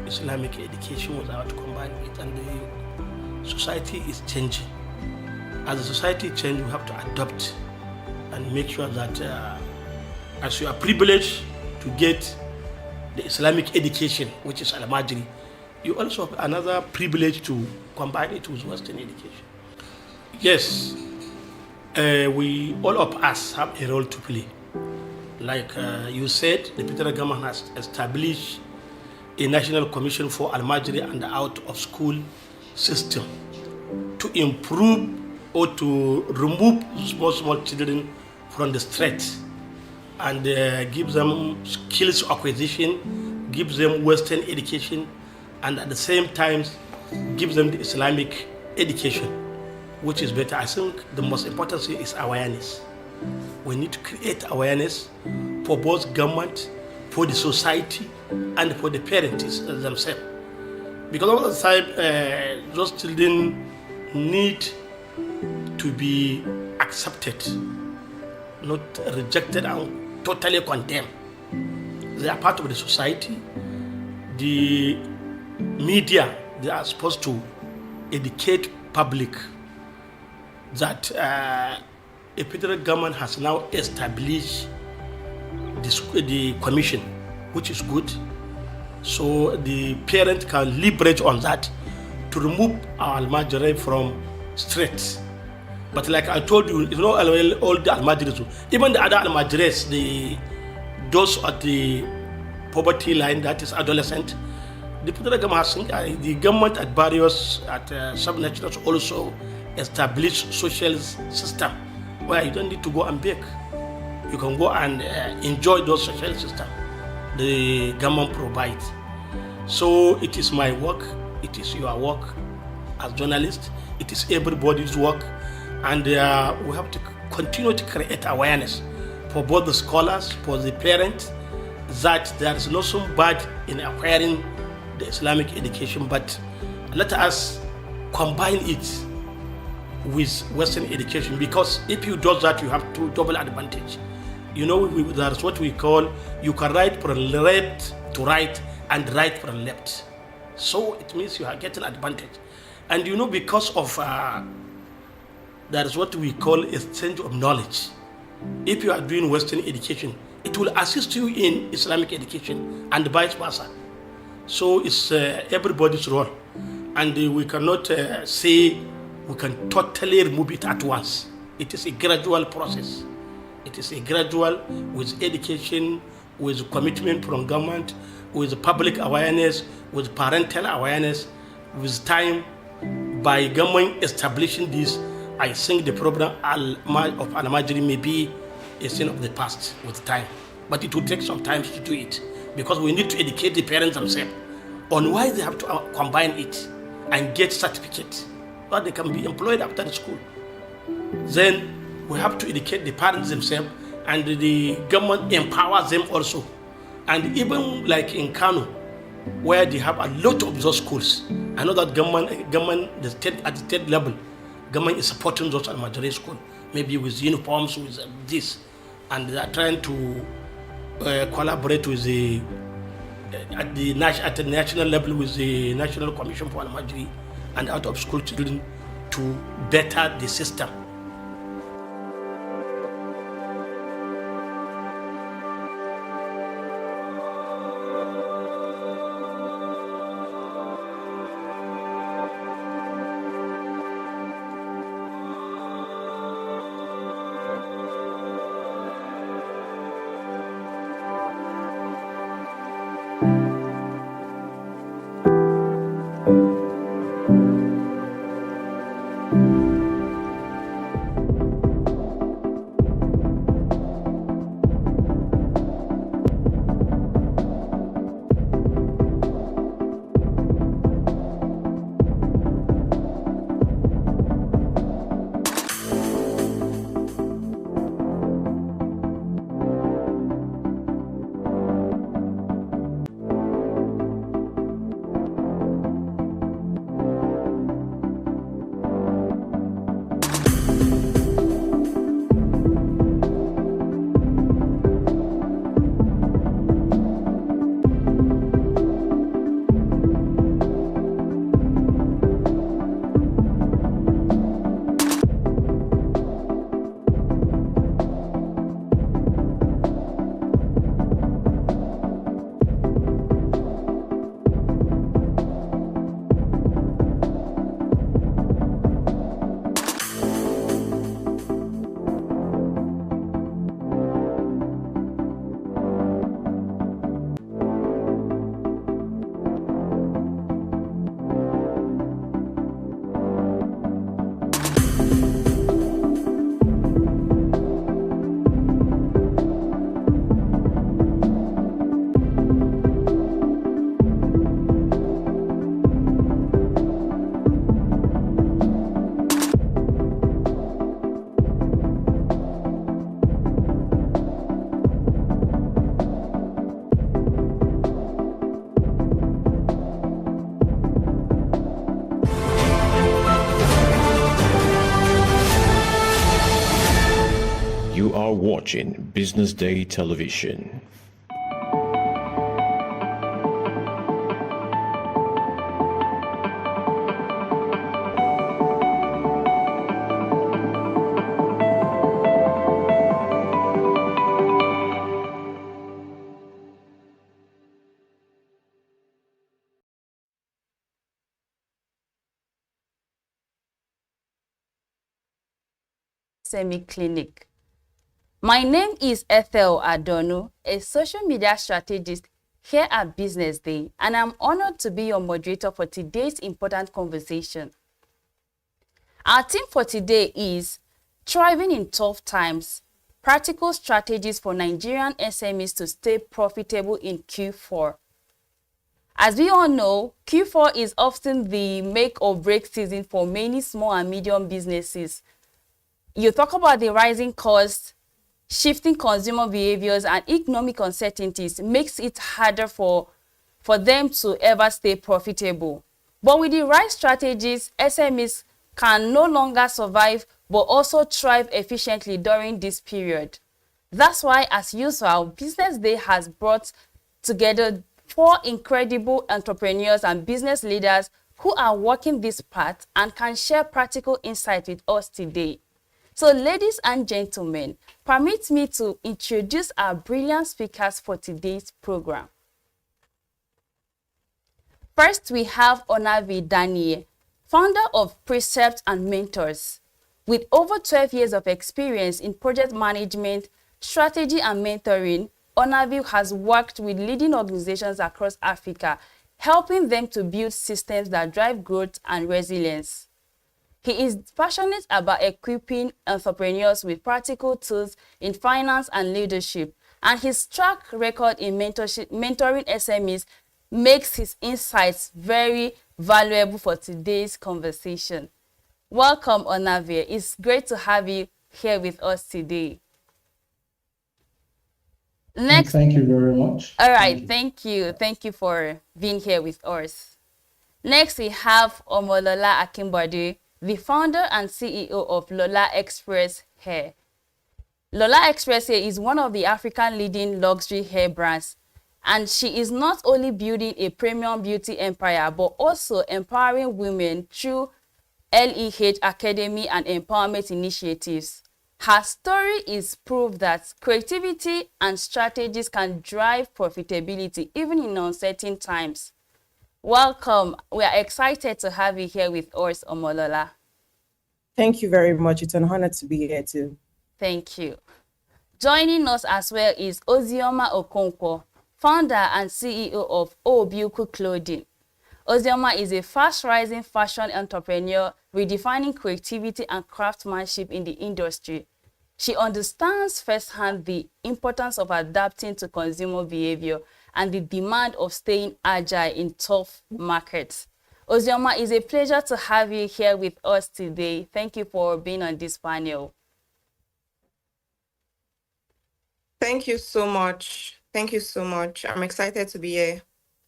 Islamic education without combining it. And the society is changing. As the society changes, we have to adopt and make sure that as you are privileged to get the Islamic education, which is Almajiri, you also have another privilege to combine it with Western education. Yes, all of us have a role to play. Like you said, the federal government has established a National Commission for Almajiri and Out of School System to improve or to remove small children from the street and give them skills acquisition, give them Western education, and at the same time give them the Islamic education, which is better. I think the most important thing is awareness. We need to create awareness for both government, for the society, and for the parents themselves. Because all the time, those children need to be accepted, not rejected and totally condemned. They are part of the society. The media, they are supposed to educate public that a federal government has now established the commission, which is good. So the parent can leverage on that to remove our Almajiri from streets. But like I told you, it's not all the Almajiris, even the other Almajiris, those at the poverty line, that is adolescent, the federal government has, the government at various sub-nationals also established social system where you don't need to go and beg. You can go and enjoy those social systems the government provides. So it is my work, it is your work as journalists, it is everybody's work, and we have to continue to create awareness for both the scholars, for the parents, that there is nothing bad in acquiring the Islamic education, but let us combine it with Western education, because if you do that, you have two double advantage. You know, that's what we call, you can write from left to right and right from left. So it means you are getting advantage. And you know, because of that is what we call exchange of knowledge. If you are doing Western education, it will assist you in Islamic education and vice versa. So it's everybody's role. And we cannot say we can totally remove it at once. It is a gradual process. It is a gradual with education, with commitment from government, with public awareness, with parental awareness, with time. By government establishing this, I think the problem of Almajiri may be a thing of the past with time. But it will take some time to do it, because we need to educate the parents themselves on why they have to combine it and get certificate, but they can be employed after the school. Then we have to educate the parents themselves, and the government empowers them also. And even like in Kano, where they have a lot of those schools, I know that government at the state level, government is supporting those Almajiri schools, maybe with uniforms, with this, and they are trying to collaborate with at the national level with the National Commission for Almajiri and Out of School Children to better the system. watching Business Day Television. Semi-clinic. My name is Ethel Adonu, a social media strategist here at Business Day, and I'm honored to be your moderator for today's important conversation. Our theme for today is Thriving in Tough Times, Practical Strategies for Nigerian SMEs to Stay Profitable in Q4. As we all know, Q4 is often the make or break season for many small and medium businesses. You talk about the rising costs, shifting consumer behaviors, and economic uncertainties makes it harder for them to ever stay profitable. But with the right strategies, SMEs can no longer survive but also thrive efficiently during this period. That's why, as usual, Business Day has brought together 4 incredible entrepreneurs and business leaders who are walking this path and can share practical insight with us today. So, ladies and gentlemen, permit me to introduce our brilliant speakers for today's program. First, we have Onavi Daniel, founder of Precept and Mentors. With over 12 years of experience in project management, strategy, and mentoring, Onavi has worked with leading organizations across Africa, helping them to build systems that drive growth and resilience. He is passionate about equipping entrepreneurs with practical tools in finance and leadership, and his track record in mentoring SMEs makes his insights very valuable for today's conversation. Welcome, Onavi. It's great to have you here with us today. Next, thank you very much. All right, thank you. Thank you for being here with us. Next, we have Omolola Akimbode, the founder and CEO of Lola Express Hair. Lola Express Hair is one of the African leading luxury hair brands, and she is not only building a premium beauty empire, but also empowering women through LEH Academy and empowerment initiatives. Her story is proof that creativity and strategies can drive profitability even in uncertain times. Welcome. We are excited to have you here with us, Omolola. Thank you very much. It's an honor to be here too. Thank you. Joining us as well is Ozioma Okonkwo, founder and CEO of Obiuku Clothing. Ozioma is a fast-rising fashion entrepreneur redefining creativity and craftsmanship in the industry. She understands firsthand the importance of adapting to consumer behavior and the demand of staying agile in tough markets. Ozioma, it's a pleasure to have you here with us today. Thank you for being on this panel. Thank you so much. Thank you so much. I'm excited to be here.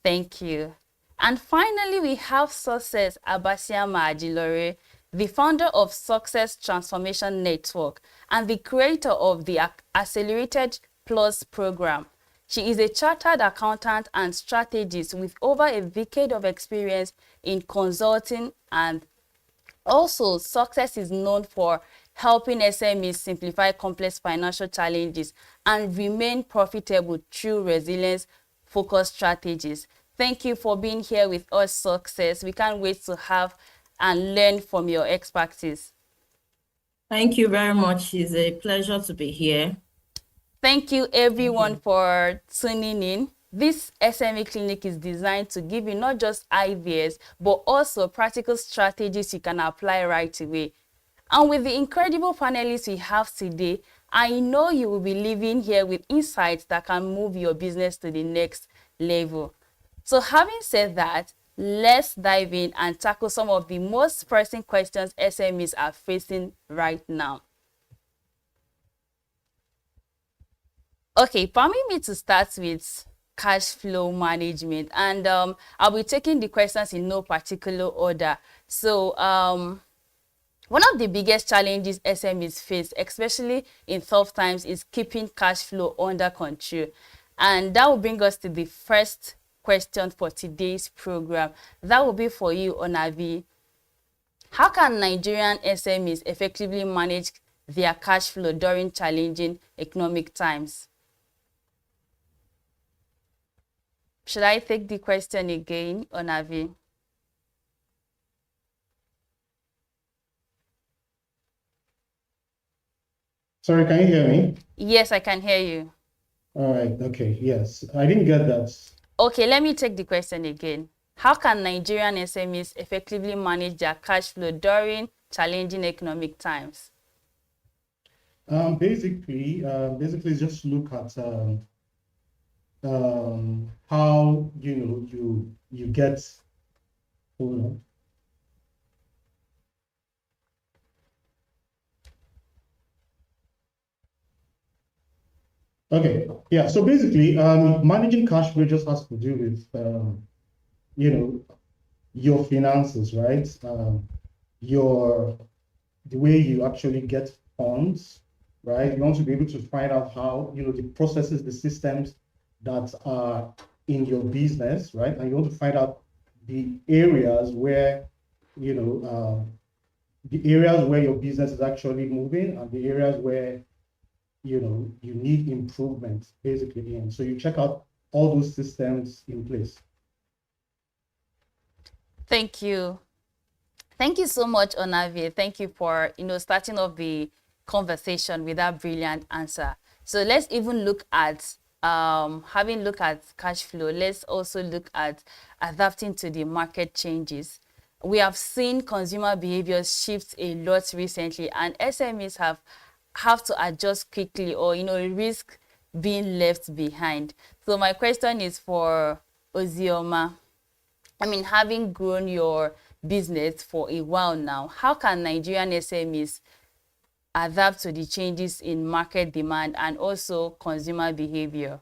Thank you. And finally, we have Success Abasiama Ajilore, the founder of Success Transformation Network and the creator of the Accelerated Plus program. She is a chartered accountant and strategist with over a decade of experience in consulting, and also Success is known for helping SMEs simplify complex financial challenges and remain profitable through resilience-focused strategies. Thank you for being here with us, Success. We can't wait to have and learn from your expertise. Thank you very much. It's a pleasure to be here. Thank you everyone for tuning in. This SME clinic is designed to give you not just ideas, but also practical strategies you can apply right away. And with the incredible panelists we have today, I know you will be leaving here with insights that can move your business to the next level. So having said that, let's dive in and tackle some of the most pressing questions SMEs are facing right now. Okay, permit me to start with cash flow management, and I'll be taking the questions in no particular order. So One of the biggest challenges SMEs face, especially in tough times, is keeping cash flow under control. And that will bring us to the first question for today's program. That will be for you, Onavi. How can Nigerian SMEs effectively manage their cash flow during challenging economic times? Should I take the question again, Onavi? Sorry, can you hear me? Yes, I can hear you. All right, okay, yes. I didn't get that. Okay, let me take the question again. How can Nigerian SMEs effectively manage their cash flow during challenging economic times? Basically, just look at how you get. Hold on. Okay, yeah. So basically, managing cash flow just has to do with your finances, right? The way you actually get funds, right? You want to be able to find out how, the processes, the systems that are in your business, right? And you want to find out the areas where, your business is actually moving and the areas where, you need improvement basically in. So you check out all those systems in place. Thank you. Thank you so much, Onavi. Thank you for, starting off the conversation with that brilliant answer. So let's even look at, having looked at cash flow, let's also look at adapting to the market changes. We have seen consumer behaviors shift a lot recently, and SMEs have to adjust quickly or, risk being left behind. So my question is for Ozioma. I mean, having grown your business for a while now, how can Nigerian SMEs adapt to the changes in market demand and also consumer behavior?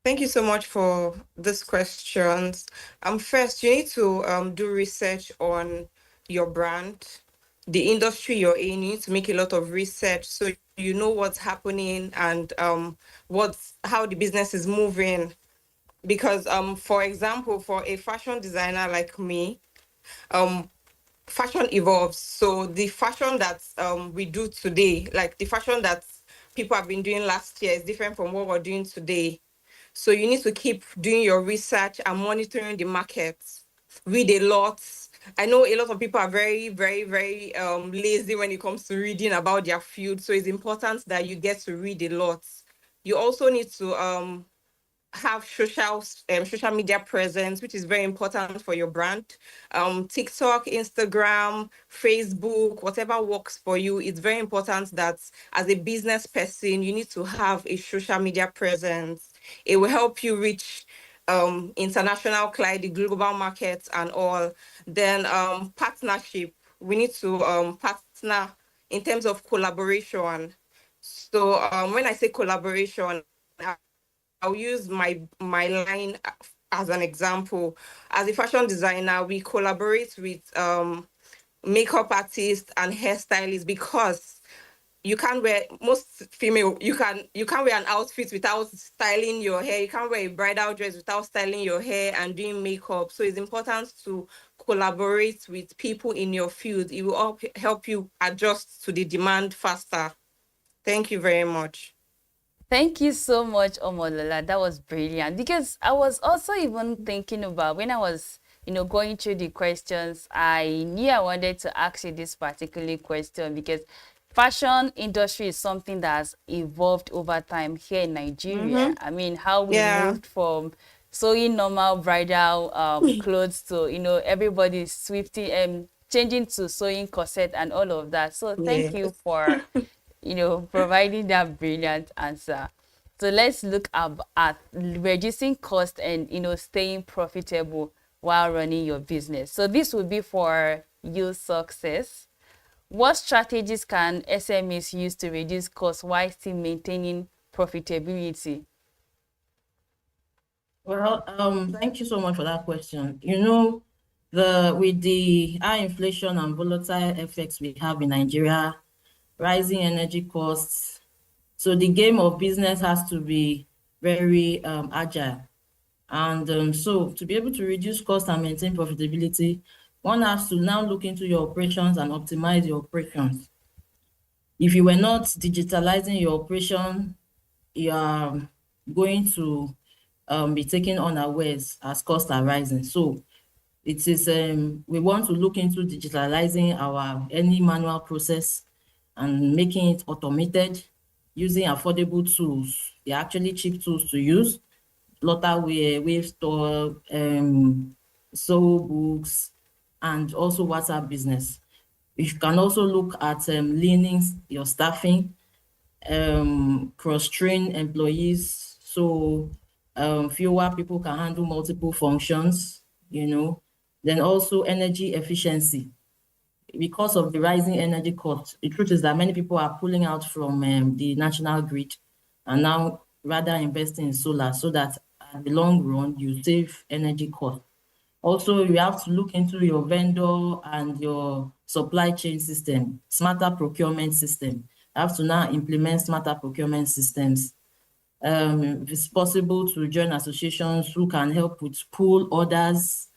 Thank you so much for these questions. First, you need to do research on your brand, the industry you're in. You need to make a lot of research so you know what's happening and how the business is moving. Because for example, for a fashion designer like me, fashion evolves. So the fashion that we do today, like the fashion that people have been doing last year, is different from what we're doing today. So you need to keep doing your research and monitoring the markets. Read a lot. I know a lot of people are very, very, very lazy when it comes to reading about their field. So it's important that you get to read a lot. You also need to have social media presence, which is very important for your brand. TikTok, Instagram, Facebook, whatever works for you. It's very important that as a business person, you need to have a social media presence. It will help you reach international client, the global markets and all. Then partnership. We need to partner in terms of collaboration. So when I say collaboration, I'll use my line as an example. As a fashion designer, we collaborate with makeup artists and hairstylists because you can't wear you can't wear an outfit without styling your hair. You can't wear a bridal dress without styling your hair and doing makeup. So it's important to collaborate with people in your field. It will help you adjust to the demand faster. Thank you very much. Thank you so much, Omolola. That was brilliant. Because I was also even thinking about when I was, going through the questions, I knew I wanted to ask you this particular question because fashion industry is something that has evolved over time here in Nigeria. I mean, how we moved from sewing normal bridal clothes to, everybody swifting changing to sewing corset and all of that. So thank you for providing that brilliant answer. So let's look at reducing cost and, staying profitable while running your business. So this would be for you, Success. What strategies can SMEs use to reduce costs while still maintaining profitability? Well, thank you so much for that question. You know, the with the high inflation and volatile effects we have in Nigeria, rising energy costs, so the game of business has to be very agile. And so to be able to reduce cost and maintain profitability, one has to now look into your operations and optimize your operations. If you were not digitalizing your operation, you are going to be taken unawares as costs are rising. So it is we want to look into digitalizing our any manual process and making it automated using affordable tools. They're actually cheap tools to use. Lotterware, Wave Store, Soul Books, and also WhatsApp Business. You can also look at leaning your staffing, cross-train employees, so fewer people can handle multiple functions, you know. Then also energy efficiency. Because of the rising energy costs, the truth is that many people are pulling out from the national grid and now rather investing in solar so that at the long run you save energy costs. Also, you have to look into your vendor and your supply chain system, smarter procurement system. You have to now implement smarter procurement systems. If it's possible to join associations who can help with pool orders,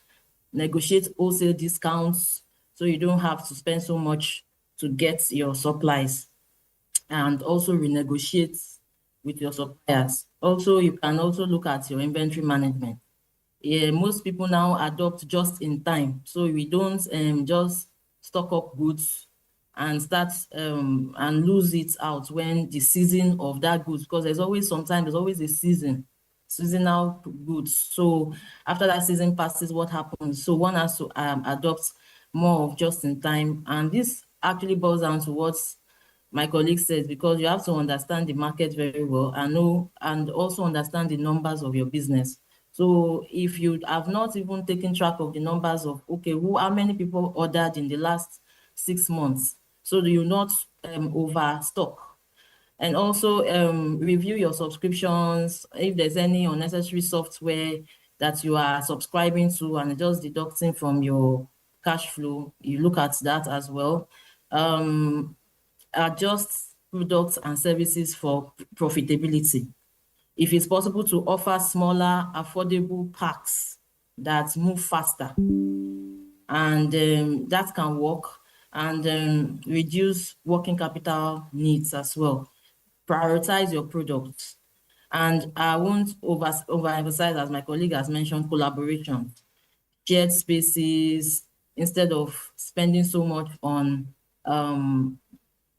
negotiate wholesale discounts, so you don't have to spend so much to get your supplies, and also renegotiate with your suppliers. Also, you can also look at your inventory management. Yeah, most people now adopt just in time. So we don't just stock up goods and start and lose it out when the season of that goods, because there's always a seasonal goods. So after that season passes, what happens? So one has to adopt more of just in time. And this actually boils down to what my colleague says, because you have to understand the market very well and know and also understand the numbers of your business. So if you have not even taken track of the numbers of, okay, how many people ordered in the last 6 months, so do you not overstock? And also review your subscriptions, if there's any unnecessary software that you are subscribing to and just deducting from your cash flow, you look at that as well. Adjust products and services for profitability. If it's possible to offer smaller, affordable packs that move faster, and that can work, and reduce working capital needs as well. Prioritize your products. And I won't overemphasize, as my colleague has mentioned, collaboration, shared spaces, instead of spending so much um,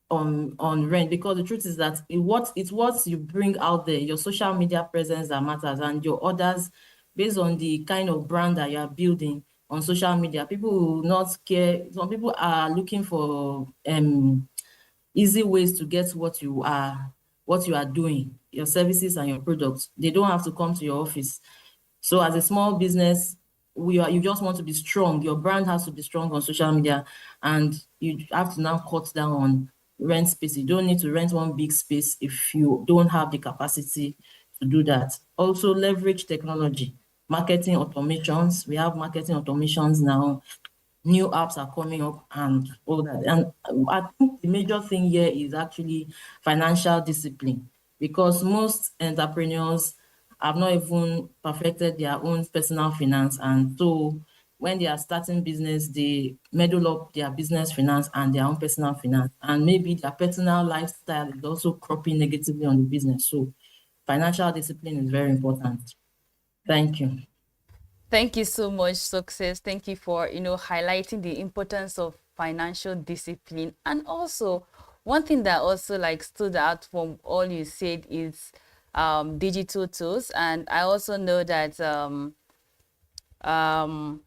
on rent, because the truth is that it's what you bring out there, your social media presence, that matters, and your orders based on the kind of brand that you are building on social media. People will not care. Some people are looking for easy ways to get what you are doing, your services and your products. They don't have to come to your office. So as a small business, you just want to be strong. Your brand has to be strong on social media, and you have to now cut down on rent space. You don't need to rent one big space if you don't have the capacity to do that. Also, leverage technology, marketing automations. We have marketing automations now. New apps are coming up and all that. And I think the major thing here is actually financial discipline, because most entrepreneurs have not even perfected their own personal finance. And so when they are starting business, they meddle up their business finance and their own personal finance. And maybe their personal lifestyle is also cropping negatively on the business. So financial discipline is very important. Thank you. Thank you so much, Success. Thank you for, highlighting the importance of financial discipline. And also, one thing that also like stood out from all you said is digital tools. And I also know that Ozoma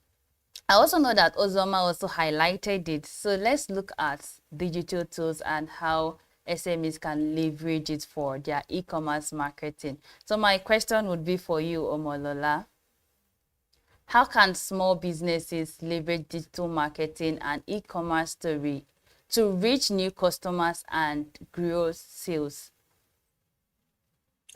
also highlighted it. So let's look at digital tools and how SMEs can leverage it for their e-commerce marketing. So my question would be for you, Omolola. How can small businesses leverage digital marketing and e-commerce to reach new customers and grow sales?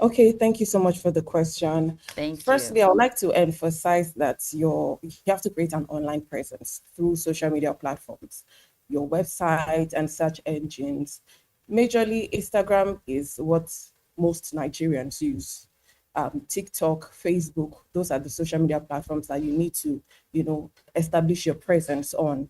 Okay, thank you so much for the question. Thank Firstly, you. I would like to emphasize that you have to create an online presence through social media platforms, your website and search engines. Majorly, Instagram is what most Nigerians use. TikTok, Facebook, those are the social media platforms that you need to, establish your presence on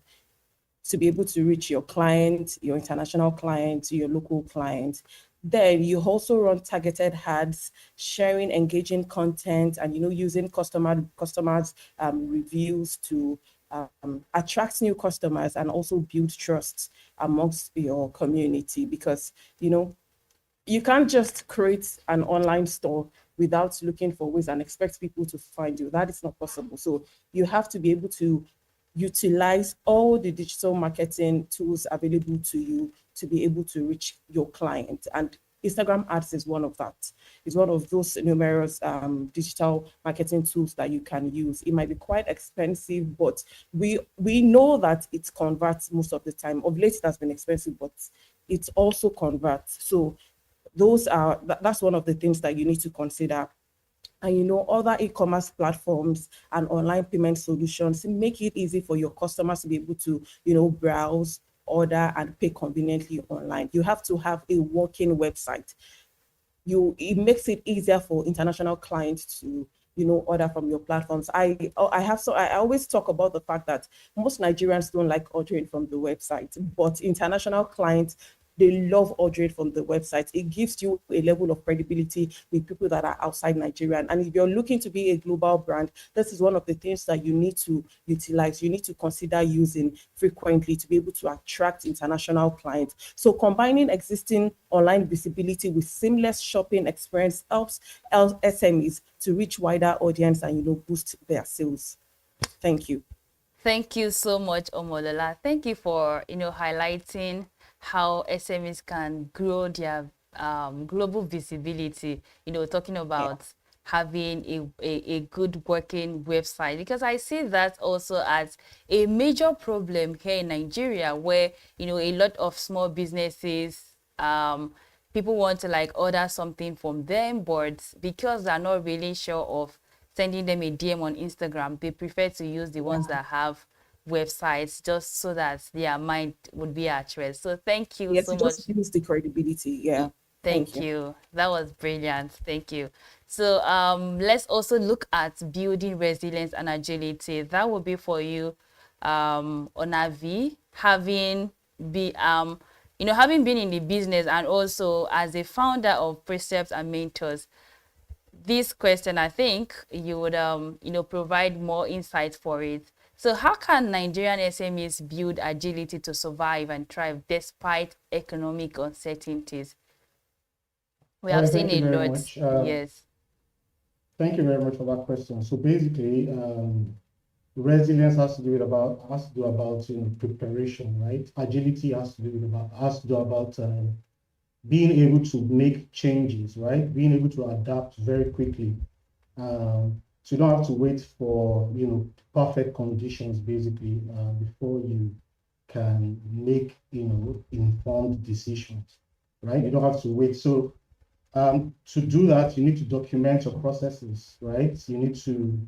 to be able to reach your client, your international client, your local client. Then you also run targeted ads, sharing engaging content, and using customers reviews to attract new customers and also build trust amongst your community. Because you can't just create an online store without looking for ways and expect people to find you. That is not possible. So you have to be able to utilize all the digital marketing tools available to you to be able to reach your client. And Instagram ads is one of that. It's one of those numerous digital marketing tools that you can use. It might be quite expensive, but we know that it converts most of the time. Of late, it has been expensive, but it also converts. So that's one of the things that you need to consider. And other e-commerce platforms and online payment solutions make it easy for your customers to be able to browse, order, and pay conveniently online. You have to have a working website. It makes it easier for international clients to order from your platforms. I always talk about the fact that most Nigerians don't like ordering from the website, but international clients, they love ordering from the website. It gives you a level of credibility with people that are outside Nigeria. And if you're looking to be a global brand, this is one of the things that you need to utilize. You need to consider using frequently to be able to attract international clients. So combining existing online visibility with seamless shopping experience helps SMEs to reach wider audience and boost their sales. Thank you. Thank you so much, Omolola. Thank you for highlighting how SMEs can grow their global visibility. Talking about having a good working website, because I see that also as a major problem here in Nigeria, where a lot of small businesses, people want to order something from them, but because they're not really sure of sending them a DM on Instagram, they prefer to use the ones that have websites, just so that their mind would be at rest. So thank you Yes, so it much. just gives the credibility. Yeah. Thank you. That was brilliant. Thank you. So let's also look at building resilience and agility. That will be for you, Onavi, having having been in the business and also as a founder of Precepts and Mentors. This question, I think you would provide more insight for it. So how can Nigerian SMEs build agility to survive and thrive despite economic uncertainties? We All have right, seen thank you a very lot. much. Yes. Thank you very much for that question. So basically, resilience has to do about preparation, right? Agility has to do about being able to make changes, right? Being able to adapt very quickly. So you don't have to wait for perfect conditions basically before you can make informed decisions, right? You don't have to wait. So to do that, you need to document your processes, right? You need to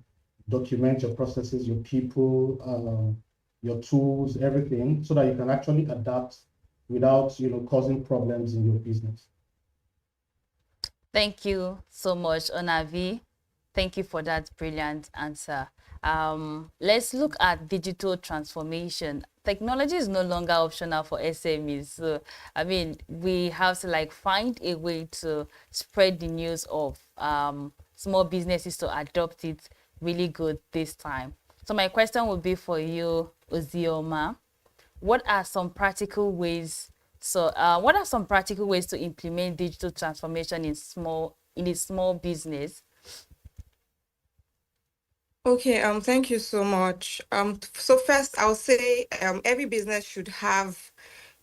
document your processes, your people, your tools, everything, so that you can actually adapt without causing problems in your business. Thank you so much, Onavi. Thank you for that brilliant answer. Let's look at digital transformation. Technology is no longer optional for SMEs. So, I mean, we have to find a way to spread the news of small businesses to adopt it really good this time. So my question would be for you, Ozioma. What are some practical ways what are some practical ways to implement digital transformation in a small business? Okay, thank you so much. So first I'll say every business should have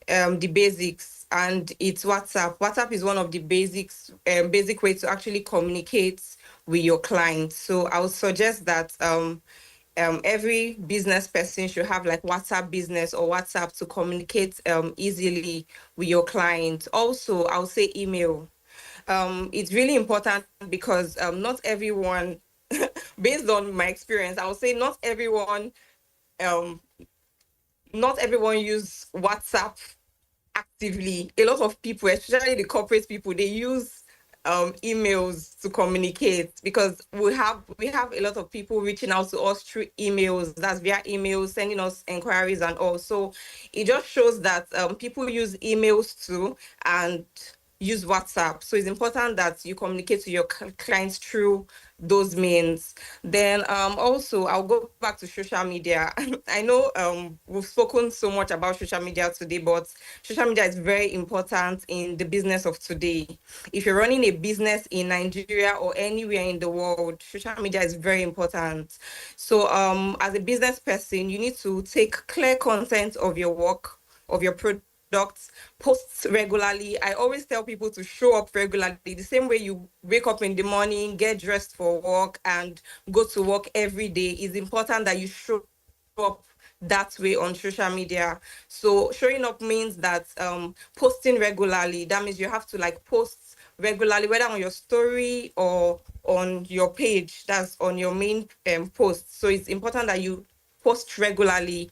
the basics, and it's WhatsApp. WhatsApp is one of the basic ways to actually communicate with your clients. So I would suggest that every business person should have like WhatsApp business or WhatsApp to communicate easily with your clients. Also, I would say email. it's really important because not everyone, based on my experience, I would say um, not everyone use WhatsApp actively. A lot of people, especially the corporate people, they use emails to communicate because we have a lot of people reaching out to us through emails. That's via emails, sending us inquiries and all. So it just shows that people use emails too and use WhatsApp. So it's important that you communicate to your clients through those means. Then also I'll go back to social media. I know we've spoken so much about social media today, but social media is very important in the business of today. If you're running a business in Nigeria or anywhere in the world, social media is very important. So as a business person, you need to take clear content of your work, of your products, post regularly. I always tell people to show up regularly, the same way you wake up in the morning, get dressed for work, and go to work every day. It's important that you show up that way on social media. So showing up means that posting regularly. That means you have to like post regularly, whether on your story or on your page, that's on your main post. So it's important that you post regularly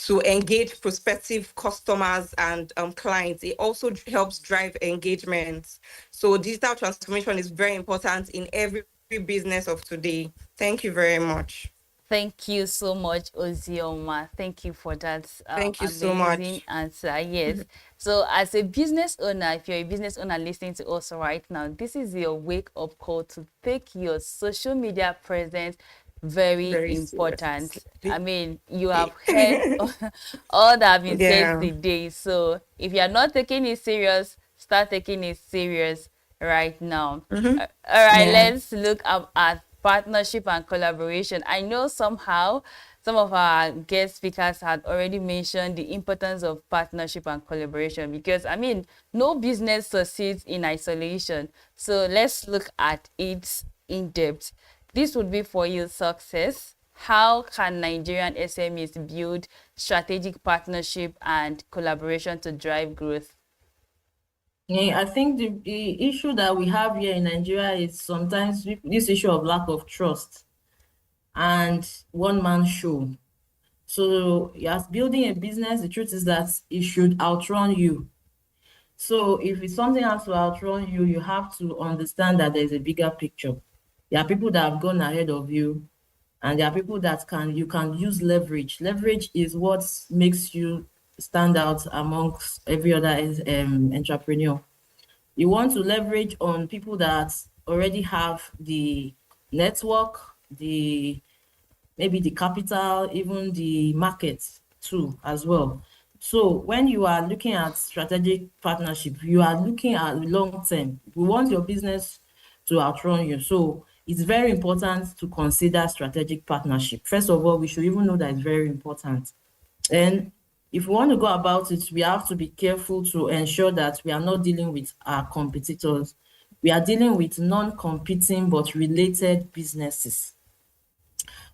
to engage prospective customers and clients. It also helps drive engagement. So digital transformation is very important in every business of today. Thank you very much. Thank you so much, Ozioma. Thank you for that Thank you so amazing much. answer. Yes. So as a business owner, if you're a business owner listening to us right now, this is your wake-up call to take your social media presence very important. seriously. I mean, you have heard all that have been Yeah. said today. So if you're not taking it serious, start taking it serious right now. All right, Yeah. let's look at partnership and collaboration. I know somehow some of our guest speakers had already mentioned the importance of partnership and collaboration because, I mean, no business succeeds in isolation. So let's look at it in depth. This would be for you success. How can Nigerian SMEs build strategic partnership and collaboration to drive growth? Yeah, I think the issue that we have here in Nigeria is sometimes this issue of lack of trust and one man show. So as building a business, the truth is that it should outrun you. So if it's something has to outrun you, you have to understand that there's a bigger picture. There are people that have gone ahead of you, and there are people that you can use leverage. Leverage is what makes you stand out amongst every other entrepreneur. You want to leverage on people that already have the network, maybe the capital, even the market too as well. So when you are looking at strategic partnership, you are looking at long term. We want your business to outrun you. So it's very important to consider strategic partnership. First of all, we should even know that it's very important. And if we want to go about it, we have to be careful to ensure that we are not dealing with our competitors. We are dealing with non-competing but related businesses.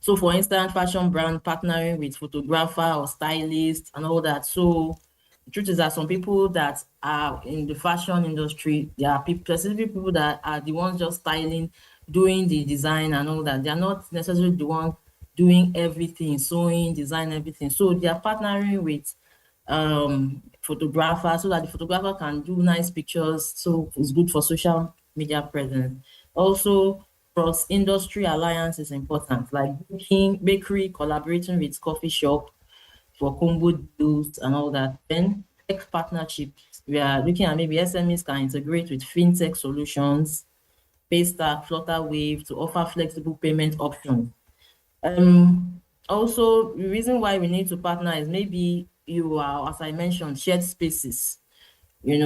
So for instance, fashion brand partnering with photographer or stylist and all that. So the truth is that some people that are in the fashion industry, there are specific people that are the ones just styling, doing the design and all that. They are not necessarily the one doing everything, sewing, design, everything. So they are partnering with photographer so that the photographer can do nice pictures. So it's good for social media presence. Also, cross industry alliance is important, like bakery collaborating with coffee shop for combo deals and all that. Then tech partnerships, we are looking at maybe SMEs can integrate with fintech solutions, Paystack, Flutterwave to offer flexible payment options. Also, the reason why we need to partner is maybe you are, as I mentioned, shared spaces,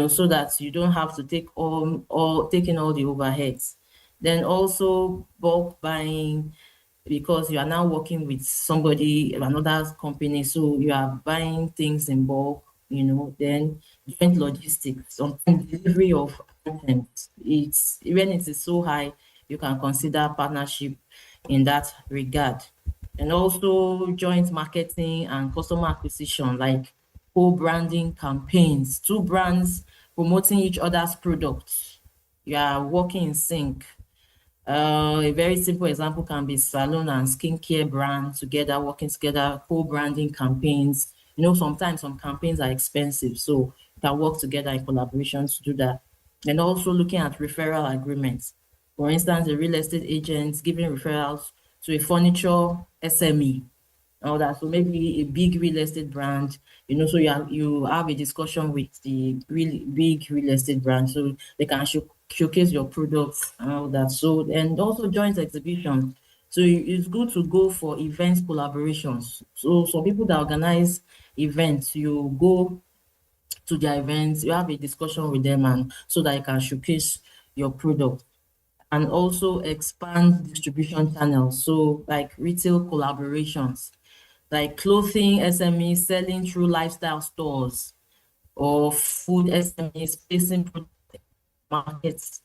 so that you don't have to take taking all the overheads. Then also bulk buying, because you are now working with somebody, another company, so you are buying things in bulk, then joint logistics, sometimes delivery of items. When it is so high, you can consider partnership in that regard. And also joint marketing and customer acquisition, like co-branding campaigns, two brands promoting each other's products, you are working in sync. A very simple example can be salon and skincare brand together, working together, co-branding campaigns. Sometimes some campaigns are expensive, so you can work together in collaboration to do that. And also looking at referral agreements. For instance, a real estate agent giving referrals to a furniture SME, all that. So maybe a big real estate brand, so you have a discussion with the really big real estate brand, so they can showcase your products and all that. So, and also joint exhibitions. So it's good to go for events collaborations. So people that organize events, you go to their events, you have a discussion with them, and so that you can showcase your product. And also expand distribution channels, so like retail collaborations, like clothing SMEs selling through lifestyle stores, or food SMEs facing markets.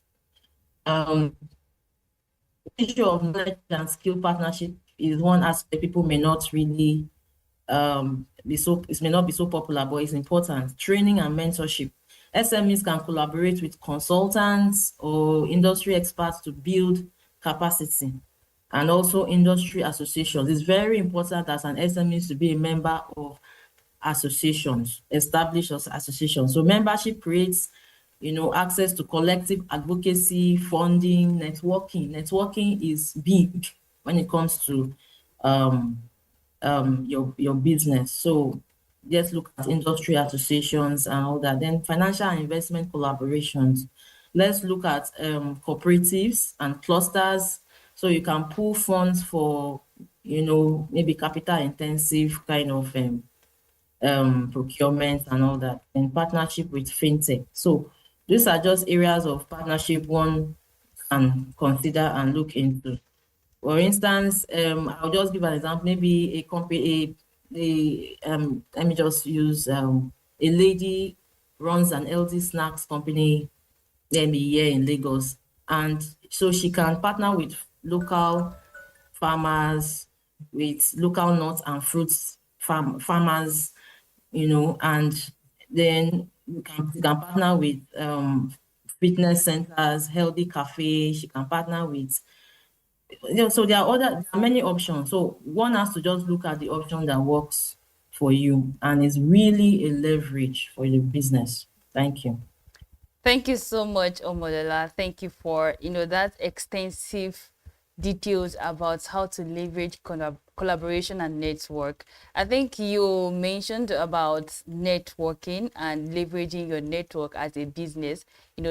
Issue of knowledge and skill partnership is one aspect people may not really it may not be so popular, but it's important. Training and mentorship. SMEs can collaborate with consultants or industry experts to build capacity, and also industry associations. It's very important as an SME to be a member of associations, established associations. So membership creates, access to collective advocacy, funding, networking. Networking is big when it comes to your business. So let's look at industry associations and all that. Then financial and investment collaborations. Let's look at cooperatives and clusters. So you can pool funds for, maybe capital intensive kind of procurement and all that, and partnership with fintech. So these are just areas of partnership one can consider and look into. For instance, I'll just give an example. Maybe a company, let me just use a lady runs an healthy snacks company, maybe here in Lagos, and so she can partner with local farmers, with local nuts and fruits farmers, and then you can partner with fitness centers, healthy cafe. She can partner with, so there are many options. So one has to just look at the option that works for you and is really a leverage for your business. Thank you. Thank you so much, Omodola. Thank you for, that extensive details about how to leverage collaboration and network. I think you mentioned about networking and leveraging your network as a business,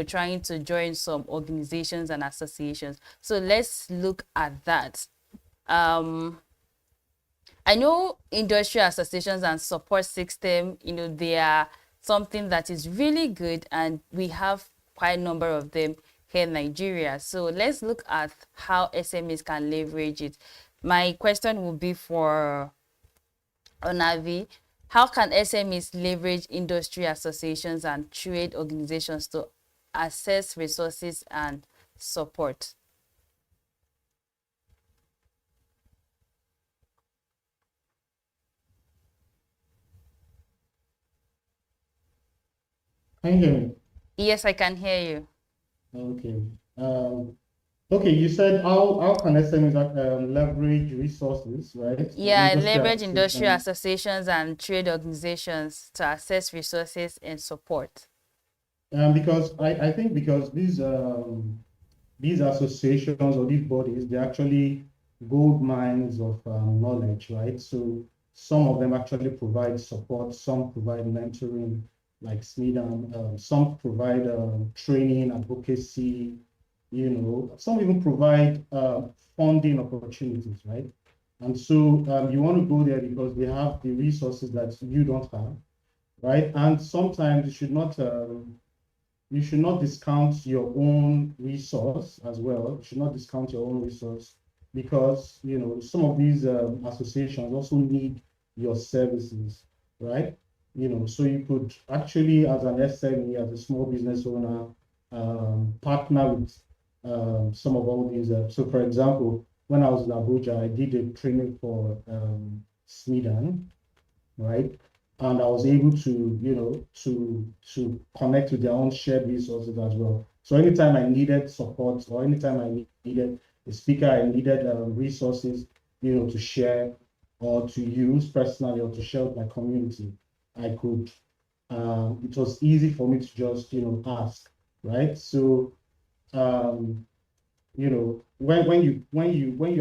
trying to join some organizations and associations. So let's look at that. I know industry associations and support system, they are something that is really good, and we have quite a number of them here in Nigeria. So let's look at how SMEs can leverage it. My question will be for Onavi. How can SMEs leverage industry associations and trade organizations to access resources and support? Can you hear me? Yes, I can hear you. Okay. Okay, you said how can SMEs leverage resources, right? Yeah, leverage industry associations and trade organizations to access resources and support. Because I think because these associations or these bodies, they're actually gold mines of knowledge, right? So some of them actually provide support, some provide mentoring, like SMEDAM, some provide training, advocacy, some even provide funding opportunities, right? And so you want to go there because they have the resources that you don't have, right? And sometimes you should not discount your own resource as well. You should not discount your own resource because, some of these associations also need your services, right? So you could actually, as an SME, as a small business owner, partner with some of all these. So for example, when I was in Abuja, I did a training for SMEDAN, right? And I was able to, to connect with their own shared resources as well. So anytime I needed support or anytime I needed a speaker, I needed resources, to share or to use personally or to share with my community, I could. It was easy for me to just, ask, right? So, when you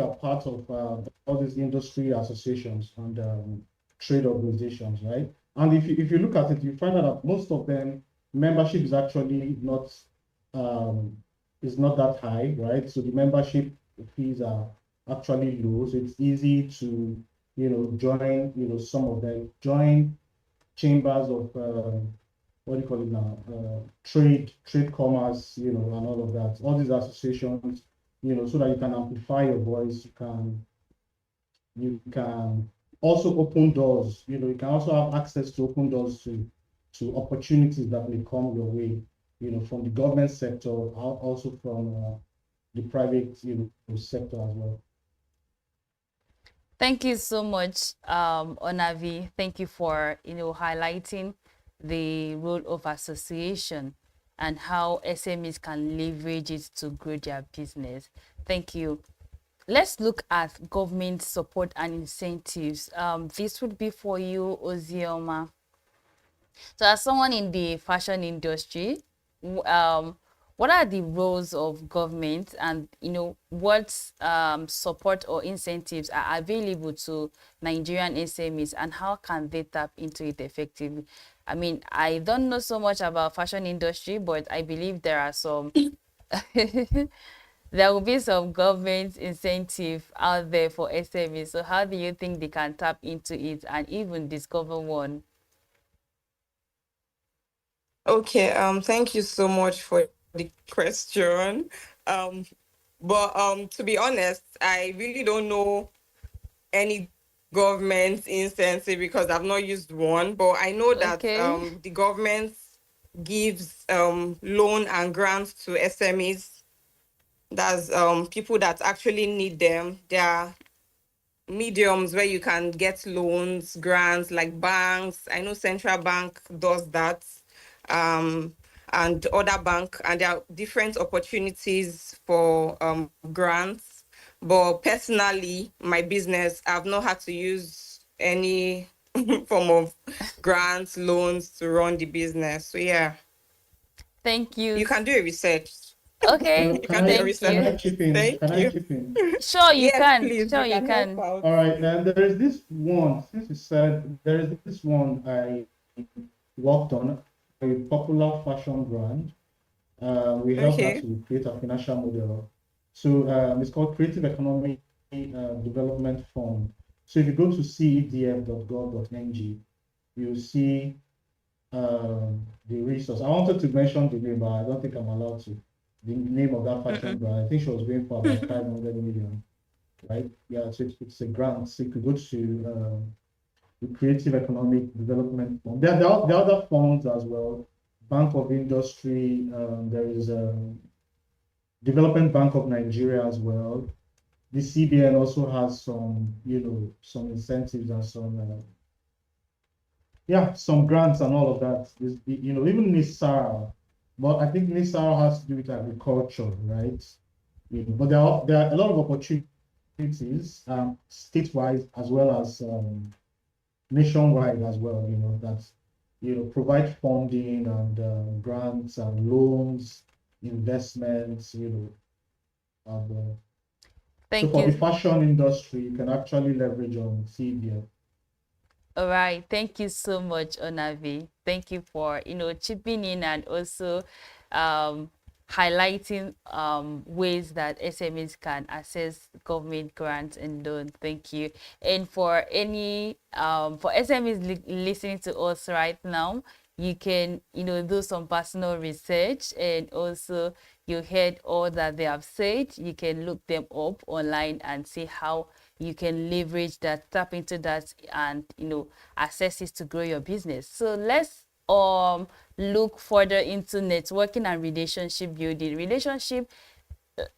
are part of all these industry associations and trade organizations, right? And if you look at it, you find out that most of them membership is actually not that high, right? So the membership fees are actually low. So it's easy to join. Some of them join chambers of what do you call it now? Trade commerce, and all of that. All these associations, so that you can amplify your voice. You can also open doors. You can also have access to open doors to opportunities that may come your way. From the government sector, also from the private, sector as well. Thank you so much, Onavi. Thank you for highlighting the role of association and how SMEs can leverage it to grow their business. Thank you. Let's look at government support and incentives. This would be for you, Ozioma. So as someone in the fashion industry, what are the roles of government, and what support or incentives are available to Nigerian SMEs, and how can they tap into it effectively? I mean, I don't know so much about fashion industry, but I believe there are some there will be some government incentive out there for SMEs. So how do you think they can tap into it and even discover one? Okay, thank you so much for the question. But to be honest, I really don't know any government incentive because I've not used one. But I know that the government gives loan and grants to SMEs. That's people that actually need them. There are mediums where you can get loans, grants, like banks. I know Central Bank does that, and other bank, and there are different opportunities for grants. But personally, my business, I've not had to use any form of grants, loans to run the business. So yeah. Thank you. You can do a research. Okay, You can do a research. Can I chip in? Thank Can you. I chip in? Sure, you Yes, can. please, Sure, you you can help can. out. All right, and there is this one, since you said there is this one I worked on, a popular fashion brand. We helped her Okay. to create a financial model. So it's called Creative Economic Development Fund. So if you go to cedf.gov.ng, you'll see the resource. I wanted to mention the name, but I don't think I'm allowed to. The name of that fashion brand, I think she was going for about 500 million, right? Yeah, so it's a grant. So you could go to the Creative Economic Development Fund. There are other funds as well. Bank of Industry, there is Development Bank of Nigeria as well. The CBN also has some, some incentives and some grants and all of that. Even NISARA, but I think NISARA has to do with agriculture, right? But there are a lot of opportunities, statewide as well as nationwide as well, that provide funding and grants and loans, investments, and, so for the fashion industry, you can actually leverage on CBN. All right, thank you so much, Onavi. Thank you for chipping in and also highlighting ways that SMEs can access government grants and loans. Thank you. And for any for SMEs listening to us right now, you can do some personal research, and also you heard all that they have said. You can look them up online and see how you can leverage that, tap into that, and access it to grow your business. So let's look further into networking and relationship building. Relationship,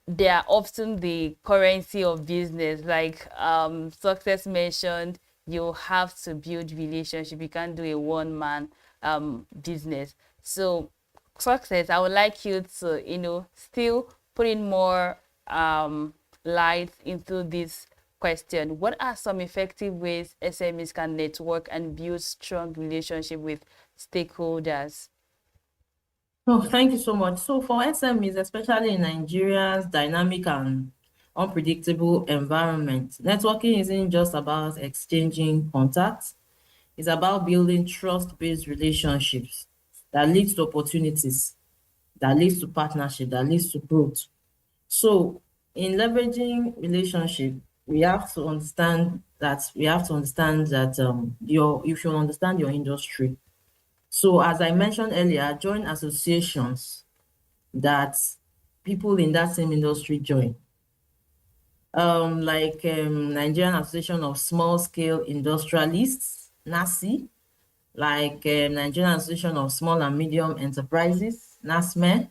they are often the currency of business. Like Success mentioned, you have to build relationship. You can't do a one-man business. So Success, I would like you to, still put in more light into this question. What are some effective ways SMEs can network and build strong relationship with stakeholders? Oh, thank you so much. So for SMEs, especially in Nigeria's dynamic and unpredictable environment, networking isn't just about exchanging contacts. It's about building trust-based relationships that leads to opportunities, that leads to partnership, that leads to growth. So in leveraging relationship, we have to understand that you should understand your industry. So as I mentioned earlier, join associations that people in that same industry join. Like Nigerian Association of Small Scale Industrialists, NASI, like Nigerian Association of Small and Medium Enterprises, NASME,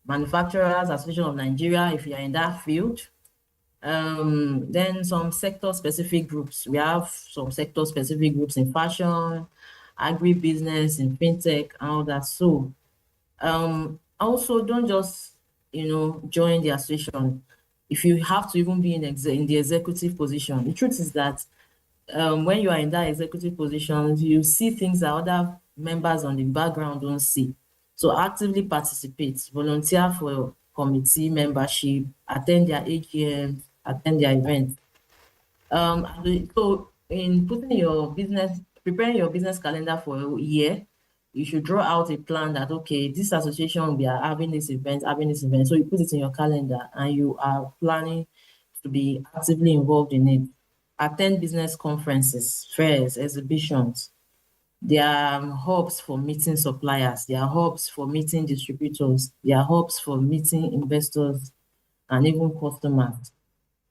Manufacturers Association of Nigeria, if you are in that field. Then some sector-specific groups. We have some sector-specific groups in fashion, agribusiness, in fintech, and all that. So also don't just join the association if you have to even be in the executive position. The truth is that when you are in that executive position, you see things that other members on the background don't see. So actively participate, volunteer for committee membership, attend their AGM, attend their events. So in preparing your business calendar for a year, you should draw out a plan that, okay, this association will be having this event. So you put it in your calendar and you are planning to be actively involved in it. Attend business conferences, fairs, exhibitions. There are hubs for meeting suppliers. There are hubs for meeting distributors. There are hubs for meeting investors and even customers.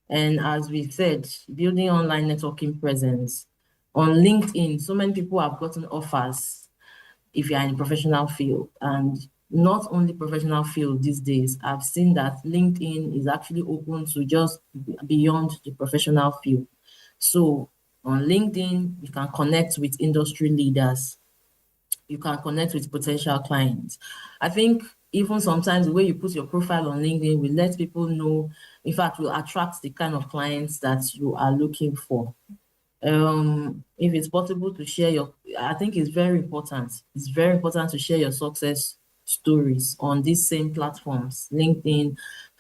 And as we said, building online networking presence. On LinkedIn, so many people have gotten offers if you are in the professional field. And not only professional field these days, I've seen that LinkedIn is actually open to just beyond the professional field. So on LinkedIn, you can connect with industry leaders. You can connect with potential clients. I think even sometimes the way you put your profile on LinkedIn will let people know, in fact, will attract the kind of clients that you are looking for. If it's possible to share I think it's very important. It's very important to share your success stories on these same platforms, LinkedIn,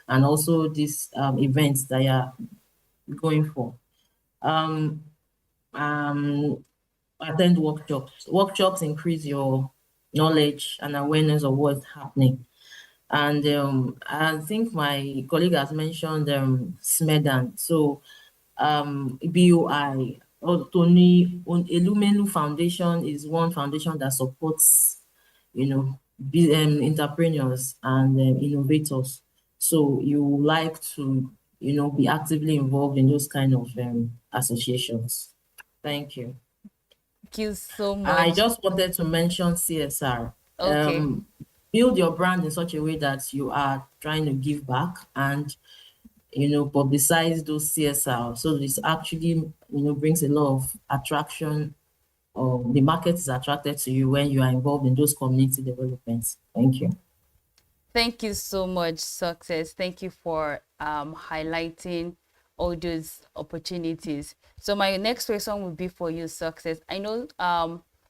and also these events that you're going for. Attend workshops. Workshops increase your knowledge and awareness of what's happening. And I think my colleague has mentioned SMEDAN. So BUI, Tony Elumelu Foundation is one foundation that supports, entrepreneurs and innovators. So you like to, be actively involved in those kind of associations. Thank you. Thank you so much. I just wanted to mention CSR. Okay. Build your brand in such a way that you are trying to give back and publicize those CSR. So this actually brings a lot of attraction. The market is attracted to you when you are involved in those community developments. Thank you. Thank you so much, Success. Thank you for highlighting all those opportunities. So my next question would be for you, Success. I know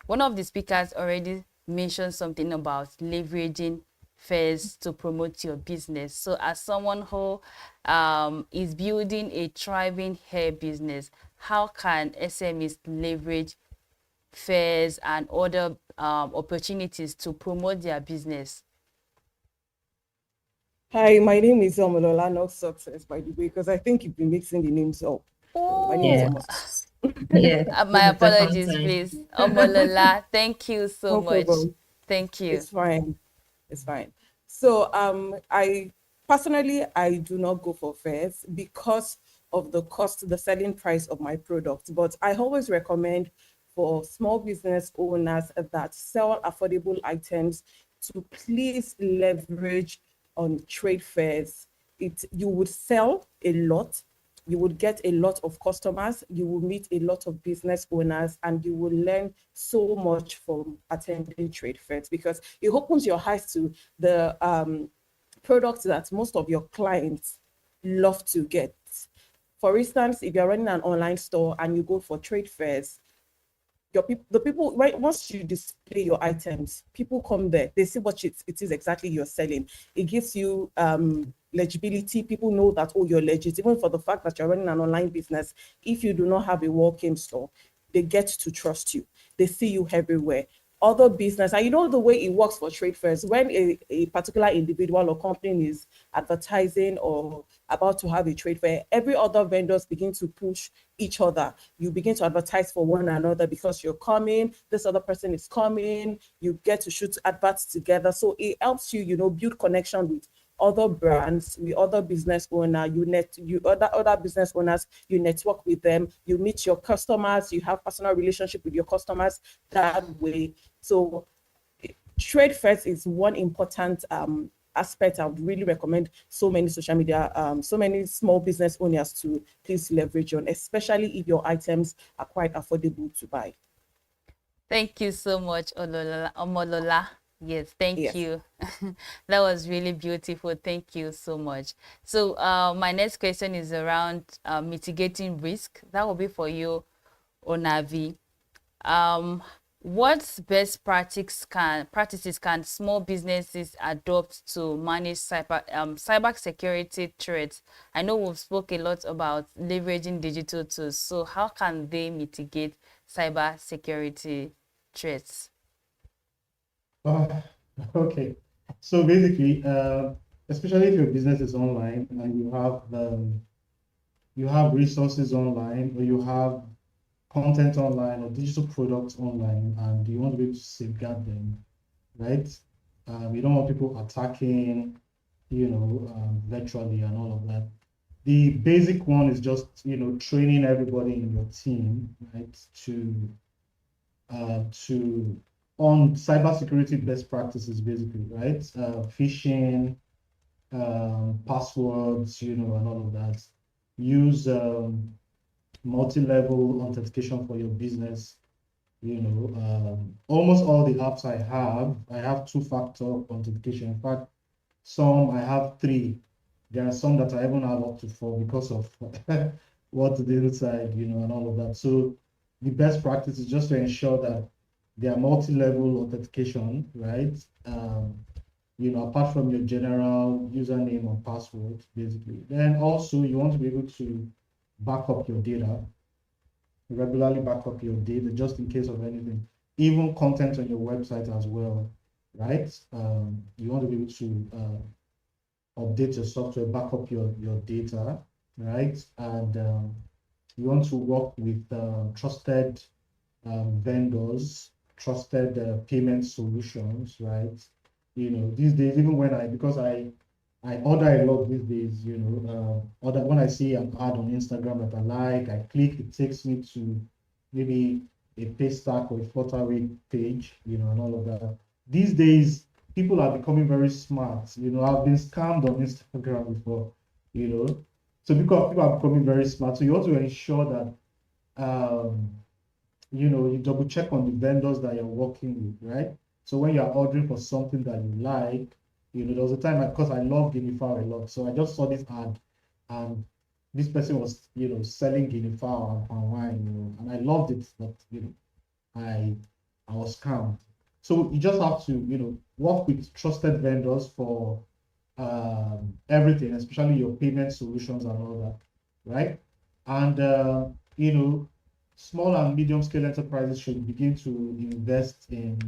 one of the speakers already mentioned something about leveraging fairs to promote your business. So as someone who is building a thriving hair business, how can SMEs leverage fairs and other opportunities to promote their business? Hi, my name is Omolola, not Success, by the way, because I think you've been mixing the names up. My name is my apologies, please. Omolola, thank you so much. Thank you. It's fine. It's fine. So I personally do not go for fairs because of the cost, the selling price of my product. But I always recommend for small business owners that sell affordable items to please leverage on trade fairs. You would sell a lot, you would get a lot of customers, you will meet a lot of business owners, and you will learn so much from attending trade fairs, because it opens your eyes to the products that most of your clients love to get. For instance, if you're running an online store and you go for trade fairs, the people, right, once you display your items, people come there, they see what it is exactly you're selling. It gives you legibility. People know that, oh, you're legit. Even for the fact that you're running an online business, if you do not have a walk-in store, they get to trust you. They see you everywhere. Other business, and you know the way it works for trade fairs, when a particular individual or company is advertising or about to have a trade fair, every other vendors begin to push each other. You begin to advertise for one another because you're coming, this other person is coming, you get to shoot adverts together. So it helps you, build connection with other brands, with other business owner, other business owners, you network with them, you meet your customers, you have personal relationship with your customers that way. So trade fairs is one important aspect I would really recommend so many social media, so many small business owners to please leverage on, especially if your items are quite affordable to buy. Thank you so much, Omolola. Yes, thank you. That was really beautiful. Thank you so much. So my next question is around mitigating risk. That will be for you, Onavi. What best practices can small businesses adopt to manage cyber security threats? I know we've spoke a lot about leveraging digital tools. So how can they mitigate cyber security threats? Okay, so basically, especially if your business is online and you have resources online, or you have content online or digital products online, and you want to be able to safeguard them, right? You don't want people attacking, virtually and all of that. The basic one is just, training everybody in your team, right, on cybersecurity best practices, basically, right? Phishing, passwords, and all of that. Use multi-level authentication for your business. Almost all the apps I have two-factor authentication. In fact, some I have 3. There are some that I even have up to 4 because of what the inside, and all of that. So the best practice is just to ensure that there are multi-level authentication, right? Apart from your general username or password, basically. Then also you want to be able to back up your data, regularly back up your data just in case of anything, even content on your website as well, right? You want to be able to update your software, back up your data, right? And you want to work with trusted vendors, trusted payment solutions, right? These days, even because I order a lot these days, when I see an ad on Instagram that I like, I click, it takes me to maybe a Paystack or a Flutterwave page, and all of that. These days, people are becoming very smart. I've been scammed on Instagram before, so people are becoming very smart. So you want to ensure that, you double check on the vendors that you're working with, right? So when you're ordering for something that you like, there was a time, because I love guinea fowl a lot. So I just saw this ad, and this person was, selling guinea fowl and wine, and I loved it, but, I was scammed. So you just have to, work with trusted vendors for everything, especially your payment solutions and all that, right? And, small and medium scale enterprises should begin to invest in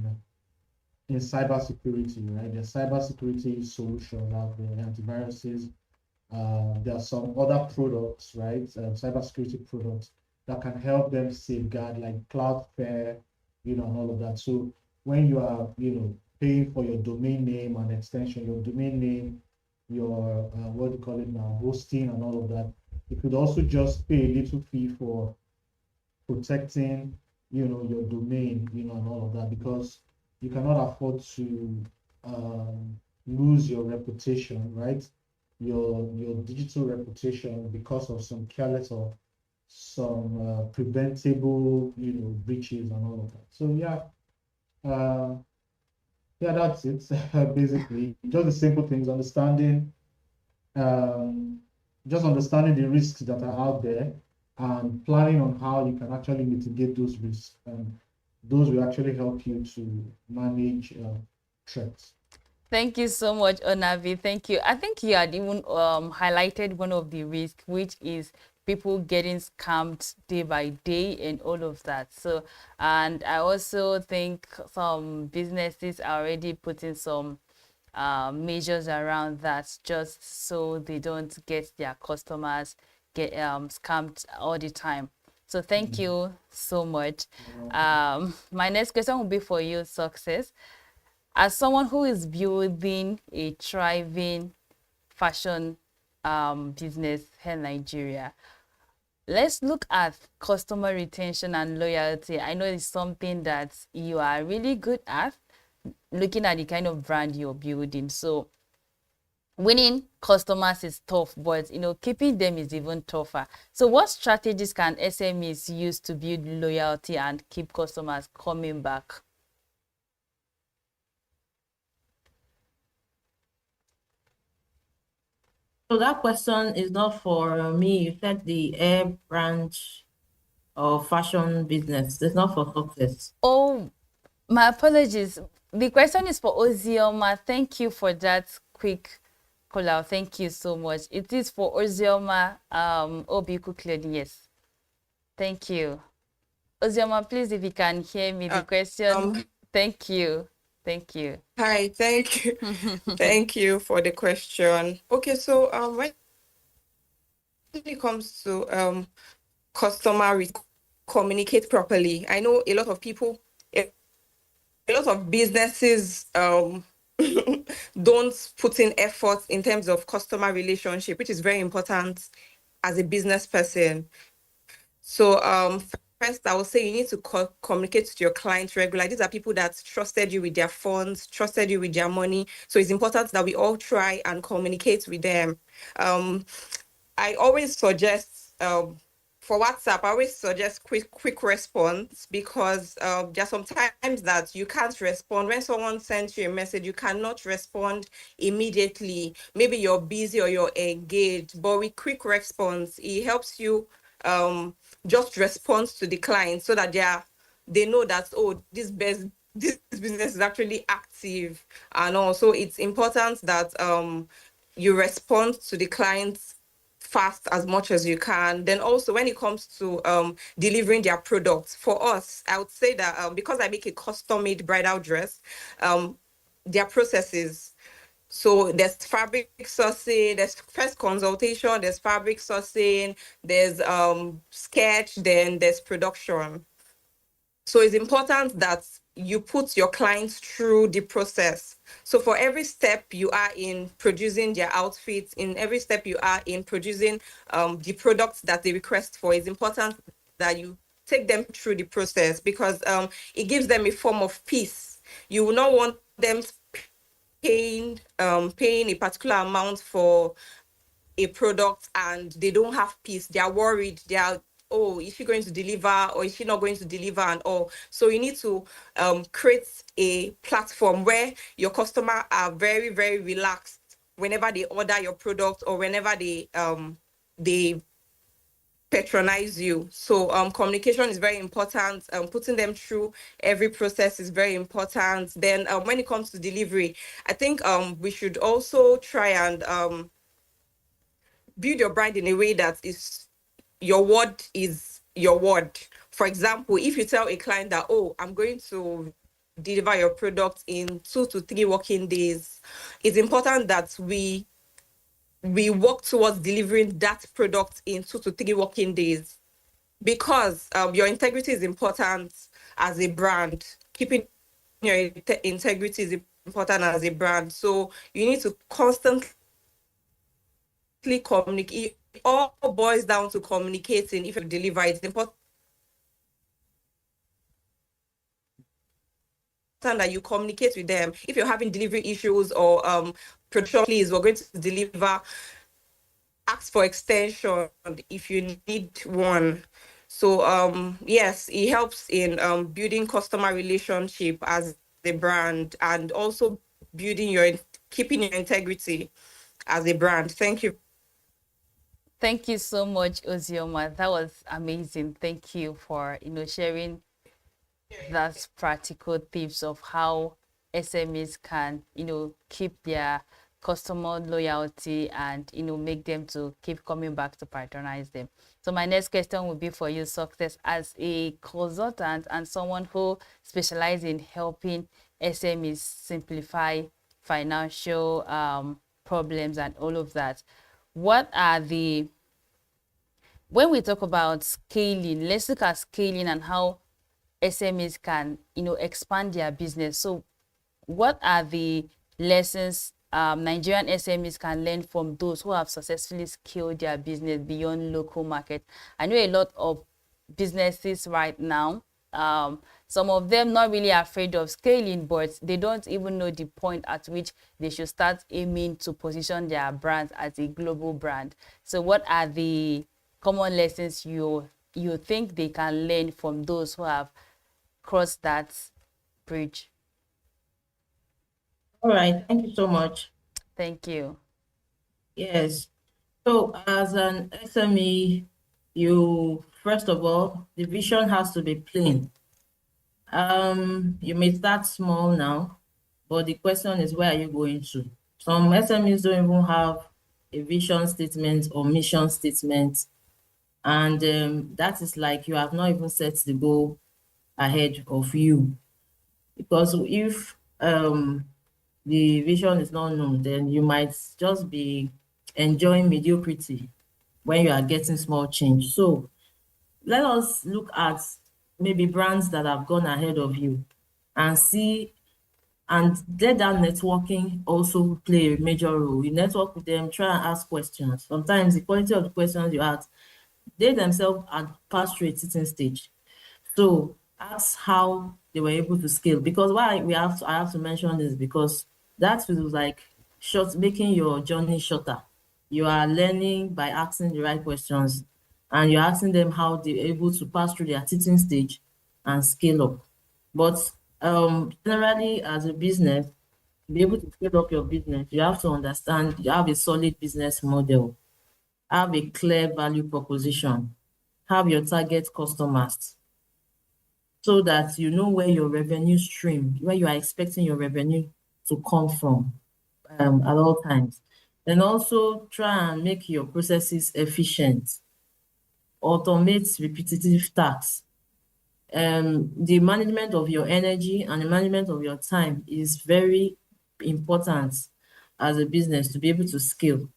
cybersecurity, right? There's cybersecurity solutions out there, antiviruses. There are some other products, right? Cybersecurity products that can help them safeguard, like Cloudflare, and all of that. So when you are, paying for your domain name and extension, your domain name, your what do you call it now, hosting and all of that, you could also just pay a little fee for protecting, your domain, and all of that, because you cannot afford to lose your reputation, right? your digital reputation because of some careless or some preventable, breaches and all of that. So yeah, that's it. Basically, just the simple things, um, just understanding the risks that are out there and planning on how you can actually mitigate those risks. And those will actually help you to manage threats. Thank you so much, Onavi. Thank you. I think you had even highlighted one of the risks, which is people getting scammed day by day and all of that. So, and I also think some businesses are already putting some measures around that, just so they don't get their customers get scammed all the time. So thank you so much. My next question will be for you, Success. As someone who is building a thriving fashion business here in Nigeria, let's look at customer retention and loyalty. I know it's something that you are really good at, looking at the kind of brand you're building. So winning customers is tough, but keeping them is even tougher. So what strategies can SMEs use to build loyalty and keep customers coming back? So that question is not for me. You said the air branch of fashion business. It's not for Success. Oh, my apologies. The question is for Ozioma. Thank you for that quick call out. Thank you so much. It is for Ozioma Obiku clearly. Yes. Thank you. Ozioma, please, if you can hear me, the question. Thank you. Thank you. Hi, thank you. Thank you for the question. Okay, so when it comes to customer communicate properly, I know a lot of people, a lot of businesses don't put in effort in terms of customer relationship, which is very important as a business person. So first, I would say you need to communicate to your clients regularly. These are people that trusted you with their funds, trusted you with their money. So it's important that we all try and communicate with them. I always suggest for WhatsApp, I always suggest quick response, because there are some times that you can't respond. When someone sends you a message, you cannot respond immediately. Maybe you're busy or you're engaged, but with quick response, it helps you just respond to the client, so that they know that, oh, this business is actually active. And also it's important that you respond to the clients fast as much as you can. Then also when it comes to delivering their products, for us, I would say that because I make a custom-made bridal dress, their processes. So there's fabric sourcing, there's first consultation, there's fabric sourcing, there's sketch, then there's production. So it's important that you put your clients through the process. So for every step you are in producing their outfits, in every step you are in producing the products that they request for, it's important that you take them through the process, because it gives them a form of peace. You will not want them paying a particular amount for a product and they don't have peace. They are worried. They are, oh, is she going to deliver or is she not going to deliver and all. So you need to create a platform where your customer are very, very relaxed whenever they order your product or whenever they patronize you. So communication is very important. Putting them through every process is very important. Then when it comes to delivery, I think we should also try and build your brand in a way that is your word is your word. For example, if you tell a client that, oh, I'm going to deliver your product in 2 to 3 working days, it's important that we work towards delivering that product in 2 to 3 working days, because your integrity is important as a brand. Keeping your integrity is important as a brand. So you need to constantly communicate. It all boils down to communicating. If you deliver, it's important that you communicate with them. If you're having delivery issues or production, please, we're going to deliver. Ask for extension if you need one. So yes, it helps in building customer relationship as a brand, and also keeping your integrity as a brand. Thank you. Thank you so much, Ozioma. That was amazing. Thank you for sharing that practical tips of how SMEs can keep their customer loyalty and make them to keep coming back to patronize them. So my next question will be for you, Success, as a consultant and someone who specializes in helping SMEs simplify financial problems and all of that. What are when we talk about scaling, let's look at scaling and how SMEs can, expand their business. So what are the lessons Nigerian SMEs can learn from those who have successfully scaled their business beyond local market? I know a lot of businesses right now, some of them not really afraid of scaling, but they don't even know the point at which they should start aiming to position their brand as a global brand. So what are the common lessons you think they can learn from those who have crossed that bridge? All right, thank you so much. Thank you. Yes. So as an SME, you first of all, the vision has to be plain. You may start small now, but the question is, where are you going to? Some SMEs don't even have a vision statement or mission statement, and that is like you have not even set the goal ahead of you. Because if the vision is not known, then you might just be enjoying mediocrity when you are getting small change. So let us look at maybe brands that have gone ahead of you and see, and let that networking also play a major role. You network with them, try and ask questions. Sometimes the quality of the questions you ask, they themselves are past through a certain stage. So ask how they were able to scale. Because why I have to mention this, because that feels like making your journey shorter. You are learning by asking the right questions, and you're asking them how they're able to pass through their teaching stage and scale up. But generally, as a business, to be able to scale up your business, you have to understand you have a solid business model, have a clear value proposition, have your target customers, so that you know where your revenue stream, where you are expecting your revenue to come from at all times. Then also try and make your processes efficient, automate repetitive tasks. The management of your energy and the management of your time is very important as a business to be able to scale.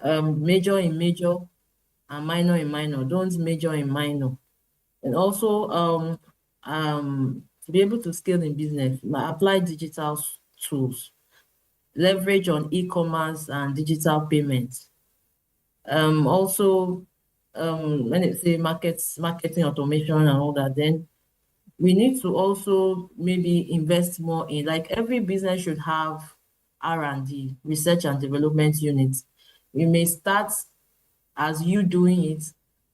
Major in major and minor in minor. Don't major in minor. And also to be able to scale in business, apply digital tools, leverage on e-commerce and digital payments. Also, when it say marketing automation and all that, then we need to also maybe invest more in, like, every business should have R&D, research and development units. We may start as you doing it,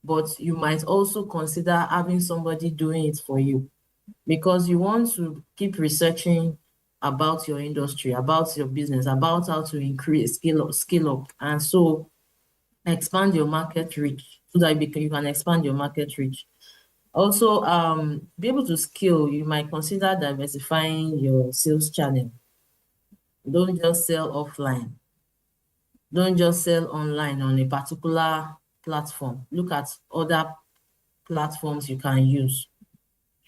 but you might also consider having somebody doing it for you, because you want to keep researching about your industry, about your business, about how to increase, scale up, and so expand your market reach, so that you can expand your market reach. Also, be able to scale, you might consider diversifying your sales channel. Don't just sell offline. Don't just sell online on a particular platform. Look at other platforms you can use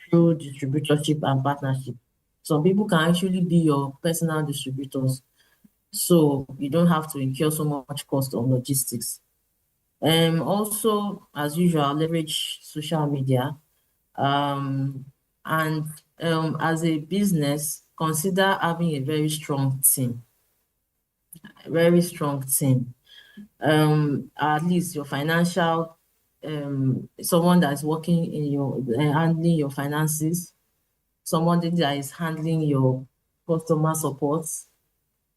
through distributorship and partnership. Some people can actually be your personal distributors, so you don't have to incur so much cost on logistics. Also, as usual, leverage social media. And as a business, consider having a very strong team. Very strong team. At least your financial, someone that's working in your handling your finances, somebody that is handling your customer support.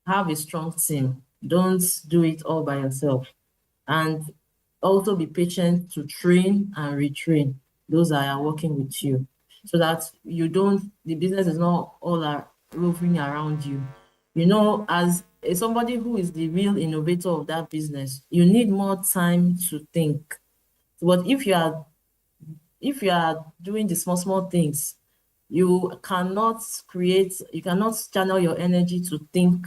Have a strong team. Don't do it all by yourself. And also be patient to train and retrain those that are working with you, so that the business is not all roving around you. As somebody who is the real innovator of that business, you need more time to think. But if you are doing the small things, you cannot channel your energy to think,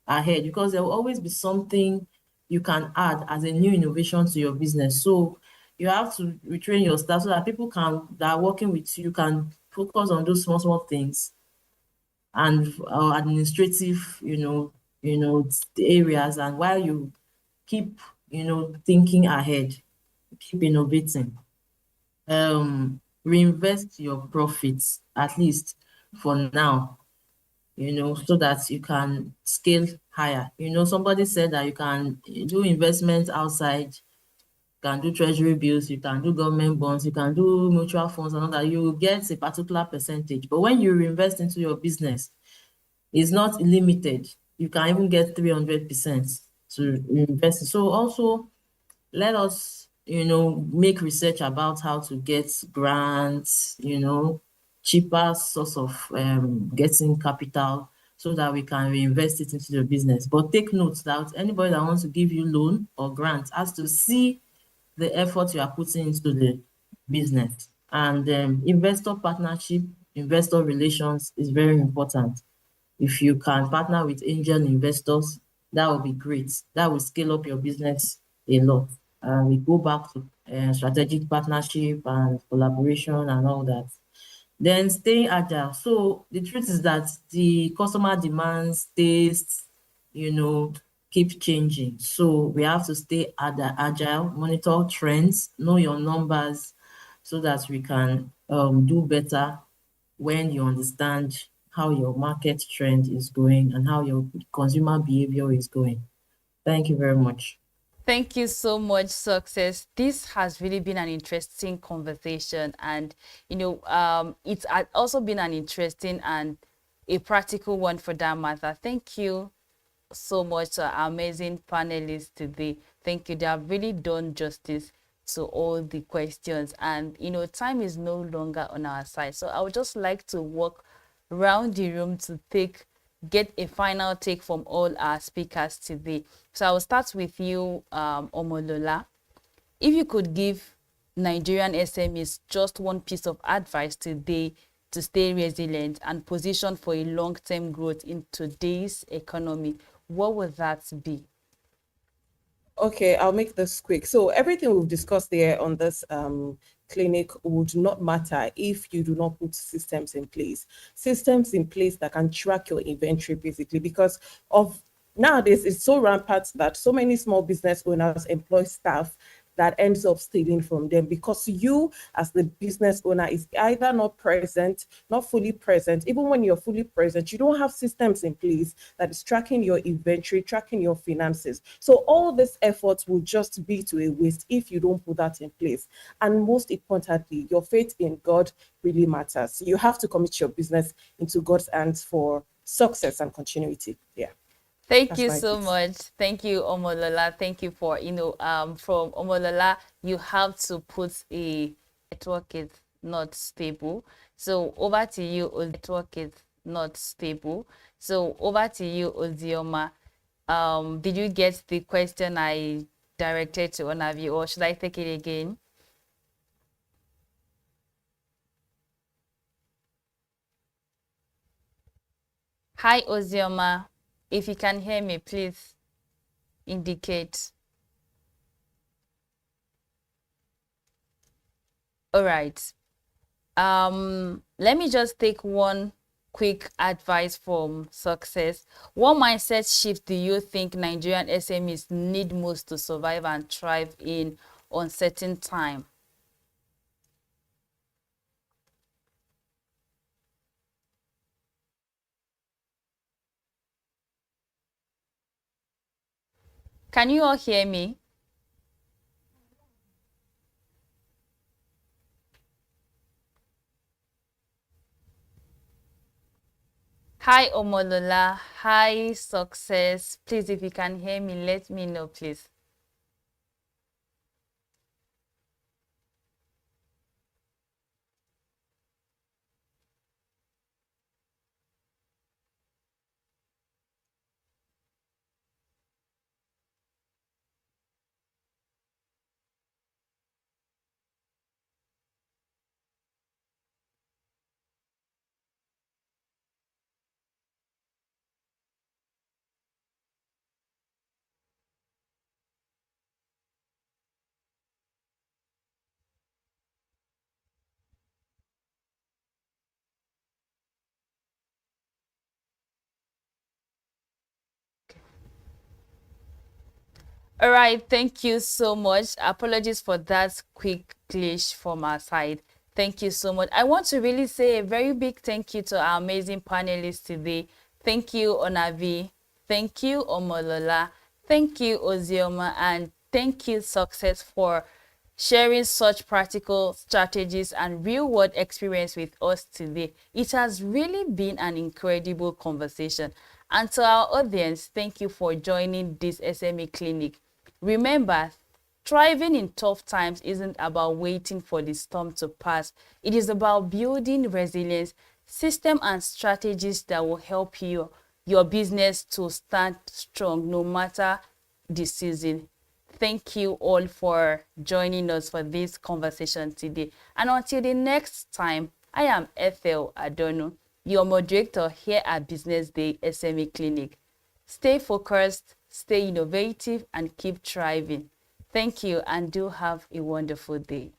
ahead, because there will always be something you can add as a new innovation to your business. So you have to retrain your staff so that people that are working with you can focus on those small things and administrative, areas. And while you keep, thinking ahead, keep innovating, reinvest your profits at least for now, so that you can scale higher. Somebody said that you can do investments outside, you can do treasury bills, you can do government bonds, you can do mutual funds, and all that. You will get a particular percentage. But when you reinvest into your business, it's not limited. You can even get 300% to invest. So also, let us, make research about how to get grants, cheaper source of getting capital, so that we can reinvest it into the business. But take note that anybody that wants to give you loan or grant has to see the effort you are putting into the business. And investor partnership, investor relations is very important. If you can partner with angel investors, that will be great. That will scale up your business a lot. We go back to strategic partnership and collaboration and all that. Then staying agile. So the truth is that the customer demands, tastes, keep changing. So we have to stay agile, monitor trends, know your numbers, so that we can do better when you understand how your market trend is going and how your consumer behavior is going. Thank you very much. Thank you so much, Success. This has really been an interesting conversation, and it's also been an interesting and a practical one for that matter. Thank you so much to our amazing panelists today. Thank you. They have really done justice to all the questions, and time is no longer on our side. So I would just like to walk around the room to get a final take from all our speakers today. So I will start with you, Omolola. If you could give Nigerian SMEs just one piece of advice today to stay resilient and positioned for a long-term growth in today's economy, what would that be? Okay, I'll make this quick. So everything we've discussed there on this clinic would not matter if you do not put systems in place. Systems in place that can track your inventory, basically, because of nowadays it's so rampant that so many small business owners employ staff that ends up stealing from them, because you as the business owner is either not present, not fully present. Even when you're fully present, you don't have systems in place that is tracking your inventory, tracking your finances. So all this effort will just be to a waste if you don't put that in place. And most importantly, your faith in God really matters. You have to commit your business into God's hands for success and continuity. Yeah. Thank you so much. Thank you, Omolola. Thank you for, from Omolola, you have to put a network is not stable. So over to you, network is not stable. So over to you, Ozioma. Did you get the question I directed to one of you, or should I take it again? Hi, Ozioma. If you can hear me, please indicate. All right. Let me just take one quick advice from Success. What mindset shift do you think Nigerian SMEs need most to survive and thrive in uncertain time? Can you all hear me? Hi, Omolola. Hi, Success. Please, if you can hear me, let me know, please. All right, thank you so much. Apologies for that quick glitch from our side. Thank you so much. I want to really say a very big thank you to our amazing panelists today. Thank you, Onavi. Thank you, Omolola. Thank you, Ozioma. And thank you, Success, for sharing such practical strategies and real-world experience with us today. It has really been an incredible conversation. And to our audience, thank you for joining this SME clinic. Remember, thriving in tough times isn't about waiting for the storm to pass. It is about building resilience, system and strategies that will help your business to stand strong no matter the season. Thank you all for joining us for this conversation today. And until the next time, I am Ethel Adonu, your moderator here at Business Day SME Clinic. Stay focused, stay innovative, and keep thriving. Thank you, and do have a wonderful day.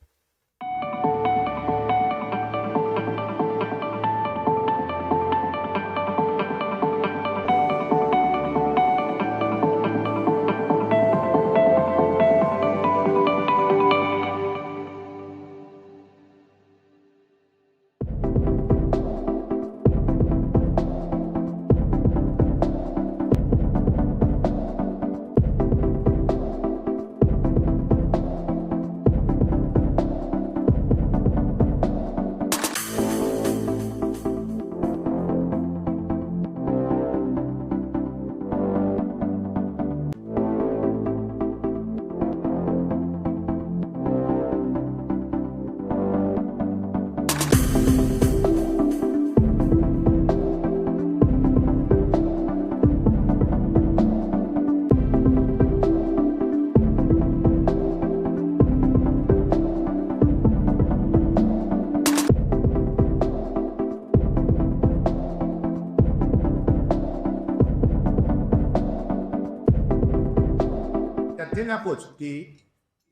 Agenda for today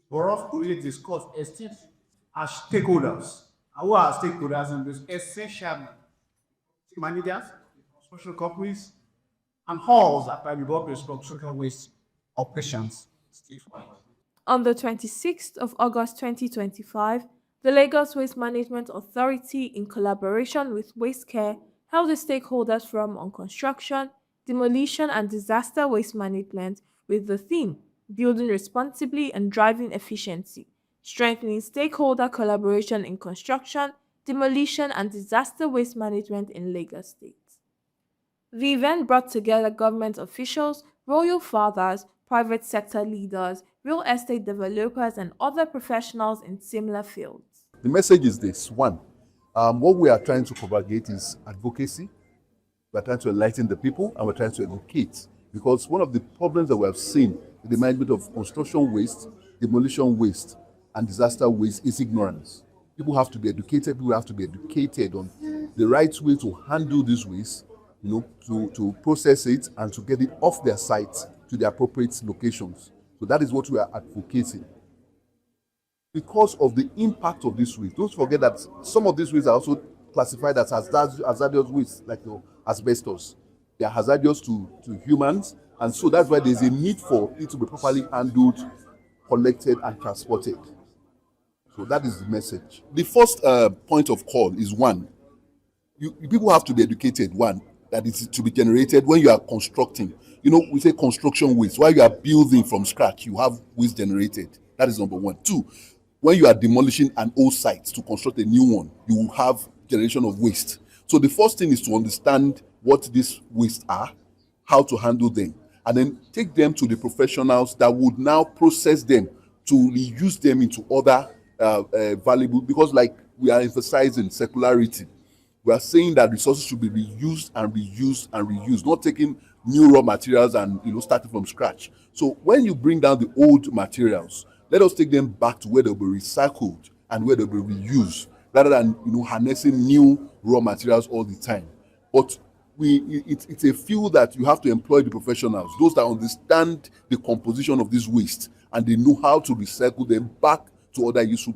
for us to really discuss esteemed as stakeholders. And who are stakeholders in this? Essentially, managers, social companies, and halls that are involved with social waste operations. On the 26th of August 2025, the Lagos Waste Management Authority, in collaboration with Waste Care, held a stakeholders forum on construction, demolition and disaster waste management with the theme Building Responsibly and Driving Efficiency, Strengthening Stakeholder Collaboration in Construction, Demolition and Disaster Waste Management in Lagos State. The event brought together government officials, royal fathers, private sector leaders, real estate developers, and other professionals in similar fields. The message is this. One, what we are trying to propagate is advocacy. We're trying to enlighten the people, and we're trying to educate. Because one of the problems that we have seen in the management of construction waste, demolition waste, and disaster waste is ignorance. People have to be educated. People have to be educated on the right way to handle this waste, to process it and to get it off their sites to the appropriate locations. So that is what we are advocating. Because of the impact of this waste, don't forget that some of these wastes are also classified as hazardous waste, like asbestos. They are hazardous to humans, and so that's why there's a need for it to be properly handled, collected, and transported. So that is the message. The first point of call is one, people have to be educated, one, that it is to be generated when you are constructing. We say construction waste. While you are building from scratch, you have waste generated. That is number one. Two, when you are demolishing an old site to construct a new one, you will have generation of waste. So the first thing is to understand what these wastes are, how to handle them, and then take them to the professionals that would now process them to reuse them into other valuable, because like we are emphasizing circularity. We are saying that resources should be reused and reused and reused, not taking new raw materials and starting from scratch. So when you bring down the old materials, let us take them back to where they'll be recycled and where they'll be reused, rather than harnessing new raw materials all the time. But it's a field that you have to employ the professionals, those that understand the composition of this waste and they know how to recycle them back to other useful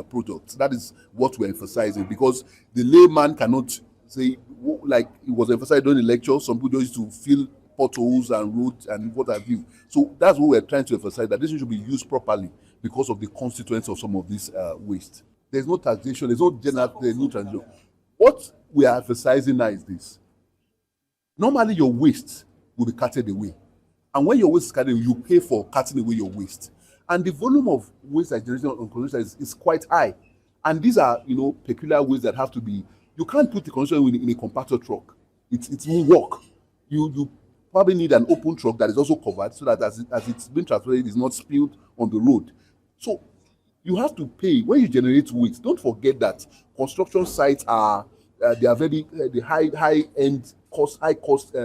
products. That is what we're emphasizing, because the layman cannot say, like it was emphasized during the lecture, some people just used to fill potholes and roads and what have you. So that's what we're trying to emphasize, that this should be used properly because of the constituents of some of this waste. There's no taxation, there's no transition. What we are emphasizing now is this. Normally your waste will be carted away. And when your waste is carted away, you pay for carting away your waste. And the volume of waste that generated on consumption is quite high. And these are, peculiar waste that have to be, you can't put the consumption in a compactor truck. It won't work. You probably need an open truck that is also covered so that as it's being transported, it is not spilled on the road. So you have to pay. When you generate waste, don't forget that construction sites are, they are very the high-end cost, high-cost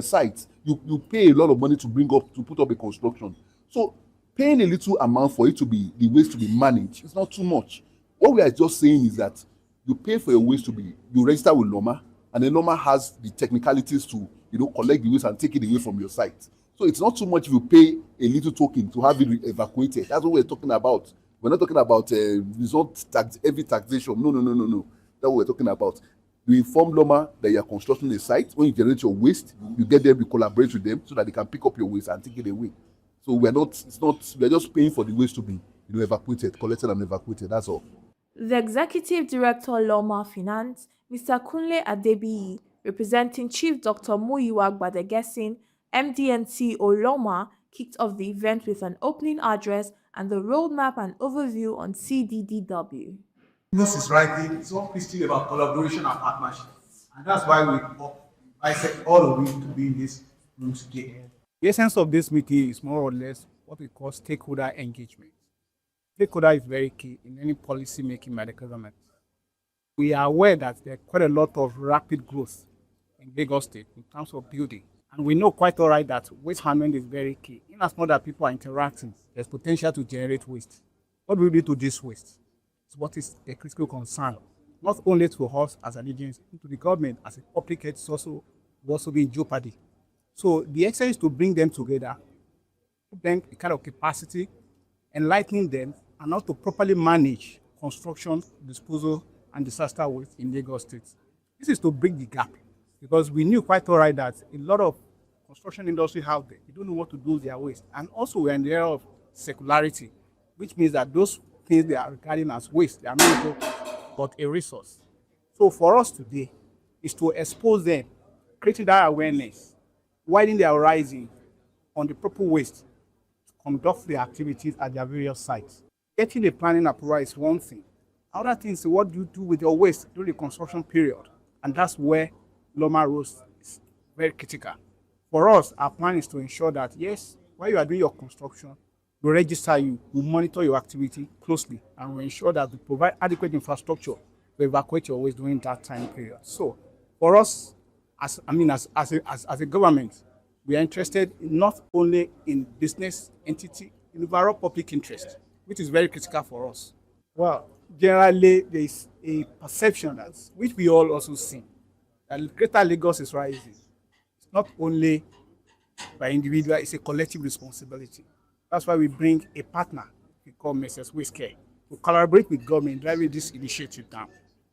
sites. You pay a lot of money to put up a construction. So paying a little amount for it to be, the waste to be managed, it's not too much. What we are just saying is that you pay for your waste to be, you register with LOMA, and then LOMA has the technicalities to, collect the waste and take it away from your site. So it's not too much if you pay a little token to have it evacuated. That's what we're talking about. We're not talking about heavy taxation. No. That's what we're talking about. You inform LOMA that you are constructing a site. When you generate your waste, you get them, you collaborate with them so that they can pick up your waste and take it away. So we're just paying for the waste to be evacuated, collected and evacuated. That's all. The Executive Director, Loma Finance, Mr. Kunle Adebiyi, representing Chief Dr. Muyiwa Gbadegesin, MD and CEO Loma, kicked off the event with an opening address and the roadmap and overview on CDDW. Business is writing, it's all still about collaboration and partnership. And that's why I said all of you to be in this room today. The essence of this meeting is more or less what we call stakeholder engagement. Stakeholder is very key in any policy making by the government. We are aware that there's quite a lot of rapid growth in Lagos State in terms of building. And we know quite all right that waste handling is very key. In as much as people are interacting, there's potential to generate waste. What will we do to this waste? It's what is a critical concern, not only to us as an agency, to the government as a public health will also be in jeopardy. So the exercise is to bring them together, put them a kind of capacity, enlightening them, and how to properly manage construction, disposal, and disaster waste in Lagos State. This is to bridge the gap, because we knew quite all right that a lot of construction industry out there, they don't know what to do with their waste. And also we're in the era of circularity, which means that those things they are regarding as waste, they are not but a resource. So for us today is to expose them, creating that awareness, widening their horizon on the proper waste to conduct the activities at their various sites. Getting the planning approval is one thing. Other things is what do you do with your waste during the construction period? And that's where Loma Rose is very critical. For us, our plan is to ensure that, yes, while you are doing your construction, we register you, we monitor your activity closely, and we ensure that we provide adequate infrastructure to evacuate your waste during that time period. So for us, as a government, we are interested not only in business entity, in overall public interest, which is very critical for us. Well, generally, there is a perception that, which we all also see, that Greater Lagos is rising. It's not only by individual, it's a collective responsibility. That's why we bring a partner, we call Mrs. Waste to collaborate with government driving this initiative down.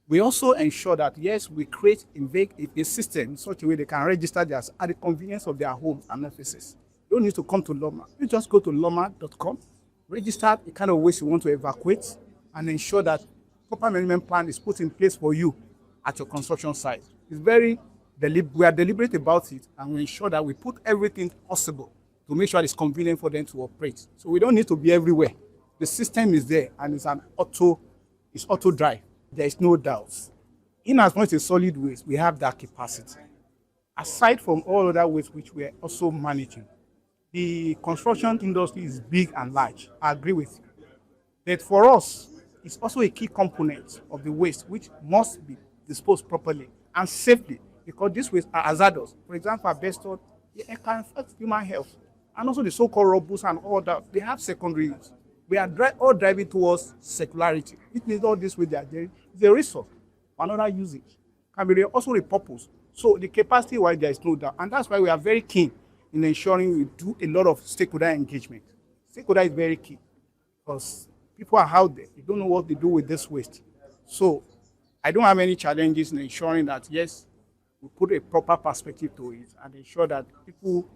We also ensure that, yes, we create a system in such a way they can register theirs at the convenience of their homes and offices. You don't need to come to Loma. You just go to loma.com, register the kind of waste you want to evacuate, and ensure that proper management plan is put in place for you at your construction site. It's we are deliberate about it, and we ensure that we put everything possible to make sure it's convenient for them to operate. So we don't need to be everywhere. The system is there, and it's auto drive. There is no doubt. In as much as solid waste, we have that capacity. Aside from all other waste which we are also managing, the construction industry is big and large. I agree with you. But for us, it's also a key component of the waste which must be disposed properly and safely, because these wastes are hazardous. For example, asbestos, it can affect human health. And also the so-called rubbles and all that, they have secondary use. We are all driving towards circularity. It means all this with their is a resource for another usage, can be also repurposed. So the capacity why there is no doubt. And that's why we are very keen in ensuring we do a lot of stakeholder engagement. Stakeholder is very key because people are out there. You don't know what they do with this waste. So I don't have any challenges in ensuring that, yes, we put a proper perspective to it and ensure that people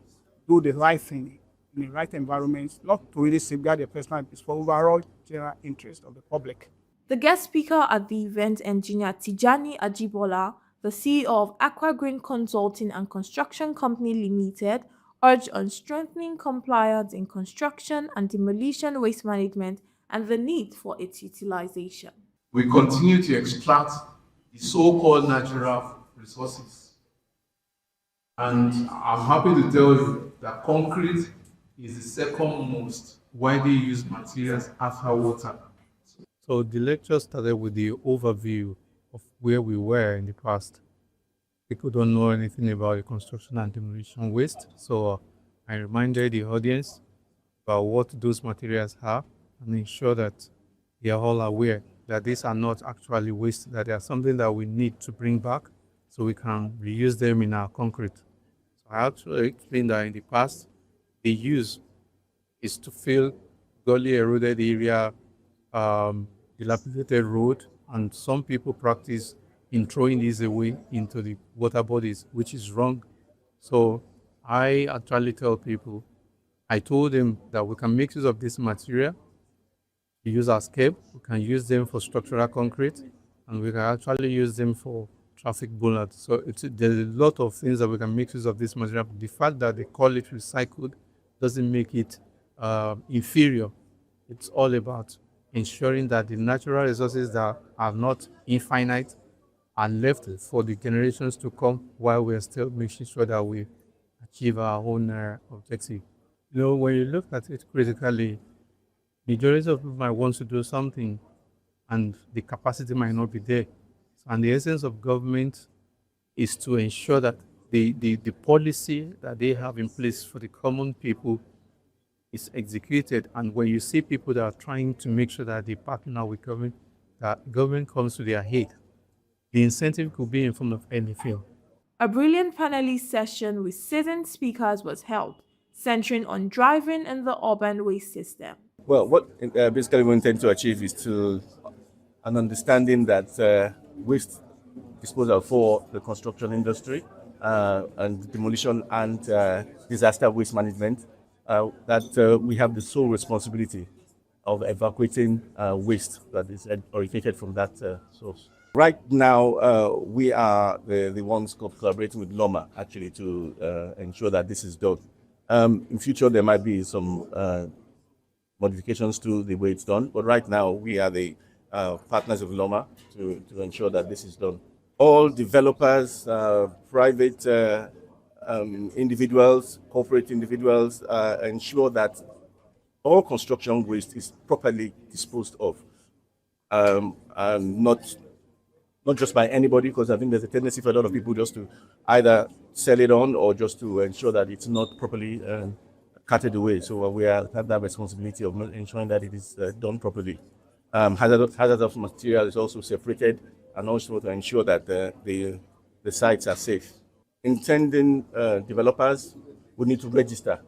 do the right thing in the right environment, not to really safeguard their personal, it's for overall general interest of the public. The guest speaker at the event, engineer Tijani Ajibola, the CEO of Aqua Green Consulting and Construction Company Limited, urged on strengthening compliance in construction and demolition waste management and the need for its utilization. We continue to extract the so-called natural resources. And I'm happy to tell you that concrete is the second most widely used materials after water. So the lecture started with the overview of where we were in the past. People don't know anything about the construction and demolition waste. So I reminded the audience about what those materials are and ensure that they are all aware that these are not actually waste, that they are something that we need to bring back so we can reuse them in our concrete. So I actually explained that in the past, the use is to fill gully eroded area, dilapidated road, and some people practice in throwing these away into the water bodies, which is wrong. So I actually tell people, I told them that we can make use of this material, we use our scape, we can use them for structural concrete, and we can actually use them for traffic bollards. So there's a lot of things that we can make use of this material. The fact that they call it recycled doesn't make it inferior. It's all about ensuring that the natural resources that are not infinite are left for the generations to come while we're still making sure that we achieve our own objective. You know, when you look at it critically, majority of people might want to do something and the capacity might not be there. And the essence of government is to ensure that the policy that they have in place for the common people is executed. And when you see people that are trying to make sure that they partner with government, that government comes to their aid, the incentive could be in form of anything. A brilliant panelist session with seasoned speakers was held, centering on driving in the urban waste system. Well, what basically we intend to achieve is an understanding that waste disposal for the construction industry and demolition and disaster waste management, that we have the sole responsibility of evacuating waste that is originated from that source. Right now, we are the ones collaborating with LOMA actually to ensure that this is done. In future, there might be some modifications to the way it's done, but right now we are the partners of LOMA to ensure that this is done. All developers, private individuals, corporate individuals ensure that all construction waste is properly disposed of, and not just by anybody, because I think there's a tendency for a lot of people just to either sell it on or just to ensure that it's not properly carted away. So we have that responsibility of ensuring that it is done properly. Hazardous material is also separated, and also to ensure that the sites are safe. Intending developers would need to register.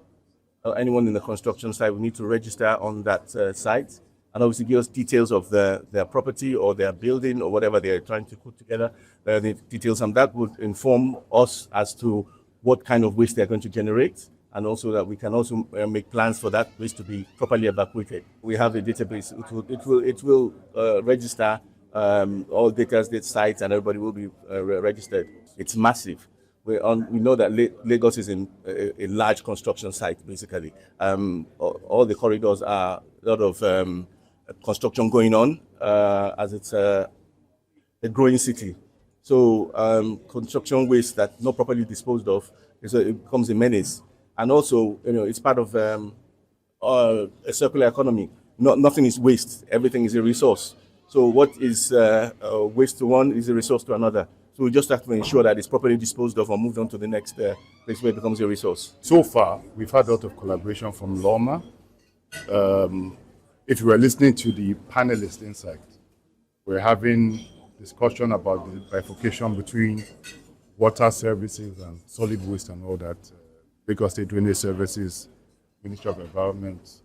Anyone in the construction site will need to register on that site, and obviously give us details of their property or their building or whatever they're trying to put together, the details, and that would inform us as to what kind of waste they're going to generate, and also that we can also make plans for that waste to be properly evacuated. We have a database. It will register all data sites, and everybody will be registered. It's massive. We know that Lagos is in a large construction site, basically. All the corridors are a lot of construction going on, as it's a growing city. So construction waste that not properly disposed of it becomes a menace. And also, it's part of a circular economy. Nothing is waste. Everything is a resource. So what is waste to one is a resource to another. So we just have to ensure that it's properly disposed of or moved on to the next place where it becomes a resource. So far, we've had a lot of collaboration from LOMA. If you were listening to the panelists inside, we're having discussion about the bifurcation between water services and solid waste and all that, Lagos State Drainage Services, Ministry of Environment,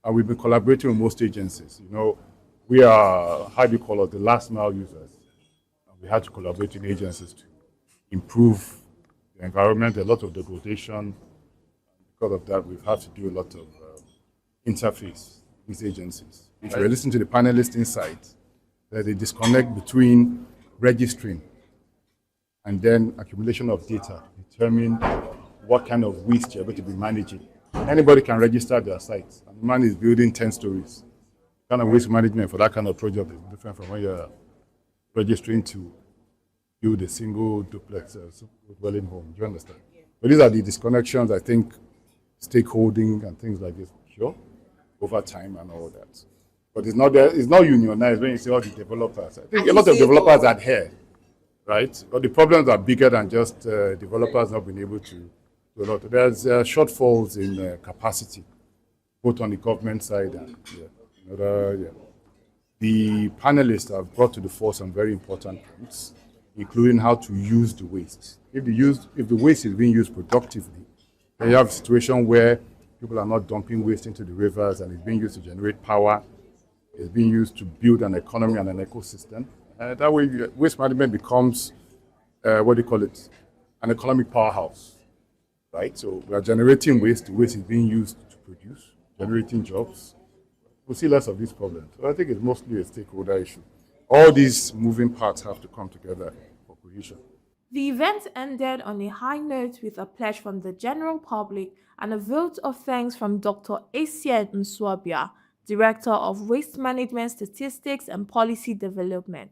and we've been collaborating with most agencies. We are, the last mile users. And we had to collaborate with agencies to improve the environment, a lot of degradation. Because of that, we've had to do a lot of interface with agencies. If you listen to the panelists inside, there's a disconnect between registering and then accumulation of data, determine what kind of waste you're going to be managing. Anybody can register their site. And the man is building 10 stories. The kind of waste management for that kind of project is different from when you're registering to build a single duplex dwelling home. Do you understand? Yeah. But these are the disconnections, I think, stakeholding and things like this, sure, over time and all that. But it's not unionized when you say all the developers. I think a lot of developers adhere, right? But the problems are bigger than just developers not being able to do a lot. There's shortfalls in capacity, both on the government side and The panelists have brought to the fore some very important points, including how to use the waste. If the waste is being used productively, then you have a situation where people are not dumping waste into the rivers and it's being used to generate power. It's being used to build an economy and an ecosystem. That way, waste management becomes, an economic powerhouse, right? So we are generating waste. The waste is being used to produce, generating jobs. We'll see less of these problems. So I think it's mostly a stakeholder issue. All these moving parts have to come together for cohesion. The event ended on a high note with a pledge from the general public and a vote of thanks from Dr. Acien Nswabia, Director of Waste Management Statistics and Policy Development.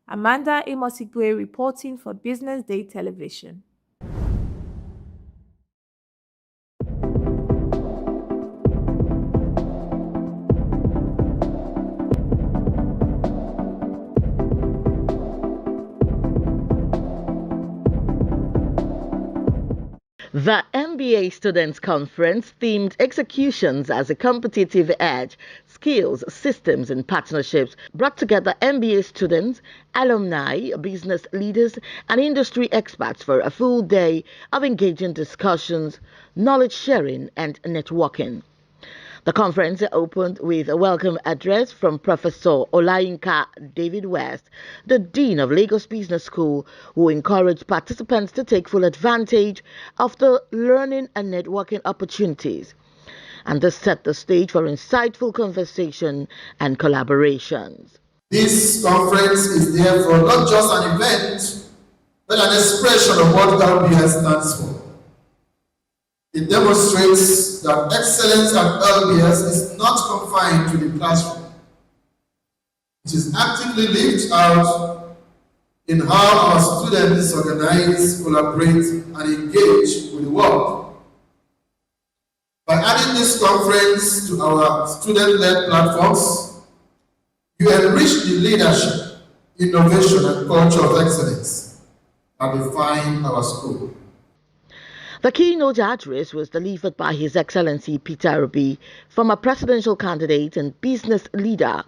Amanda Amosigwe reporting for Business Day Television. The MBA Students' Conference themed Executions as a Competitive Edge, Skills, Systems and Partnerships brought together MBA students, alumni, business leaders and industry experts for a full day of engaging discussions, knowledge sharing and networking. The conference opened with a welcome address from Professor Olayinka David West, the Dean of Lagos Business School, who encouraged participants to take full advantage of the learning and networking opportunities. And this set the stage for insightful conversation and collaborations. This conference is therefore not just an event, but an expression of what LBS stands for. It demonstrates that excellence at LBS is not confined to the classroom. It is actively lived out in how our students organize, collaborate, and engage with the world. By adding this conference to our student-led platforms, you enrich the leadership, innovation, and culture of excellence that define our school. The keynote address was delivered by His Excellency Peter Obi, former presidential candidate and business leader.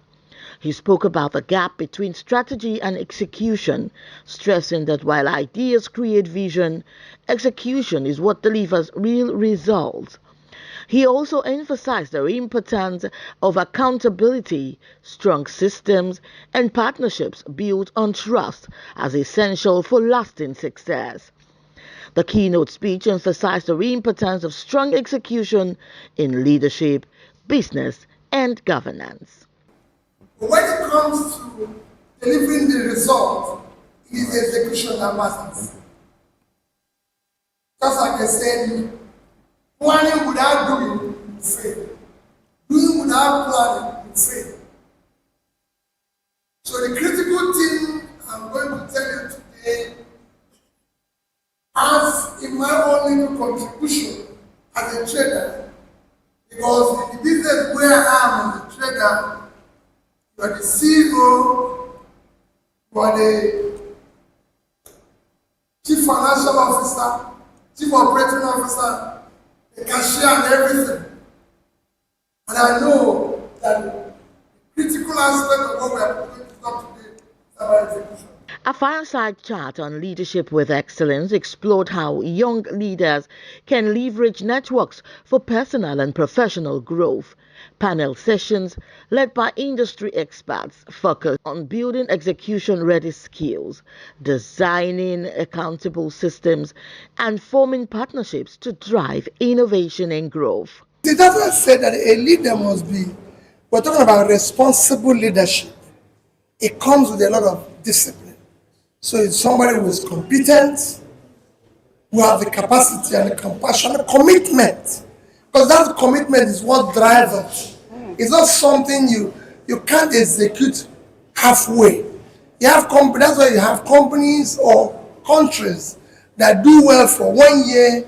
He spoke about the gap between strategy and execution, stressing that while ideas create vision, execution is what delivers real results. He also emphasized the importance of accountability, strong systems, and partnerships built on trust as essential for lasting success. The keynote speech emphasized the importance of strong execution in leadership, business, and governance. When it comes to delivering the result, it is execution that matters. Just like I said, planning without doing will fail. Doing without planning will fail. So the critical thing I'm going to tell you today say, as in my own little contribution as a trader, because in the business where I am as a trader, you are the CEO, you are the chief financial officer, chief operating officer, the cashier and everything. And I know that the critical aspect of what we are going to talk today is about execution. A fireside chat on leadership with excellence explored how young leaders can leverage networks for personal and professional growth. Panel sessions led by industry experts focused on building execution-ready skills, designing accountable systems, and forming partnerships to drive innovation and growth. It doesn't say that a leader must be, we're talking about responsible leadership. It comes with a lot of discipline. So it's somebody who is competent, who have the capacity and the compassion, the commitment. Because that commitment is what drives us. It's not something you can't execute halfway. You have that's why you have companies or countries that do well for 1 year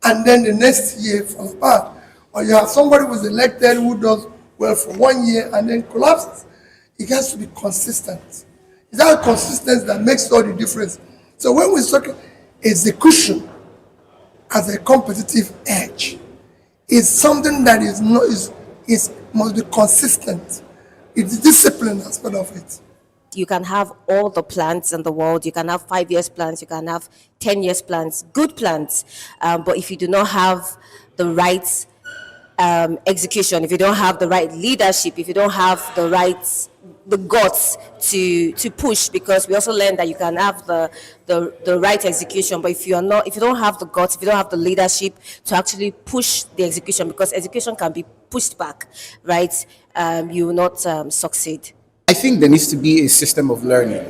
and then the next year falls apart. Or you have somebody who is elected who does well for 1 year and then collapses. It has to be consistent. It's that consistency that makes all the difference. So when we talk execution as a competitive edge, it's something that must be consistent. It's the discipline aspect of it. You can have all the plans in the world. You can have 5 years plans. You can have 10 years plans, good plans. But if you do not have the right execution, if you don't have the right leadership, if you don't have the guts to push, because we also learned that you can have the right execution, but if you don't have the guts, if you don't have the leadership to actually push the execution, because execution can be pushed back, right? You will not succeed. I think there needs to be a system of learning,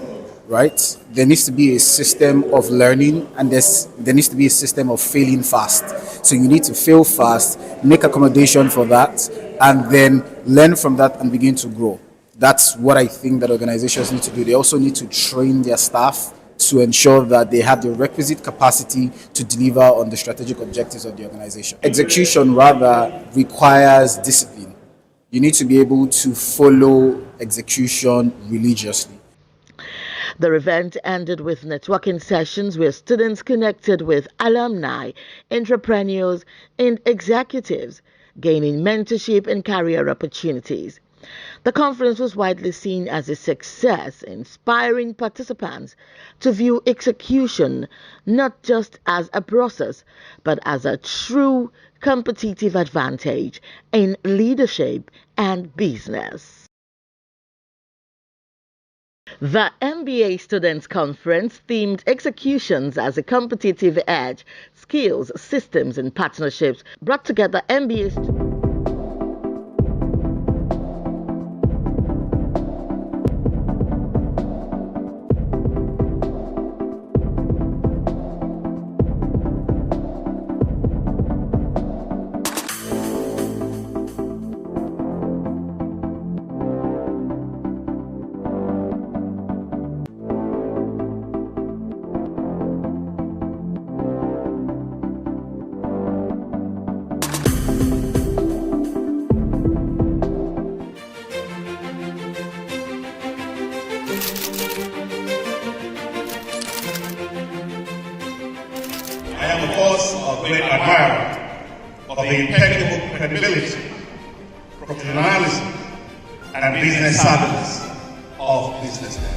right? There needs to be a system of learning, and there needs to be a system of failing fast. So you need to fail fast, make accommodation for that, and then learn from that and begin to grow. That's what I think that organizations need to do. They also need to train their staff to ensure that they have the requisite capacity to deliver on the strategic objectives of the organization. Execution rather requires discipline. You need to be able to follow execution religiously. The event ended with networking sessions where students connected with alumni, entrepreneurs, and executives, gaining mentorship and career opportunities. The conference was widely seen as a success, inspiring participants to view execution not just as a process, but as a true competitive advantage in leadership and business. The MBA Students Conference themed executions as a competitive edge, skills, systems, and partnerships brought together MBA students. I am, of course, a great admirer of the impeccable credibility, professionalism, and business savviness of BusinessDay.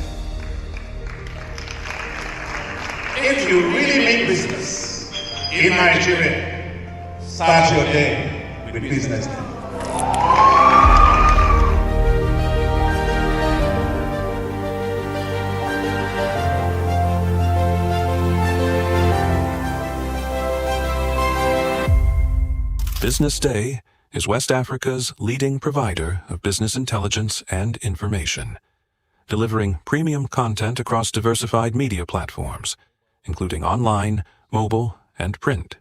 If you really mean business in Nigeria, start your day with BusinessDay. BusinessDay is West Africa's leading provider of business intelligence and information, delivering premium content across diversified media platforms, including online, mobile, and print.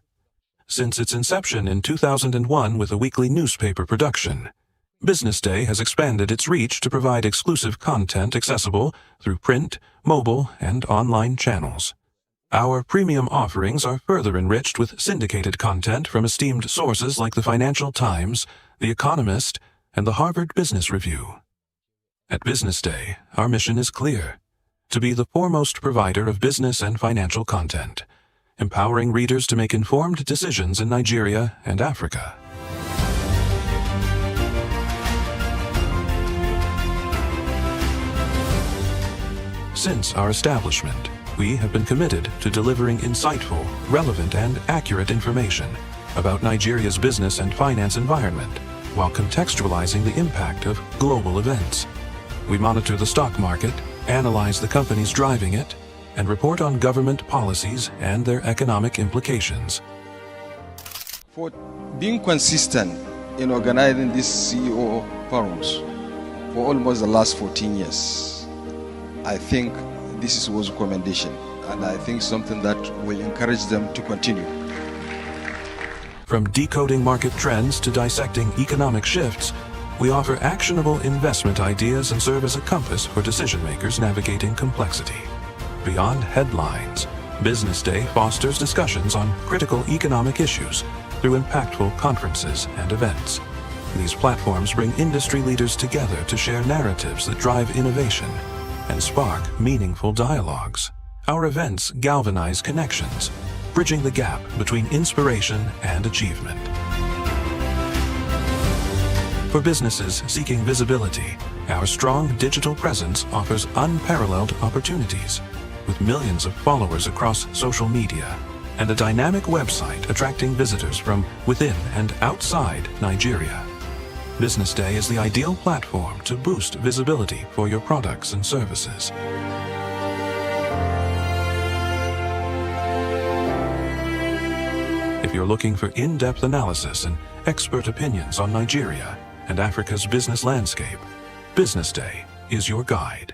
Since its inception in 2001 with a weekly newspaper production, BusinessDay has expanded its reach to provide exclusive content accessible through print, mobile, and online channels. Our premium offerings are further enriched with syndicated content from esteemed sources like the Financial Times, The Economist, and the Harvard Business Review. At BusinessDay, our mission is clear: to be the foremost provider of business and financial content, empowering readers to make informed decisions in Nigeria and Africa. Since our establishment, we have been committed to delivering insightful, relevant, and accurate information about Nigeria's business and finance environment, while contextualizing the impact of global events. We monitor the stock market, analyze the companies driving it, and report on government policies and their economic implications. For being consistent in organizing these CEO forums for almost the last 14 years, I think this is worth commendation, and I think something that will encourage them to continue. From decoding market trends to dissecting economic shifts, we offer actionable investment ideas and serve as a compass for decision makers navigating complexity. Beyond headlines, BusinessDay fosters discussions on critical economic issues through impactful conferences and events. These platforms bring industry leaders together to share narratives that drive innovation and spark meaningful dialogues. Our events galvanize connections, bridging the gap between inspiration and achievement. For businesses seeking visibility, our strong digital presence offers unparalleled opportunities, with millions of followers across social media and a dynamic website attracting visitors from within and outside Nigeria. BusinessDay is the ideal platform to boost visibility for your products and services. If you're looking for in-depth analysis and expert opinions on Nigeria and Africa's business landscape, BusinessDay is your guide.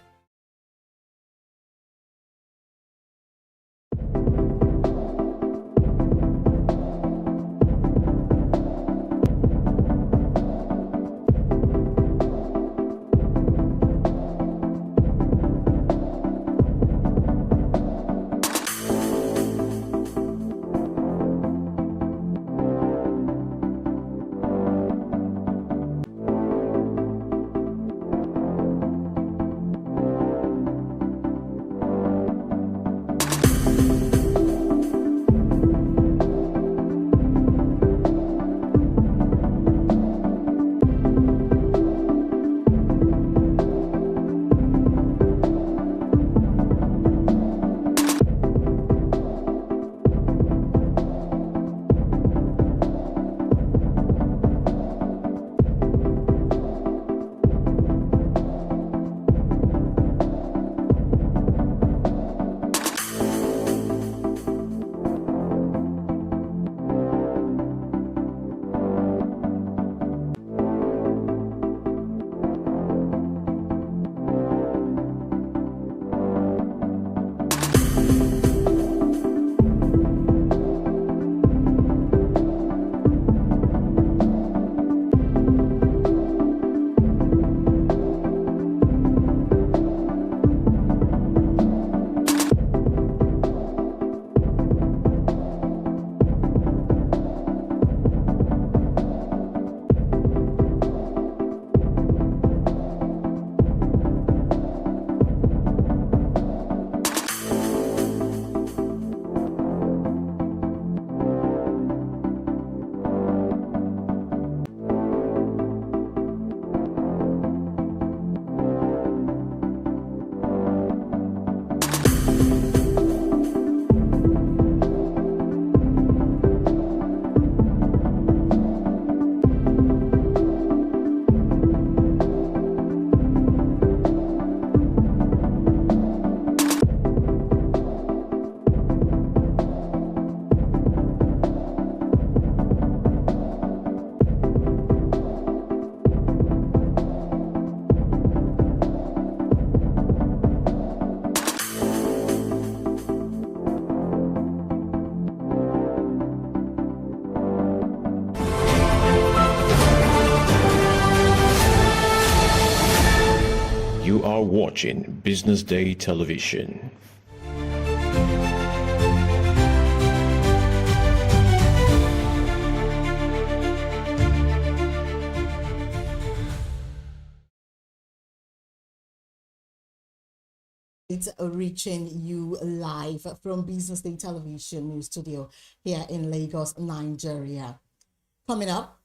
watching Business Day Television. It's reaching you live from Business Day Television News Studio here in Lagos, Nigeria. Coming up,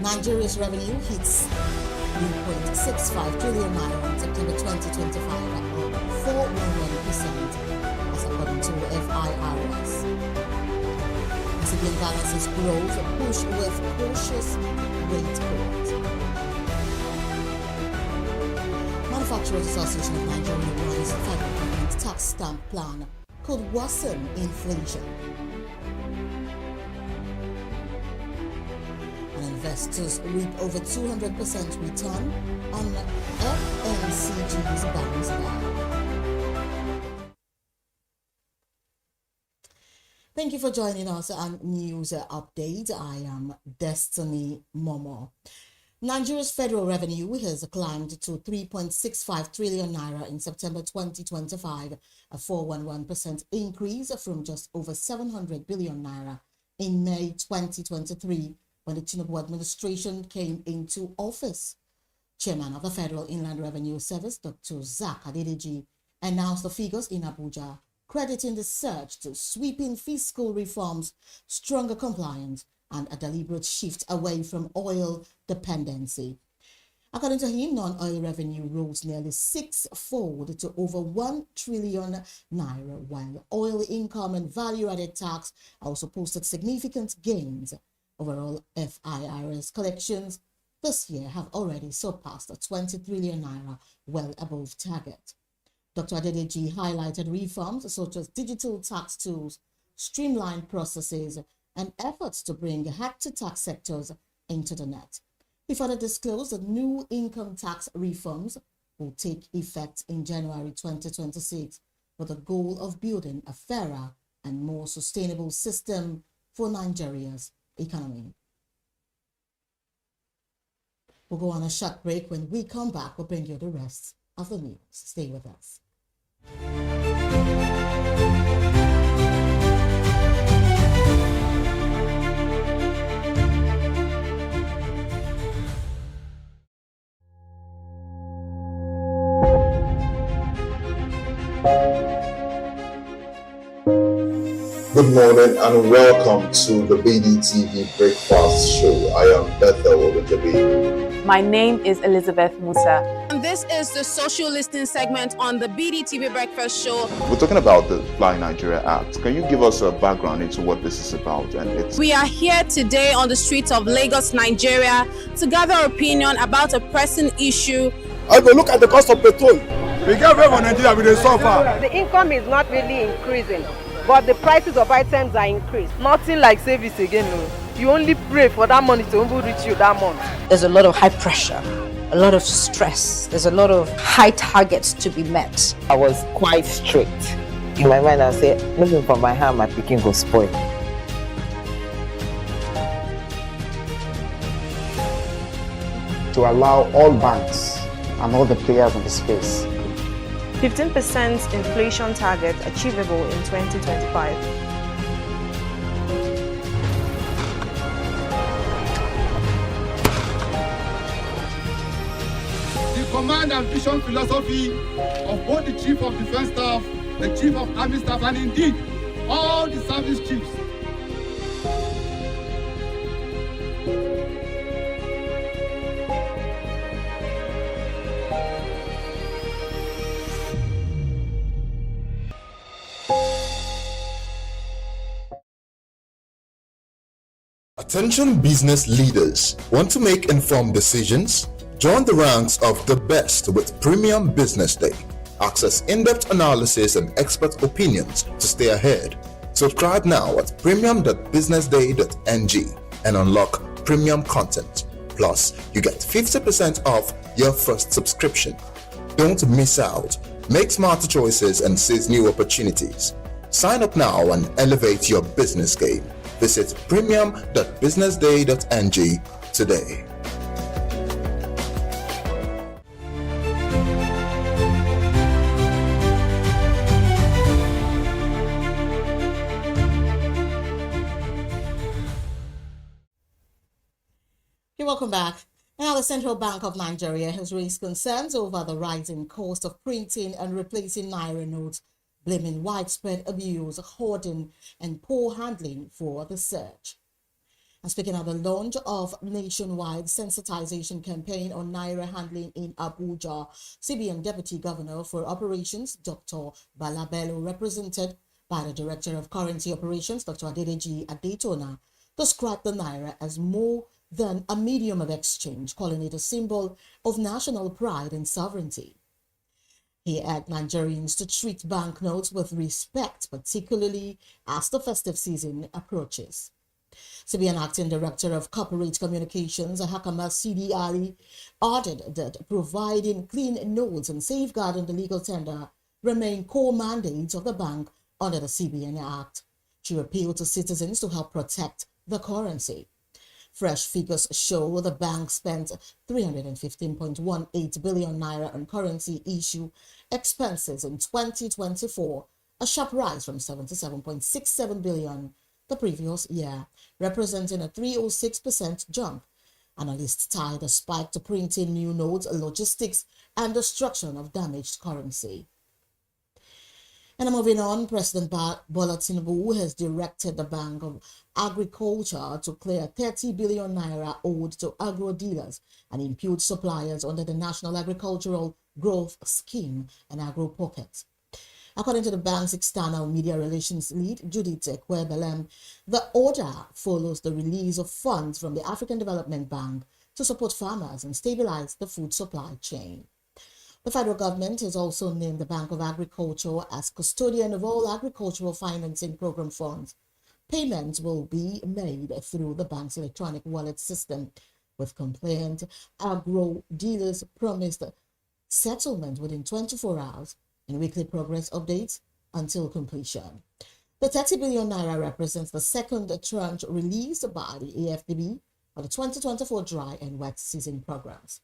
Nigeria's revenue hits 3.65 trillion naira in September 2025, up 4.1%, as according to FIRS. Civilian balances growth push with cautious rate growth. Manufacturers Association of Nigeria warns federal government tax stamp plan could worsen inflation. And investors reap over 200% return on FMCG's bounce back. Thank you for joining us on News Update. I am Destiny Momo. Nigeria's federal revenue has climbed to 3.65 trillion naira in September 2025, a 4.11% increase from just over 700 billion naira in May 2023 when the Tinubu administration came into office. Chairman of the Federal Inland Revenue Service, Dr. Zach Adedeji, announced the figures in Abuja, crediting the surge to sweeping fiscal reforms, stronger compliance, and a deliberate shift away from oil dependency. According to him, non-oil revenue rose nearly six-fold to over 1 trillion naira, while oil income and value-added tax also posted significant gains. Overall, FIRS collections this year have already surpassed 20 trillion naira, well above target. Dr. Adedeji highlighted reforms such as digital tax tools, streamlined processes, and efforts to bring hack-to-tax sectors into the net. He further disclosed that new income tax reforms will take effect in January 2026 with the goal of building a fairer and more sustainable system for Nigeria's economy. We'll go on a short break. When we come back, we'll bring you the rest of the news. Stay with us. Good morning and welcome to the BDTV Breakfast Show. I am Bethel Obajabi. My name is Elizabeth Musa. And this is the social listening segment on the BDTV Breakfast Show. We're talking about the Fly Nigeria Act. Can you give us a background into what this is about? We are here today on the streets of Lagos, Nigeria, to gather opinion about a pressing issue. I go look at the cost of petrol. We get everyone in Nigeria with a suffer. The income is not really increasing, but the prices of items are increased. Nothing like service again. No. You only pray for that money to reach you that month. There's a lot of high pressure, a lot of stress. There's a lot of high targets to be met. I was quite strict. In my mind, I said, looking for my hand, my picking will spoil. To allow all banks and all the players in the space. 15% inflation target achievable in 2025. The command and vision philosophy of both the Chief of Defense Staff, the Chief of Army Staff, and indeed all the service chiefs. Attention business leaders. Want to make informed decisions? Join the ranks of the best with Premium Business Day. Access in-depth analysis and expert opinions to stay ahead. Subscribe now at premium.businessday.ng and unlock premium content. Plus, you get 50% off your first subscription. Don't miss out. Make smarter choices and seize new opportunities. Sign up now and elevate your business game. Visit premium.businessday.ng today. Welcome back. Now, the Central Bank of Nigeria has raised concerns over the rising cost of printing and replacing naira notes, blaming widespread abuse, hoarding, and poor handling for the surge. And speaking of the launch of nationwide sensitization campaign on naira handling in Abuja, CBN Deputy Governor for Operations, Dr. Balabello, represented by the Director of Currency Operations, Dr. Adedeji Adetona, described the naira as more than a medium of exchange, calling it a symbol of national pride and sovereignty. He urged Nigerians to treat banknotes with respect, particularly as the festive season approaches. CBN Acting Director of Corporate Communications, Hakama Sidi Ali, added that providing clean notes and safeguarding the legal tender remain core mandates of the bank under the CBN Act. She appealed to citizens to help protect the currency. Fresh figures show the bank spent 315.18 billion naira on currency issue expenses in 2024, a sharp rise from 77.67 billion the previous year, representing a 306% jump. Analysts tie the spike to printing new notes, logistics, and destruction of damaged currency. And moving on, President Bola Tinubu has directed the Bank of Agriculture to clear 30 billion naira owed to agro dealers and impute suppliers under the National Agricultural Growth Scheme and Agro Pocket. According to the bank's external media relations lead, Judith Ekwebelem, the order follows the release of funds from the African Development Bank to support farmers and stabilize the food supply chain. The federal government has also named the Bank of Agriculture as custodian of all agricultural financing program funds. Payments will be made through the bank's electronic wallet system, with compliant agro dealers promised settlement within 24 hours and weekly progress updates until completion. The 30 billion naira represents the second tranche released by the AFDB for the 2024 dry and wet season programs.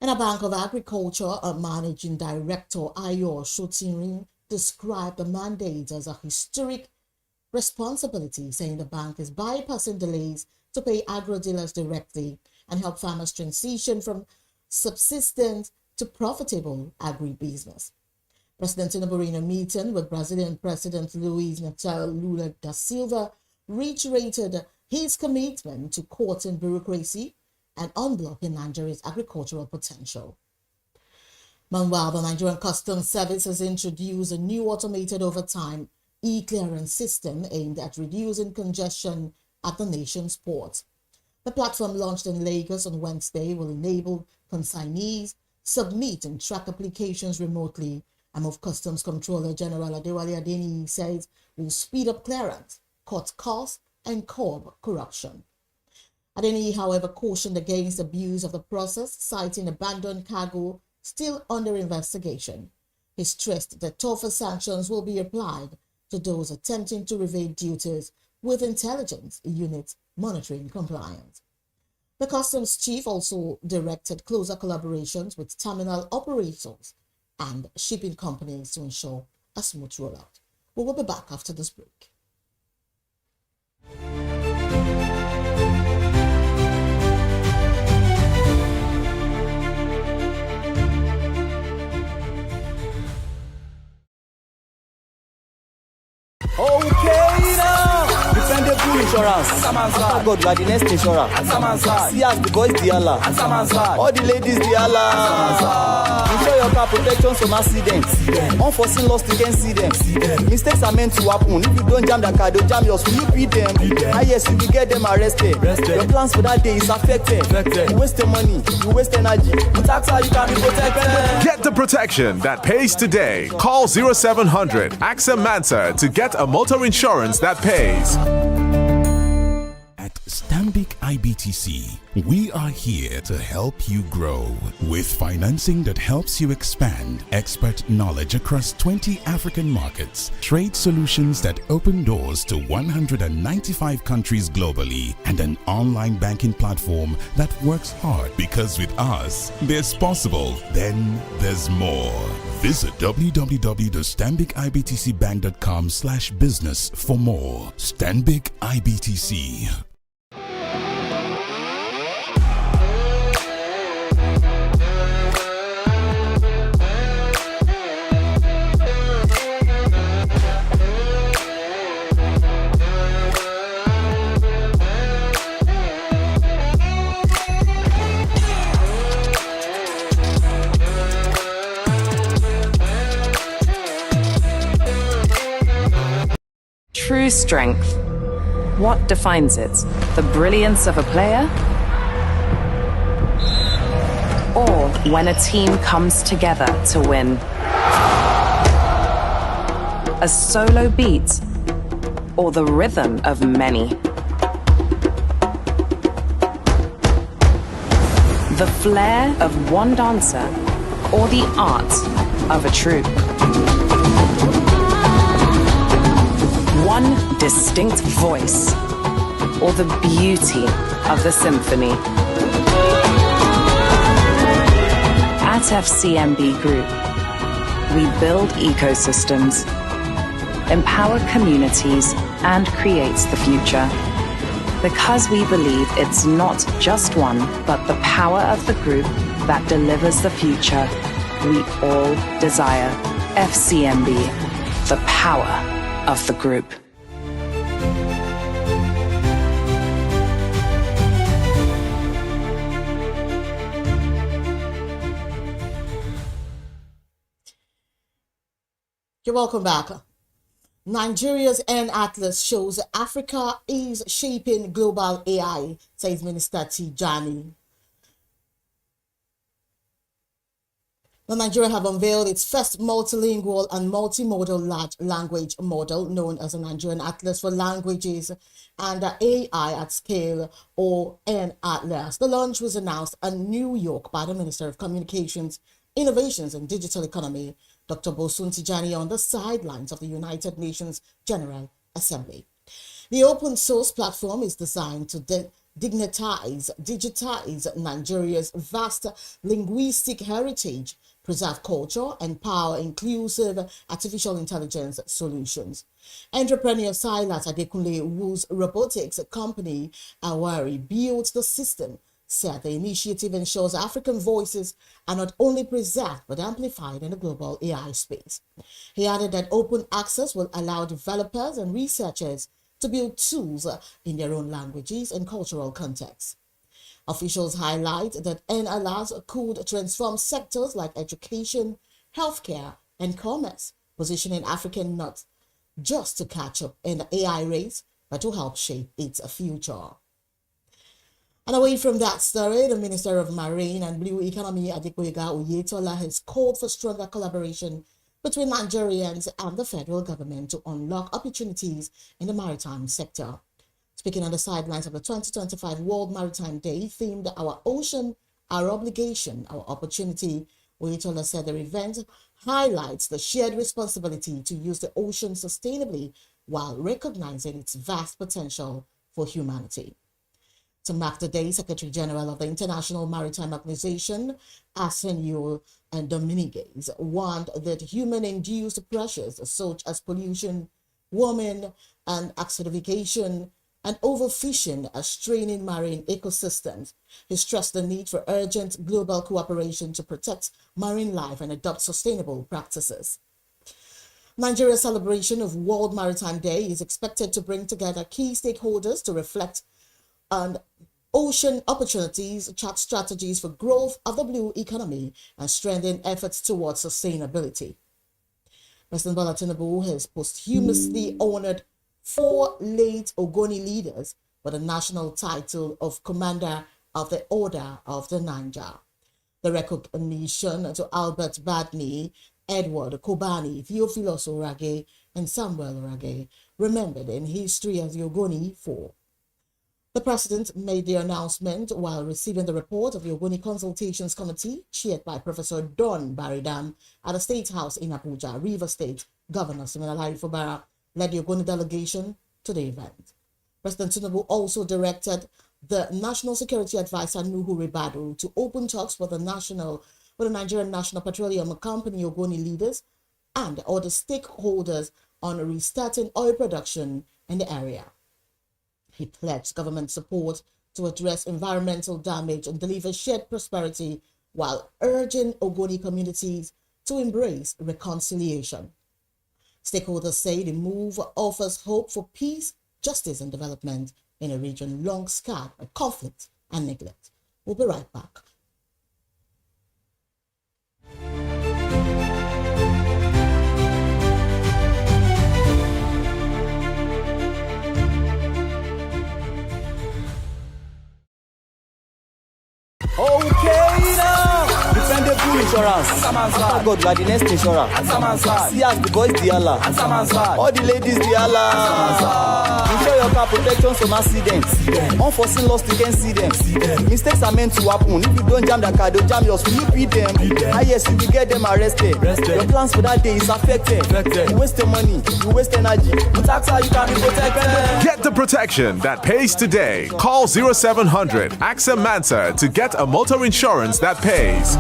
And a Bank of Agriculture, Managing Director Ayo Shotinrin described the mandate as a historic responsibility, saying the bank is bypassing delays to pay agro dealers directly and help farmers transition from subsistence to profitable agribusiness. President Tinubu, in a meeting with Brazilian President Luiz Inácio Lula da Silva, reiterated his commitment to courting bureaucracy and unblocking Nigeria's agricultural potential. Meanwhile, the Nigerian Customs Service has introduced a new automated overtime e-clearance system aimed at reducing congestion at the nation's ports. The platform, launched in Lagos on Wednesday, will enable consignees submit and track applications remotely, and of Customs Controller General Adewale Adeniyi says will speed up clearance, cut costs, and curb corruption. Adeniyi, however, cautioned against abuse of the process, citing abandoned cargo still under investigation. He stressed that tougher sanctions will be applied to those attempting to evade duties, with intelligence units monitoring compliance. The customs chief also directed closer collaborations with terminal operators and shipping companies to ensure a smooth rollout. We will be back after this break. Okay now, dependable insurance. After God, you are the next insurer. See as the boys the Allah. All the ladies the Allah. Ensure your car protections from accidents. Unforeseen loss, you can see them. Mistakes are meant to happen. If you don't jam the car, they'll jam yours. Will you beat them? Yes, you will get them arrested. Your plans for that day is affected. You waste your money, you waste energy. With AXA, you can be protected. Get the protection that pays today. Call 0700 AXA Mansa to get a motor insurance that pays. At Stanbic IBTC, we are here to help you grow with financing that helps you expand, expert knowledge across 20 African markets, trade solutions that open doors to 195 countries globally, and an online banking platform that works hard, because with us, there's possible, then there's more. Visit www.stanbicibtcbank.com/business for more. Stanbic IBTC. True strength. What defines it? The brilliance of a player? Or when a team comes together to win? A solo beat? Or the rhythm of many? The flair of one dancer? Or the art of a troupe? One distinct voice, or the beauty of the symphony. At FCMB Group, we build ecosystems, empower communities, and create the future. Because we believe it's not just one, but the power of the group that delivers the future we all desire. FCMB, the power of the group. You're welcome back. Nigeria's N Atlas shows Africa is shaping global AI, says Minister Tijani. Now, Nigeria have unveiled its first multilingual and multimodal large language model known as the Nigerian Atlas for Languages and AI at Scale, or N Atlas. The launch was announced in New York by the Minister of Communications, Innovations and Digital Economy, Dr. Bosun Tijani, on the sidelines of the United Nations General Assembly. The open source platform is designed to digitize Nigeria's vast linguistic heritage, preserve culture, and power inclusive artificial intelligence solutions. Entrepreneur Silas Adekunle, whose robotics company Awari built the system, said the initiative ensures African voices are not only preserved but amplified in the global AI space. He added that open access will allow developers and researchers to build tools in their own languages and cultural contexts. Officials highlight that NLRs could transform sectors like education, healthcare, and commerce, positioning Africa not just to catch up in the AI race, but to help shape its future. And away from that story, the Minister of Marine and Blue Economy, Adekoyega Oyetola, has called for stronger collaboration between Nigerians and the federal government to unlock opportunities in the maritime sector. Speaking on the sidelines of the 2025 World Maritime Day themed Our Ocean, Our Obligation, Our Opportunity, Oyetola said the event highlights the shared responsibility to use the ocean sustainably while recognizing its vast potential for humanity. To mark the day, Secretary General of the International Maritime Organization, Arsenio Dominguez, warned that human-induced pressures such as pollution, warming, and acidification and overfishing are straining marine ecosystems. He stressed the need for urgent global cooperation to protect marine life and adopt sustainable practices. Nigeria's celebration of World Maritime Day is expected to bring together key stakeholders to reflect on ocean opportunities, chart strategies for growth of the blue economy, and strengthen efforts towards sustainability. President Bola Tinubu has posthumously honored 4 late Ogoni leaders with the national title of Commander of the Order of the Niger. The recognition to Albert Badney, Edward Kobani, Theophilus Orage, and Samuel Orage, remembered in history as the Ogoni 4. The president made the announcement while receiving the report of the Ogoni Consultations Committee, chaired by Professor Don Baridam at the State House in Abuja. Rivers State Governor Siminalayi Fubara led the Ogoni delegation to the event. President Tinubu also directed the National Security Advisor Nuhu Ribadu to open talks with the Nigerian National Petroleum Company Ogoni leaders and other stakeholders on restarting oil production in the area. He pledged government support to address environmental damage and deliver shared prosperity while urging Ogoni communities to embrace reconciliation. Stakeholders say the move offers hope for peace, justice, and development in a region long scarred by conflict and neglect. We'll be right back. Okay now. Dependable insurance. After God, you are the next insurer. See as the boys the Allah. All the ladies the Allah. Ensure your car protection from accidents. Unforeseen loss, you can see them. Mistakes are meant to happen. If you don't jam the car, they'll jam yours. Will you beat them? Yes, you will get them arrested. Your plans for that day is affected. You waste your money, you waste energy. With AXA, you can be protected. Get the protection that pays today. Call 0700 AXA Mansa to get a motor insurance that pays.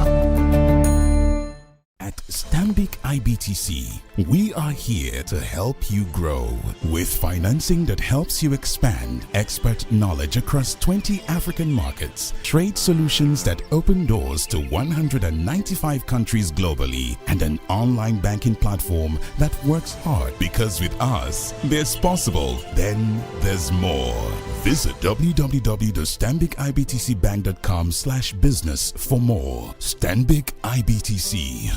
At Stanbic IBTC, we are here to help you grow with financing that helps you expand expert knowledge across 20 African markets, trade solutions that open doors to 195 countries globally, and an online banking platform that works hard because with us, there's possible, then there's more. Visit www.stanbicibtcbank.com/business for more. Stanbic IBTC.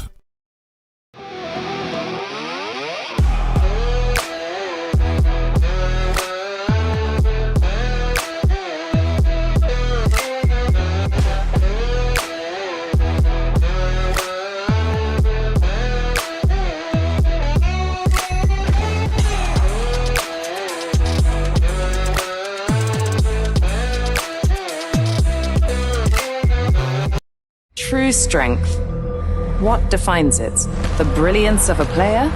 True strength. What defines it? The brilliance of a player?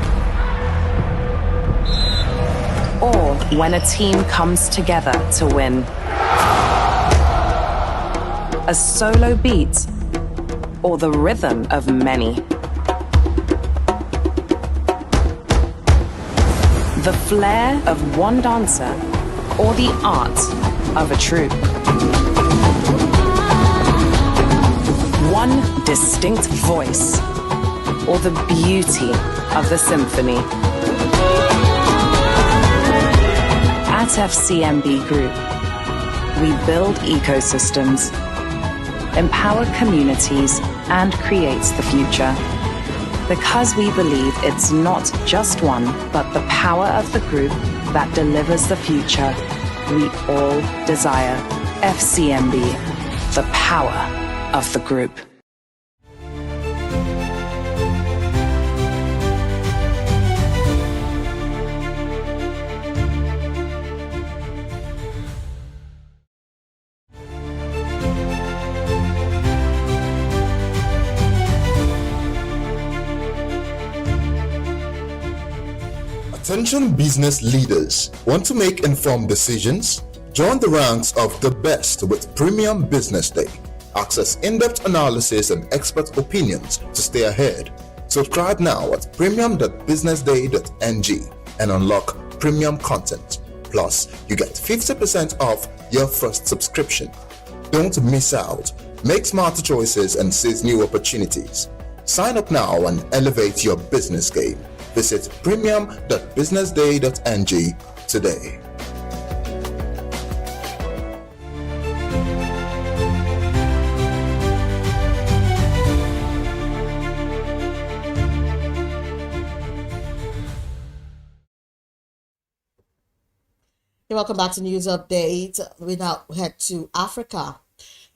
Or when a team comes together to win? A solo beat? Or the rhythm of many? The flair of one dancer? Or the art of a troupe? One distinct voice, or the beauty of the symphony. At FCMB Group, we build ecosystems, empower communities, and create the future. Because we believe it's not just one, but the power of the group that delivers the future we all desire. FCMB, the power of the group. Attention business leaders. Want to make informed decisions? Join the ranks of the best with Premium Business Day. Access in-depth analysis and expert opinions to stay ahead. Subscribe now at premium.businessday.ng and unlock premium content. Plus, you get 50% off your first subscription. Don't miss out. Make smarter choices and seize new opportunities. Sign up now and elevate your business game. Visit premium.businessday.ng today. Welcome back to News Update. We now head to Africa.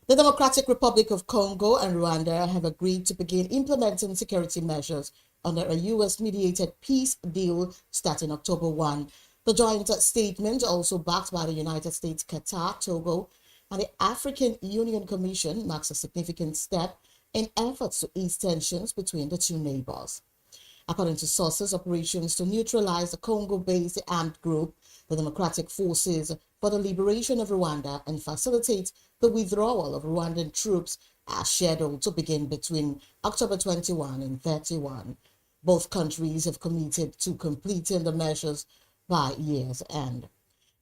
The Democratic Republic of Congo and Rwanda have agreed to begin implementing security measures under a U.S.-mediated peace deal starting October 1. The joint statement, also backed by the United States, Qatar, Togo, and the African Union Commission, marks a significant step in efforts to ease tensions between the two neighbors. According to sources, operations to neutralize the Congo-based armed group, the Democratic Forces for the Liberation of Rwanda, and facilitate the withdrawal of Rwandan troops are scheduled to begin between October 21 and 31. Both countries have committed to completing the measures by year's end.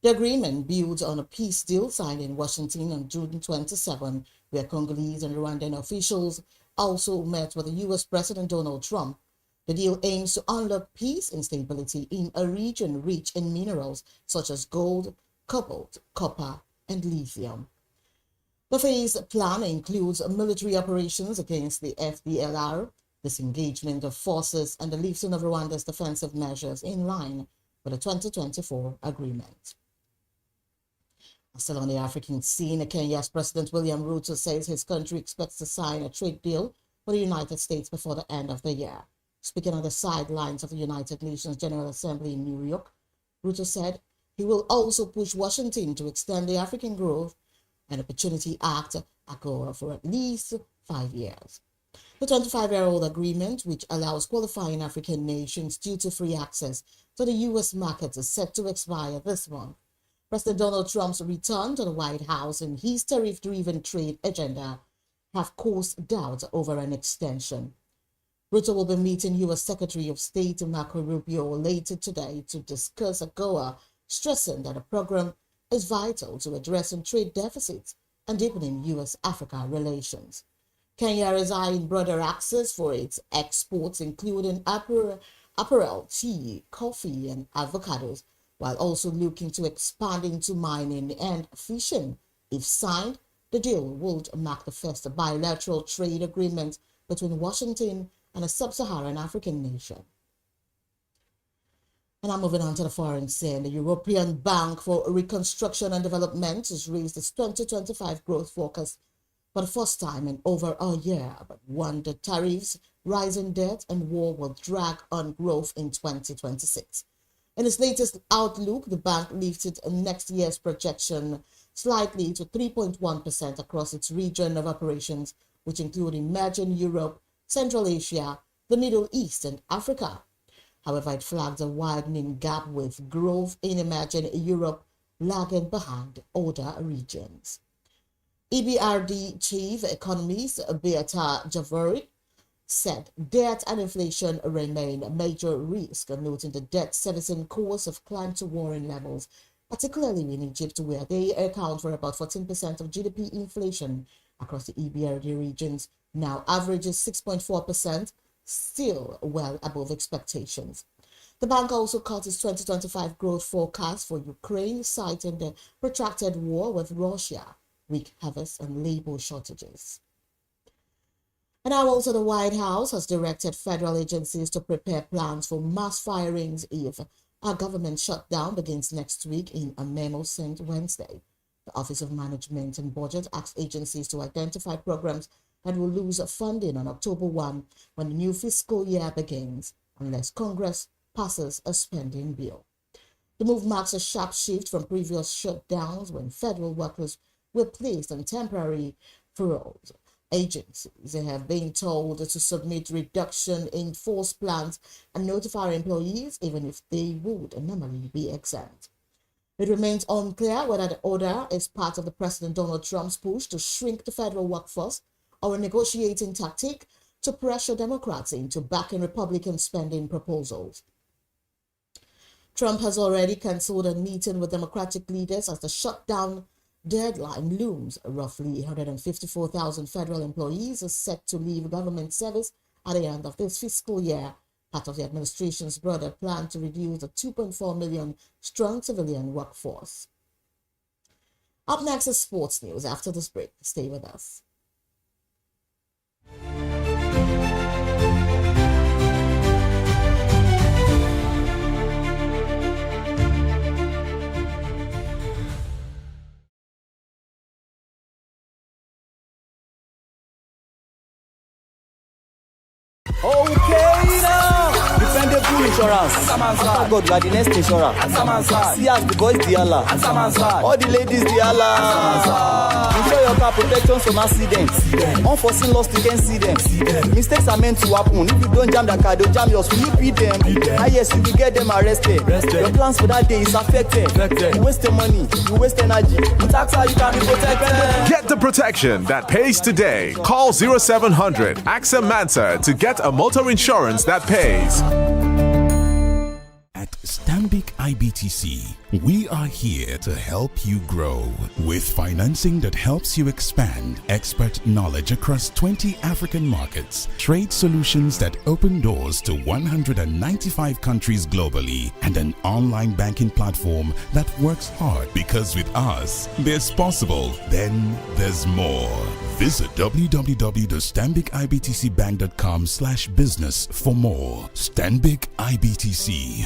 The agreement builds on a peace deal signed in Washington on June 27, where Congolese and Rwandan officials also met with the U.S. President Donald Trump. The deal aims to unlock peace and stability in a region rich in minerals such as gold, cobalt, copper, and lithium. The phased plan includes military operations against the FDLR, disengagement of forces, and the lifting of Rwanda's defensive measures in line with the 2024 agreement. Still on the African scene, Kenya's President William Ruto says his country expects to sign a trade deal with the United States before the end of the year. Speaking on the sidelines of the United Nations General Assembly in New York, Ruto said he will also push Washington to extend the African Growth and Opportunity Act, AGOA, for at least 5 years. The 25-year-old agreement, which allows qualifying African nations duty-free access to the U.S. market, is set to expire this month. President Donald Trump's return to the White House and his tariff-driven trade agenda have caused doubt over an extension. Ruto will be meeting U.S. Secretary of State Marco Rubio later today to discuss AGOA, stressing that the program is vital to addressing trade deficits and deepening U.S.-Africa relations. Kenya is eyeing broader access for its exports, including apparel, tea, coffee, and avocados, while also looking to expand into mining and fishing. If signed, the deal would mark the first bilateral trade agreement between Washington and a sub-Saharan African nation. And I'm moving on to the foreign scene. The European Bank for Reconstruction and Development has raised its 2025 growth forecast for the first time in over a year, but warned that tariffs, rising debt, and war will drag on growth in 2026. In its latest outlook, the bank lifted next year's projection slightly to 3.1% across its region of operations, which include emerging Europe, Central Asia, the Middle East, and Africa. However, it flagged a widening gap with growth in emerging Europe lagging behind other regions. EBRD chief economist Beata Javori said debt and inflation remain a major risk, noting the debt servicing costs have climbed to worrying levels, particularly in Egypt, where they account for about 14% of GDP. Inflation across the EBRD regions now averages 6.4%, still well above expectations. The bank also cut its 2025 growth forecast for Ukraine, citing the protracted war with Russia, weak harvests, and labor shortages. And now also the White House has directed federal agencies to prepare plans for mass firings if a government shutdown begins next week in a memo sent Wednesday. The Office of Management and Budget asked agencies to identify programs that will lose funding on October 1 when the new fiscal year begins, unless Congress passes a spending bill. The move marks a sharp shift from previous shutdowns when federal workers were placed on temporary furloughs. Agencies have been told to submit reduction in force plans and notify employees even if they would normally be exempt. It remains unclear whether the order is part of the President Donald Trump's push to shrink the federal workforce or a negotiating tactic to pressure Democrats into backing Republican spending proposals. Trump has already cancelled a meeting with Democratic leaders as the shutdown deadline looms. Roughly 154,000 federal employees are set to leave government service at the end of this fiscal year, part of the administration's broader plan to reduce the 2.4 million strong civilian workforce. Up next is sports news. After this break, stay with us. Okay now, dependable insurance. After God, you are the next insurer. See as the boys the Allah. All the ladies the Allah. Ensure your car protections from accidents. Unforeseen loss, you can see them. Mistakes are meant to happen. If you don't jam the car, they'll jam yours. Will you beat them? Ah yes, you will get them arrested. Your plans for that day is affected. You waste your money, you waste energy. With AXA, you can be protected. Get the protection that pays today. Call 0700 AXA Mansa to get a motor insurance that pays. At Stanbic IBTC, we are here to help you grow with financing that helps you expand, expert knowledge across 20 African markets, trade solutions that open doors to 195 countries globally, and an online banking platform that works hard, because with us, there's possible, then there's more. Visit www.stanbicibtcbank.com/business for more. Stanbic IBTC.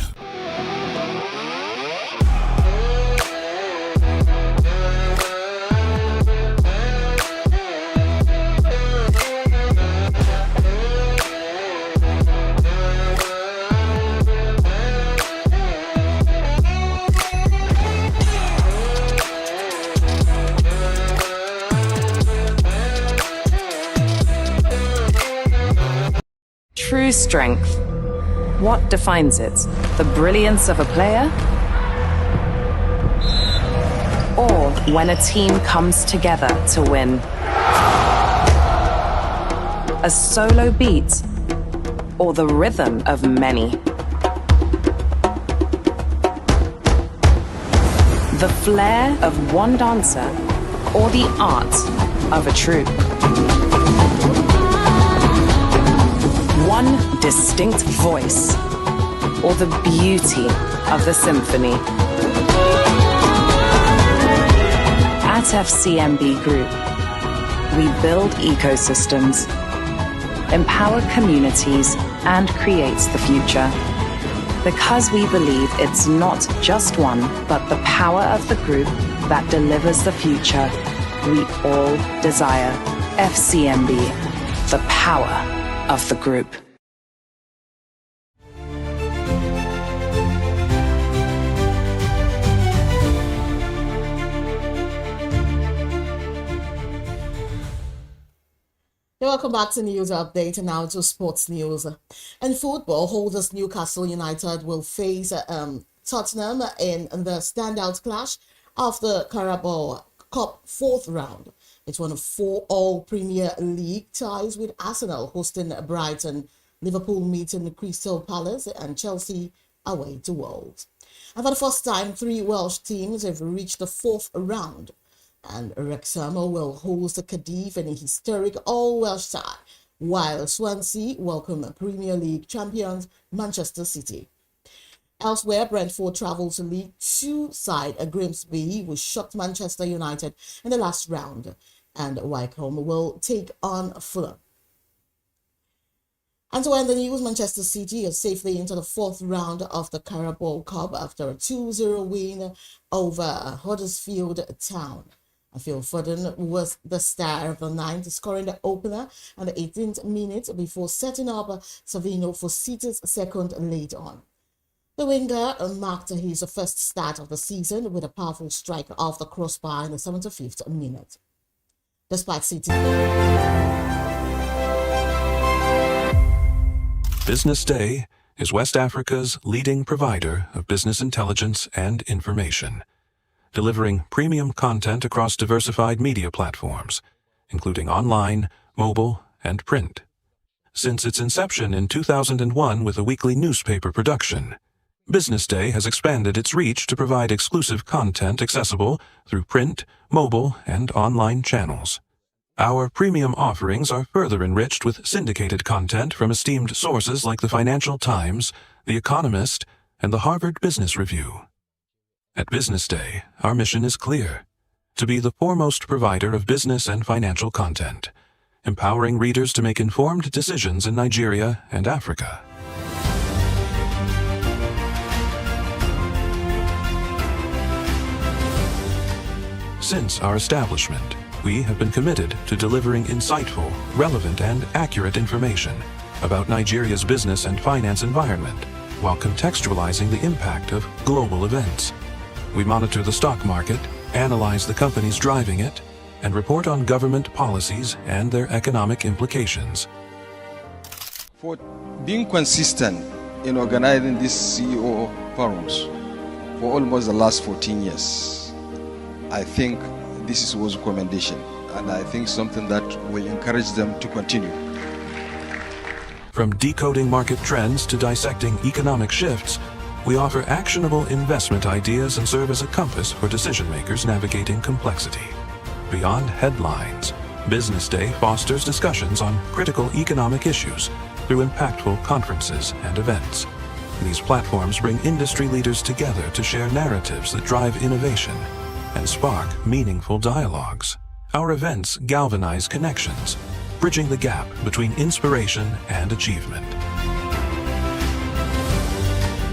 True strength. What defines it? The brilliance of a player? Or when a team comes together to win? A solo beat? Or the rhythm of many? The flair of one dancer? Or the art of a troupe? One distinct voice, or the beauty of the symphony. At FCMB Group, we build ecosystems, empower communities, and create the future. Because we believe it's not just one, but the power of the group that delivers the future we all desire. FCMB, the power of the group. Welcome back to News Update, and now to sports news. In football, holders Newcastle United will face Tottenham in the standout clash of the Carabao Cup fourth round. It's one of 4 all-Premier League ties, with Arsenal hosting Brighton, Liverpool meeting Crystal Palace, and Chelsea away to Wolves. And for the first time, 3 Welsh teams have reached the fourth round. And Wrexham will host Cardiff in a historic all-Welsh tie, while Swansea welcome Premier League champions Manchester City. Elsewhere, Brentford travels to League 2 side Grimsby, who shocked Manchester United in the last round, and Wycombe will take on Fulham. And to end the news, Manchester City is safely into the fourth round of the Carabao Cup after a 2-0 win over Huddersfield Town. Phil Foden was the star of the night, scoring the opener at the 18th minute before setting up Savino for City's second late on. The winger marked his first start of the season with a powerful strike off the crossbar in the 75th minute. Despite City... Business Day is West Africa's leading provider of business intelligence and information, delivering premium content across diversified media platforms, including online, mobile, and print. Since its inception in 2001 with a weekly newspaper production, Business Day has expanded its reach to provide exclusive content accessible through print, mobile, and online channels. Our premium offerings are further enriched with syndicated content from esteemed sources like the Financial Times, The Economist, and the Harvard Business Review. At Business Day, our mission is clear: to be the foremost provider of business and financial content, empowering readers to make informed decisions in Nigeria and Africa. Since our establishment, we have been committed to delivering insightful, relevant, and accurate information about Nigeria's business and finance environment, while contextualizing the impact of global events. We monitor the stock market, analyze the companies driving it, and report on government policies and their economic implications. For being consistent in organizing these CEO forums for almost the last 14 years, I think this was a commendation, and I think something that will encourage them to continue. From decoding market trends to dissecting economic shifts, we offer actionable investment ideas and serve as a compass for decision makers navigating complexity. Beyond headlines, Business Day fosters discussions on critical economic issues through impactful conferences and events. These platforms bring industry leaders together to share narratives that drive innovation and spark meaningful dialogues. Our events galvanize connections, bridging the gap between inspiration and achievement.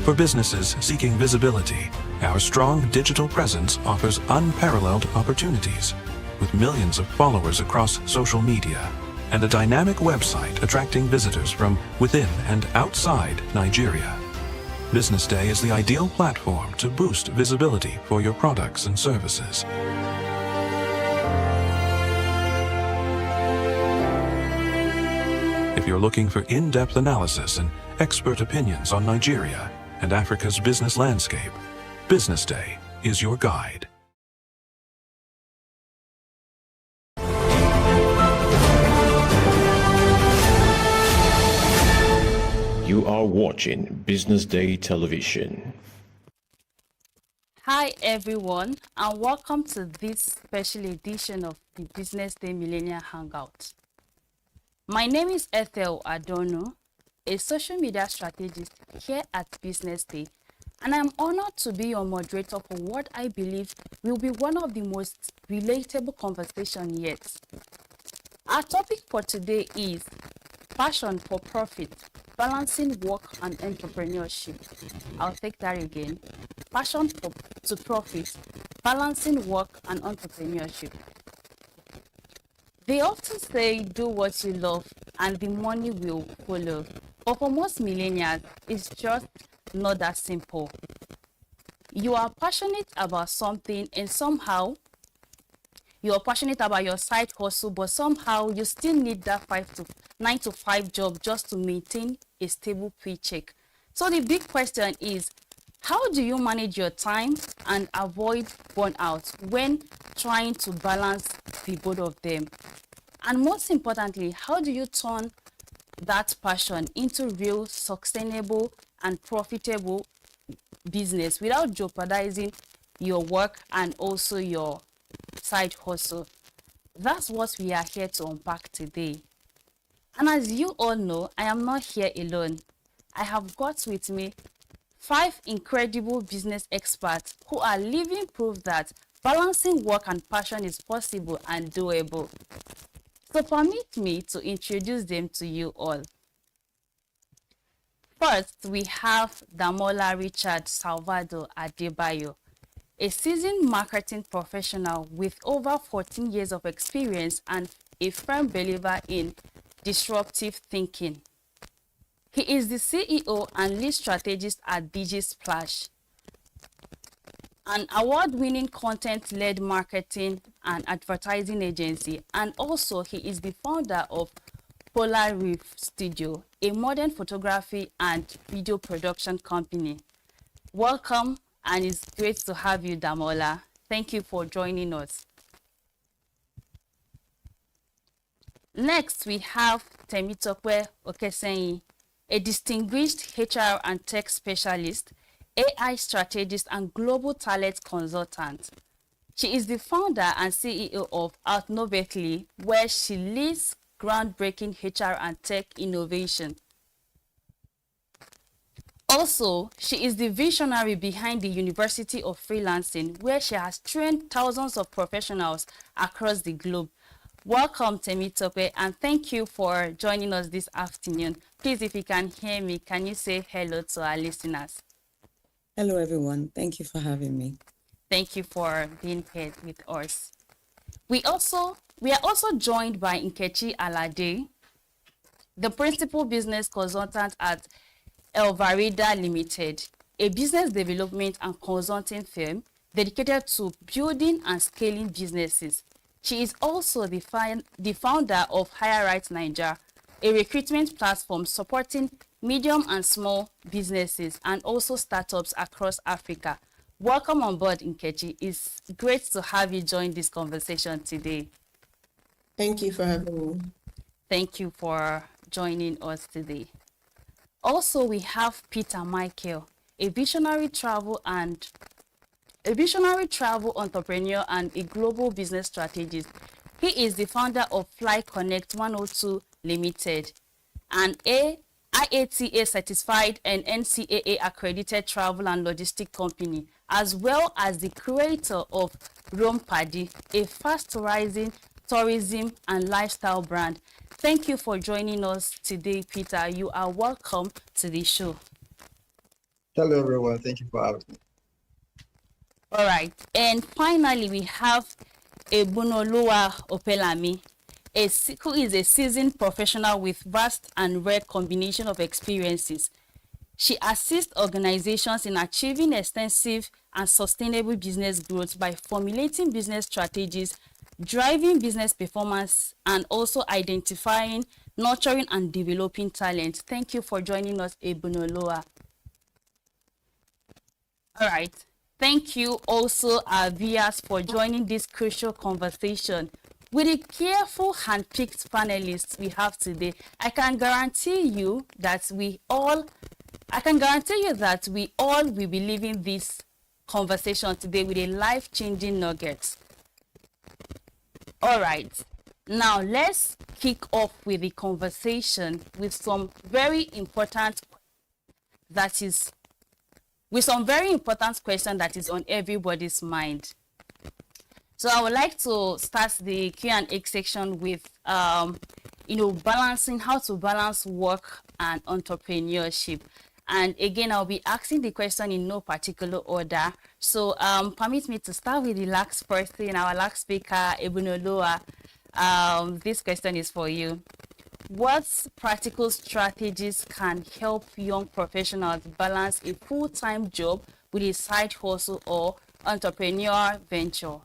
For businesses seeking visibility, our strong digital presence offers unparalleled opportunities, with millions of followers across social media and a dynamic website attracting visitors from within and outside Nigeria. Business Day is the ideal platform to boost visibility for your products and services. If you're looking for in-depth analysis and expert opinions on Nigeria and Africa's business landscape, Business Day is your guide. You are watching Business Day Television. Hi everyone, and welcome to this special edition of the Business Day Millennial Hangout. My name is Ethel Adonu, a social media strategist here at Business Day, and I'm honored to be your moderator for what I believe will be one of the most relatable conversations yet. Our topic for today is passion for profit, balancing work and entrepreneurship. I'll take that again. Passion to profit, balancing work and entrepreneurship. They often say, do what you love and the money will follow. But for most millennials, it's just not that simple. You are passionate about something and somehow you are passionate about your side hustle, but somehow you still need that 9 to 5 job just to maintain a stable paycheck. So the big question is, how do you manage your time and avoid burnout when trying to balance the both of them? And most importantly, how do you turn that passion into real, sustainable, and profitable business without jeopardizing your work and also your side hustle? That's what we are here to unpack today. And as you all know, I am not here alone. I have got with me 5 incredible business experts who are living proof that balancing work and passion is possible and doable. So permit me to introduce them to you all. First, we have Damola Richard Salvador Adebayo, a seasoned marketing professional with over 14 years of experience and a firm believer in disruptive thinking. He is the CEO and lead strategist at DigiSplash, an award-winning content-led marketing and advertising agency, and also he is the founder of Polar Reef Studio, a modern photography and video production company. Welcome, and it's great to have you, Damola. Thank you for joining us. Next, we have Temitope Okesenyi, a distinguished HR and tech specialist, AI strategist, and global talent consultant. She is the founder and CEO of Outnovately, where she leads groundbreaking HR and tech innovation. Also, she is the visionary behind the University of Freelancing, where she has trained thousands of professionals across the globe. Welcome, Temitope, and thank you for joining us this afternoon. Please, if you can hear me, can you say hello to our listeners? Hello, everyone. Thank you for having me. Thank you for being here with us. We are also joined by Nkechi Alade, the principal business consultant at Elvarida Limited, a business development and consulting firm dedicated to building and scaling businesses. She is also the founder of Higher Right Nigeria, a recruitment platform supporting medium and small businesses and also startups across Africa. Welcome on board, Nkechi. It's great to have you join this conversation today. Thank you for having me. Thank you for joining us today. Also, we have Peter Michael, a visionary travel entrepreneur and a global business strategist. He is the founder of Fly Connect 102 Limited, an IATA certified and NCAA accredited travel and logistic company, as well as the creator of Rome Paddy, a fast rising tourism and lifestyle brand. Thank you for joining us today, Peter. You are welcome to the show. Hello, everyone. Thank you for having me. All right. And finally, we have Ebunoloa Opelami, who is a seasoned professional with vast and rare combination of experiences. She assists organizations in achieving extensive and sustainable business growth by formulating business strategies, driving business performance, and also identifying, nurturing, and developing talent. Thank you for joining us, Ebunoloa. All right. Thank you also, our viewers, for joining this crucial conversation. With the careful hand-picked panelists we have today, I can guarantee you that we all will be leaving this conversation today with a life-changing nugget. All right. Now let's kick off with the conversation with some very important question that is on everybody's mind. So I would like to start the Q&A section with, balancing, how to balance work and entrepreneurship. And again, I'll be asking the question in no particular order. So permit me to start with the last person, our last speaker, Ebunoloa. This question is for you. What practical strategies can help young professionals balance a full-time job with a side hustle or entrepreneur venture?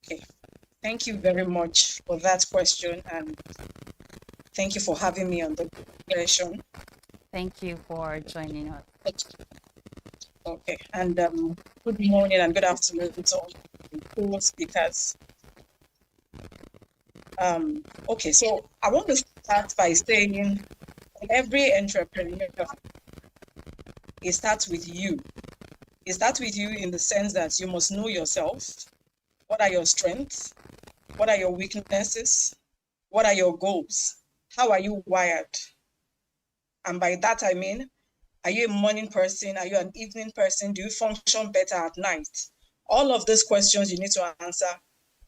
Okay, thank you very much for that question, and thank you for having me on the session. Thank you for joining us. Okay, and good morning and good afternoon to all speakers. Okay, so I want to start by saying every entrepreneur, it starts with you. It starts with you in the sense that you must know yourself. What are your strengths? What are your weaknesses? What are your goals? How are you wired? And by that, I mean, are you a morning person? Are you an evening person? Do you function better at night? All of these questions you need to answer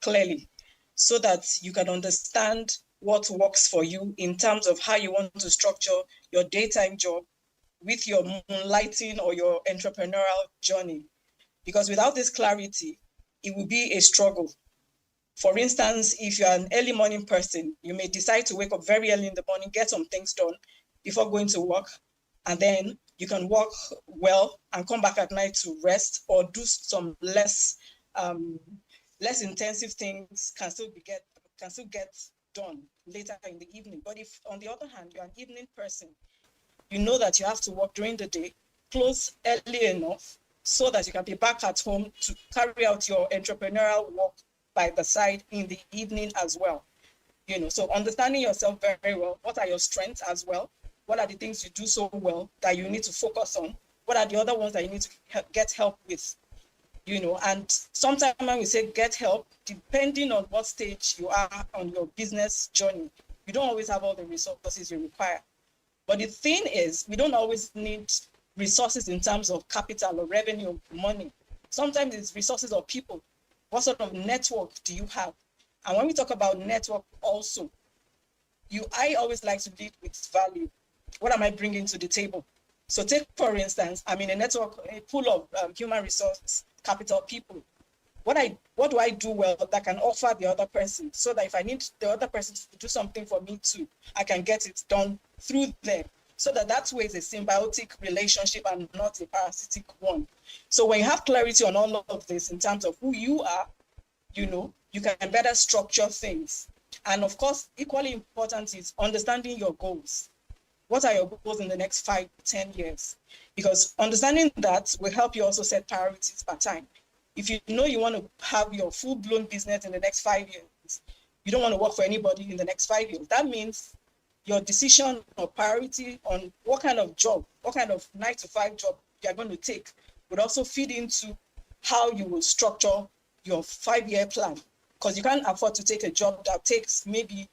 clearly so that you can understand what works for you in terms of how you want to structure your daytime job with your moonlighting or your entrepreneurial journey. Because without this clarity, it will be a struggle. For instance, if you're an early morning person, you may decide to wake up very early in the morning, get some things done before going to work, and then you can work well and come back at night to rest or do some less intensive things can still get done later in the evening. But if, on the other hand, you're an evening person, you know that you have to work during the day, close early enough so that you can be back at home to carry out your entrepreneurial work by the side in the evening as well. So understanding yourself very, very well. What are your strengths as well? What are the things you do so well that you need to focus on? What are the other ones that you need to get help with? And sometimes when we say get help, depending on what stage you are on your business journey, you don't always have all the resources you require. But the thing is, we don't always need resources in terms of capital or revenue or money. Sometimes it's resources of people. What sort of network do you have? And when we talk about network also, I always like to lead with value. What am I bringing to the table? So take, for instance, I'm in a network, a pool of human resource capital people. What do I do well that can offer the other person so that if I need the other person to do something for me too, I can get it done through them, so that way is a symbiotic relationship and not a parasitic one. So when you have clarity on all of this in terms of who you are, you can better structure things. And of course, equally important is understanding your goals. What are your goals in the next 5 to 10 years? Because understanding that will help you also set priorities per time. If you know you want to have your full-blown business in the next 5 years, you don't want to work for anybody in the next 5 years. That means your decision or priority on what kind of job, what kind of 9-to-5 job you're going to take would also feed into how you will structure your 5-year plan. Because you can't afford to take a job that takes maybe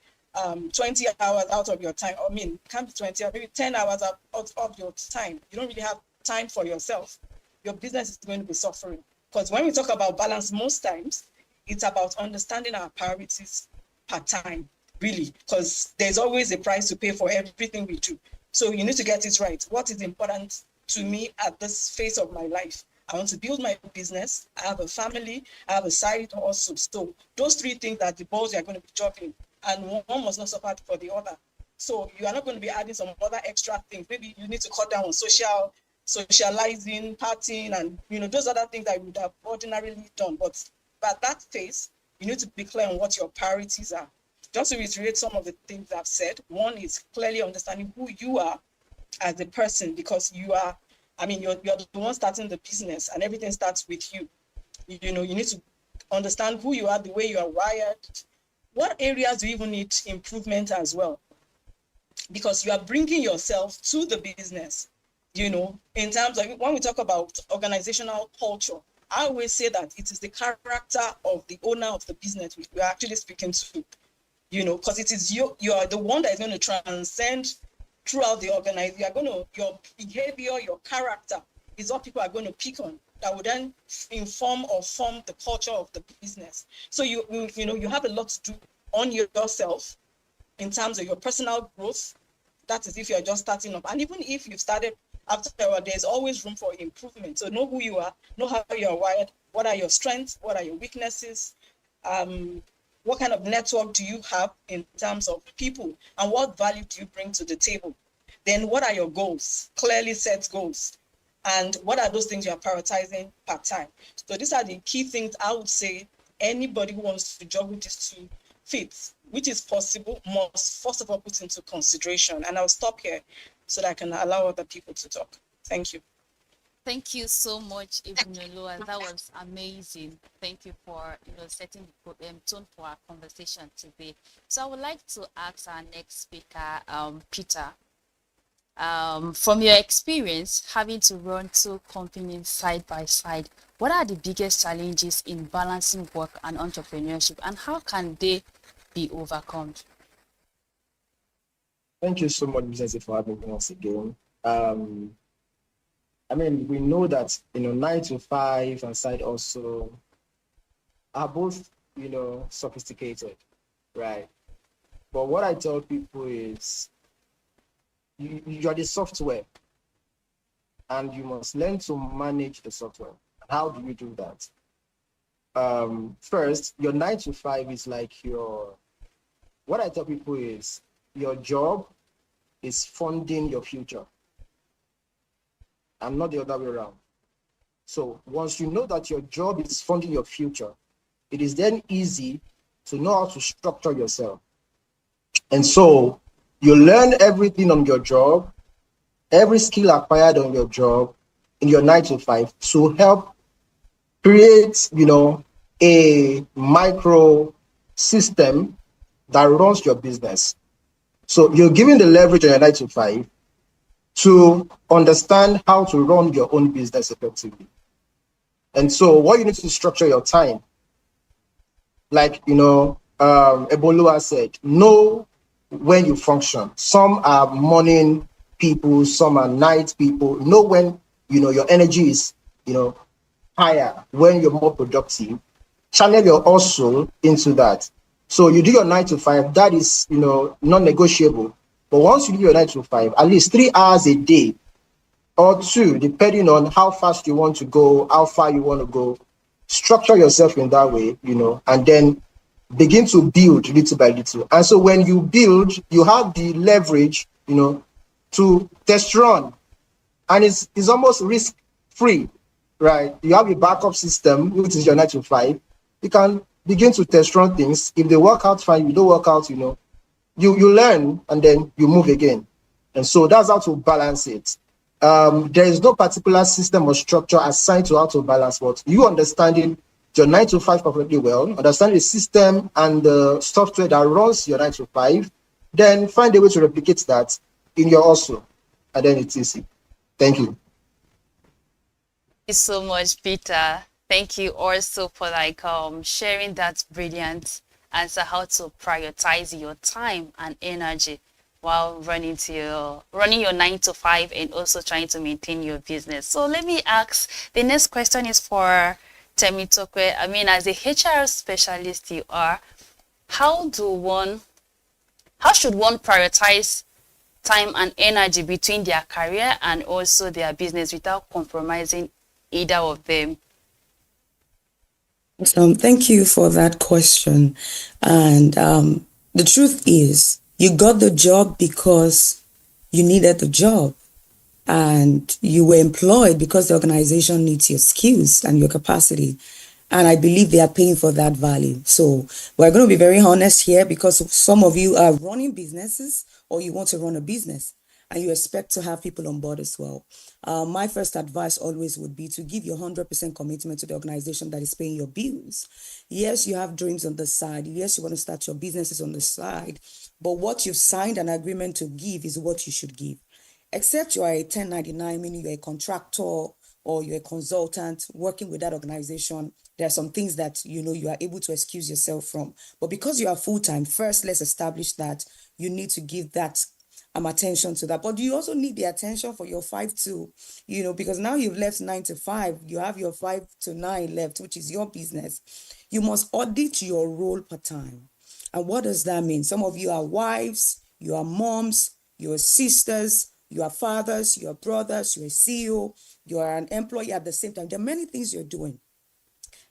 20 hours out of your time. I mean, it can't be 20 hours, maybe 10 hours out of your time. You don't really have time for yourself. Your business is going to be suffering. Because when we talk about balance, most times, it's about understanding our priorities per time, really. Because there's always a price to pay for everything we do. So you need to get it right. What is important to me at this phase of my life? I want to build my business. I have a family. I have a side hustle. So those 3 things are the balls you're going to be juggling, and one must not suffer for the other. So you are not going to be adding some other extra things. Maybe you need to cut down on socializing, partying, and those other things that you would have ordinarily done. But at that phase, you need to be clear on what your priorities are. Just to reiterate some of the things I've said, one is clearly understanding who you are as a person, because you're the one starting the business, and everything starts with you. You need to understand who you are, the way you are wired. What areas do you even need improvement as well? Because you are bringing yourself to the business, in terms of when we talk about organizational culture, I always say that it is the character of the owner of the business we are actually speaking to, because it is you are the one that is going to transcend throughout the organization. Your behavior, your character is what people are going to pick on, that will then inform or form the culture of the business. So you have a lot to do on yourself in terms of your personal growth. That is if you're just starting up. And even if you've started after a while, there's always room for improvement. So know who you are, know how you are wired, what are your strengths, what are your weaknesses, what kind of network do you have in terms of people, and what value do you bring to the table? Then what are your goals? Clearly set goals. And what are those things you are prioritizing per time? So these are the key things I would say anybody who wants to juggle these 2 feats, which is possible, must first of all put into consideration. And I'll stop here so that I can allow other people to talk. Thank you. Thank you so much, Ibnulua. That was amazing. Thank you for setting the tone for our conversation today. So I would like to ask our next speaker, Peter. From your experience having to run 2 companies side by side, what are the biggest challenges in balancing work and entrepreneurship, and how can they be overcome? Thank you so much, BusinessDay, for having me once again. We know that 9 to 5 and side also are both sophisticated, right? But what I tell people is you are the software, and you must learn to manage the software. How do you do that? First, your 9 to 5 is like what I tell people is your job is funding your future, and not the other way around. So once you know that your job is funding your future, it is then easy to know how to structure yourself. And so you learn everything on your job, every skill acquired on your job in your 9 to 5 to help create, a micro system that runs your business. So you're giving the leverage on your 9 to 5 to understand how to run your own business effectively. And so what you need to structure your time, like, Ebolua said, know when you function. Some are morning people, some are night people. Know when, your energy is, higher, when you're more productive. Channel your hustle into that. So you do your 9 to 5, that is, non-negotiable. But once you do your 9 to 5, at least 3 hours a day or 2, depending on how fast you want to go, how far you want to go, structure yourself in that way, and then begin to build little by little. And so when you build, you have the leverage, to test run. And it's almost risk-free, right? You have a backup system, which is your 9 to 5. You can begin to test run things. If they work out fine, you don't work out, you learn and then you move again. And so that's how to balance it. There is no particular system or structure assigned to how to balance, but you understanding your 9 to 5 perfectly well, understand the system and the software that runs your 9 to 5, then find a way to replicate that in your hustle, and then it's easy. Thank you. Thank you so much, Peter. Thank you also for sharing that brilliant answer, how to prioritize your time and energy while running your 9 to 5 and also trying to maintain your business. So let me ask, the next question is for Temitokwe. I mean, as a HR specialist you are, how should one prioritize time and energy between their career and also their business without compromising either of them? Thank you for that question. And the truth is, you got the job because you needed the job. And you were employed because the organization needs your skills and your capacity. And I believe they are paying for that value. So we're going to be very honest here, because some of you are running businesses or you want to run a business and you expect to have people on board as well. My first advice always would be to give your 100% commitment to the organization that is paying your bills. Yes, you have dreams on the side. Yes, you want to start your businesses on the side. But what you've signed an agreement to give is what you should give. Except you are a 1099, meaning you're a contractor or you're a consultant working with that organization, there are some things that you are able to excuse yourself from. But because you are full-time, first let's establish that you need to give that attention to that. But you also need the attention for your 5 to, because now you've left 9 to 5, you have your 5 to 9 left, which is your business. You must audit your role per time. And what does that mean? Some of you are wives, you are moms, you are sisters, you are fathers, you are brothers, you're a CEO, you are an employee at the same time. There are many things you're doing.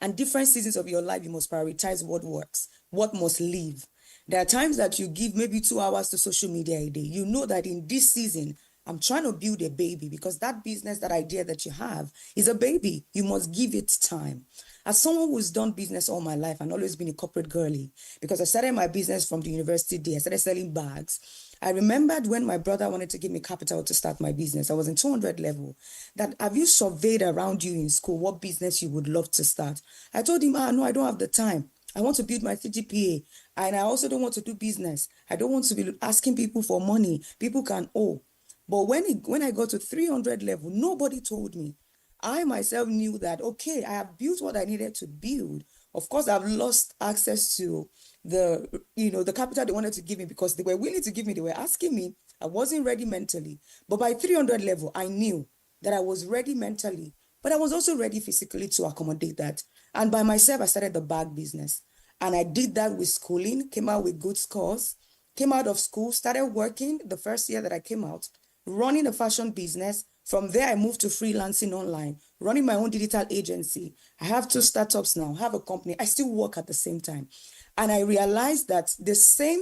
And different seasons of your life, you must prioritize what works, what must live. There are times that you give maybe 2 hours to social media a day. You know that in this season, I'm trying to build a baby, because that business, that idea that you have is a baby. You must give it time. As someone who's done business all my life and always been a corporate girly, because I started my business from the university day, I started selling bags. I remembered when my brother wanted to give me capital to start my business. I was in 200 level. That, have you surveyed around you in school what business you would love to start? I told him, no, I don't have the time. I want to build my CGPA, and I also don't want to do business. I don't want to be asking people for money. People can owe. But when I got to 300 level, nobody told me. I myself knew that, okay, I have built what I needed to build. Of course, I've lost access to the capital they wanted to give me, because they were willing to give me. They were asking me. I wasn't ready mentally. But by 300 level, I knew that I was ready mentally, but I was also ready physically to accommodate that. And by myself, I started the bag business. And I did that with schooling, came out with good scores, came out of school, started working the first year that I came out, running a fashion business. From there, I moved to freelancing online, running my own digital agency. I have 2 startups now, have a company. I still work at the same time. And I realized that the same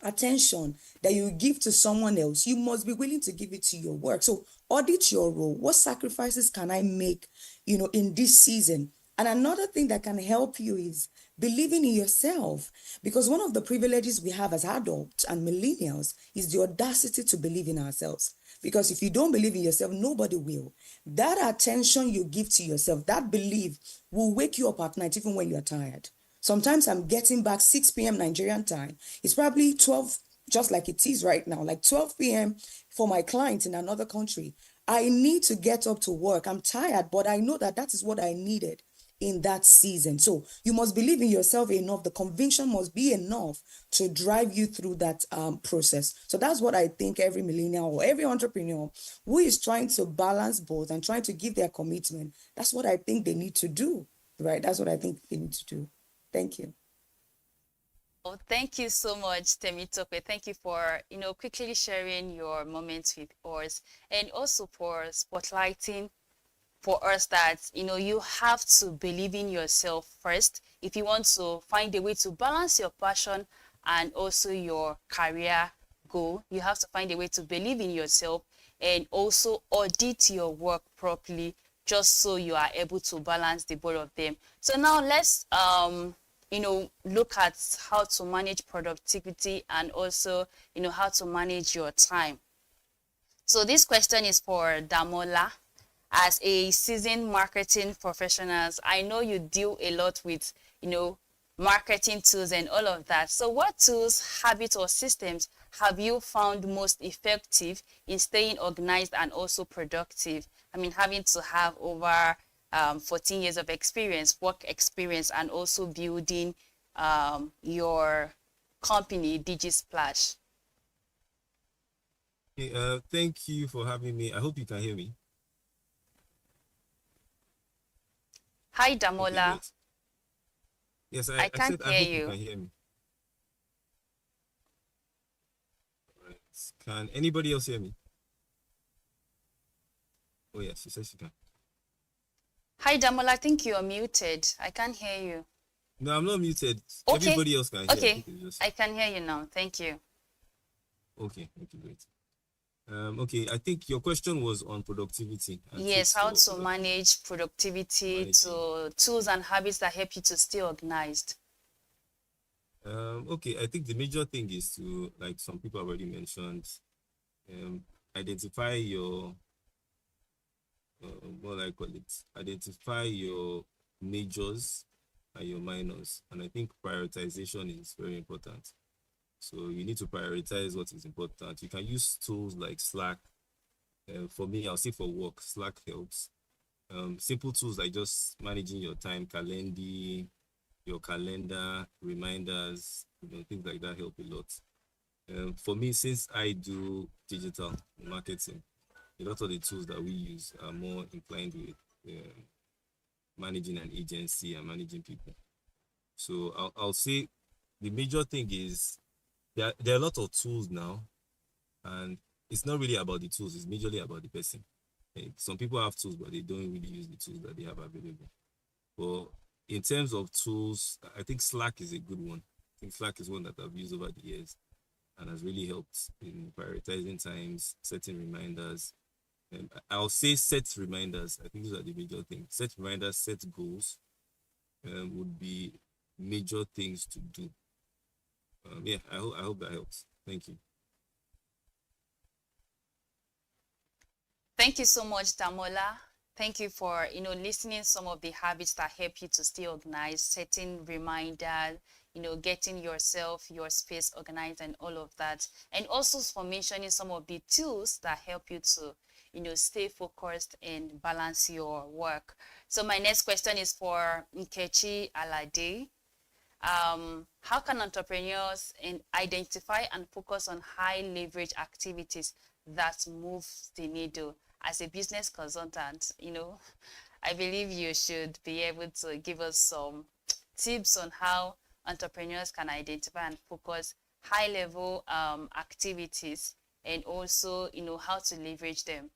attention that you give to someone else, you must be willing to give it to your work. So audit your role. What sacrifices can I make, in this season? And another thing that can help you is believing in yourself, because one of the privileges we have as adults and millennials is the audacity to believe in ourselves. Because if you don't believe in yourself, nobody will. That attention you give to yourself, that belief will wake you up at night even when you're tired. Sometimes I'm getting back 6 p.m. Nigerian time. It's probably 12, just like it is right now, like 12 p.m. for my clients in another country. I need to get up to work. I'm tired, but I know that is what I needed in that season. So you must believe in yourself enough. The conviction must be enough to drive you through that process. So that's what I think every millennial or every entrepreneur who is trying to balance both and trying to give their commitment, that's what I think they need to do, right? That's what I think they need to do. Thank you. Oh, thank you so much, Temitope. Thank you for, quickly sharing your moments with us, and also for spotlighting for us that, you have to believe in yourself first if you want to find a way to balance your passion and also your career goal, you have to find a way to believe in yourself and also audit your work properly, just so you are able to balance the both of them. So now let's look at how to manage productivity and also how to manage your time. So this question is for Damola. As a seasoned marketing professionals, I know you deal a lot with marketing tools and all of that. So what tools, habits, or systems have you found most effective in staying organized and also productive? I mean, having to have over 14 years of experience, work experience, and also building your company, DigiSplash. Okay, thank you for having me. I hope you can hear me. Hi, Damola. Okay, yes, I can't said I hear hope you. you can hear me. All right. Can anybody else hear me? Oh yes, she says she can. Hi, Damola. I think you're muted. I can't hear you. No, I'm not muted. Okay. Everybody else can hear. Okay, I can hear you now. Thank you. Okay, great. Okay, I think your question was on productivity. Yes, how to manage productivity, to tools and habits that help you to stay organized. Okay, I think the major thing is to, like some people already mentioned, identify your, identify your majors and your minors. And I think prioritization is very important. So you need to prioritize what is important. You can use tools like Slack. For me, I'll say for work, Slack helps. Simple tools like just managing your time, your calendar, reminders, things like that help a lot. For me, since I do digital marketing, a lot of the tools that we use are more inclined with managing an agency and managing people. So I'll say the major thing is there are a lot of tools now, and it's not really about the tools, it's majorly about the person. Some people have tools, but they don't really use the tools that they have available. But in terms of tools, I think Slack is a good one. I think Slack is one that I've used over the years and has really helped in prioritizing times, setting reminders. And I'll say set reminders. I think those are the major things. Set reminders, set goals would be major things to do. Yeah, I hope that helps. Thank you. Thank you so much, Damola. Thank you for listening some of the habits that help you to stay organized, setting reminders, getting yourself, your space organized and all of that. And also for mentioning some of the tools that help you to stay focused and balance your work. So my next question is for Nkechi Alade. How can entrepreneurs identify and focus on high leverage activities that move the needle? As a business consultant, I believe you should be able to give us some tips on how entrepreneurs can identify and focus high level activities and also, how to leverage them.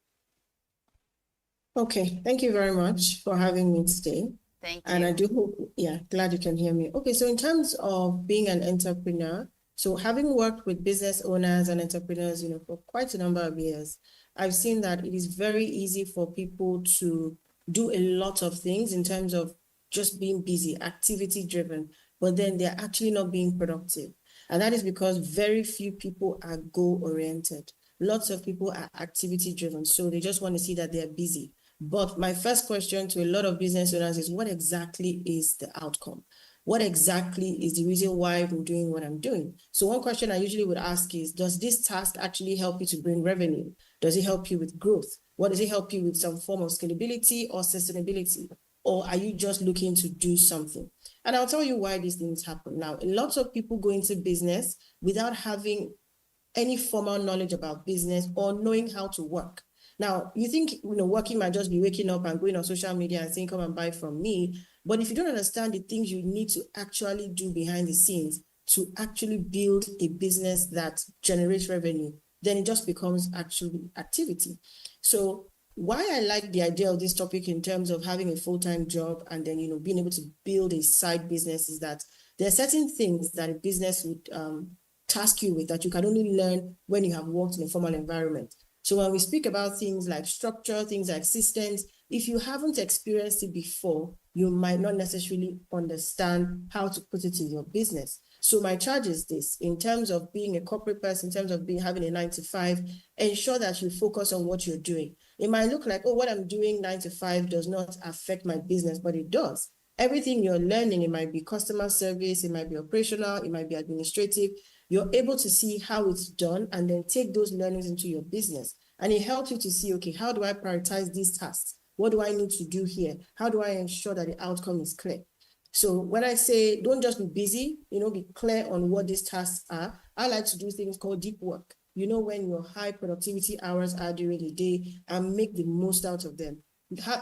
Okay, thank you very much for having me today. Thank you. And I do hope, glad you can hear me. Okay, so in terms of being an entrepreneur, so having worked with business owners and entrepreneurs, for quite a number of years, I've seen that it is very easy for people to do a lot of things in terms of just being busy, activity driven, but then they're actually not being productive. And that is because very few people are goal oriented. Lots of people are activity driven. So they just want to see that they're busy. But my first question to a lot of business owners is, what exactly is the outcome? What exactly is the reason why I'm doing what I'm doing? So one question I usually would ask is, does this task actually help you to bring revenue? Does it help you with growth? What does it help you with, some form of scalability or sustainability? Or are you just looking to do something? And I'll tell you why these things happen. Now, lots of people go into business without having any formal knowledge about business or knowing how to work. Now, you think, working might just be waking up and going on social media and saying, come and buy from me. But if you don't understand the things you need to actually do behind the scenes to actually build a business that generates revenue, then it just becomes actually activity. So why I like the idea of this topic in terms of having a full-time job and then, being able to build a side business is that there are certain things that a business would task you with that you can only learn when you have worked in a formal environment. So when we speak about things like structure, things like systems, if you haven't experienced it before, you might not necessarily understand how to put it in your business. So my charge is this: in terms of being a corporate person, in terms of having a 9 to 5, ensure that you focus on what you're doing. It might look like, oh, what I'm doing 9 to 5 does not affect my business, but it does. Everything you're learning, it might be customer service, it might be operational, it might be administrative. You're able to see how it's done and then take those learnings into your business. And it helps you to see, okay, how do I prioritize these tasks? What do I need to do here? How do I ensure that the outcome is clear? So when I say don't just be busy, be clear on what these tasks are. I like to do things called deep work. When your high productivity hours are during the day, and make the most out of them.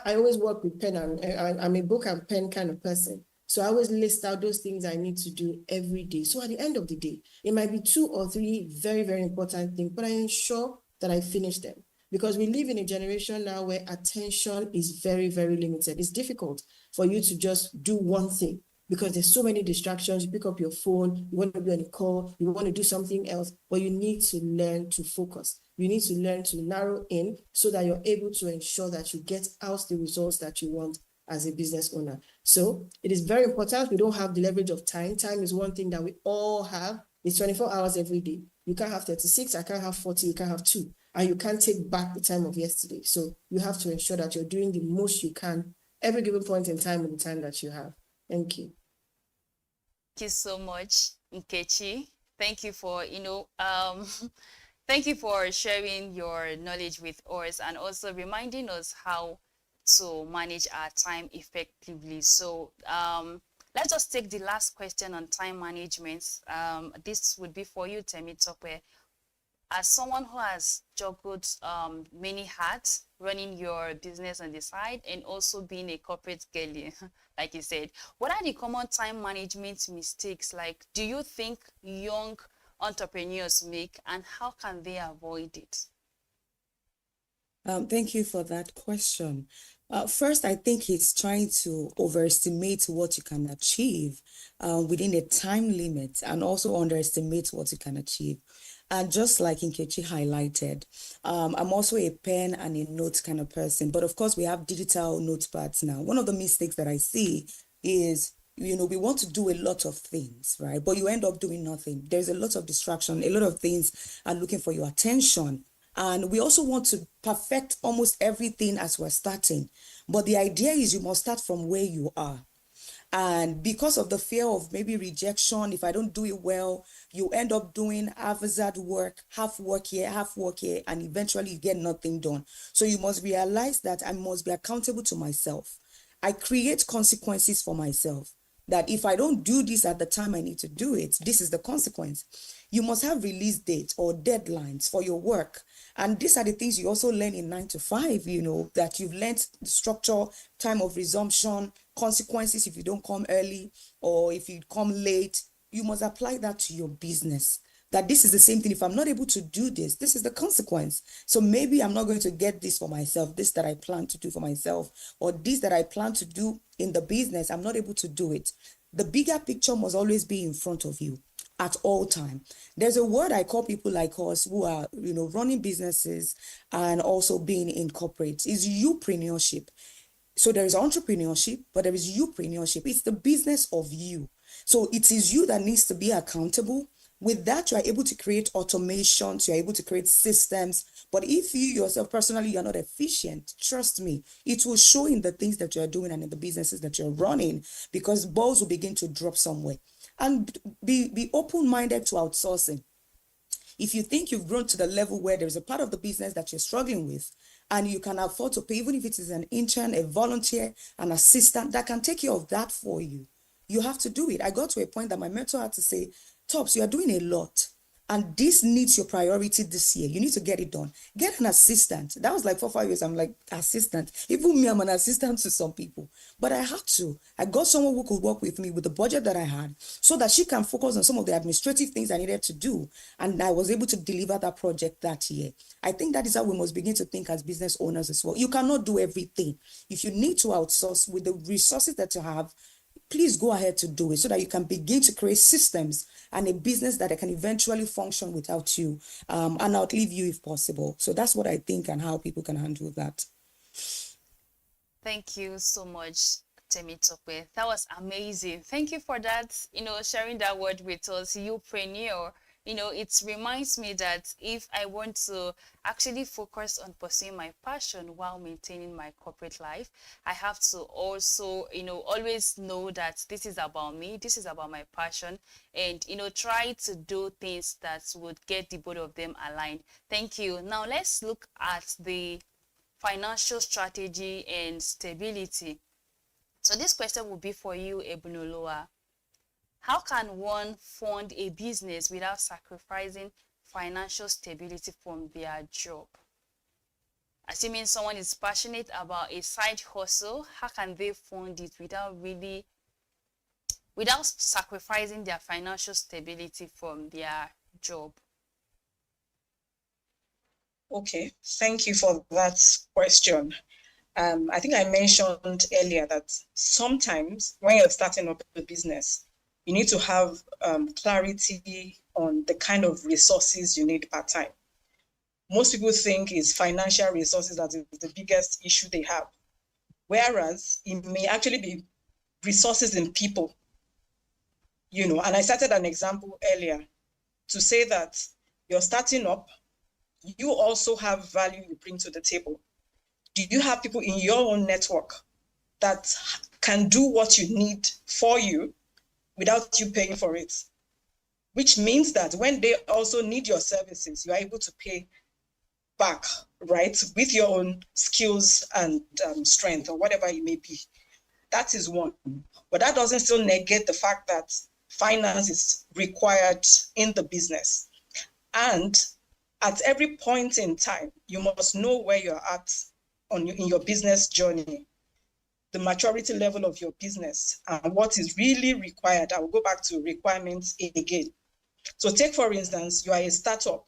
I always work with pen, and I'm a book and pen kind of person. So I always list out those things I need to do every day. So at the end of the day, it might be 2 or 3 very, very important things, but I ensure that I finish them. Because we live in a generation now where attention is very, very limited. It's difficult for you to just do one thing because there's so many distractions. You pick up your phone, you want to be on a call, you want to do something else, but you need to learn to focus. You need to learn to narrow in so that you're able to ensure that you get out the results that you want as a business owner. So it is very important. We don't have the leverage of time. Time is one thing that we all have. It's 24 hours every day. You can't have 36, I can't have 40, you can't have 2. And you can't take back the time of yesterday. So you have to ensure that you're doing the most you can every given point in time with the time that you have. Thank you. Thank you so much, Nkechi. Thank you for, thank you for sharing your knowledge with us and also reminding us how to manage our time effectively. So let's just take the last question on time management. This would be for you, Temitope. As someone who has juggled many hats, running your business on the side and also being a corporate girly, like you said, what are the common time management mistakes? Like, do you think young entrepreneurs make, and how can they avoid it? Thank you for that question. First, I think it's trying to overestimate what you can achieve within a time limit and also underestimate what you can achieve. And just like Nkechi highlighted, I'm also a pen and a note kind of person. But of course, we have digital notepads now. One of the mistakes that I see is, we want to do a lot of things, right? But you end up doing nothing. There's a lot of distraction. A lot of things are looking for your attention. And we also want to perfect almost everything as we're starting. But the idea is you must start from where you are. And because of the fear of maybe rejection, if I don't do it well, you end up doing haphazard work, half work here, and eventually you get nothing done. So you must realize that I must be accountable to myself. I create consequences for myself. That if I don't do this at the time I need to do it, this is the consequence. You must have release dates or deadlines for your work. And these are the things you also learn in 9 to 5, that you've learned the structure, time of resumption, consequences if you don't come early or if you come late. You must apply that to your business. That this is the same thing. If I'm not able to do this, this is the consequence. So maybe I'm not going to get this for myself, this that I plan to do for myself, or this that I plan to do in the business, I'm not able to do it. The bigger picture must always be in front of you at all time. There's a word I call people like us who are, running businesses and also being in corporate is youpreneurship. So there is entrepreneurship, but there is youpreneurship. It's the business of you. So it is you that needs to be accountable. With that, you are able to create automations, you are able to create systems. But if you yourself personally, you're not efficient, trust me, it will show in the things that you're doing and in the businesses that you're running, because balls will begin to drop somewhere. And be open-minded to outsourcing. If you think you've grown to the level where there's a part of the business that you're struggling with and you can afford to pay, even if it is an intern, a volunteer, an assistant that can take care of that for you, you have to do it. I got to a point that my mentor had to say, Tops, you are doing a lot. And this needs your priority this year. You need to get it done. Get an assistant. That was like 4 or 5 years. I'm like, assistant. Even me, I'm an assistant to some people. But I had to. I got someone who could work with me with the budget that I had so that she can focus on some of the administrative things I needed to do. And I was able to deliver that project that year. I think that is how we must begin to think as business owners as well. You cannot do everything. If you need to outsource with the resources that you have, please go ahead to do it so that you can begin to create systems and a business that can eventually function without you and outlive you if possible. So that's what I think and how people can handle that. Thank you so much, Temitope. That was amazing. Thank you for that, sharing that word with us, youpreneur. It reminds me that if I want to actually focus on pursuing my passion while maintaining my corporate life, I have to also, always know that this is about me, this is about my passion, and, try to do things that would get the both of them aligned. Thank you. Now let's look at the financial strategy and stability. So this question will be for you, Ebunoloa. How can one fund a business without sacrificing financial stability from their job? Assuming someone is passionate about a side hustle, how can they fund it without sacrificing their financial stability from their job? Okay, thank you for that question. I think I mentioned earlier that sometimes when you're starting up a business, you need to have clarity on the kind of resources you need per time. Most people think it's financial resources that is the biggest issue they have, whereas it may actually be resources in people. And I cited an example earlier to say that you're starting up, you also have value you bring to the table. Do you have people in your own network that can do what you need for you without you paying for it? Which means that when they also need your services, you are able to pay back, right? With your own skills and strength or whatever it may be. That is one. But that doesn't still negate the fact that finance is required in the business. And at every point in time, you must know where you're at in your business journey, the maturity level of your business, and what is really required. I will go back to requirements again. So take, for instance, you are a startup.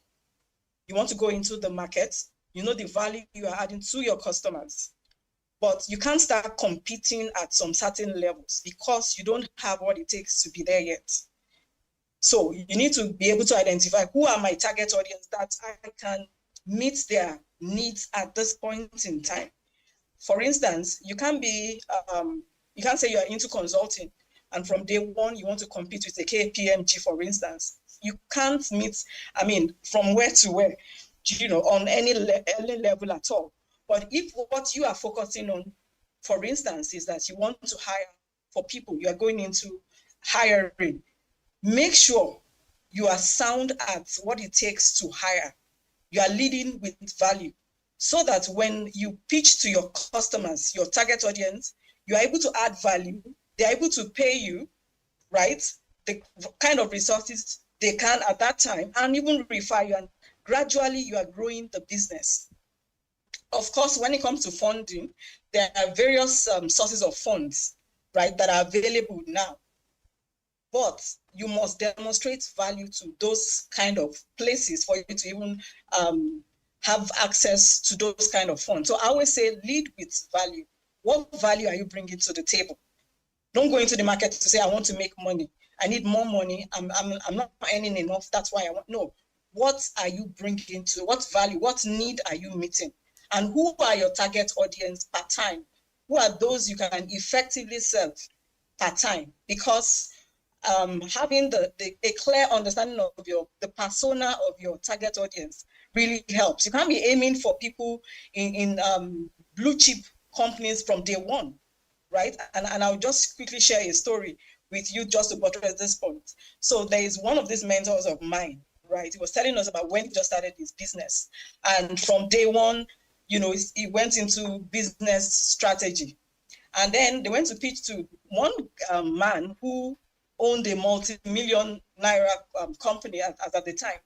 You want to go into the market. You know the value you are adding to your customers. But you can't start competing at some certain levels because you don't have what it takes to be there yet. So you need to be able to identify who are my target audience that I can meet their needs at this point in time. For instance, you can't say you're into consulting and from day one you want to compete with a KPMG, for instance. You can't meet, from where to where, on any level at all. But if what you are focusing on, for instance, is that you want to hire for people, you are going into hiring, make sure you are sound at what it takes to hire. You are leading with value so that when you pitch to your customers, your target audience, you are able to add value. They're able to pay you, right? The kind of resources they can at that time and even refer you. And gradually you are growing the business. Of course, when it comes to funding, there are various sources of funds, right, that are available now. But you must demonstrate value to those kind of places for you to even have access to those kind of funds. So I always say lead with value. What value are you bringing to the table? Don't go into the market to say, I want to make money. I need more money. I'm not earning enough. That's why I want. No. What are you bringing to? What value? What need are you meeting? And who are your target audience per time? Who are those you can effectively serve per time? Because having a clear understanding of the persona of your target audience really helps. You can't be aiming for people in blue chip companies from day one, right? And I'll just quickly share a story with you just to buttress this point. So there is one of these mentors of mine, right? He was telling us about when he just started his business. And from day one, he went into business strategy. And then they went to pitch to one man who owned a multi-million naira company at the time.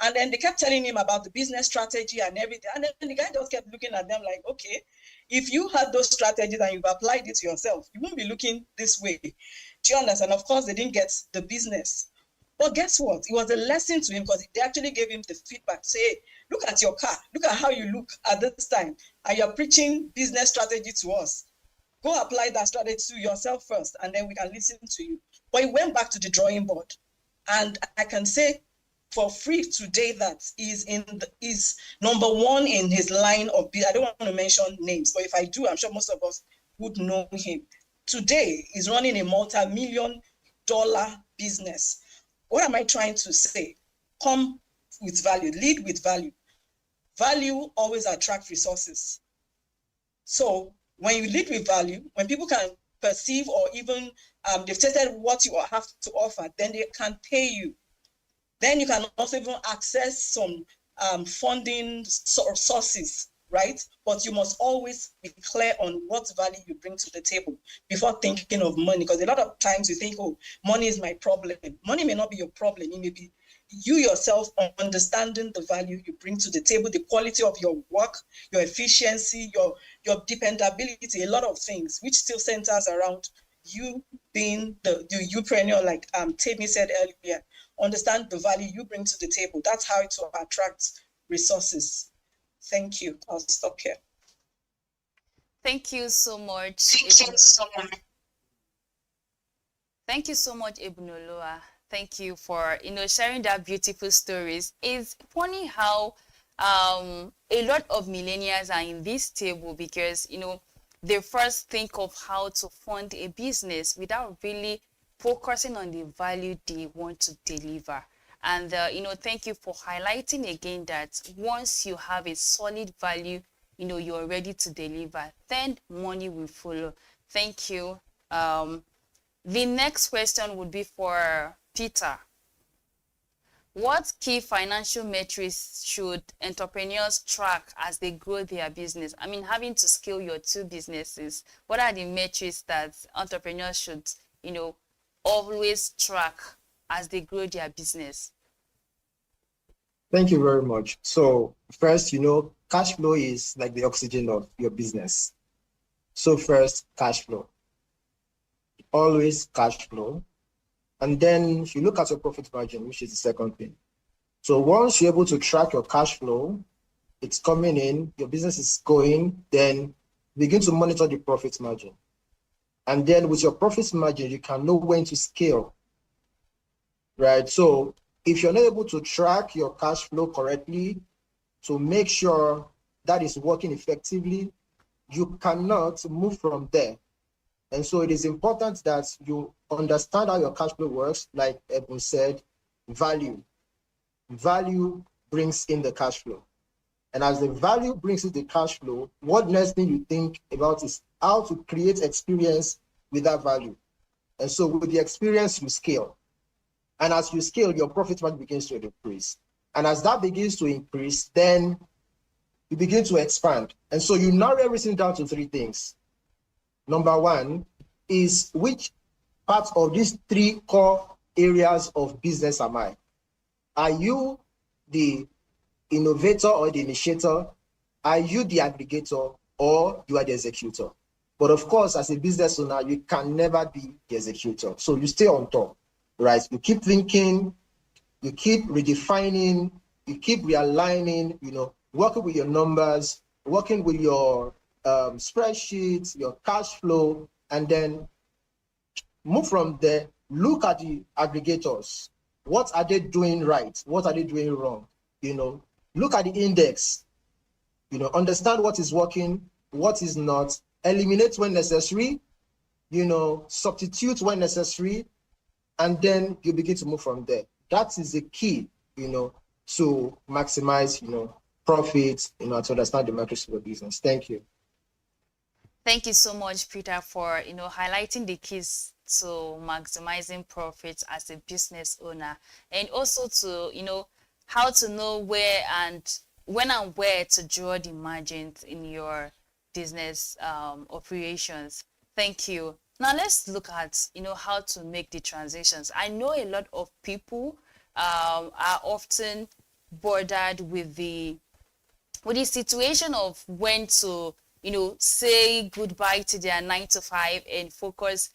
And then they kept telling him about the business strategy and everything. And then the guy just kept looking at them like, okay, if you had those strategies and you've applied it to yourself, you won't be looking this way. Do you understand? Of course, they didn't get the business. But guess what? It was a lesson to him because they actually gave him the feedback. Say, hey, look at your car. Look at how you look at this time. And you're preaching business strategy to us. Go apply that strategy to yourself first, and then we can listen to you. But he went back to the drawing board. And I can say for free today that is number one in his line of business. I don't want to mention names, but if I do, I'm sure most of us would know him. Today, he's running a multi-million-dollar business. What am I trying to say? Come with value, lead with value. Value always attracts resources. So when you lead with value, when people can perceive or even they've stated what you have to offer, then they can pay you. Then you can also even access some funding sources, right? But you must always be clear on what value you bring to the table before thinking of money. Because a lot of times you think, oh, money is my problem. Money may not be your problem. It may be you yourself understanding the value you bring to the table, the quality of your work, your efficiency, your dependability, a lot of things, which still centers around you being the youpreneur, like Tammy said earlier. Understand the value you bring to the table. That's how it will attract resources. Thank you. I'll stop here. Thank you so much. Thank you so much, Ebunoloa. Thank you for sharing that beautiful stories. It's funny how a lot of millennials are in this table because they first think of how to fund a business without really focusing on the value they want to deliver. And thank you for highlighting again that once you have a solid value, you're ready to deliver, then money will follow. Thank you. The next question would be for Peter. What key financial metrics should entrepreneurs track as they grow their business? I mean, having to scale your two businesses, what are the metrics that entrepreneurs should, always track as they grow their business? Thank you very much. So first, cash flow is like the oxygen of your business. So first, cash flow. Always cash flow. And then if you look at your profit margin, which is the second thing. So once you're able to track your cash flow, it's coming in, your business is going, then begin to monitor the profit margin. And then with your profit margin, you can know when to scale, right? So if you're not able to track your cash flow correctly to make sure that is working effectively, you cannot move from there. And so it is important that you understand how your cash flow works. Like Ebun said, value. Value brings in the cash flow. And as the value brings in the cash flow, what next thing you think about is how to create experience with that value. And so with the experience, you scale. And as you scale, your profit margin begins to increase. And as that begins to increase, then you begin to expand. And so you narrow everything down to three things. Number one is, which part of these three core areas of business am I? Are you the innovator or the initiator? Are you the aggregator or you are the executor? But of course, as a business owner, you can never be the executor. So you stay on top, right? You keep thinking, you keep redefining, you keep realigning, working with your numbers, working with your spreadsheets, your cash flow, and then move from there. Look at the aggregators. What are they doing right? What are they doing wrong? Look at the index. Understand what is working, what is not. Eliminate when necessary. Substitute when necessary, and then you begin to move from there. That is the key. To maximize. Profits. To understand the metrics of the business. Thank you. Thank you so much, Peter, for highlighting the keys to maximizing profits as a business owner, and also to how to know where and when and where to draw the margins in your business operations. Thank you. Now let's look at how to make the transitions. I know a lot of people are often bothered with the situation of when to say goodbye to their 9-to-5 and focus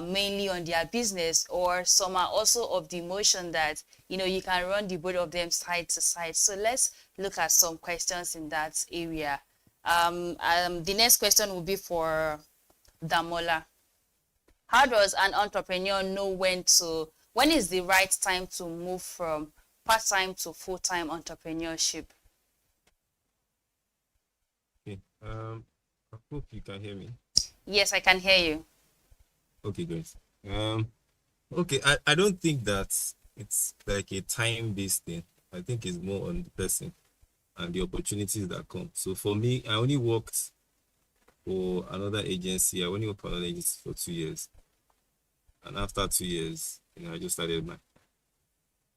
mainly on their business, or some are also of the emotion that you can run the both of them side to side. So let's look at some questions in that area. The next question will be for Damola, how does an entrepreneur know when is the right time to move from part-time to full-time entrepreneurship? Okay. I hope you can hear me. Yes, I can hear you. Okay, great. Okay, I don't think that it's like a time-based thing. I think it's more on the person and the opportunities that come. So for me, I only worked for another agency. I only worked for another agency for 2 years. And after 2 years, I just started mine.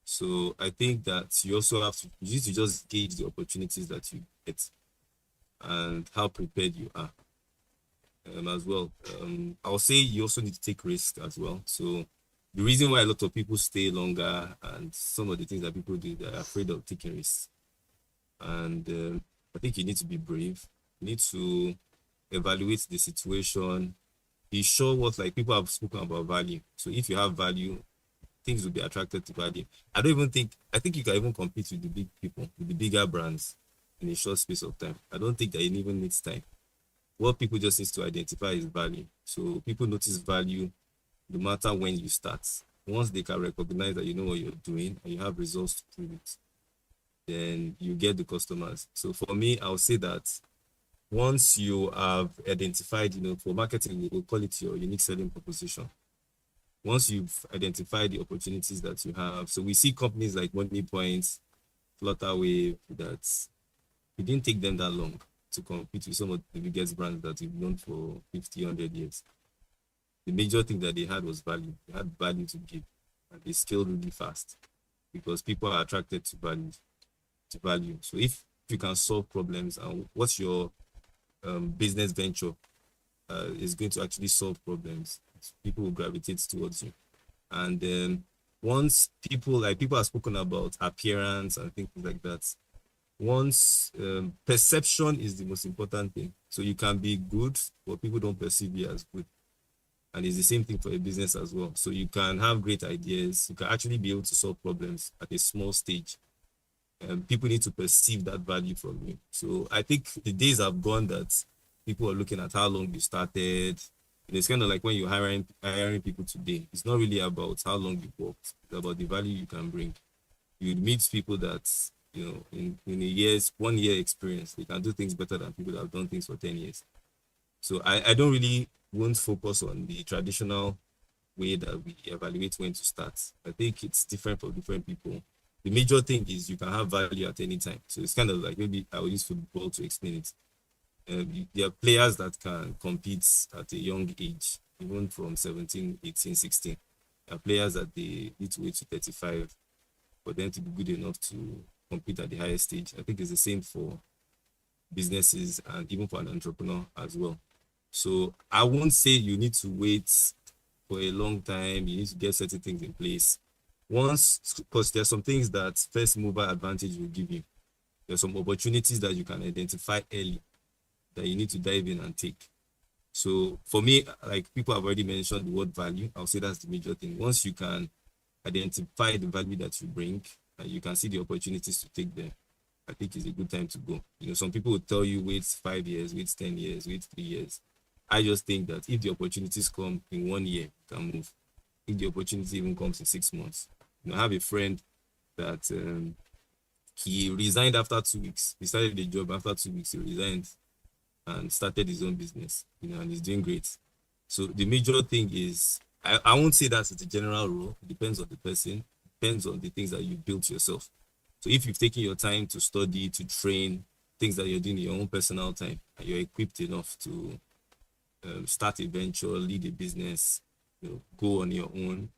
So I think that you also have to, you need to just gauge the opportunities that you get and how prepared you are as well. I'll say you also need to take risks as well. So the reason why a lot of people stay longer and some of the things that people do, they're afraid of taking risks. And I think you need to be brave. You need to evaluate the situation. Be sure what, like, people have spoken about value. So if you have value, things will be attracted to value. I think you can even compete with the big people, with the bigger brands in a short space of time. I don't think that it even needs time. What people just need to identify is value. So people notice value no matter when you start. Once they can recognize that you know what you're doing and you have results to prove it, then you get the customers. So for me, I'll say that once you have identified, for marketing, we'll call it your unique selling proposition. Once you've identified the opportunities that you have, so we see companies like Money Points, Flutterwave, that it didn't take them that long to compete with some of the biggest brands that we've known for 50, 100 years. The major thing that they had was value. They had value to give, and they scaled really fast because people are attracted to value. So if you can solve problems, and what's your business venture is going to actually solve problems, people will gravitate towards you. And once people have spoken about appearance and things like that, once perception is the most important thing. So you can be good, but people don't perceive you as good. And it's the same thing for a business as well. So you can have great ideas. You can actually be able to solve problems at a small stage. People need to perceive that value from you. So I think the days have gone that people are looking at how long you started. It's kind of like when you're hiring people today. It's not really about how long you worked. It's about the value you can bring. You meet people that, in a 1 year experience, they can do things better than people that have done things for 10 years. So I don't really won't focus on the traditional way that we evaluate when to start. I think it's different for different people. The major thing is you can have value at any time. So it's kind of like, maybe I will use football to explain it. There are players that can compete at a young age, even from 17, 18, 16. There are players that they need to wait to 35 for them to be good enough to compete at the highest stage. I think it's the same for businesses and even for an entrepreneur as well. So I won't say you need to wait for a long time. You need to get certain things in place. Because there's some things that first mover advantage will give you. There's some opportunities that you can identify early that you need to dive in and take. So for me, like people have already mentioned the word value, I'll say that's the major thing. Once you can identify the value that you bring and you can see the opportunities to take them, I think it's a good time to go. Some people will tell you wait 5 years, wait 10 years, wait 3 years. I just think that if the opportunities come in 1 year, you can move. If the opportunity even comes in 6 months. I have a friend that he resigned after 2 weeks. He started the job after 2 weeks. He resigned and started his own business, and he's doing great. So the major thing is, I won't say that's the general rule. It depends on the person. It depends on the things that you built yourself. So if you've taken your time to study, to train, things that you're doing in your own personal time, and you're equipped enough to start a venture, lead a business, go on your own,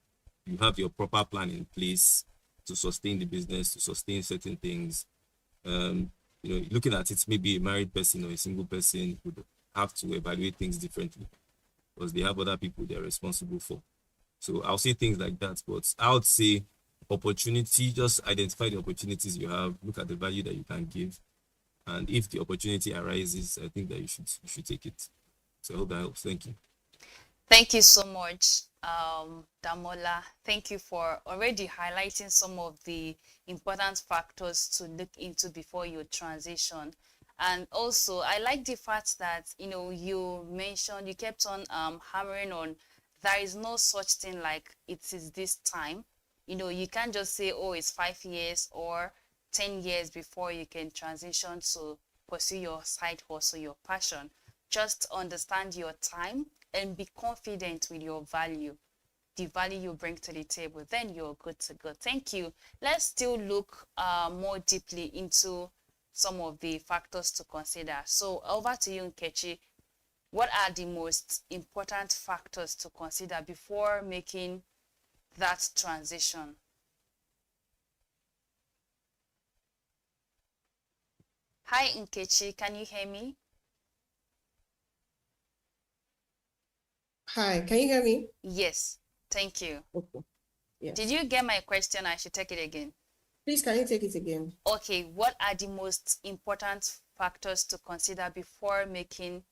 you have your proper plan in place to sustain the business, to sustain certain things. Looking at it, maybe a married person or a single person would have to evaluate things differently because they have other people they're responsible for. So I'll say things like that, but I would say opportunity, just identify the opportunities you have, look at the value that you can give. And if the opportunity arises, I think that you should take it. So I hope that helps. Thank you. Thank you so much, Damola. Thank you for already highlighting some of the important factors to look into before you transition. And also, I like the fact that, you kept on hammering on there is no such thing like it is this time. You can't just say, oh, it's 5 years or 10 years before you can transition to pursue your side hustle, your passion. Just understand your time and be confident with your value, the value you bring to the table. Then you're good to go. Thank you. Let's still look more deeply into some of the factors to consider. So over to you, Nkechi. What are the most important factors to consider before making that transition? Hi, Nkechi, can you hear me? Hi, can you hear me? Yes, thank you. Okay. Yes. Did you get my question? I should take it again. Please, can you take it again? Okay, what are the most important factors to consider before making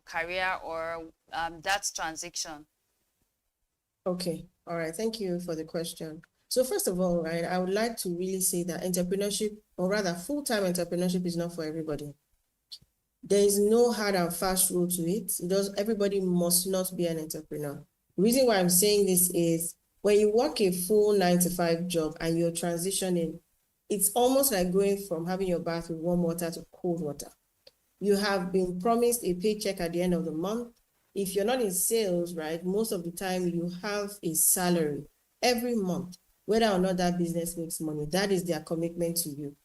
career or that transition? Okay, all right, thank you for the question. So first of all, right, I would like to really say that entrepreneurship, or rather full-time entrepreneurship, is not for everybody. There is no hard and fast rule to it. Everybody must not be an entrepreneur. The reason why I'm saying this is when you work a full 9-to-5 job and you're transitioning, it's almost like going from having your bath with warm water to cold water. You have been promised a paycheck at the end of the month. If you're not in sales, right, most of the time you have a salary every month, whether or not that business makes money. That is their commitment to you.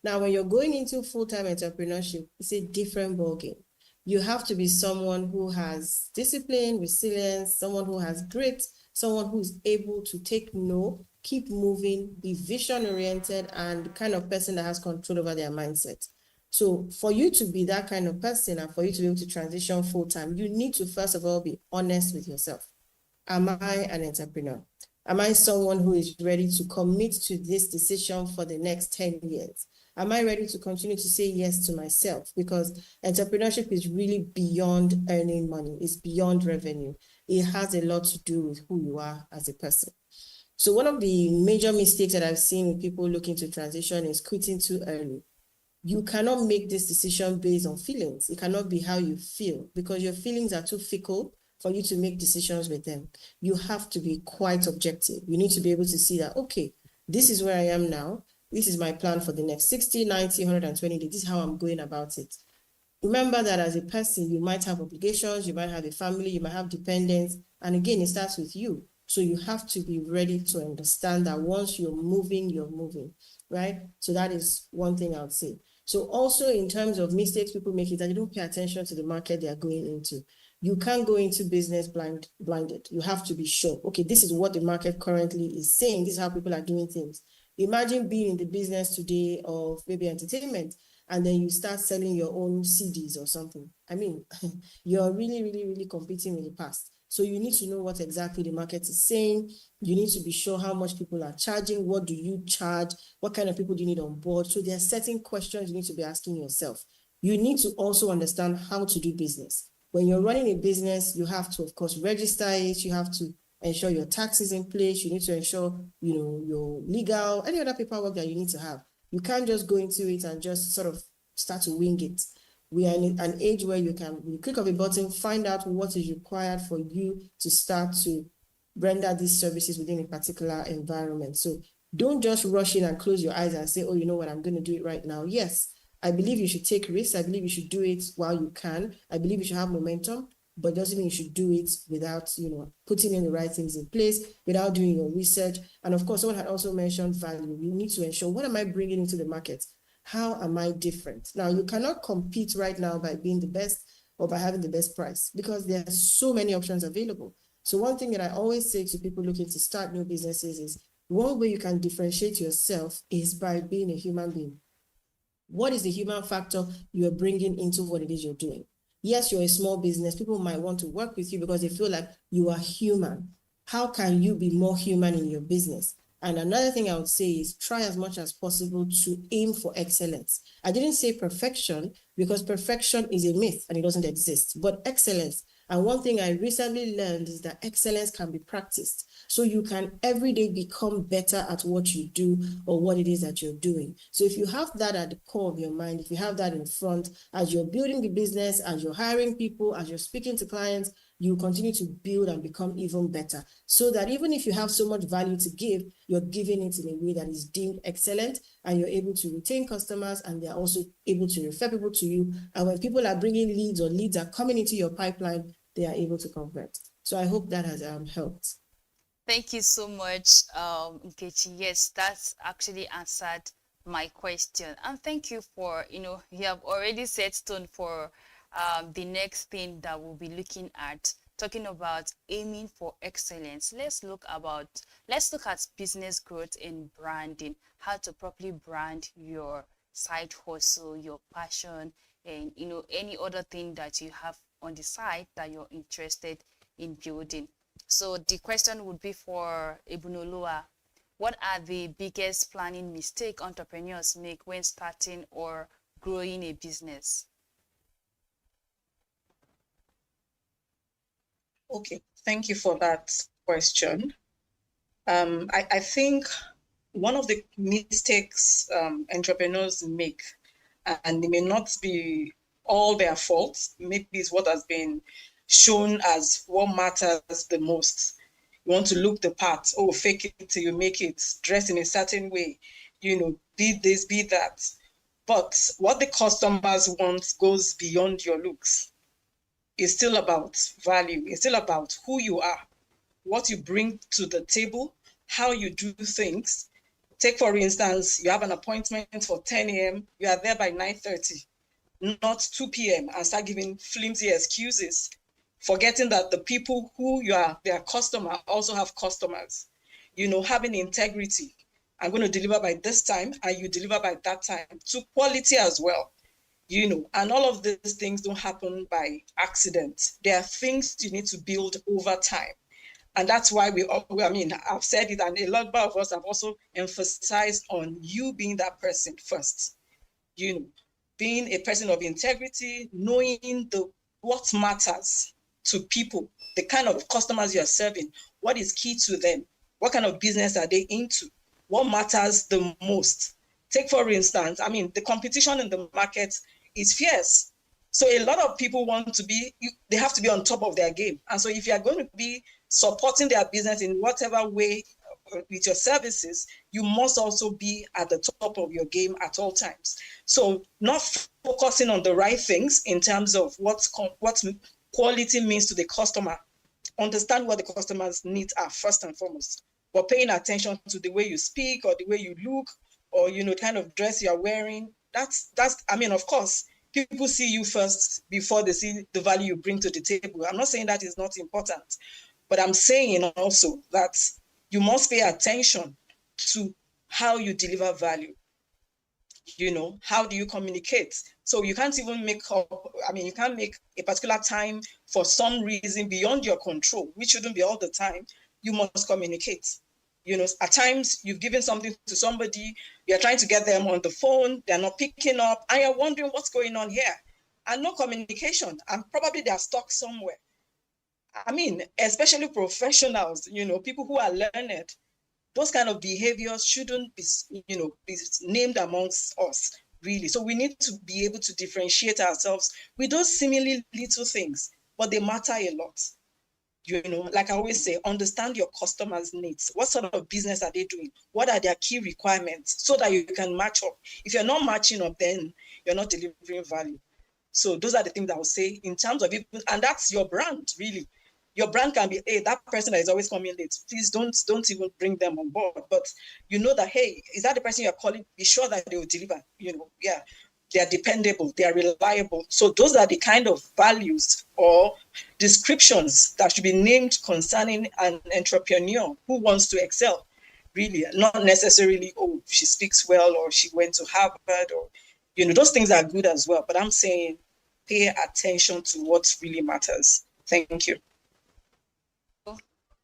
Now, when you're going into full-time entrepreneurship, it's a different ballgame. You have to be someone who has discipline, resilience, someone who has grit, someone who's able to take no, keep moving, be vision-oriented, and the kind of person that has control over their mindset. So for you to be that kind of person and for you to be able to transition full-time, you need to first of all be honest with yourself. Am I an entrepreneur? Am I someone who is ready to commit to this decision for the next 10 years? Am I ready to continue to say yes to myself? Because entrepreneurship is really beyond earning money. It's beyond revenue. It has a lot to do with who you are as a person. So one of the major mistakes that I've seen with people looking to transition is quitting too early. You cannot make this decision based on feelings. It cannot be how you feel because your feelings are too fickle for you to make decisions with them. You have to be quite objective. You need to be able to see that, okay, this is where I am now. This is my plan for the next 60, 90, 120 days. This is how I'm going about it. Remember that as a person, you might have obligations, you might have a family, you might have dependents. And again, it starts with you. So you have to be ready to understand that once you're moving, right? So that is one thing I would say. So also in terms of mistakes people make is that they don't pay attention to the market they are going into. You can't go into business blinded. You have to be sure, okay, this is what the market currently is saying. This is how people are doing things. Imagine being in the business today of maybe entertainment, and then you start selling your own CDs or something. I mean, you're really, really, really competing with the past. So you need to know what exactly the market is saying. You need to be sure how much people are charging. What do you charge? What kind of people do you need on board? So there are certain questions you need to be asking yourself. You need to also understand how to do business. When you're running a business, you have to, of course, register it. You have to ensure your tax is in place. You need to ensure, your legal, any other paperwork that you need to have. You can't just go into it and just sort of start to wing it. We are in an age where you click of a button, find out what is required for you to start to render these services within a particular environment. So don't just rush in and close your eyes and say, oh, you know what, I'm going to do it right now. Yes, I believe you should take risks. I believe you should do it while you can. I believe you should have momentum, but doesn't mean you should do it without, putting in the right things in place, without doing your research. And of course, someone had also mentioned value. You need to ensure, what am I bringing into the market? How am I different? Now, you cannot compete right now by being the best or by having the best price because there are so many options available. So one thing that I always say to people looking to start new businesses is one way you can differentiate yourself is by being a human being. What is the human factor you're bringing into what it is you're doing? Yes, you're a small business. People might want to work with you because they feel like you are human. How can you be more human in your business? And another thing I would say is try as much as possible to aim for excellence. I didn't say perfection because perfection is a myth and it doesn't exist, but excellence. And one thing I recently learned is that excellence can be practiced. So you can every day become better at what you do or what it is that you're doing. So if you have that at the core of your mind, if you have that in front, as you're building the business, as you're hiring people, as you're speaking to clients, you continue to build and become even better. So that even if you have so much value to give, you're giving it in a way that is deemed excellent, and you're able to retain customers, and they're also able to refer people to you. And when people are bringing leads or leads are coming into your pipeline, they are able to convert. So I hope that has helped. Thank you so much, Nkechi. Yes, that's actually answered my question. And thank you for, you have already set stone for the next thing that we'll be looking at, talking about aiming for excellence. Let's look at business growth and branding, how to properly brand your side hustle, your passion, and any other thing that you have on the side that you're interested in building. So the question would be for Ebunoloa. What are the biggest planning mistake entrepreneurs make when starting or growing a business? Okay, thank you for that question. I think one of the mistakes entrepreneurs make, and it may not be all their fault, maybe it's what has been shown as what matters the most. You want to look the part, fake it till you make it, dress in a certain way, be this, be that. But what the customers want goes beyond your looks. It's still about value. It's still about who you are, what you bring to the table, how you do things. Take, for instance, you have an appointment for 10 a.m., you are there by 9:30, not 2 p.m., and start giving flimsy excuses, forgetting that the people who you are, their customer, also have customers. Having integrity. I'm going to deliver by this time, and you deliver by that time, to quality as well. And all of these things don't happen by accident. There are things you need to build over time. And that's why I've said it, and a lot of us have also emphasized on you being that person first. Being a person of integrity, knowing what matters to people, the kind of customers you're serving, what is key to them, what kind of business are they into, what matters the most. Take, for instance, the competition in the market is fierce. So a lot of people they have to be on top of their game. And so if you're going to be supporting their business in whatever way with your services, you must also be at the top of your game at all times. So not focusing on the right things in terms of what quality means to the customer. Understand what the customer's needs are first and foremost, but paying attention to the way you speak or the way you look or, kind of dress you're wearing. That's of course, people see you first before they see the value you bring to the table. I'm not saying that is not important, but I'm saying also that you must pay attention to how you deliver value. How do you communicate? So you can't even you can't make a particular time for some reason beyond your control, which shouldn't be all the time. You must communicate. At times you've given something to somebody, you're trying to get them on the phone, they're not picking up, and you're wondering what's going on here. And no communication, and probably they're stuck somewhere. Especially professionals, people who are learned, those kind of behaviors shouldn't be, be named amongst us, really. So we need to be able to differentiate ourselves with those seemingly little things, but they matter a lot. Like I always say, understand your customers' needs. What sort of business are they doing? What are their key requirements so that you can match up? If you're not matching up, then you're not delivering value. So those are the things I would say in terms of it, and that's your brand, really. Your brand can be, hey, that person that is always coming late, please don't even bring them on board. But you know that, hey, is that the person you're calling? Be sure that they will deliver. They are dependable, they are reliable. So those are the kind of values or descriptions that should be named concerning an entrepreneur who wants to excel. Really, not necessarily, she speaks well or she went to Harvard or, those things are good as well. But I'm saying pay attention to what really matters. Thank you.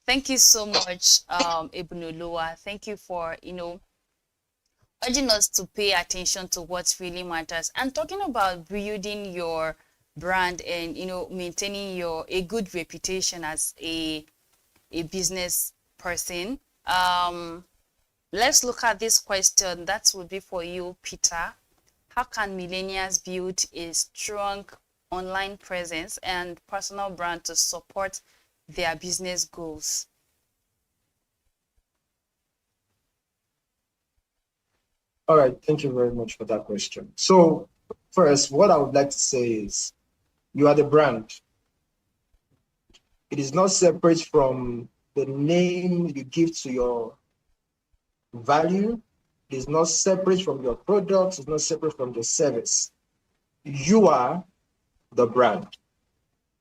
Thank you so much, Ebunoloa. Thank you for, urging us to pay attention to what really matters. And talking about building your brand and, you know, maintaining a good reputation as a business person. Let's look at this question. That would be for you, Peter. How can millennials build a strong online presence and personal brand to support their business goals? All right, thank you very much for that question. So first, what I would like to say is you are the brand. It is not separate from the name you give to your value. It is not separate from your product. It's not separate from your service. You are the brand.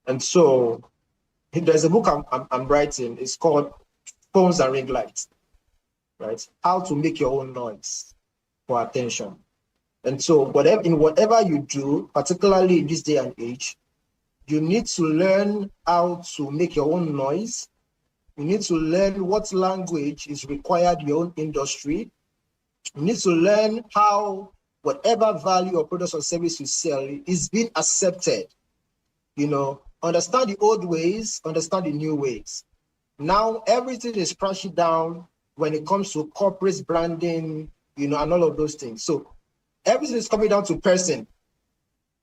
And so there's a book I'm writing. It's called Phones and Ring Lights, right? How to make your own noise for attention. And so whatever you do, particularly in this day and age, you need to learn how to make your own noise. You need to learn what language is required in your own industry. You need to learn how whatever value or product or service you sell is being accepted. You know, understand the old ways, understand the new ways. Now everything is crashing down when it comes to corporate branding, you know, and all of those things. So everything is coming down to person,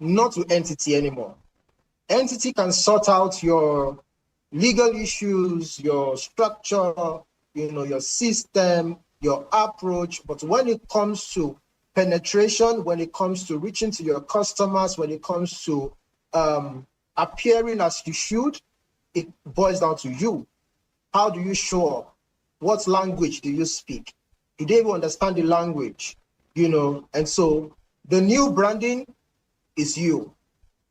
not to entity anymore. Entity can sort out your legal issues, your structure, you know, your system, your approach. But when it comes to penetration, when it comes to reaching to your customers, when it comes to appearing as you should, it boils down to you. How do you show up? What language do you speak? Do they even understand the language? You know, and so the new branding is you.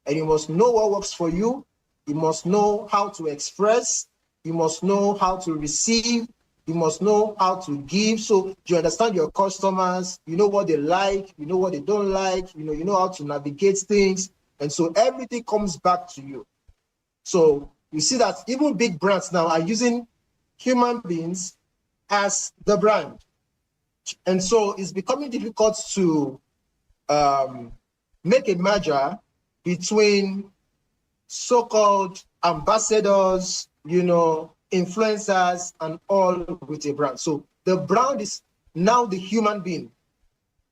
And you must know what works for you. You must know how to express. You must know how to receive. You must know how to give. So you understand your customers. You know what they like. You know what they don't like. You know how to navigate things. And so everything comes back to you. So you see that even big brands now are using human beings as the brand. And so it's becoming difficult to make a merger between so-called ambassadors, you know, influencers, and all with a brand. So the brand is now the human being.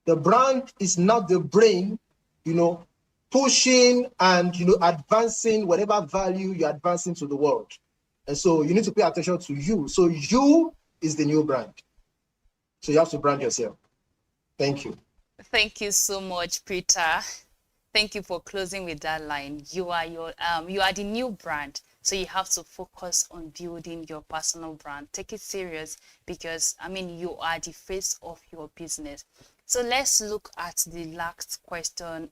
The brand is not the brain, you know, pushing and, you know, advancing whatever value you're advancing to the world. And so you need to pay attention to you. So you is the new brand. So you have to brand yourself. Thank you. Thank you so much, Peter. Thank you for closing with that line. You are the new brand. So you have to focus on building your personal brand. Take it serious because, I mean, you are the face of your business. So let's look at the last question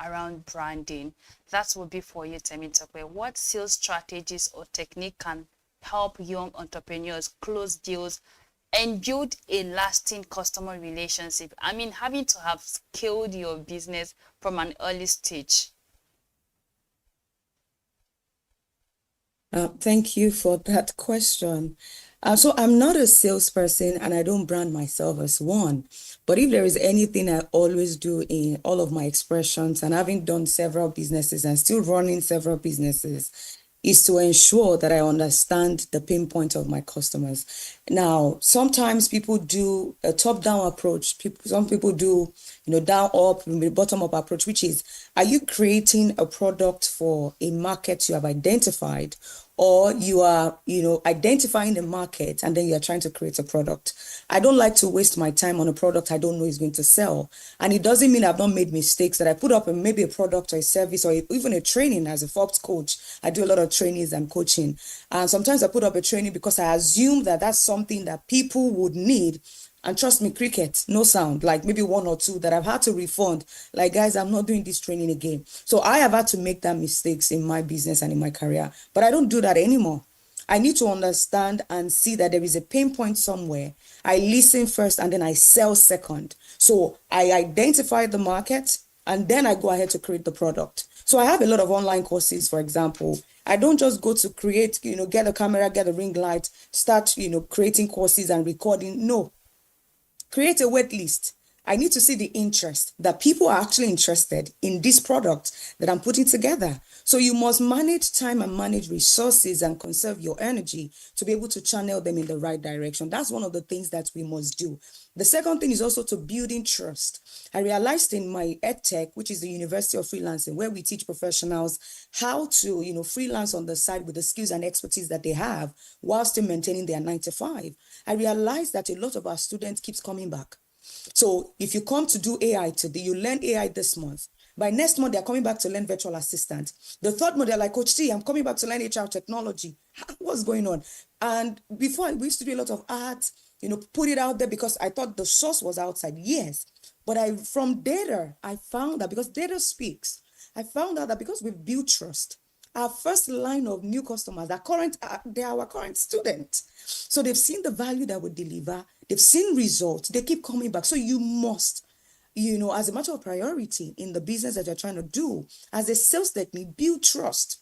around branding. That will be for you, Temitope. What sales strategies or technique can help young entrepreneurs close deals and build a lasting customer relationship? I mean, having to have scaled your business from an early stage. Thank you for that question. So I'm not a salesperson and I don't brand myself as one. But if there is anything I always do in all of my expressions, and having done several businesses and still running several businesses, is to ensure that I understand the pain point of my customers. Now, sometimes people do a top-down approach. Some people do, you know, down-up, bottom-up approach, which is, are you creating a product for a market you have identified, or you are, you know, identifying the market and then you're trying to create a product? I don't like to waste my time on a product I don't know is going to sell. And it doesn't mean I've not made mistakes, that I put up maybe a product or a service or even a training. As a FOPS coach, I do a lot of trainings and coaching. And sometimes I put up a training because I assume that that's something that people would need. And trust me, cricket, no sound, like maybe one or two that I've had to refund. Like, guys, I'm not doing this training again. So I have had to make that mistakes in my business and in my career, but I don't do that anymore. I need to understand and see that there is a pain point somewhere. I listen first and then I sell second. So I identify the market and then I go ahead to create the product. So I have a lot of online courses, for example. I don't just go to create, you know, get a camera, get a ring light, start, you know, creating courses and recording. No. Create a wait list I need to see the interest, that people are actually interested in this product that I'm putting together. So you must manage time and manage resources and conserve your energy to be able to channel them in the right direction. That's one of the things that we must do. The second thing is also to building trust. I realized in my EdTech, which is the University of Freelancing, where we teach professionals how to, freelance on the side with the skills and expertise that they have while still maintaining their 9 to 5. I realized that a lot of our students keeps coming back. So if you come to do AI today, you learn AI this month. By next month, they're coming back to learn virtual assistant. The third month, they're like, Coach T, I'm coming back to learn HR technology. What's going on? And before, we used to do a lot of art, put it out there because I thought the source was outside. Yes. But from data, I found that because data speaks, I found out that because we've built trust, our first line of new customers they're our current students. So they've seen the value that we deliver. They've seen results. They keep coming back. So you must, as a matter of priority in the business that you're trying to do, as a sales technique, build trust.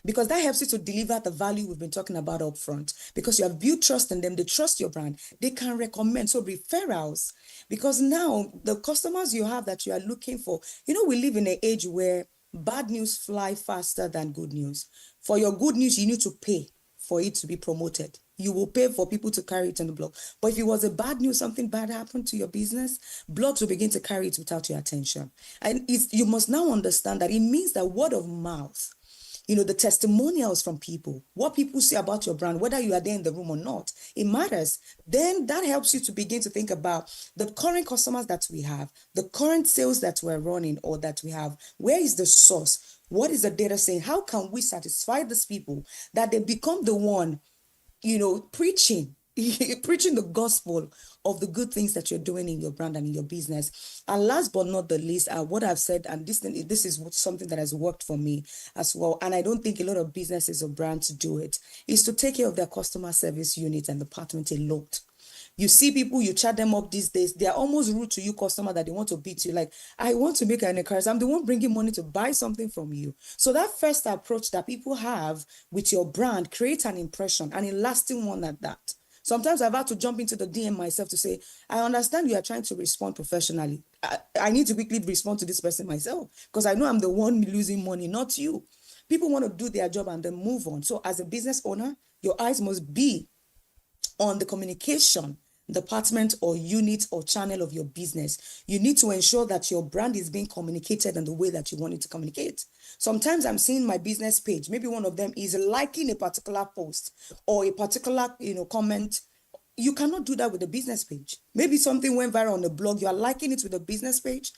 Because that helps you to deliver the value we've been talking about up front. Because you have built trust in them, they trust your brand, they can recommend. So referrals, because now the customers you have that you are looking for, we live in an age where bad news fly faster than good news. For your good news, you need to pay for it to be promoted. You will pay for people to carry it on the blog. But if it was a bad news, something bad happened to your business, blogs will begin to carry it without your attention. And you must now understand that it means that word of mouth, the testimonials from people, what people say about your brand, whether you are there in the room or not, it matters. Then that helps you to begin to think about the current customers that we have, the current sales that we're running or that we have. Where is the source? What is the data saying? How can we satisfy these people that they become the one, preaching the gospel of the good things that you're doing in your brand and in your business. And last but not the least, what I've said, and this is something that has worked for me as well, and I don't think a lot of businesses or brands do it, is to take care of their customer service unit and department a lot. You see people, you chat them up these days, they're almost rude to you, customer, that they want to beat you. Like, I want to make an encouragement. I'm the one bringing money to buy something from you. So that first approach that people have with your brand creates an impression, and a lasting one at that. Sometimes I've had to jump into the DM myself to say, I understand you are trying to respond professionally. I need to quickly respond to this person myself because I know I'm the one losing money, not you. People want to do their job and then move on. So as a business owner, your eyes must be on the communication department or unit or channel of your business. You need to ensure that your brand is being communicated in the way that you want it to communicate. Sometimes I'm seeing my business page. Maybe one of them is liking a particular post or a particular, comment. You cannot do that with a business page. Maybe something went viral on the blog. You are liking it with a business page.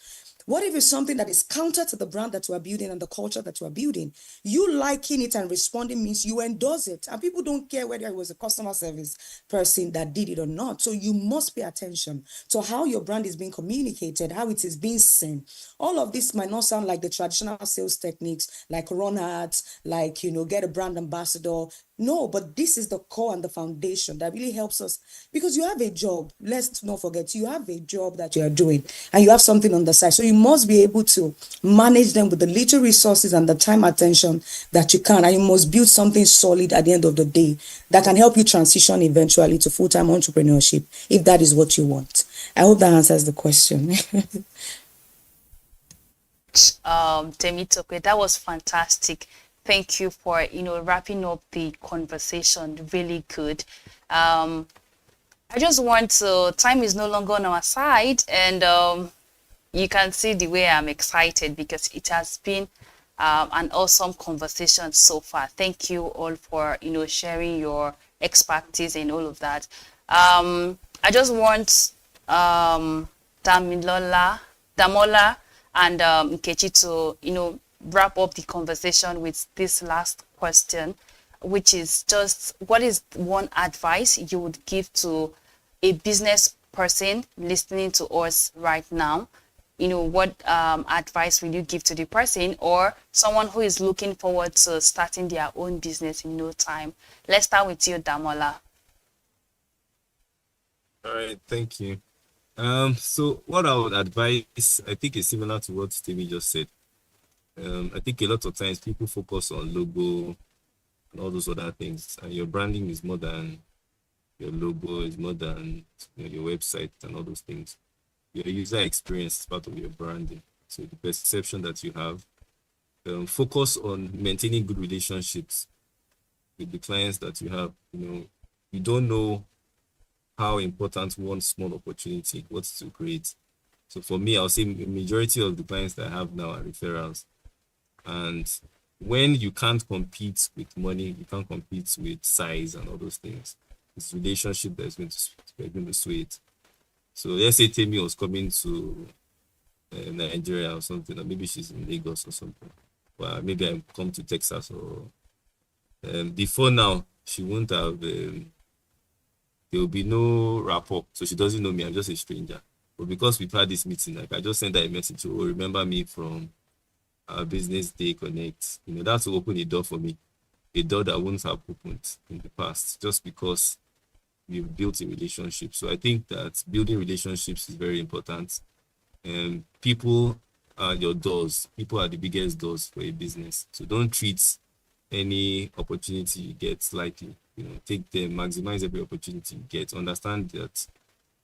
What if it's something that is counter to the brand that you are building and the culture that you are building? You liking it and responding means you endorse it. And people don't care whether it was a customer service person that did it or not. So you must pay attention to how your brand is being communicated, how it is being seen. All of this might not sound like the traditional sales techniques, like run ads, like, get a brand ambassador. No, but this is the core and the foundation that really helps us, because you have a job. Let's not forget, you have a job that you are doing and you have something on the side. So you must be able to manage them with the little resources and the time attention that you can. And you must build something solid at the end of the day that can help you transition eventually to full-time entrepreneurship if that is what you want. I hope that answers the question. Temitope, that was fantastic. Thank you for wrapping up the conversation. Really good. I just want to, time is no longer on our side, and you can see the way I'm excited because it has been an awesome conversation so far. Thank you all for sharing your expertise and all of that. I just want Damola and Nkechi to wrap up the conversation with this last question, which is just, what is one advice you would give to a business person listening to us right now? What advice will you give to the person or someone who is looking forward to starting their own business in no time? Let's start with you, Damola. All right, thank you. So what I would advise, I think, is similar to what Stevie just said. I think a lot of times people focus on logo and all those other things, and your branding is more than your logo, is more than your website and all those things. your user experience is part of your branding. So the perception that you have. Focus on maintaining good relationships with the clients that you have. You don't know how important one small opportunity was to create. So for me, I'll say the majority of the clients that I have now are referrals. And when you can't compete with money, you can't compete with size and all those things. It's relationship that's going to sway it. So let's say Temi was coming to Nigeria or something, or maybe she's in Lagos or something. Well, maybe I come to Texas or before now, she won't have, there will be no rapport. So she doesn't know me, I'm just a stranger. But because we've had this meeting, like I just sent her a message, oh, remember me from our Business Day Connect. That will open a door for me, a door that wouldn't have opened in the past, just because we've built a relationship. So I think that building relationships is very important. And people are your doors. People are the biggest doors for a business. So don't treat any opportunity you get lightly. Take them, maximize every opportunity you get. Understand that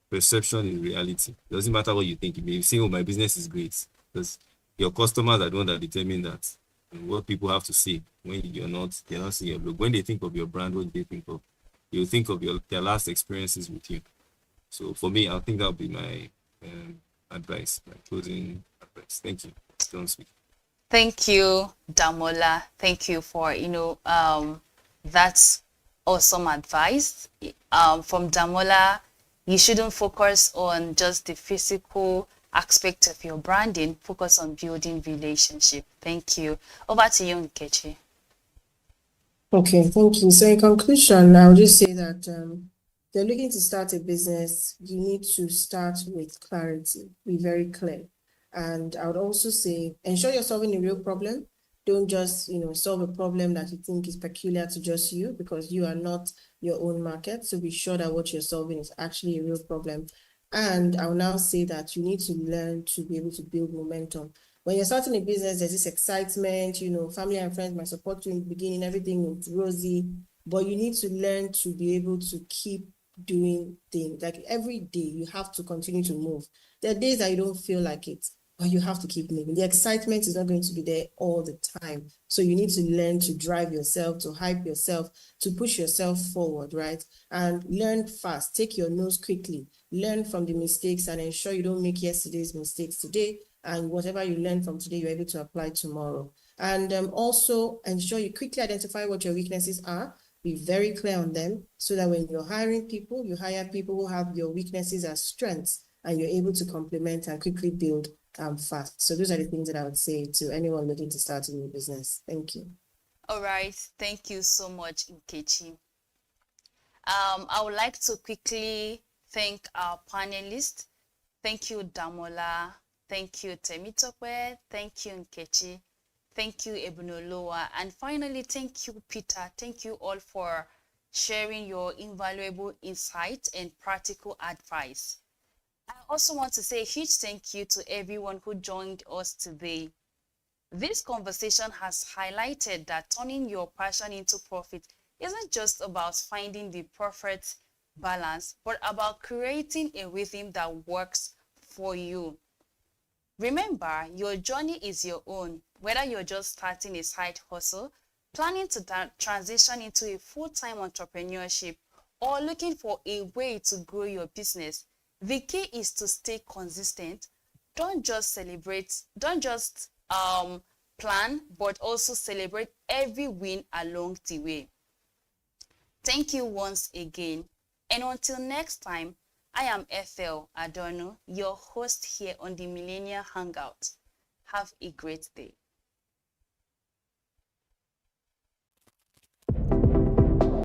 perception is reality. It doesn't matter what you think. You may say, oh, my business is great. Because your customers are the ones that determine that. And what people have to say when they're not seeing your look. When they think of your brand, what do they think of? You'll think of their last experiences with you. So for me, I think that would be my advice, my closing advice. Thank you. Don't speak. Thank you, Damola. Thank you for that's awesome advice. From Damola, you shouldn't focus on just the physical aspect of your branding. Focus on building relationship. Thank you. Over to you, Nkechi. Okay, thank you. So in conclusion, I'll just say that if you're looking to start a business, you need to start with clarity. Be very clear. And I would also say, ensure you're solving a real problem. Don't just, solve a problem that you think is peculiar to just you, because you are not your own market. So be sure that what you're solving is actually a real problem. And I'll now say that you need to learn to be able to build momentum. When you're starting a business, there's this excitement, family and friends might support you in the beginning, everything is rosy, but you need to learn to be able to keep doing things. Like every day, you have to continue to move. There are days that you don't feel like it, but you have to keep moving. The excitement is not going to be there all the time. So you need to learn to drive yourself, to hype yourself, to push yourself forward, right? And learn fast, take your notes quickly, learn from the mistakes and ensure you don't make yesterday's mistakes today. And whatever you learn from today, you're able to apply tomorrow. And also ensure you quickly identify what your weaknesses are. Be very clear on them so that when you're hiring people, you hire people who have your weaknesses as strengths and you're able to complement and quickly build fast. So those are the things that I would say to anyone looking to start a new business. Thank you. All right. Thank you so much, Nkechi. I would like to quickly thank our panelists. Thank you, Damola. Thank you, Temitope. Thank you, Nkechi. Thank you, Ebunoloa. And finally, thank you, Peter. Thank you all for sharing your invaluable insights and practical advice. I also want to say a huge thank you to everyone who joined us today. This conversation has highlighted that turning your passion into profit isn't just about finding the perfect balance, but about creating a rhythm that works for you. Remember, your journey is your own, whether you're just starting a side hustle, planning to transition into a full-time entrepreneurship, or looking for a way to grow your business. The key is to stay consistent. Don't just plan, but also celebrate every win along the way. Thank you once again. And until next time, I am Ethel Adorno, your host here on the Millennial Hangout. Have a great day.